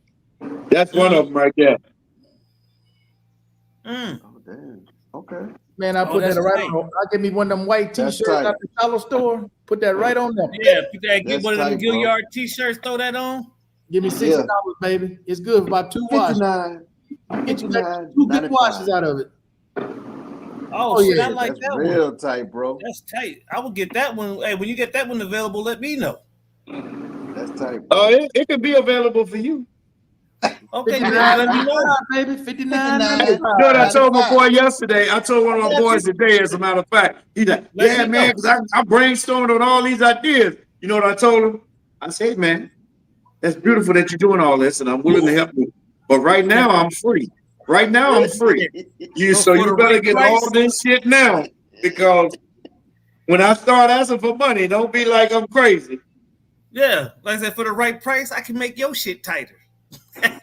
That's one of them right there. Mm. Oh damn. Okay. Man, I put that's that right tight. on. I give me one of them white That's t-shirts tight. out the dollar store. Put that right on there. Yeah, put that, get That's one of them tight, bro. Gilliard t-shirts, throw that on. Give me $60, baby. It's good for about 2 washes. 59. Get you like 2 good washes out of it. Oh, shit, yeah, I like That's that real one. tight, bro. That's tight. I will get that one. Hey, when you get that one available, let me know. That's tight, bro. Oh, it could be available for you. Okay, $59, let me know. baby. $59. You know what I told my boy yesterday? I told one of my boys today, as a matter of fact. He's like, Let yeah, me man, know. because I brainstormed on all these ideas. You know what I told him? I said, hey, man, that's beautiful that you're doing all this, and I'm willing to help you. But right now, I'm free. Right now, I'm free. So for you the better right get price. all this shit now, because When I start asking for money, don't be like I'm crazy. Yeah, like I said, for the right price, I can make your shit tighter. Yeah,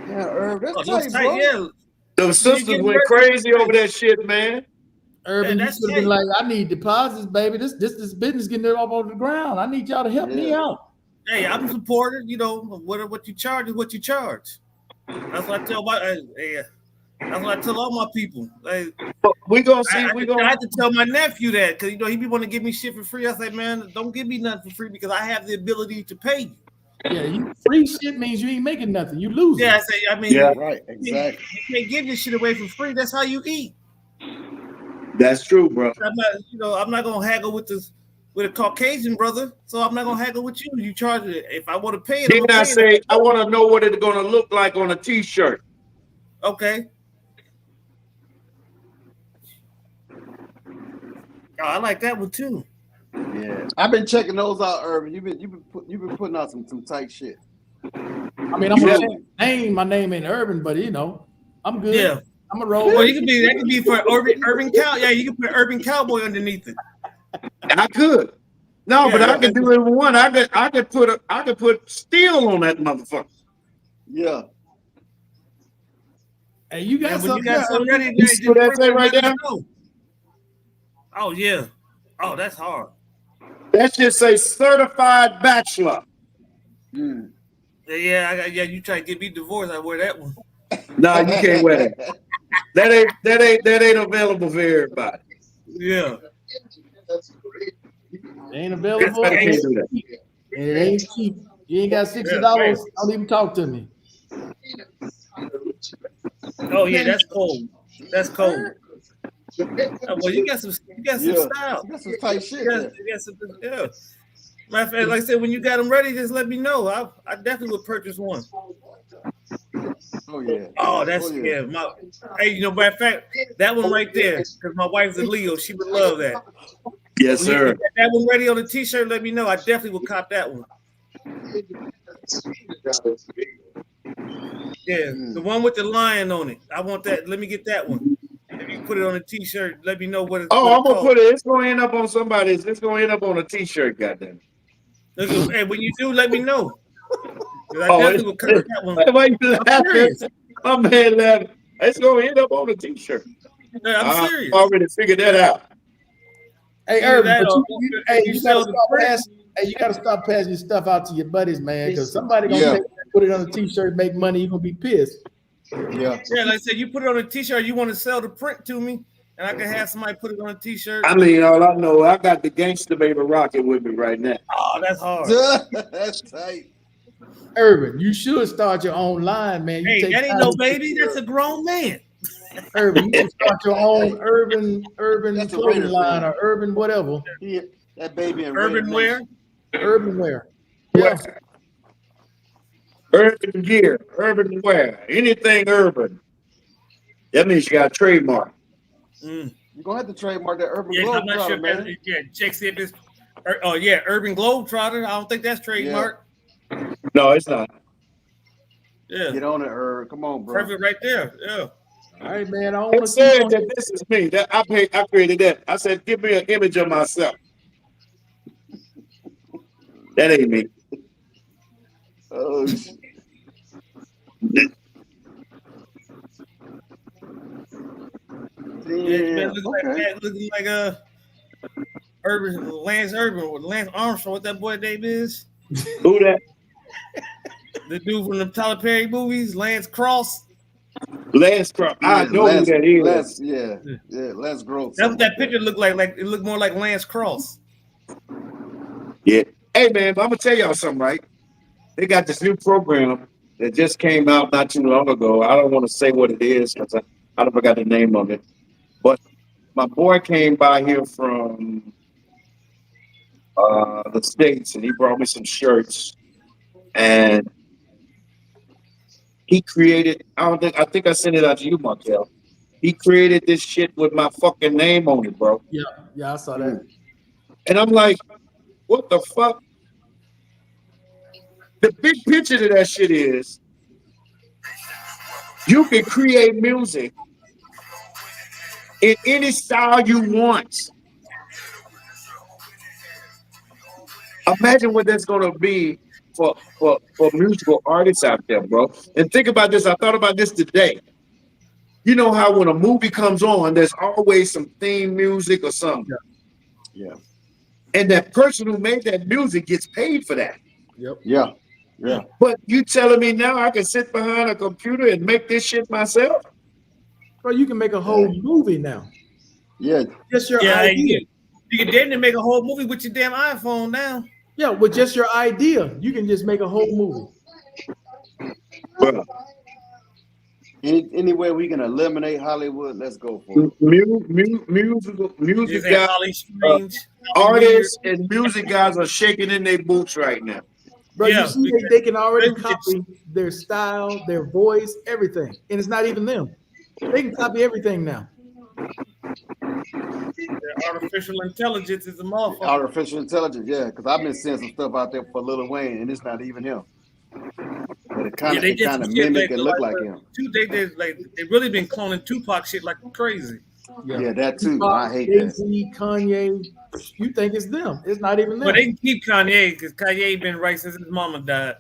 Herb, that's Oh, those tight, tight, bro. yeah. The sisters went crazy over that shit, man. Urban, you that's should have been tight. like, I need deposits, baby. This business getting it up on the ground. I need y'all to help me Yeah. out. Hey, I'm a supporter. You know, what you charge is what you charge. That's what I tell that's what I tell all my people. Like, But we gonna see. I We gonna. have to tell my nephew that because he be want to give me shit for free. I say, man, don't give me nothing for free because I have the ability to pay you. Yeah, you free shit means you ain't making nothing. You losing. Yeah, I mean, Yeah. Right, exactly. you can't give this shit away for free. That's how you eat. That's true, bro. I'm not gonna haggle with a Caucasian brother, so I'm not gonna haggle with you. You charge it. If I want to pay it, I'm Then gonna I pay say it. I want to know what it's gonna look like on a T-shirt. Okay. Oh, I like that one too. Yeah, I've been checking those out, Urban. You've been putting out some tight shit. I mean, I'm gonna change my name. My name ain't Urban, but I'm good. Yeah. I'm a roll. Well, that could be for urban cow. Yeah, you can put urban cowboy underneath it. I could. No, Yeah, but yeah. I could do it with one. I could put steel on that motherfucker. Yeah. Hey, you got And when something? you got something ready, You see what that say right there? Oh yeah. Oh, that's hard. That should say certified bachelor. Mm. Yeah, you try to get me divorced, I wear that one. No, you can't wear that. That ain't available for everybody. Yeah. It ain't available. I can't do that. And it ain't cheap. You ain't got $60. Don't even talk to me. Oh yeah, that's cold. That's cold. Well, you got some style. You got some tight shit. You got some, yeah. Matter of fact, like I said, when you got them ready, just let me know. I definitely would purchase one. Oh yeah. Oh, that's yeah. Hey, matter of fact, that one right there, because my wife's a Leo, she would love that. Yes, When you sir. get that one ready on the T-shirt, let me know. I definitely would cop that one. Yeah, the one with the lion on it. I want that. Let me get that one. If you put it on a T-shirt, let me know what it's. Oh, I'm gonna put it. It's gonna end up on somebody's. It's gonna end up on a T-shirt. Goddamn. Hey, when you do, let me know. I definitely would cover that one. Why you laughing? My man laughing. It's gonna end up on a T-shirt. Yeah, I'm serious. I already figured that out. Hey, Either Urban, that but or you gotta stop passing your stuff out to your buddies, man, because somebody gonna put it on a T-shirt, make money. You gonna be pissed. Yeah. Yeah, like I said, you put it on a T-shirt. You want to sell the print to me, and I can have somebody put it on a T-shirt. I mean, all I know, I got the Gangsta Baby Rocket with me right now. Oh, that's hard. That's tight. Urban, you should start your own line, man. Hey, that ain't no baby. That's a grown man. Urban, you should start your own urban That's a clothing Raiders line fan. or urban whatever. Yeah, that baby in Urban wear. Urban wear. Yeah. Urban gear, urban wear, anything urban. That means you got a trademark. You're gonna have to trademark that Urban Yeah, I'm not Globetrotter, sure. man. Yeah, check see if it's. Oh yeah, Urban Globetrotter. I don't think that's trademark. No, it's not. Yeah. Get on it, Herb. Come on, bro. Perfect right there. Yeah. All right, man. I don't want It to said that this is me. That I created that. I said, give me an image of myself. That ain't me. Oh, shit. Yeah, looking like Urban Lance Urban or Lance Armstrong. What that boy name is? Who that? The dude from the Tyler Perry movies, Lance Cross. Lance Cross. I know who that is. Lance Gross. That's what that picture looked like. Like it looked more like Lance Cross. Yeah. Hey man, I'm gonna tell y'all something, right? They got this new program that just came out not too long ago. I don't want to say what it is because I forgot the name of it. But my boy came by here from the States and he brought me some shirts and he created, I think I sent it out to you, Markel. He created this shit with my fucking name on it, bro. Yeah, I saw that. And I'm like, what the fuck? The big picture to that shit is you can create music in any style you want. Imagine what that's gonna be for musical artists out there, bro. And think about this. I thought about this today. You know how when a movie comes on, there's always some theme music or something. Yeah. And that person who made that music gets paid for that. Yep. Yeah. Yeah. But you telling me now I can sit behind a computer and make this shit myself? Bro, you can make a whole movie now. Yeah. Just your Yeah, idea. you can damn near make a whole movie with your damn iPhone now. Yeah, with just your idea, you can just make a whole movie. Well, Any way we can eliminate Hollywood, let's go for it. music Is that guys, Holly Strange? artists and music guys are shaking in their boots right now. Bro, Yeah, you see they can already copy their style, their voice, everything. And it's not even them. They can copy everything now. Artificial intelligence is a motherfucker. Artificial intelligence, yeah, because I've been seeing some stuff out there for Lil Wayne, and it's not even him. But it kind of did some shit mimic and look like him. They really been cloning Tupac shit like crazy. Yeah, that too. Tupac, I hate that. Jay-Z, Kanye, you think it's them. It's not even them. But they can keep Kanye because Kanye been right since his mama died.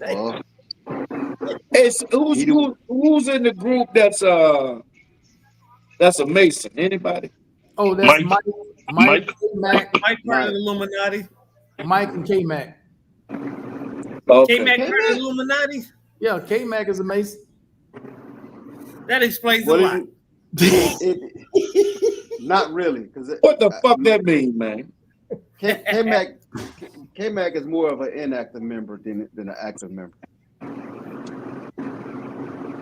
Well, It's who's in the group that's a Mason? Anybody? Oh, that's Mike, K-Mac, Mike part of the Illuminati. Mike and K-Mac. Okay. K-Mac part of the Illuminati. Yeah, K-Mac is a Mason. That explains a what lot. is it? Not really, because What the fuck that mean, man? K-Mac is more of an inactive member than an active member.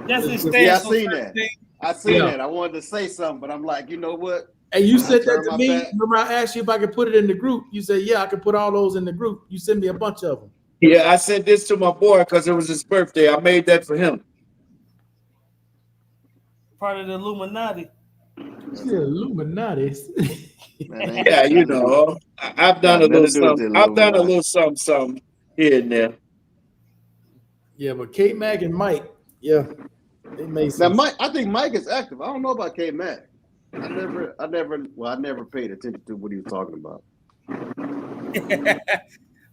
That's his Yeah, I stance on seen certain that. things. I seen that. I wanted to say something, but I'm like, you know what? And you said that Turn to my me. back. Remember, I asked you if I could put it in the group. You said, yeah, I could put all those in the group. You sent me a bunch of them. Yeah, I sent this to my boy because it was his birthday. I made that for him. Part of the Illuminati. Yeah, Illuminati. Man, Yeah, you know, I've done a little something. I've done a little something here and there. Yeah, but K-Mac and Mike, yeah, they made Now, sense. Mike, I think Mike is active. I don't know about K-Mac. I never paid attention to what he was talking about.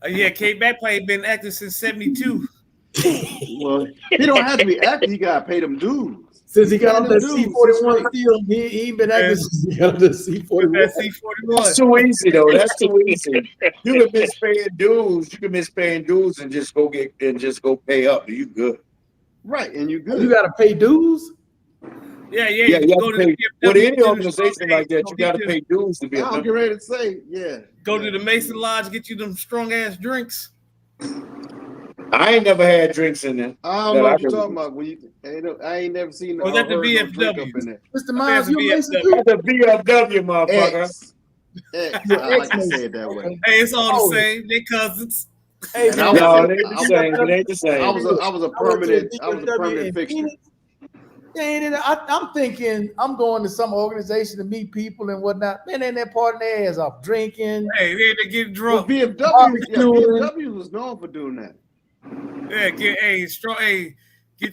Yeah, K-Mac probably been active since '72. Well, he don't have to be active. He got to pay them dues. Since he got on that Dudes, C41 still, he ain't been active since he got on the C41. That C41. That's too easy though. That's too easy. You can miss paying dues. You can miss paying dues and just go pay up. You good? Right, and you good. You got to pay dues? Yeah. Yeah, You you go have to to pay. the With any VFW, organization like that, you got to pay dues to be a I'm member. getting ready to say, yeah. Go to the Mason Lodge, get you them strong ass drinks. I ain't never had drinks in there. I don't know what you're talking about. I ain't never seen. Was that the heard no drink VFW? up in there. Mr. Miles, you a Mason VFW. too? That's a VFW, motherfucker. X. I like to say it that way. Hey, it's all Oh. the same. They cousins. Hey, And man, I was- No, it ain't the same. It ain't the same. I was a I went to the permanent in fixture. Phoenix. I'm thinking I'm going to some organization to meet people and whatnot. Man, they're partying their ass off, drinking. Hey, they get Well, drunk. BMW was known for doing that. Yeah, get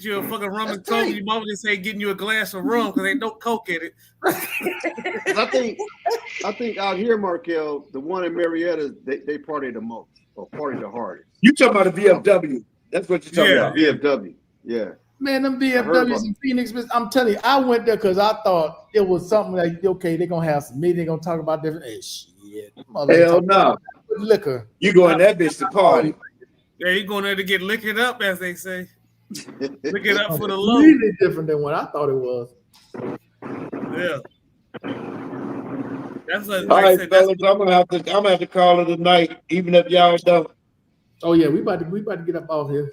you a fucking rum and That's coke. tight. Your mama just say getting you a glass of rum because ain't no coke in it. 'Cause I think out here, Markel, the one in Marietta, they party the most or party the hardest. You talking about a VFW? That's what you're talking about. VFW, yeah. Man, them heard about BMWs in Phoenix, I'm telling you, I went there because I thought it was something like, okay, they're going to have some meeting, they're going to talk about different, hey, shit. Hell no. Liquor. You go in that bitch to party. Yeah, you going there to get liquored up, as they say. Lick it up for the low. Really different than what I thought it was. Yeah. That's like, All I right, said, fellas, I'm gonna have to call it a night, even if y'all don't. Oh yeah, we about to get up off here.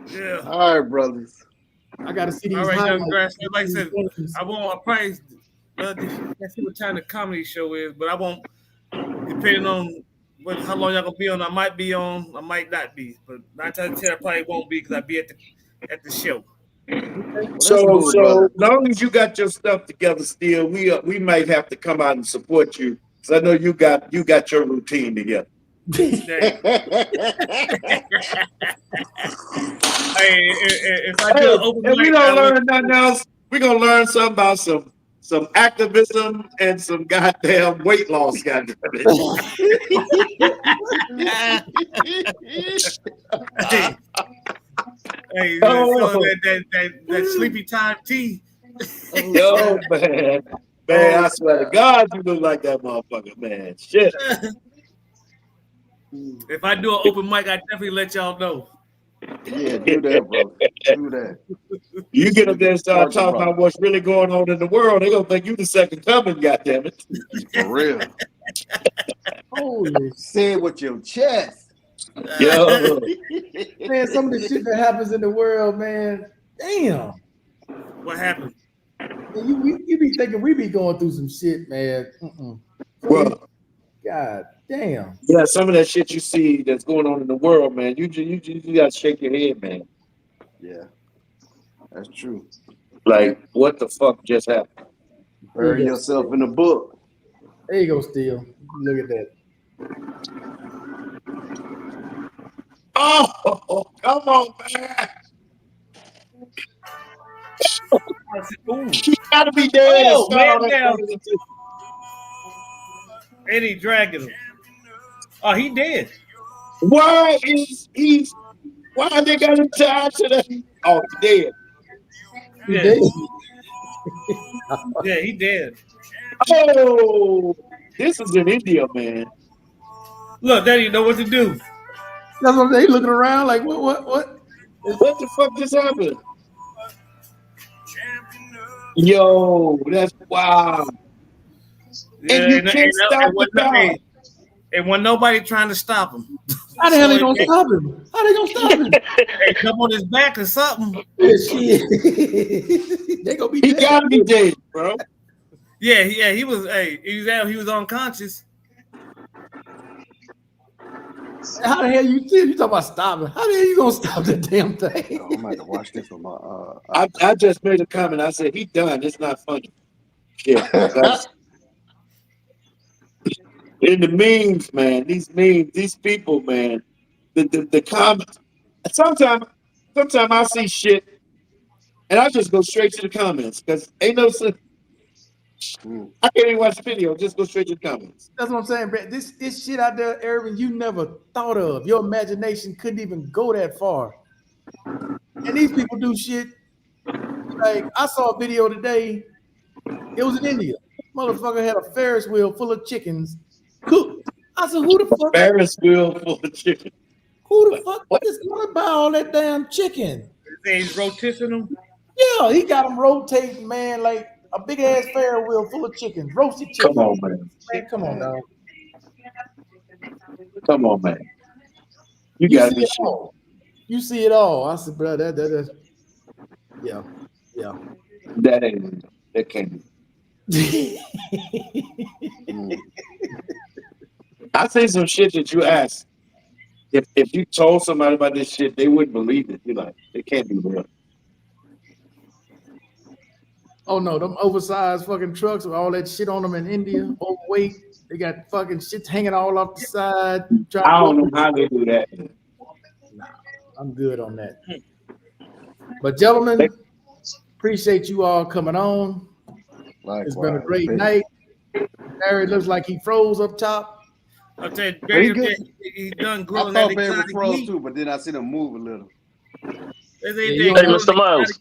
yeah. All right, brothers. I got to see these All right, young highlights. grass. Like I said, I probably let's see what time the comedy show is, but I won't, depending on how long y'all gonna be on. I might be on, I might not be, but 9 times out of 10 I probably won't be because I'll be at the show. So long as you got your stuff together still, we might have to come out and support you. Cause I know you got your routine together. Hey, if I do an open If we mic, don't learn nothing else, we're gonna learn something about some some activism and some goddamn weight loss. Goddamn it. Hey, Oh. so that sleepy time tea. Yo, man. Man, I swear to God, you look like that motherfucker, man. Shit. If I do an open mic, I definitely let y'all know. Yeah, do that, bro. Do that. You get up there and start talking about what's really going on in the world, they're gonna think you the second coming, goddammit. For real. Holy Say it with your chest. Yo. man, some of the shit that happens in the world, man. Damn. What happened? You be thinking we be going through some shit, man. Well, God damn. yeah, some of that shit you see that's going on in the world, man, you gotta shake your head, man. Yeah, that's true. Like, what the fuck just happened? Bury yourself in a book. There you go, Steel. Look at that. Oh, come on, man. He gotta be dead. Oh, and start man all down. that And he dragging him. Oh, he dead. Why they got him tied to the? Oh, he dead. Yeah. Yeah, he dead. Oh, this is in India, man. Look, they didn't know what to do. That's what they looking around like. What? What the fuck just happened? Yo, that's wild. Yeah, And you can't stop the guy. And when nobody trying to stop him. How the hell they gonna stop him? How they gonna stop him? Hey, come on his back or something. Yeah, shit. They gonna be He dead. gotta be dead, bro. Yeah, he was. Hey, he was unconscious. How the hell you talking about stopping? How the hell you gonna stop the damn thing? I'm gonna have to watch this on my. I just made a comment. I said he done. It's not funny. Yeah. That's, in the memes, man. These memes, these people, man. The comments. Sometimes I see shit, and I just go straight to the comments because ain't no sense. I can't even watch the video. Just go straight to the comments. That's what I'm saying, Brett. This shit out there, Irvin, you never thought of. Your imagination couldn't even go that far. And these people do shit. Like, I saw a video today. It was in India. Motherfucker had a Ferris wheel full of chickens cooked. I said, who the fuck? Ferris wheel full of chicken. Who the fuck is gonna buy all that damn chicken? He's rotisserie them. Yeah, he got them rotating, man, like a big ass Ferris wheel full of chickens, roasted chicken. Come on, man. Man, come on, dog. Come on, man. You You got see this it shit. all. You see it all. I said, bro, that yeah. That ain't. That can't be. I say some shit that you asked. If you told somebody about this shit, they wouldn't believe it. You're like, it can't be real. Oh no, them oversized fucking trucks with all that shit on them in India, overweight. They got fucking shit hanging all off the side. I don't know how they do that. Nah, I'm good on that. But gentlemen, appreciate you all coming on. It's been a great night. Barry looks like he froze up top. I'll tell you, he done I grilling thought that Barry was exotic froze meat. too, but then I seen him move a little. Hey, Mr. Miles,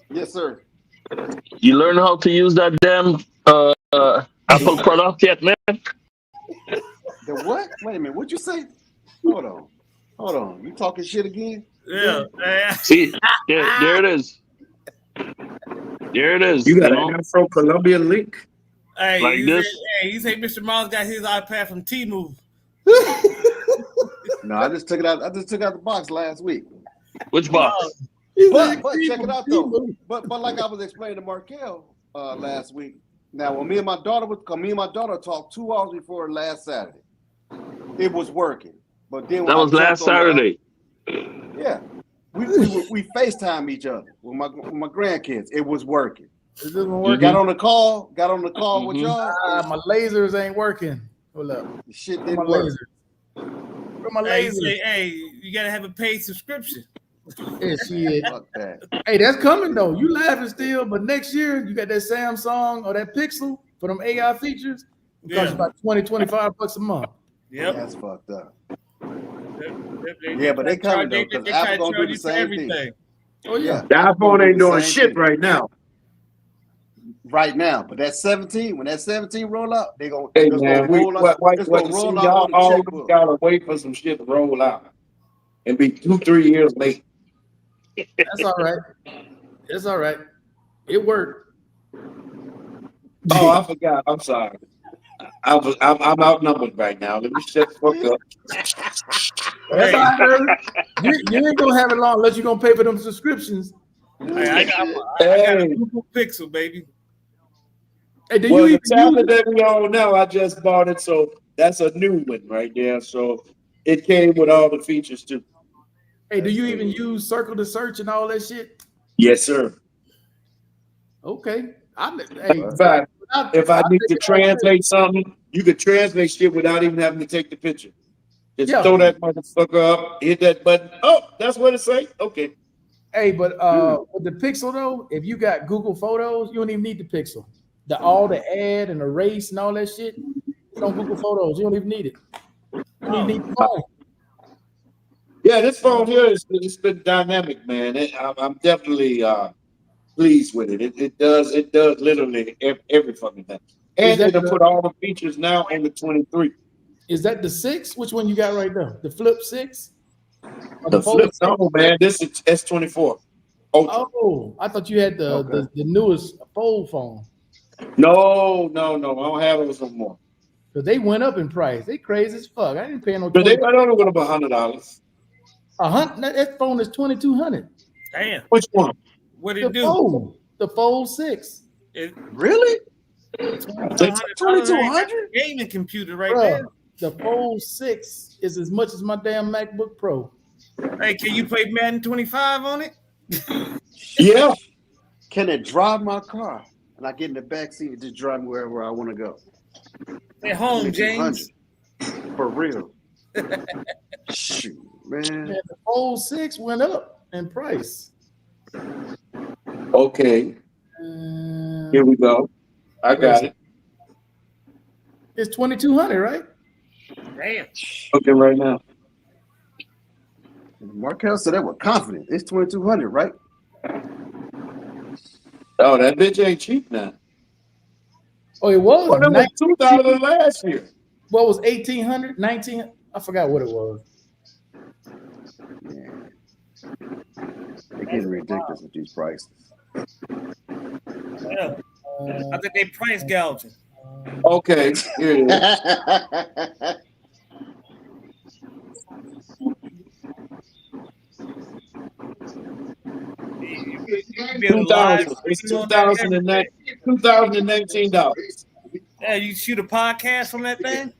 Yes, sir. you learn how to use that damn Apple product yet, man? The what? Wait a minute. What'd you say? Hold on. You talking shit again? Yeah. See, there it is. There it is. You got know? an Afro Columbia link? Hey, Like this? You say Mr. Miles got his iPad from T-Move. No, I just took it out. I just took out the box last week. Which box? But check it out though. But like I was explaining to Markel last week. Now when me and my daughter talked 2 hours before last Saturday. It was working. But then when That was last Saturday. Yeah. We FaceTime each other with my grandkids. It was working. It doesn't work. Got on the call with y'all. My lasers ain't working. Hold up. The shit Where didn't my work. lasers? Where my Hey, lasers? you gotta have a paid subscription. Yeah, shit. Fuck that. Hey, that's coming though. You laughing still, but next year you got that Samsung or that Pixel for them AI features. It costs you about 20, 25 bucks a month. Yep. That's fucked up. They Yeah, but they coming though, they because try to Apple gonna charge do you the for same everything. thing. Oh yeah. The iPhone ain't doing Same shit thing. right now. Right now, but that 17, when that 17 roll out, they gonna Hey just man, gonna roll out. Just what gonna you see, roll y'all out on the all checkbook. gotta wait for some shit to roll out and be 2-3 years late. That's all right. It's all right. It worked. Oh, I forgot. I'm sorry. I'm outnumbered right now. Let me shut the fuck up. That's all right, Irvin. You ain't gonna have it long unless you're gonna pay for them subscriptions. Hey, I got a Hey, Google Pixel, baby. Hey, do well, you the even use tablet that we own now, I just bought it, so that's a new one right there. So it came with all the features too. Hey, do you even use Circle to Search and all that shit? Yes, sir. Okay. In fact, if I need to translate something, you could translate shit without even having to take the picture. Just throw that motherfucker up, hit that button. Oh, that's what it say. Okay. Hey, but with the Pixel though, if you got Google Photos, you don't even need the Pixel. All the add and erase and all that shit, it's on Google Photos. You don't even need it. You don't even need the phone. Yeah, this phone here it's been dynamic, man. I'm definitely pleased with it. It does literally every fucking thing, and it'll put all the features now on the 23. Is that the 6? Which one you got right now? The Flip 6? The Flip? No, man. This is S24 Ultra. Oh, I thought you had the newest fold phone. No. I don't have those no more. Because they went up in price. They crazy as fuck. I ain't paying no. But they only went up $100. That phone is $2,200. Damn. Which one? What did it do? The Fold 6. Really? $2,200 gaming computer right there. The Fold 6 is as much as my damn MacBook Pro. Hey, can you play Madden 25 on it? Yeah. Can it drive my car? And I get in the back seat and just drive me wherever I want to go. At home, James. For real. Shoot, man. The Fold 6 went up in price. Okay. Here we go. I got it. It's $2,200, right? Damn. Okay, right now. Markel said that with confidence. It's $2,200, right? Oh, that bitch ain't cheap now. Oh, it was. Well, it was 2,000 last year. What was 1,800? 19? I forgot what it was. Yeah. They're getting ridiculous with these prices. Yeah. I think they price gouging. Okay, here it is. 2019 dollars. Yeah, you shoot a podcast from that thing?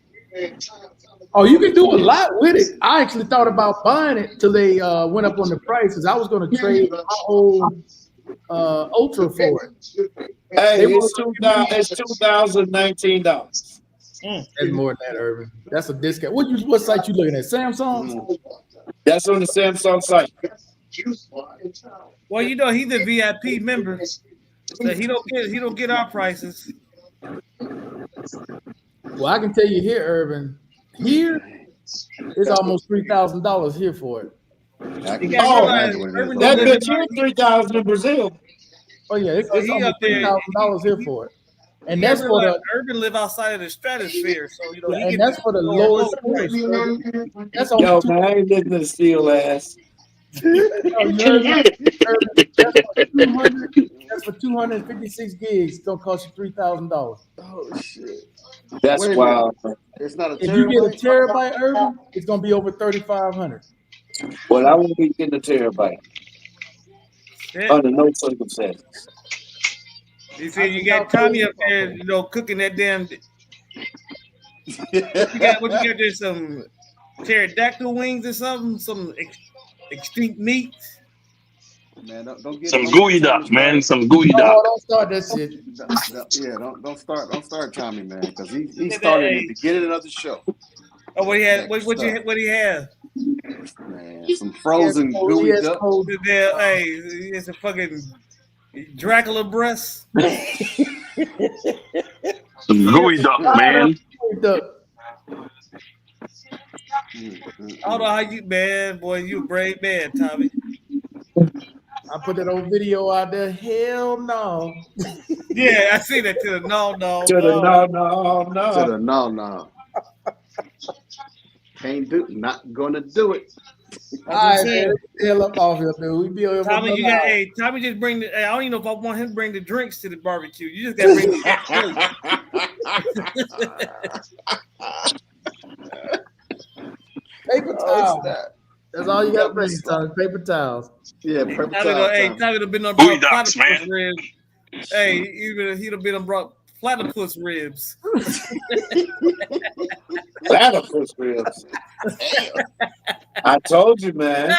Oh, you can do a lot with it. I actually thought about buying it till they went up on the price because I was going to trade my old Ultra for it. Hey, it's $2,019. That's more than that, Irvin. That's a discount. What site you looking at? Samsung? That's on the Samsung site. Well, you know he's a VIP member, so he don't get our prices. Well, I can tell you here, Irvin. Here, it's almost $3,000 here for it. That bitch here $3,000 in Brazil. Oh yeah, it's almost $3,000 here for it. And that's for the Urban live outside of the stratosphere, so you know. And that's for the lowest price. That's Yo, man, I ain't listening to Steel ass. That's for 256 gigs. It's gonna cost you $3,000. Oh shit! That's wild. It's not a if you get a terabyte, Urban, it's gonna be over 3,500. Well, I won't be getting a terabyte under no circumstances. You said you got Tommy up there, you know, cooking that damn. What you got there? Some pterodactyl wings or something? Some extinct meat? Man, don't get some gooey duck, man. Some gooey duck. No, don't start that shit. Yeah, don't start Tommy, man, because he started at the beginning of the show. Oh, what he had? What he have? Man, some frozen gooey Yes, duck. cold. Hey, it's a fucking Dracula breast. Some gooey duck, man. Duck. I don't know how you, man, boy, you a brave man, Tommy. I put that old video out there. Hell no. Yeah, I see that to the no. To the no. To the no. Can't do. Not gonna do it. All right, man. Hell up off here, dude. We be over Tommy, you got, hey, Tommy, just bring the. Hey, I don't even know if I want him to bring the drinks to the barbecue. You just got to bring the paper towels. That's all you got to bring, Tommy. Paper towels. Yeah, paper Tommy, towels. hey, Tommy done been on Gooey brought ducks, platypus man. ribs. Hey, he done been on brought platypus ribs. Platypus ribs. I told you, man.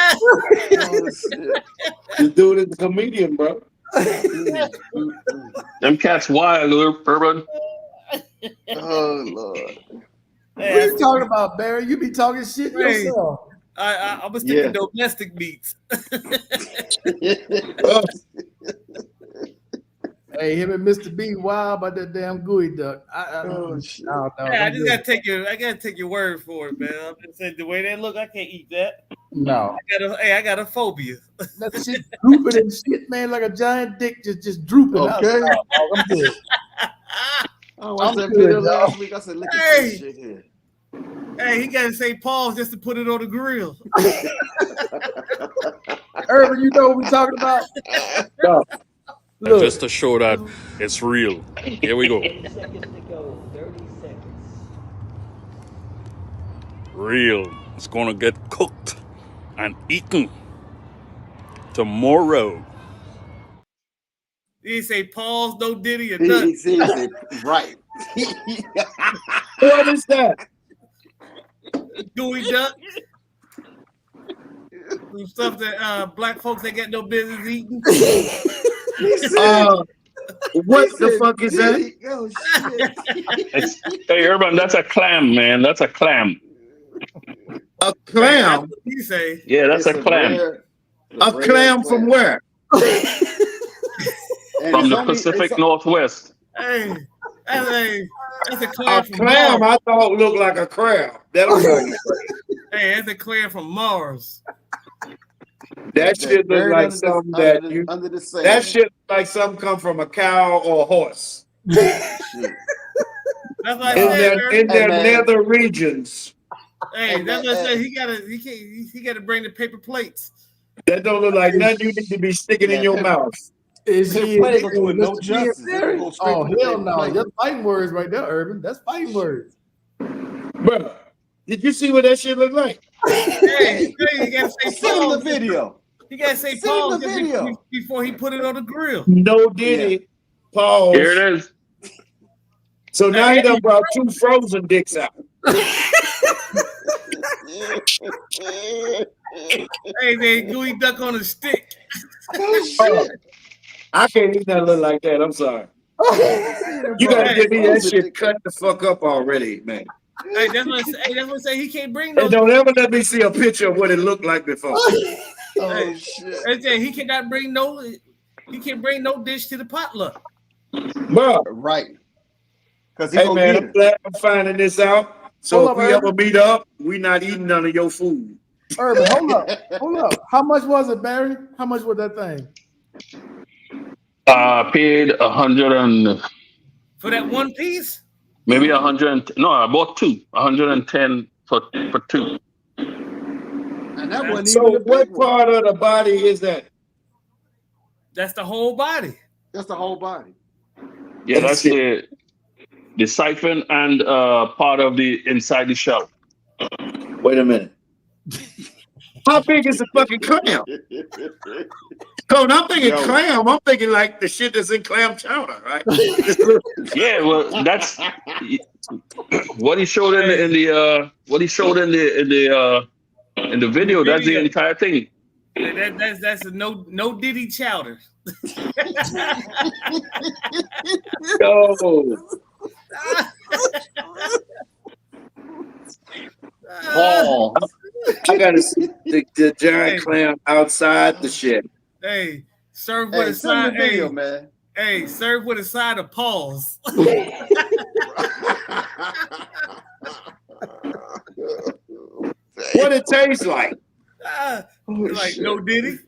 The dude is a comedian, bro. Them cats wild, Urban. Oh Lord. What are you talking about, Barry? You be talking shit Hey. yourself. I was thinking domestic meats. Hey, him and Mr. B wild about that damn gooey duck. Shit. No, Yeah, I just gotta take your word for it, man. I'm just saying the way they look, I can't eat that. No. I got a phobia. That shit drooping and shit, man, like a giant dick just drooping. Okay. I'm good. I watched that good, video y'all. last week. I said, look at this shit here. Hey, he gotta say pause just to put it on the grill. Urban, you know what we're talking about? No. Look. Just to show that it's real. Here we go. 30 seconds to go. 30 seconds. Real. It's gonna get cooked and eaten tomorrow. He say pause, no diddy or He nothing. sees it right. What is that? Gooey duck. Some stuff that black folks ain't got no business eating. What the fuck is that? Oh, shit. Hey, Urban, that's a clam, man. That's a clam. A clam? He say. Yeah, that's It's a clam. A clam from where? From the Pacific Northwest. Hey, that's a clam A from clam Mars. I thought looked like a crab. That don't look like a crab. Hey, that's a clam from Mars. That shit look like something that you. Under the sand. That shit look like something come from a cow or a horse. That's like In their nether regions. Hey, that's what I said. He gotta bring the paper plates. That don't look like nothing you need to be sticking in your mouth. Is he Play go with no Mr. B justice. in there? Go straight Oh, to the hell paper no. plate. That's fighting words right there, Urban. That's fighting words. Bro, did you see what that shit look like? Hey, you gotta say Send him the pause. video. You gotta say Send him pause the just video. before he put it on the grill. No diddy. Pause. Here it is. So now he done brought 2 frozen dicks out. Hey, man, gooey duck on a stick. Oh, I can't eat nothing like that. I'm sorry. You gotta give me that shit cut the fuck up already, man. Hey, that's what I say. He can't bring no. And don't ever let me see a picture of what it looked like before. Hey, shit. He cannot bring no. He can bring no dish to the potluck. Bro, Right. Because hey man, I'm glad I'm finding this out. So Hold if up, we Urban. ever meet up, we not eating none of your food. Urban, hold up. How much was it, Barry? How much was that thing? Paid 100 and For that one piece. maybe 100. No, I bought 2. 110 for 2. And that wasn't So even the what big one. part of the body is that? That's the whole body. That's the whole body. Yeah, that's the siphon and part of the inside the shell. Wait a minute. How big is the fucking clam? Cause I'm thinking Yo. clam, I'm thinking like the shit that's in clam chowder, right? Yeah, well, that's what he showed in the what he showed in the video. That's the entire thing. That's a no diddy chowder. Yo. Paul. I gotta see the giant clam outside the shed. Hey, serve with Hey, a send me side. the video, Hey, man. hey, serve with a side of pause. What it tastes like? Like no Diddy.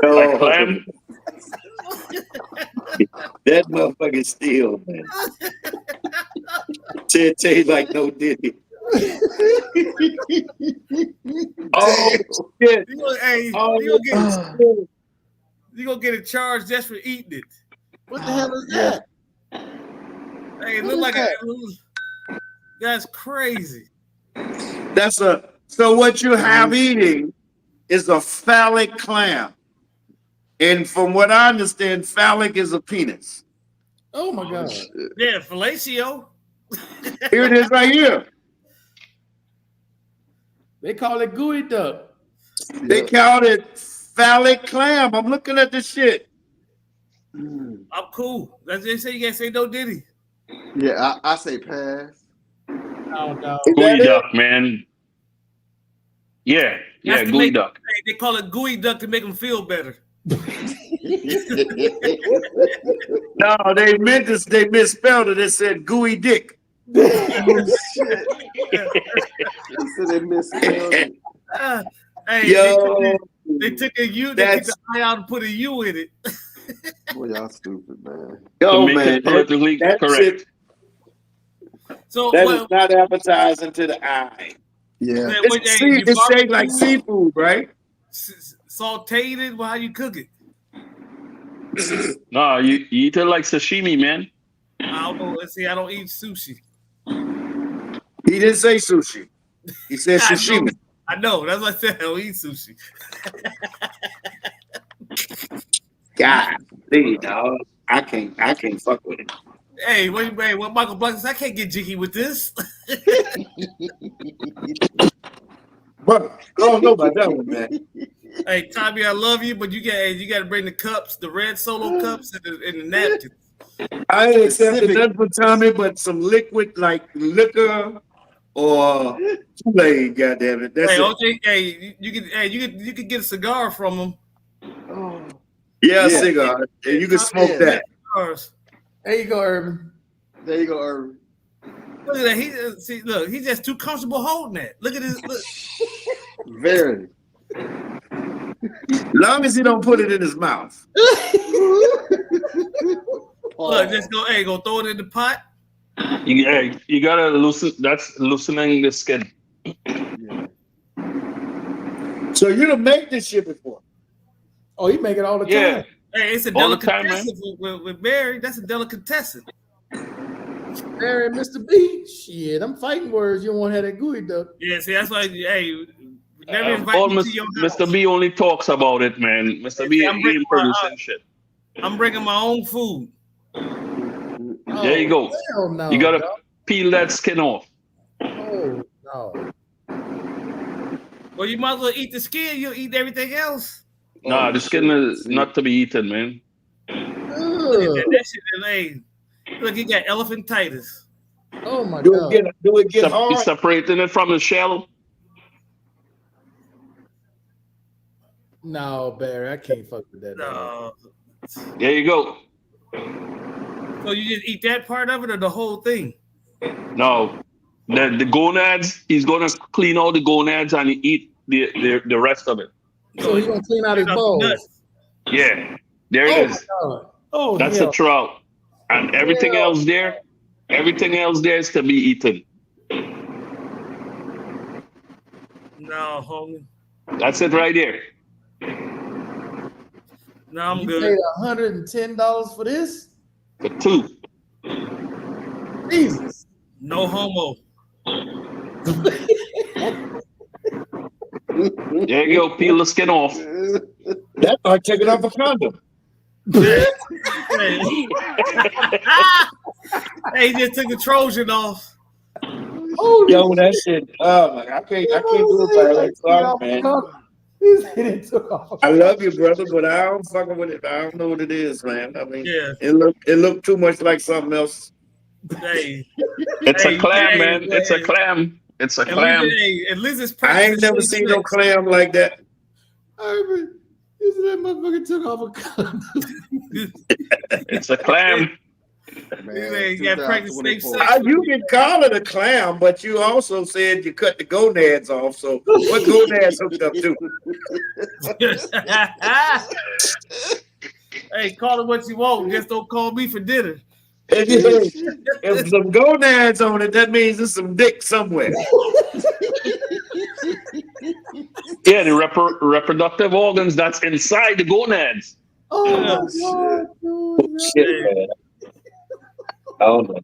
No, Like clam? that motherfucker still, man. It tastes like no Diddy. Oh shit! You gonna, hey, Oh, you gonna get a charge just for eating it. What the hell is that? Hey, it What look is like that? that's crazy. that's a. So what you have eating is a phallic clam, and from what I understand, phallic is a penis. Oh my god! Yeah, fellatio. Here it is, right here. They call it gooey duck. They called it phallic clam. I'm looking at this shit. I'm cool. That's they say. You can't say no Diddy. Yeah, I say pass. Oh no! Gooey duck, man. Yeah, yeah, That's to gooey make- duck. They call it gooey duck to make them feel better. No, they meant this. They misspelled it. It said gooey dick. Oh shit! He said they misspelled it. Hey, Yo, they took a U. They took that's- the I out and put a U in it. Boy, y'all stupid, man. To yo, make man, it politically that correct. shit- So that well, is not appetizing to the eye. Yeah. man, It's, what, hey, you it's shaped like barbecue, seafood, right? sauteed it. Well, how you cook it? No, you eat it like sashimi, man. I don't know. Let's see. I don't eat sushi. He didn't say sushi. He said I know. sashimi. I know. That's what I said. I don't eat sushi. God, dog. I can't fuck with it. Hey, wait, what Michael Black says, I can't get jiggy with this. But I don't know about that one, man. Hey, Tommy, I love you, but you got to bring the cups, the red Solo cups, and the napkins. I ain't accepted nothing from Tommy but some liquid like liquor or Kool-Aid, goddamn it. That's Hey, it. OJ, you can get a cigar from them. Yeah, Yeah. cigar. And you can smoke Yeah. that. Cigars. There you go, Urban. There you go, Irvin. Look at that. He's just too comfortable holding that. Look at his. Look. Very. Long as he don't put it in his mouth. Look, just go throw it in the pot. You gotta loosen. That's loosening the skin. Yeah. So you done make this shit before. Oh, you make it all the Yeah. time. Hey, it's a All the time, delicatessen with Barry. That's a delicatessen. Barry and Mr. B. Shit, I'm fighting words. You won't have that gooey duck. Yeah, see, that's why. Hey, never invite All me to your house. Mr. B only talks about it, man. Mr. B I'm ain't bringing producing shit. I'm bringing my own food. There you go. Hell no. You gotta dog. peel that skin off. Oh no. Well, you might as well eat the skin. You'll eat everything else. Nah, the skin is not to be eaten, man. Ugh. That shit, hey, look, he got elephantitis. Oh my Do god. it get You hard? separating it from the shell. No, Barry, I can't fuck with that. No. There you go. So you just eat that part of it or the whole thing? No, the gonads. He's gonna clean all the gonads and eat the rest of it. So he's gonna clean out his balls. Nuts. Yeah, there it Oh is. my god. Oh, That's hell. a trout, and everything Hell. else there is to be eaten. No, homie. That's it right there. No, I'm You good. paid $110 for this? For two. Jesus. No homo. There you go. Peel the skin off. That's like taking off a condom. Hey, he just took the Trojan off. Oh, Yo, that shit. Oh my God, I can't do it by that. Sorry, man. He said it took off. I love you, brother, but I don't fucking with it. I don't know what it is, man. I mean, Yeah. it looked too much like something else. Hey, It's Hey, a clam, hey, man. It's a hey. clam. It's a At clam. least it's I ain't never practicing seen no sex. clam like that. That motherfucker took off a condom. It's a clam. You got to practice safe 2024. sex. You can call it a clam, but you also said you cut the gonads off. So what gonads hooked up to? Hey, call it what you want. Just don't call me for dinner. If some gonads on it, that means there's some dick somewhere. Yeah, the reproductive organs that's inside the gonads. Oh, Shit, man. I don't know.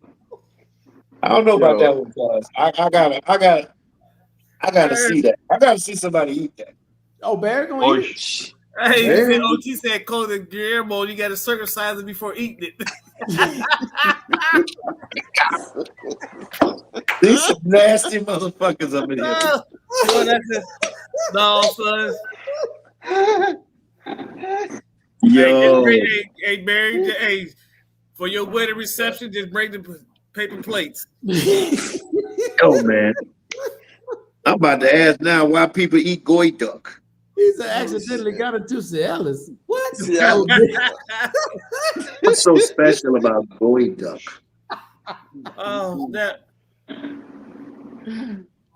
I don't know about that one, guys. I gotta see that. I gotta see somebody eat that. Oh, Barry gonna Oh, eat it? Hey, Hey. OG said, call the Guillermo, you got to circumcise it before eating it. These some nasty motherfuckers up in here. Oh, that's it. No, son. Yo. Hey, Barry, hey, for your wedding reception, just bring the paper plates. Oh, man. I'm about to ask now why people eat goy duck. He said accidentally got it to Cialis. What? Yeah. What's so special about goy duck? Oh, that.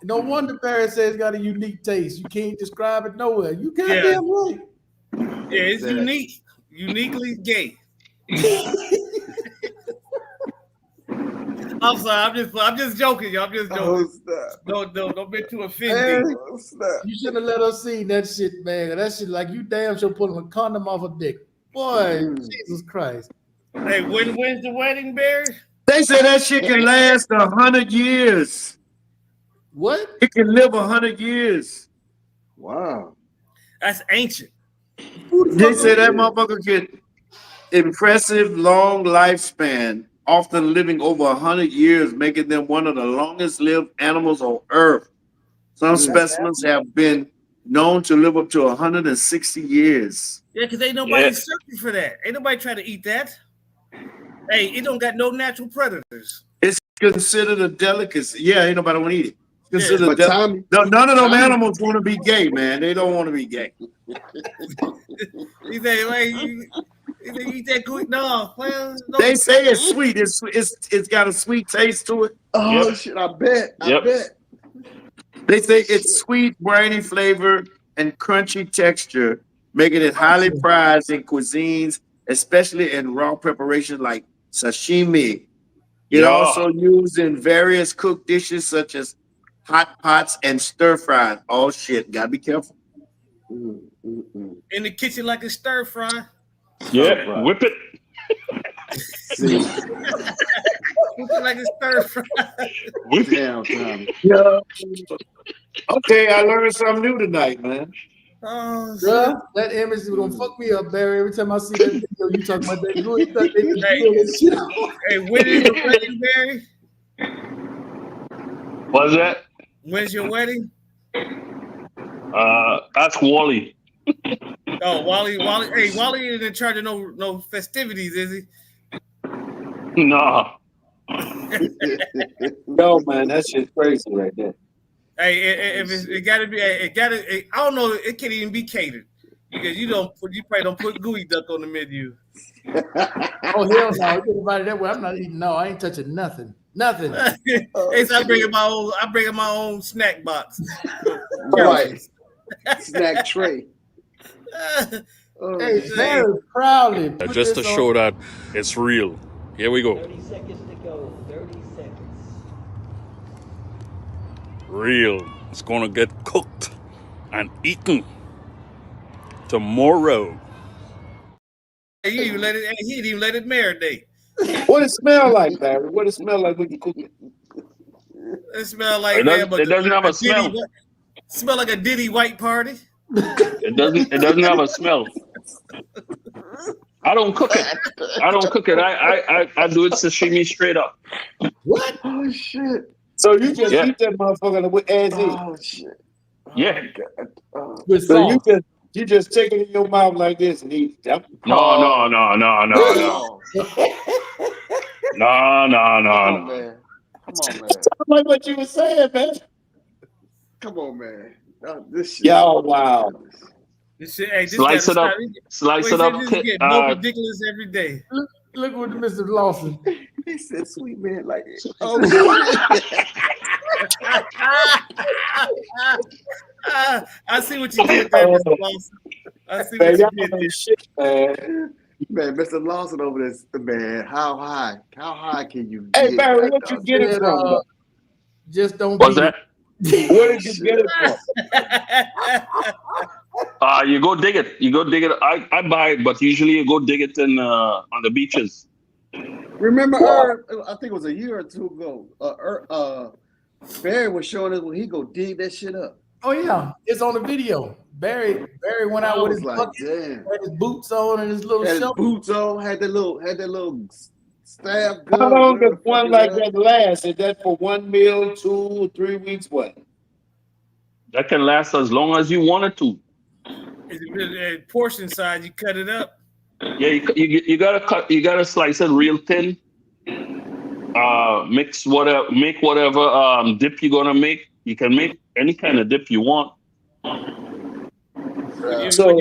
No wonder Barry says it's got a unique taste. You can't describe it nowhere. You goddamn right. Yeah, it's unique. Uniquely gay. I'm sorry. I'm just joking, y'all. I'm just joking. Don't be too offended. Man, you shouldn't have let us see that shit, man. That shit like you damn sure pulling a condom off a dick. Boy, Jesus Christ. Hey, when's the wedding, Barry? They say that shit can last 100 years. What? It can live 100 years. Wow. That's ancient. They say that motherfucker get impressive long lifespan, often living over 100 years, making them one of the longest lived animals on Earth. Some specimens have been known to live up to 160 years. Yeah, because ain't nobody searching for that. Ain't nobody trying to eat that. Hey, it don't got no natural predators. It's considered a delicacy. Yeah, ain't nobody want to eat it. It's considered But Tommy, none of them animals want to be gay, man. They don't want to be gay. He said, "Hey, you eat that quick? No, well, no." They say it's sweet. It's got a sweet taste to it. oh shit, I bet. I bet. They say it's sweet, briny flavor and crunchy texture, making it highly prized in cuisines, especially in raw preparation like sashimi. It also used in various cooked dishes such as hot pots and stir fries. Oh shit, gotta be careful. In the kitchen like a stir fry. Yeah, whip it. Whip it like a stir fry. Whip it. Damn, Tommy. Yeah. Okay, I learned something new tonight, man. Oh, Bruh, that image is gonna fuck me up, Barry. Every time I see that video, you talking about that good stuff. They just Hey. peel that shit off. Hey, when is your wedding, Barry? What's that? When's your wedding? Ask Wally. Oh, Wally. Hey, Wally isn't in charge of no festivities, is he? Nah. No, man, that shit's crazy right there. Hey, if it gotta be, I don't know. It can't even be catered because you probably don't put gooey duck on the menu. Oh hell no! Anybody that way, I'm not eating. No, I ain't touching nothing. Nothing. Hey, so I bring my own snack box. Right. Snack tray. Hey, very proudly. put Just to this on- show that it's real. Here we go. 30 seconds to go. 30 seconds. Real. It's gonna get cooked and eaten tomorrow. He didn't even let it marinate. What it smell like, Barry? What it smell like when you cook it? It smell like It doesn't have a smell. Smell like a Diddy white party. It doesn't have a smell. I don't cook it. I do it sashimi straight up. What? Oh shit. So you just eat that motherfucker with as is. Oh shit. Yeah. With So salt. you just take it in your mouth like this and eat. No. Come on, No. man. Come on, man. Like what you were saying, man. Come on, man. This shit. Y'all, wow. This shit, hey, this Slice it up. Slice it up. This get more ridiculous every day. Look what Mr. Lawson. He said, "Sweet man, like it." Oh, I see what you did there, Mr. Lawson. I see what you did there. Shit, man. Man, Mr. Lawson over there, man. How high can you Hey, get? Barry, what you get it from? though? Just don't. What's be- that? Where did you get it from? You go dig it. You go dig it. I buy it, but usually you go dig it in on the beaches. Remember, I think it was a year or two ago. Barry was showing us when he go dig that shit up. Oh yeah, it's on the video. Barry went out I with was his like, bucket, damn. had his boots on and his little Had his shelter. boots on, had that little staff gun. How long does whatever the fuck one it like was. that last? Is that for 1 meal, 2 or 3 weeks? What? That can last as long as you want it to. It's a really, portion size. You cut it up. Yeah, you gotta cut. You gotta slice it real thin. Make whatever dip you're gonna make. You can make any kind of dip you want. So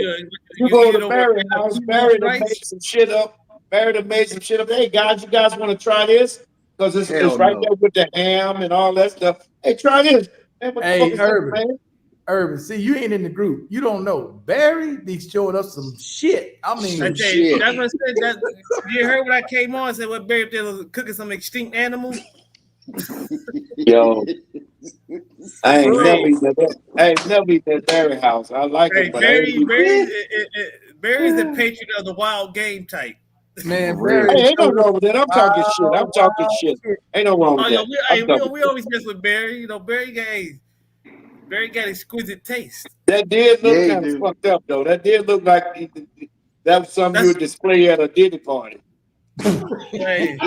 you go to know, Barry's house, Barry done made some shit up. Barry done made some shit up. Hey guys, you guys want to try this? Because it's right there with the ham and all that stuff. Hey, try this. Man, what the fuck Hey, is that, Urban. man? Urban, see, you ain't in the group. You don't know. Barry be showing us some shit. I mean, I tell you, that's what I said. You heard when I came on and said what Barry there was cooking some extinct animal. Yo, I ain't never eaten at Barry house. I like Hey, it, but I ain't Barry's the patron of the wild game type. Man, Hey, ain't no wrong with that. I'm talking shit. I'm talking shit. Ain't no wrong with Oh, that. no, we always mess with Barry. You know, Barry got exquisite taste. That did look Yeah, kind of dude. fucked up though. That did look like that was something you would display at a Diddy party. Hey.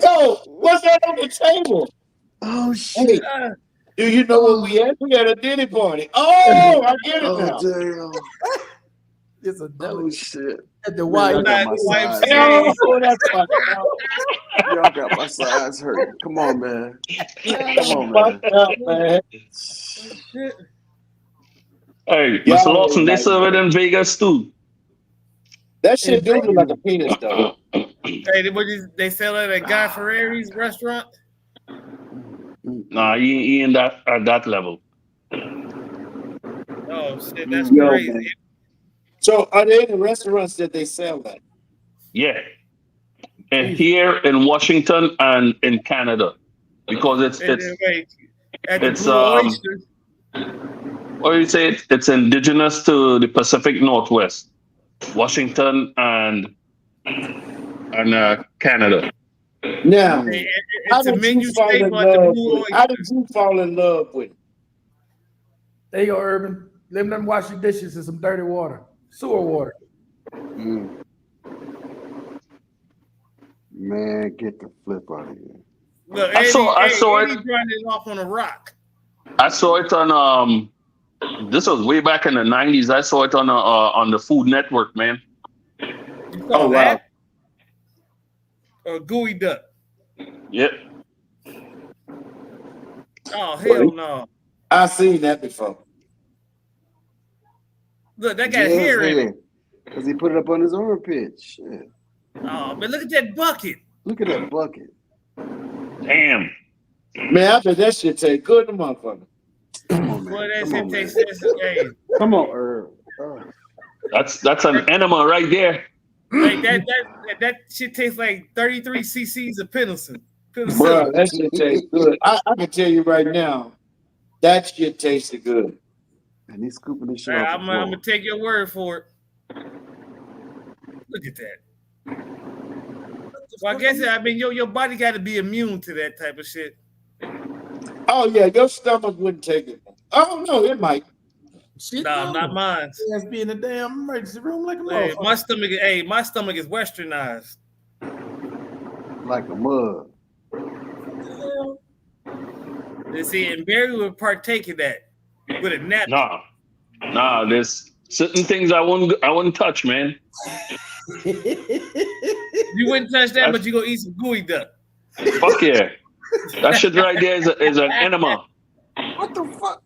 Yo, what's that on the table? Oh shit! Hey, do you know what we had? We had a Diddy party. Oh, I get it now. Damn! it's a Oh shit! at the Man, white. I got my sides. Oh, that's fucked up. Y'all got my sides hurt. Come on, man. Come on, man. Fucked up, man. Hey, Y'all Mr. Lawson, they like serve it in Vegas too. That shit do look like a penis though. Hey, they sell it at Guy Ferrari's restaurant. Nah, he ain't at that level. Oh shit, that's Yo, crazy. man. So are they in the restaurants that they sell that? Yeah. And here in Washington and in Canada, because And then, wait, at the it's Blue Oyster. what do you say? It's indigenous to the Pacific Northwest, Washington and Canada. Now, how It's a did menu you fall in staple at the love Blue with? Oyster. How did you fall in love with? There you go, Urban. Let them wash your dishes in some dirty water, sewer water. Man, get the flip out of here. Look, I saw Eddie it. grinding it off on a rock. I saw it on this was way back in the 90s. I saw it on the Food Network, man. You saw that? Or Gooey Duck. Yep. Oh hell no! I've seen that before. Look, that got hair in it. Because he put it up on his armpit. Shit. Oh, but look at that bucket. Look at that bucket. Damn. Man, I bet that shit take good to motherfucker. Come on, man. Boy, that Come on, shit man. tastes hey. Come on, Herb. That's an enema right there. Like that shit tastes like 33 cc's of penicillin. Bro, that shit tastes good. I can tell you right now, that shit tasted good. And he's scooping the shit Hey, off I'm the floor. gonna take your word for it. Look at that. Well, I guess your body got to be immune to that type of shit. Oh yeah, your stomach wouldn't take it. Oh no, it might. Shit, Nah, not mine. That's be in the damn emergency room like a Hey, motherfucker. my stomach is westernized. Like a mug. You see, and Barry would partake in that with a napkin. Nah, there's certain things I wouldn't touch, man. You wouldn't touch that, but you gonna eat some gooey duck. Fuck yeah. That shit right there is an enema. What the fuck?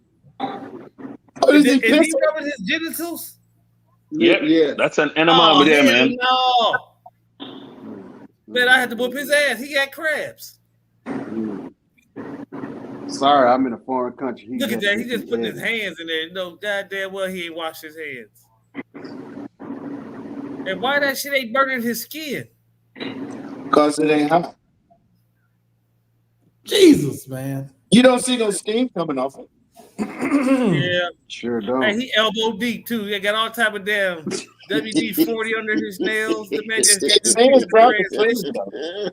Is he covering his genitals? Yeah, that's an enema over there, man. No. Man, I had to whoop his ass. He got crabs. Sorry, I'm in a foreign country. Look at that. He just putting his hands in there. No, goddamn well he ain't washed his hands. And why that shit ain't burning his skin? Because it ain't hot. Jesus, man. You don't see no steam coming off it. Yeah. Sure don't. Hey, he elbow deep too. He got all type of damn WD-40 under his nails. The man just His hands probably clean, though.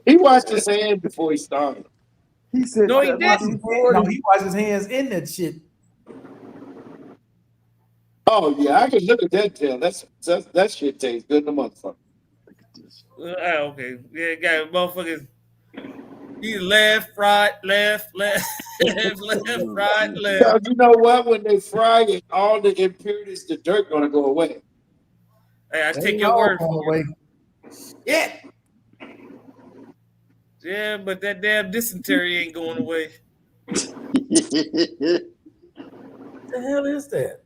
He washed his hands before he started. He said, no, he didn't. No, he washed his hands in that shit. Oh yeah, I can look at that tail. That shit tastes good in the motherfucker. Okay. Yeah, got motherfuckers. He left, right, left, left, right, left. Because you know what? When they fry it, all the impurities, the dirt gonna go away. Hey, I take your word for it. Yeah. Yeah, but that damn dysentery ain't going away. What the hell is that?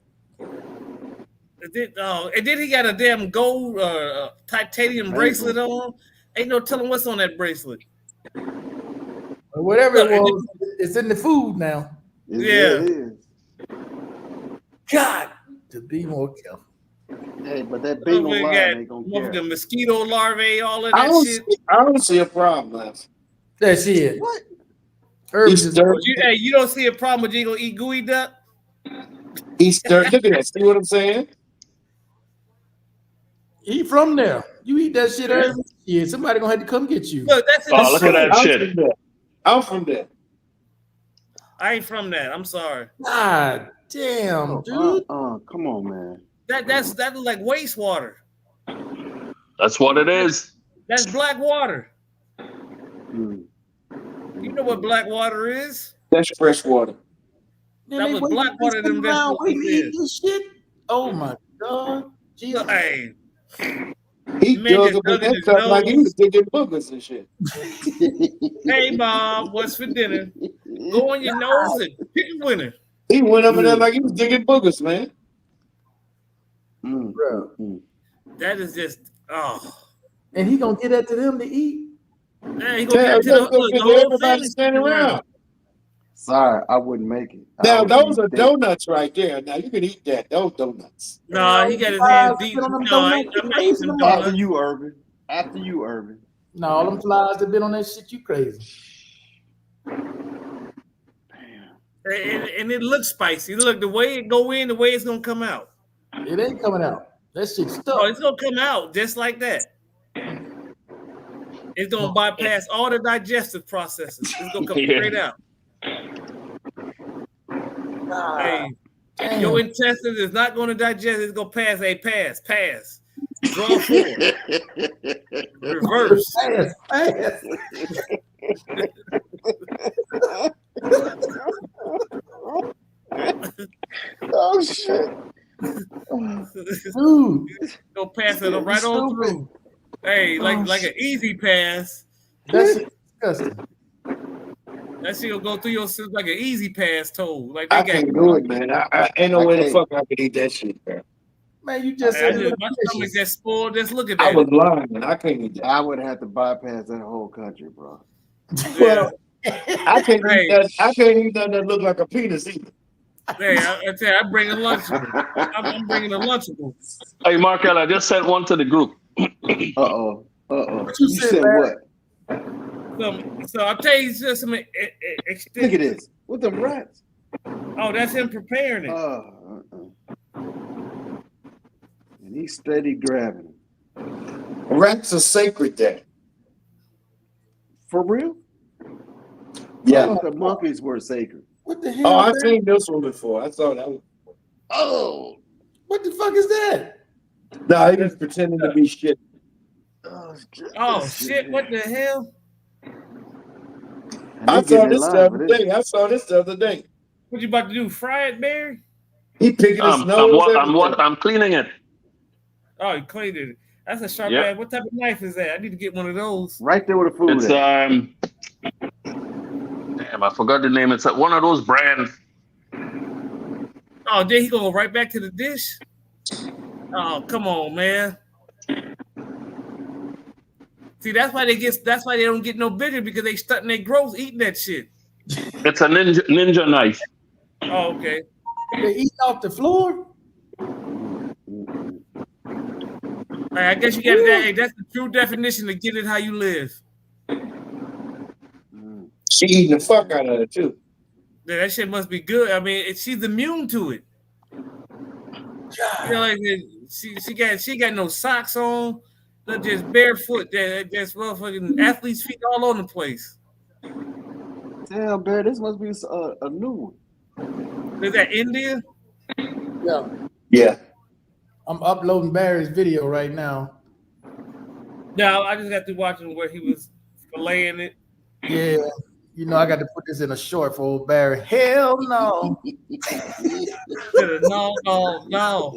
And then he got a damn gold titanium bracelet on. Ain't no telling what's on that bracelet. Whatever it was, it's in the food now. Yeah. It is. God, to be more careful. Hey, but that big old line ain't gonna care. The mosquito larvae, all of that shit. I don't see a problem, man. That shit. What? You don't see a problem with you gonna eat gooey duck? He's dirty. Look at that. See what I'm saying? Eat from there. You eat that shit every year. Somebody gonna have to come get you. Look, that's look at that shit. I'm from there. I ain't from that. I'm sorry. God damn, dude. Come on, man. That look like wastewater. That's what it is. That's black water. You know what black water is? That's fresh water. That was black water. Them this shit. Oh my god. Jesus. Hey. He dug up in that cup like he was digging boogers and shit. Hey, Mom, what's for dinner? Go on your nose and pick a winner. He went up in there like he was digging boogers, man. That is just, And he gonna get that to them to eat. Man, he gonna get to the whole everybody thing. standing around. Sorry, I wouldn't make it. Now those are donuts right there. Now you can eat that. Those donuts. No, he got his hands deep. No, I'm not eating some After donuts. you, Urban. After you, Urban. No, all them flies that been on that shit, you crazy. And it looks spicy. Look, the way it go in, the way it's gonna come out. It ain't coming out. That shit's stuck. Oh, it's gonna come out just like that. It's gonna bypass all the digestive processes. It's gonna come straight out. Hey, your intestines is not gonna digest. It's gonna pass. Pass. Draw forward. Reverse. Pass. Oh shit. Dude. Go pass it right on through. Hey, like an easy pass. That's disgusting. That shit will go through your system like an easy pass told. Like I can't do it, man. I ain't no way the fuck I could eat that shit, man. Man, you just said my stomach just spoiled. Just look at that. I was blind, man. I can't eat that. I would have to bypass that whole country, bro. Well, I can't eat that. I can't eat that that look like a penis either. Hey, I tell you, I'm bringing Lunchable. I'm bringing a Lunchable. Hey, Markel, I just sent one to the group. Uh-oh. What You said what? So I'll tell you just some Look at this. With them rats. Oh, that's him preparing it. And he's steady grabbing them. Rats are sacred there. For real? Yeah. I thought the monkeys were sacred. What the hell? Oh, I've seen this one before. I saw that one. Oh. What the fuck is that? No, he was pretending to be shit. Oh shit! What the hell? I saw this the other day. What you about to do? Fry it, Barry? He picking his nose. I'm cleaning it. Oh, he cleaned it. That's a sharp Yep. ass. What type of knife is that? I need to get one of those. Right there with the food. It's at. damn, I forgot the name. It's one of those brands. Oh, then he gonna go right back to the dish. Oh, come on, man. See, that's why they don't get no bigger, because they stunting their growth eating that shit. It's a ninja knife. Oh, okay. They eating off the floor. All right, I guess you got that. Hey, that's the true definition of get it how you live. She eating the fuck out of it too. Yeah, that shit must be good. I mean, she's immune to it. You know, like she got no socks on, not just barefoot. That's motherfucking athlete's feet all over the place. Damn, Barry, this must be a new one. Is that India? Yeah. Yeah. I'm uploading Barry's video right now. No, I just got to watching where he was filleting it. Yeah. You know, I got to put this in a short for old Barry. Hell no. No.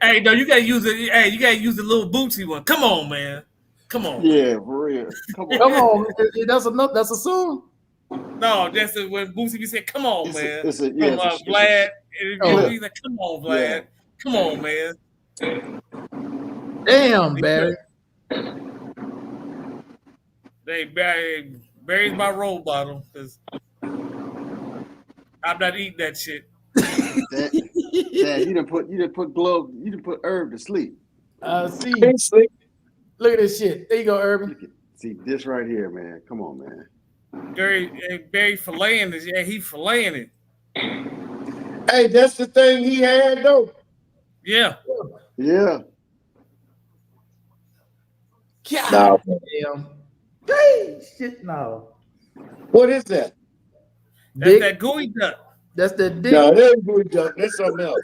Hey, no, you gotta use it. Hey, you gotta use the little bootsy one. Come on, man. Come on. Yeah, for real. Come on. Come on. That's a song. No, that's when Bootsy be saying, "Come on, man." It's a From Vlad. He's like, "Come on, Vlad. Yeah. Come on, man." Damn, Barry. Hey, Barry's my role model, because I'm not eating that shit. Dad, you done put glove, you done put Herb to sleep. See. Look at this shit. There you go, Urban. See this right here, man. Come on, man. Barry filleting this. Yeah, he filleting it. Hey, that's the thing he had though. Yeah. Yeah. God damn. Hey, shit, no. What is that? That's Dick? that gooey duck. That's the dick. No, that ain't good duck. That's something else.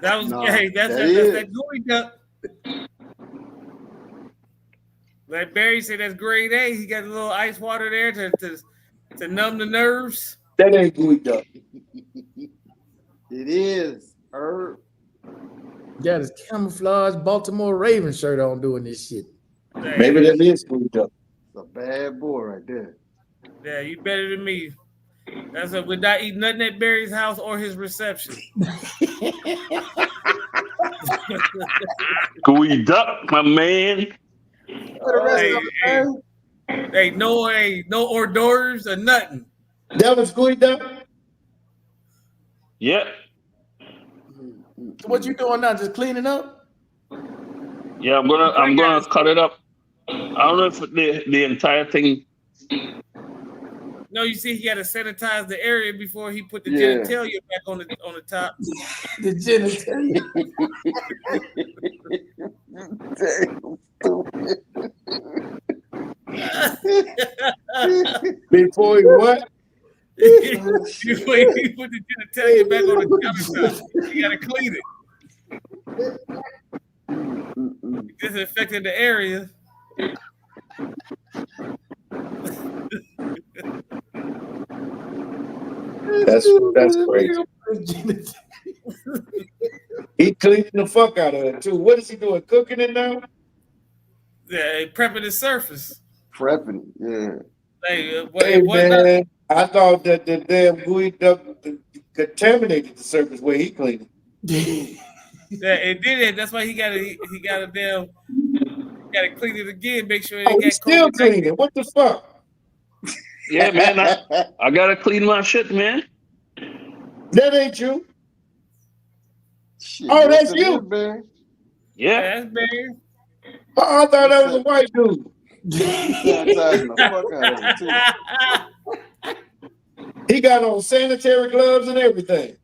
That was No, hey, that's that that's is. that gooey duck. Like Barry said, that's grade A. He got a little ice water there to numb the nerves. That ain't good duck. It is Herb. Got his camouflage Baltimore Ravens shirt on doing this shit. Maybe that is good duck. It's a bad boy right there. Yeah, you better than me. That's what we're not eating nothing at Barry's house or his reception. Gooey duck, my man. Hey, no hors d'oeuvres or nothing. That was good duck. Yeah. So what you doing now? Just cleaning up? Yeah, I'm gonna cut it up. I don't know if the entire thing. No, you see, he got to sanitize the area before he put the Yeah. genitalia back on the top. The genitalia. Before he what? Before he put the genitalia back on the countertop, you got to clean it. Disinfecting the area. That's crazy. He cleaning the fuck out of it too. What is he doing? Cooking it now? Yeah, prepping the surface. Prepping, yeah. Hey, Hey man, I thought that the damn gooey duck contaminated the surface where he cleaned it. Yeah, it did it. That's why he got to clean it again. Make sure it Oh, ain't he got still COVID. cleaning. What the fuck? Yeah, man. I gotta clean my shit, man. That ain't you. Shit, Oh, yes, that's it you. is, Barry. Yeah. That's Barry. Oh, I thought that was a white dude. Sanitizing the fuck out of it too. He got on sanitary gloves and everything.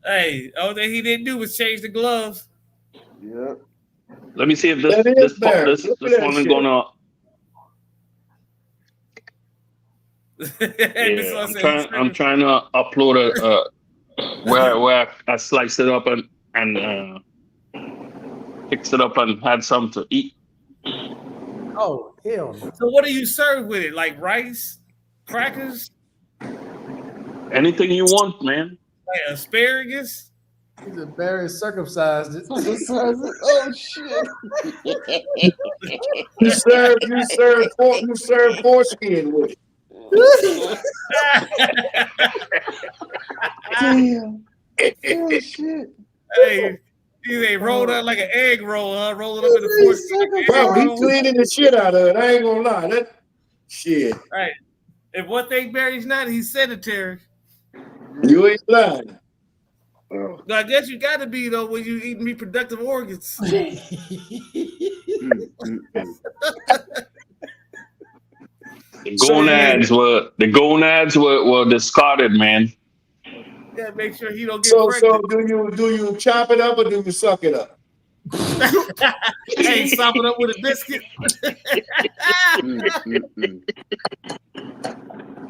Hey, all that he didn't do was change the gloves. Yep. Let me see if That is bad. this Look at this that one is shit. gonna. This Yeah, one said I'm trying to upload where I sliced it up and fixed it up and had some to eat. Oh, hell no. So what do you serve with it? Like rice, crackers, Anything you want, man. like asparagus? He said Barry circumcised it. Oh shit! You serve foreskin with it. Damn. Oh shit! Hey, they rolled up like an egg roll, huh? Roll it up in the force. Bro, he cleaning the shit out of it. I ain't gonna lie. That shit. Right. If one thing Barry's not, he's sanitary. You ain't lying. No, I guess you got to be though when you eat reproductive organs. The gonads were discarded, man. Yeah, make sure he don't get So pregnant. do you chop it up or do you suck it up? Hey, sop it up with a biscuit.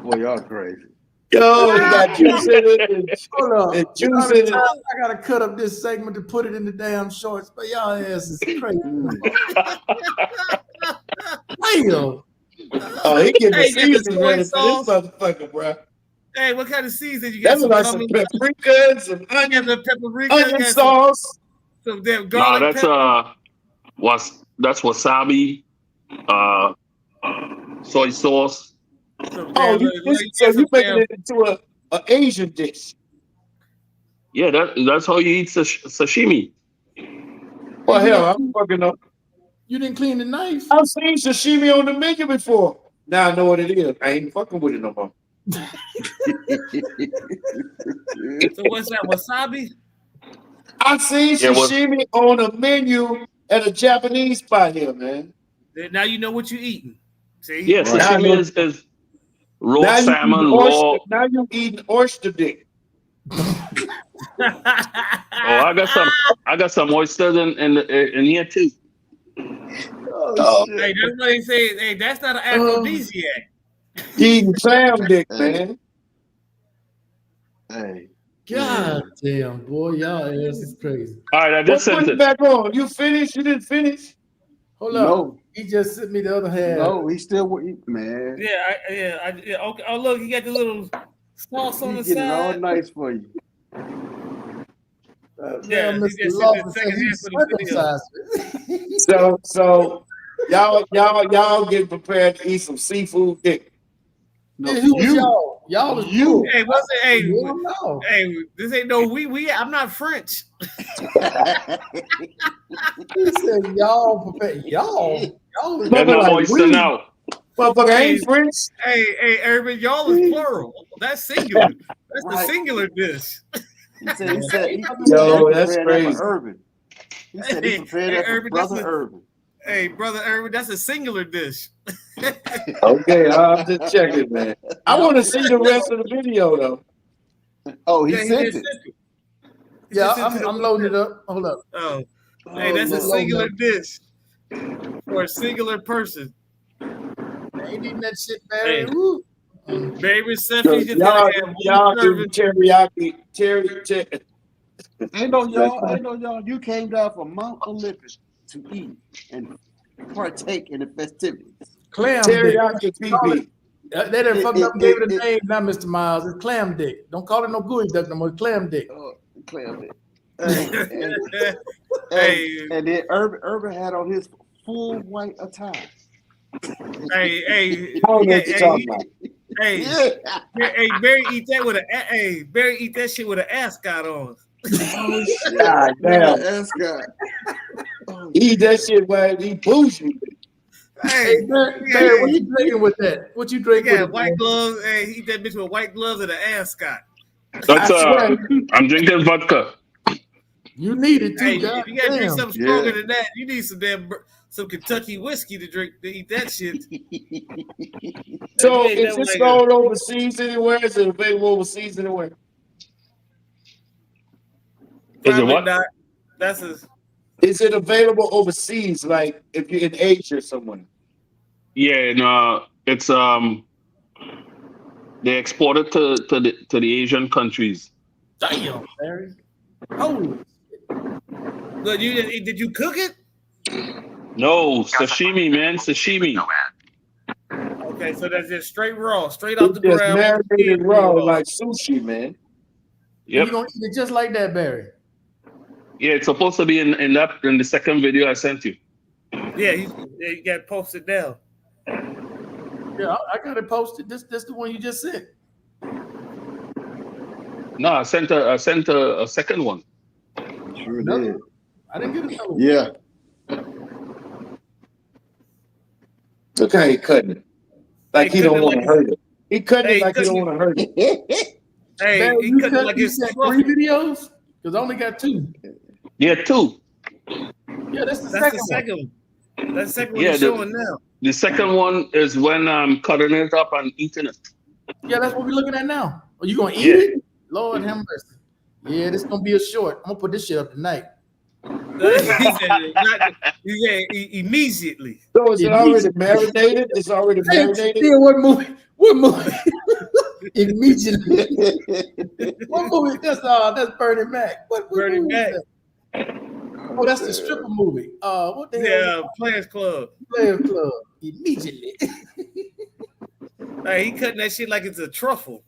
Boy, y'all crazy. Yo, you got juice in it. Hold on. The juice in it. I gotta cut up this segment to put it in the damn shorts, but y'all ass is crazy. Damn. Oh, he getting the Hey, get the season soy ready for this sauce. motherfucker, bro. Hey, what kind of season you got? That's like some paprika and some the paprika, onion got sauce. some damn Nah, garlic that's pepper. that's wasabi, soy sauce. Some Oh, damn, so you making it into a Asian dish. Yeah, that's how you eat sashimi. Well, hell, I'm fucking up. You didn't clean the knife. I've seen sashimi on the menu before. Now I know what it is. I ain't fucking with it no more. So what's that, wasabi? I've seen sashimi on a menu at a Japanese spot here, man. Now you know what you're eating. See? Yeah, sashimi is raw Now salmon, now you eating oyster dick. I got some oysters in here too. Oh, hey, that's what they say. Hey, that's not an aphrodisiac. Eating clam dick, man. Hey. God damn, boy, y'all ass is crazy. All right, I just Put sent it it. back on. You finished? You didn't finish? Hold up. No. He just sent me the other hand. No, he still man. Yeah. Okay. Oh, look, you got the little sauce on the He's getting all side. nice for you. Yeah, Mr. he just Lawson said said the he second half of the video. So y'all get prepared to eat some seafood dick. No, Hey, who was y'all? Y'all was cool. Hey, what's it? Hey, Hell no. hey, this ain't no we. I'm not French. He said y'all prepare. Y'all was They're not like oyster we. now. Motherfucker Hey, ain't French. Hey, Urban, y'all is plural. That's singular. That's the Right. singular dish. He said Yo, that's prepared that crazy. for Urban. He said he prepared Hey, that for Urban, brother Urban. Hey, brother Urban, that's a singular dish. Okay, I'm just checking, man. I want to see the rest of the video though. Oh, he Yeah, sent just it. sent Yeah, Just into the- I'm loading it up. Hold up. Oh, hey, that's a Lord. singular dish for a singular person. I ain't eating that shit, Barry. Hey. Woo. Very receptive. Y'all do teriyaki. I know y'all. You came down from Mount Olympus to eat and partake in the festivities. Clam dick. Teriyaki PB. They done fucked up and gave it a name now, Mr. Miles. It's clam dick. Don't call it no gooey duck no more. Clam dick. Oh, clam dick. And then Urban had on his full white attire. Hey, I don't know what you're talking about. Hey, hey, Barry eat that with Barry eat that shit with an ascot on. Oh shit! God damn. Ascot. He eat that shit while he bougie. Hey, Barry, what you drinking with that? What you He drinking with got it, white man? gloves. Hey, he eat that bitch with white gloves and an ascot. That's I'm drinking vodka. You need it too, Hey, God if you gotta drink damn. something stronger than that, you need some Kentucky whiskey to drink to eat that shit. So Hey, is that this like sold overseas anywhere? Is it available overseas anywhere? Is it Probably what? not. That's a Is it available overseas, like if you're in Asia or somewhere? Yeah, no, it's they export it to the Asian countries. Damn, Barry. Holy. But did you cook it? No, sashimi, man, sashimi. Okay, so that's just straight raw, straight off It's the just ground. marinated raw like sushi, man. You Yep. gonna eat it just like that, Barry? Yeah, it's supposed to be in the second video I sent you. Yeah, he got posted down. Yeah, I got it posted. This the one you just sent. No, I sent a second one. Sure No. did. I didn't get another one. Yeah. Look how he cutting it. Like he don't want to hurt it. He cutting Hey, it like he don't want to hurt it. Hey, Man, he you cut it cut like you it's sent truffle. 3 videos? Because I only got 2. Yeah, 2. Yeah, that's the That's second the one. second one. That's the second one Yeah, he's showing now. The second one is when I'm cutting it up and eating it. Yeah, that's what we're looking at now. Are you gonna eat Yeah. it? Lord have mercy. Yeah, this gonna be a short. I'm gonna put this shit up tonight. He said immediately. So is it already marinated? It's already marinated? Yeah, what movie? What movie? Immediately. What movie? That's Bernie Mac. What Bernie movie is Mac. that? Oh, that's the stripper movie. What the hell? Yeah, Players Club. Players Club. Immediately. Hey, he cutting that shit like it's a truffle.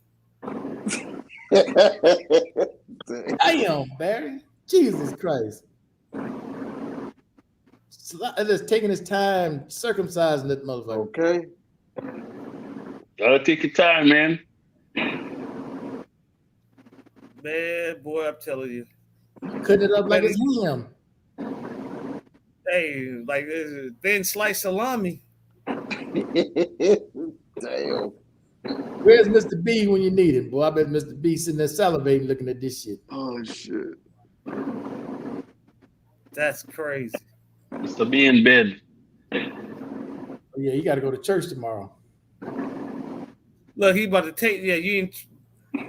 Damn, Barry. Jesus Christ. Just taking his time circumcising that motherfucker. Okay. Gotta take your time, man. Man, boy, I'm telling you. Cutting it up like it's ham. Hey, like thin sliced salami. Damn. Where's Mr. B when you need him? Boy, I bet Mr. B sitting there salivating looking at this shit. Oh shit. That's crazy. Mr. B in bed. Oh, yeah, you gotta go to church tomorrow. Look, he about to take. Yeah, you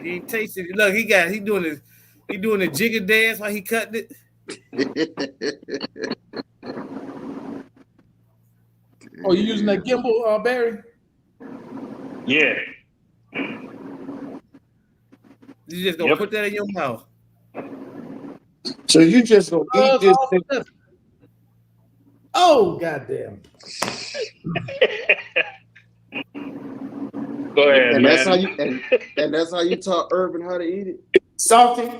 ain't tasted it. Look, he doing the jigger dance while he cutting it. Oh, you using that gimbal, Barry? Yeah. You just gonna put that in your mouth. So you just gonna eat this thing? Oh, goddamn. Go ahead, And man. that's how you and that's how you taught Urban how to eat it. Salty?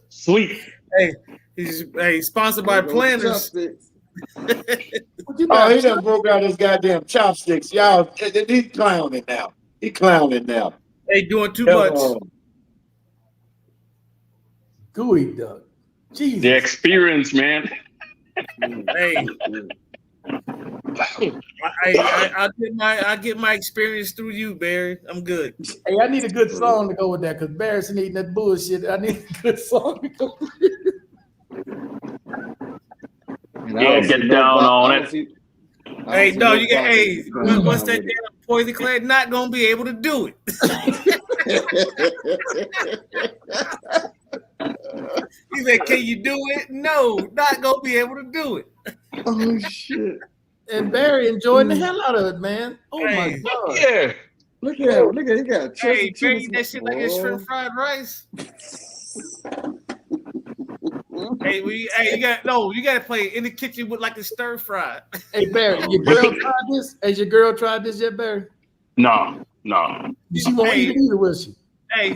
Sweet. Hey, he's sponsored by Planners. Oh, he done broke out his goddamn chopsticks. Y'all, he clowning now. He clowning now. Hey, doing too much. Gooey duck. Jesus. The experience, man. Hey, I get my experience through you, Barry. I'm good. Hey, I need a good song to go with that because Barry's eating that bullshit. I need a good song to go with it. Yeah, get down on it. Hey, no, you get. Hey, what's that damn Poison Clay? Not gonna be able to do it. He said, "Can you do it?" No, not gonna be able to do it. Oh shit! And Barry enjoying the hell out of it, man. Oh my Hey. god! Yeah. Look at him. Look at he got. Hey, Barry, eat that shit like it's shrimp fried rice. Hey, you gotta play in the kitchen with like a stir fry. Hey Barry, your girl tried this? Has your girl tried this yet, Barry? No. She won't eat it either, will she? Hey,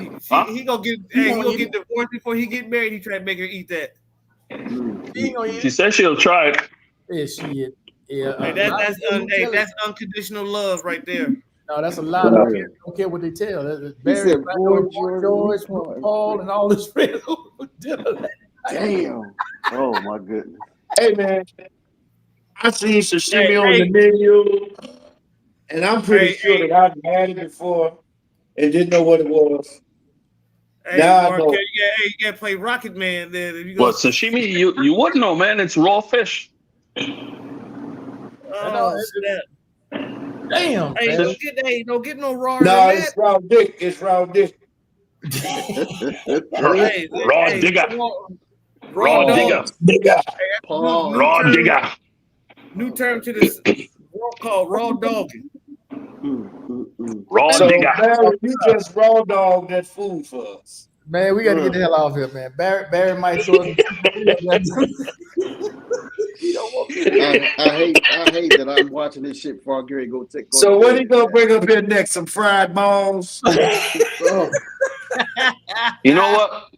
he gonna get divorced before he get married. He try to make her eat that. She ain't gonna eat She it. said she'll try it. Yeah, she is. Yeah, Hey, that's unconditional love right there. no, that's a lot. Don't care what they tell. Barry, said, Boy Boy George, George, Paul, and all his friends over dinner. Damn. Oh my goodness. Hey man, I seen sashimi on Hey. the menu, and I'm pretty sure Hey. that I've had it before and didn't know what it was. Hey, Now I Mark, know. you gotta play Rocket Man then. If you But go, sashimi, you wouldn't know, man. It's raw fish. oh, snap. Damn. Hey, man. don't get no raw. No, it's raw dick. It's raw dick. Hey, Raw hey, digger. Raw digger. Nigga. Paul. Raw term. digger. New term to this called raw dogging. Raw So digger. Barry, you just raw dog that food for us. Man, we got to get the hell off here, man. Barry might sort of. I hate that I'm watching this shit before I get ready to go take. Go So to what bed. he gonna bring up here next? Some fried balls? Oh, You know what?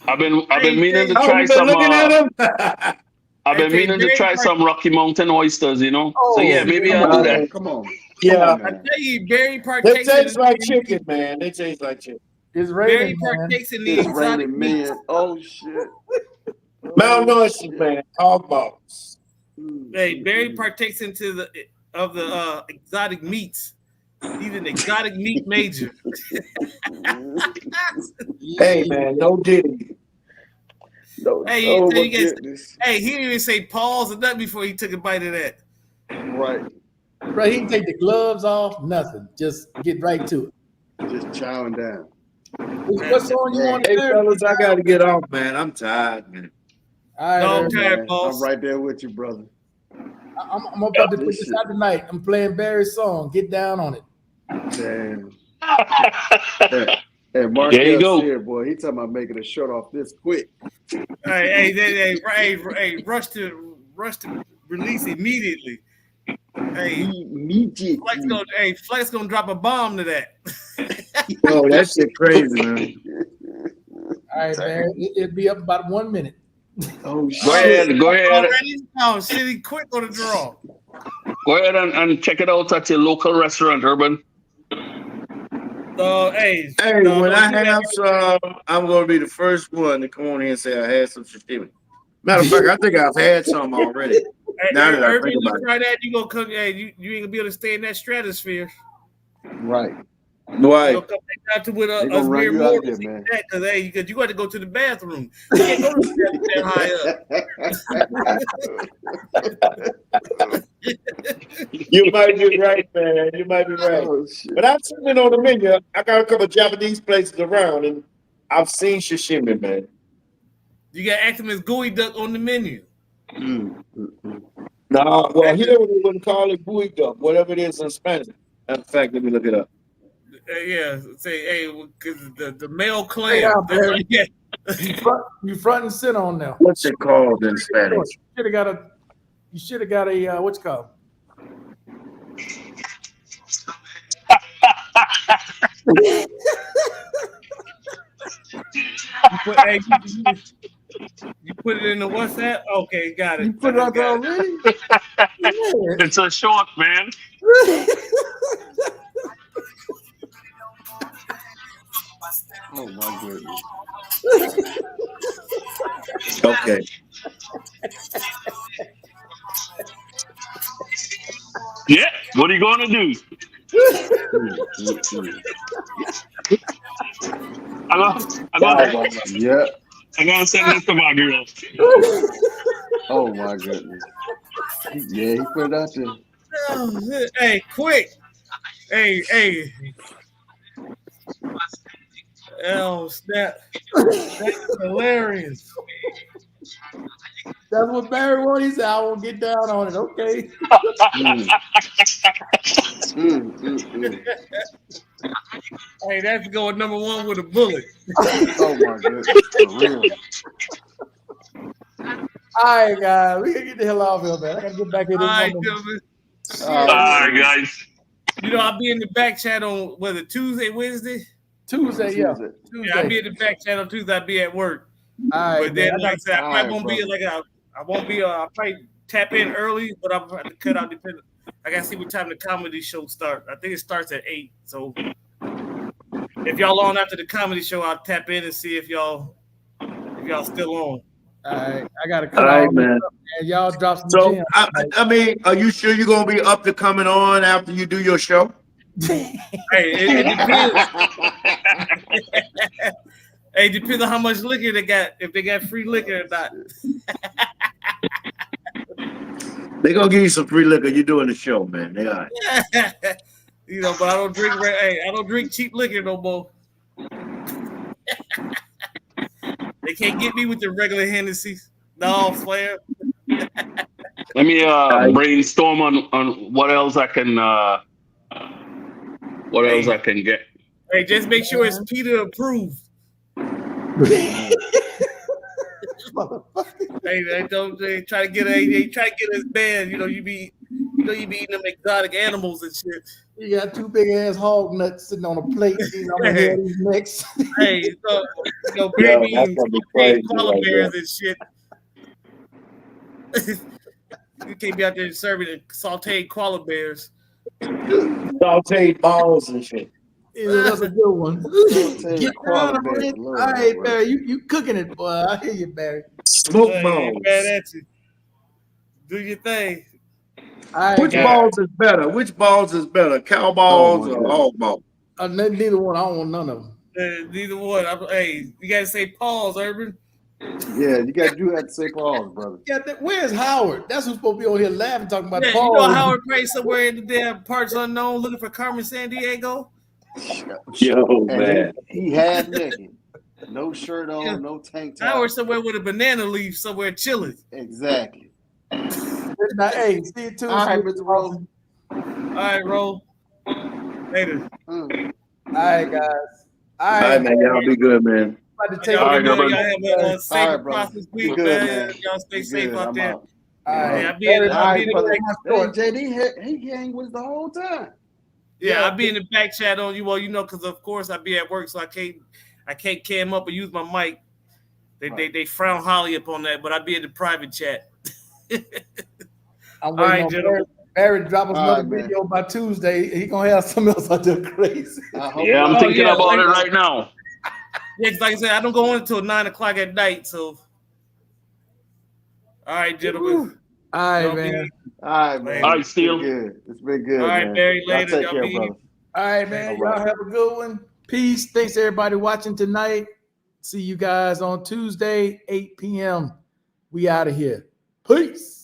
I've been meaning to Oh, try you been some. looking at him? I've been meaning to try some Rocky Mountain oysters. You know. So yeah, maybe I'll do that. Come on. Yeah. I tell you, Barry They partakes taste in like chicken, man. They taste like chicken. It's Barry raining, man. partakes in the It's exotic raining meats. men. Oh shit. Mountain oysters, man. Hog balls. Hey, Barry partakes into the exotic meats. He's an exotic meat major. Hey, man, no diddy. No, Hey, oh so my you guys, goodness. hey, he didn't even say pause or nothing before he took a bite of that. Right. Right, he can take the gloves off, nothing. Just get right to it. Just chowing down. What song you want to Hey, hear? fellas, I got to get off, man. I'm tired, man. All right, No, Eric. okay. Man, boss. I'm right there with you, brother. I'm about to put This this shit. out tonight. I'm playing Barry's song. Get down on it. Damn. Hey, Mark There you go. here, boy. He talking about making a shirt off this quick. Hey, rush to release immediately. Hey, Immediately. Flex gonna drop a bomb to that. Oh, that shit crazy, man. All right, man. It'll be up about 1 minute. Oh Go ahead. Go ahead. Already? Oh, shit, he quick on the draw. Go ahead and check it out at your local restaurant, Urban. Hey, When I have some, I'm going to be the first one to come on here and say I had some sashimi. Matter of fact, I think I've had some already. Now that I Urban, think you about it. try that, you gonna come. Hey, you ain't gonna be able to stay in that stratosphere. Right. Why? You'll come back out to with They us gonna run mere you out of mortals. there, man. Because you got to go to the bathroom. You can't go to the bathroom that high up. You might be right, man. You might be right. Oh, shit. But I've seen it on the menu. I got a couple of Japanese places around, and I've seen sashimi, man. You got Actimus Gooey Duck on the menu. No, well, here we wouldn't call it gooey duck, whatever it is in Spanish. In fact, let me look it up. Yeah, say hey, because the male clam. Yeah, Barry. Yeah. You front and center on now. What's it called in Spanish? You should have got a what's it called? You put it in the WhatsApp? Okay, got it. You put it out there already? It's a short, man. Oh my goodness. Okay. Yeah. What are you going to do? Yeah. I'm going to send this to my girl. Oh my goodness. Yeah, he put it out there. Oh, hey, quick. Hey. Oh, snap. That's hilarious. That's what Barry wanted. He said, I won't get down on it. Okay. Hey, that's going #1 with a bullet. Oh my goodness. For real. All right, guys. We gotta get the hell off here, man. I gotta get back in All right, this gentlemen. All right, guys. You know, I'll be in the back chat on whether Tuesday, Wednesday. Tuesday, yeah. Yeah, I'll be in the back chat on Tuesday. I'll be at work. All right, But then, man. like I said, I All probably right, won't be brother. I won't be. I'll probably tap in early, but I'll have to cut out depending. I gotta see what time the comedy show starts. I think it starts at 8. So if y'all on after the comedy show, I'll tap in and see if y'all still on. All right, I gotta cut All right, off, man. and y'all drop some So, gems. I mean, are you sure you're going to be up to coming on after you do your show? Hey, it depends. Hey, it depends on how much liquor they got. If they got free liquor or not. They're going to give you some free liquor. You're doing the show, man. They are. You know, but I don't drink. Hey, I don't drink cheap liquor no more. They can't get me with the regular Hennessy. No, Flair. Let me brainstorm on what else I can get. Hey, just make sure it's Peter approved. Hey, they try to get us banned. You know, know you be eating them exotic animals and shit. You got two big ass hog nuts sitting on a plate. I'm gonna hear these next. Hey, so, Yo, baby that's eating gonna be hey, crazy koala right bears and shit. You can't be out there serving sauteed koala bears. Sauteed balls and shit. Yeah, that's a good one. Sauteed Get koala down, bears, Barry. Lord All have right, mercy. Barry, you cooking it, boy. I hear you, Barry. Smoke Hey, balls. mad at you. Do your thing. All right, Which guys. balls is better? Which balls is better? Cow balls my or goodness. hog balls? Neither one. I don't want none of them. Neither one. Hey, you gotta say pause, Urban. Yeah, you got to do that to say pause, brother. Yeah, where's Howard? That's who's supposed to be over here laughing, talking about Yeah, Paul. you know Howard Gray somewhere in the damn parts unknown looking for Carmen San Diego. Yo, And man. he half naked, no shirt on, no tank top. Howard somewhere with a banana leaf somewhere chilling. Exactly. Now, hey, see you Tuesday. All right, Mr. Rose. All right, roll. Later. All right, guys. All All right, right, man. Y'all be good, man. about to take Y'all, All right, be good. Gilbert. Y'all have a safe All right, and brother. prosperous Be week, good, man. man. Y'all stay Be safe good. out I'm there. out. All right. Yeah, I'll be in All right, the brother. short. Hey, JD, he hang with us the whole time. yeah, I'll be in the back chat on you. Well, you know, because of course I'll be at work, so I can't cam up or use my mic. They frown highly upon that, but I'll be in the private chat. I'm All waiting right, on gentlemen. Barry to drop us All another right, man. video by Tuesday. He gonna have something else out there crazy. I hope Yeah, I'm Oh, thinking yeah, about like- it right now. Yeah, 'cause like I said, I don't go in until 9:00 at night. So, all right, gentlemen. All right, Y'all man. be- All right, man. All right, It's been Steel. good. It's been good, All right, man. Barry, Y'all later. take Y'all care, be- brother. All right, man. All Y'all right. have a good one. Peace. Thanks everybody watching tonight. See you guys on Tuesday, 8 p.m. We out of here. Peace.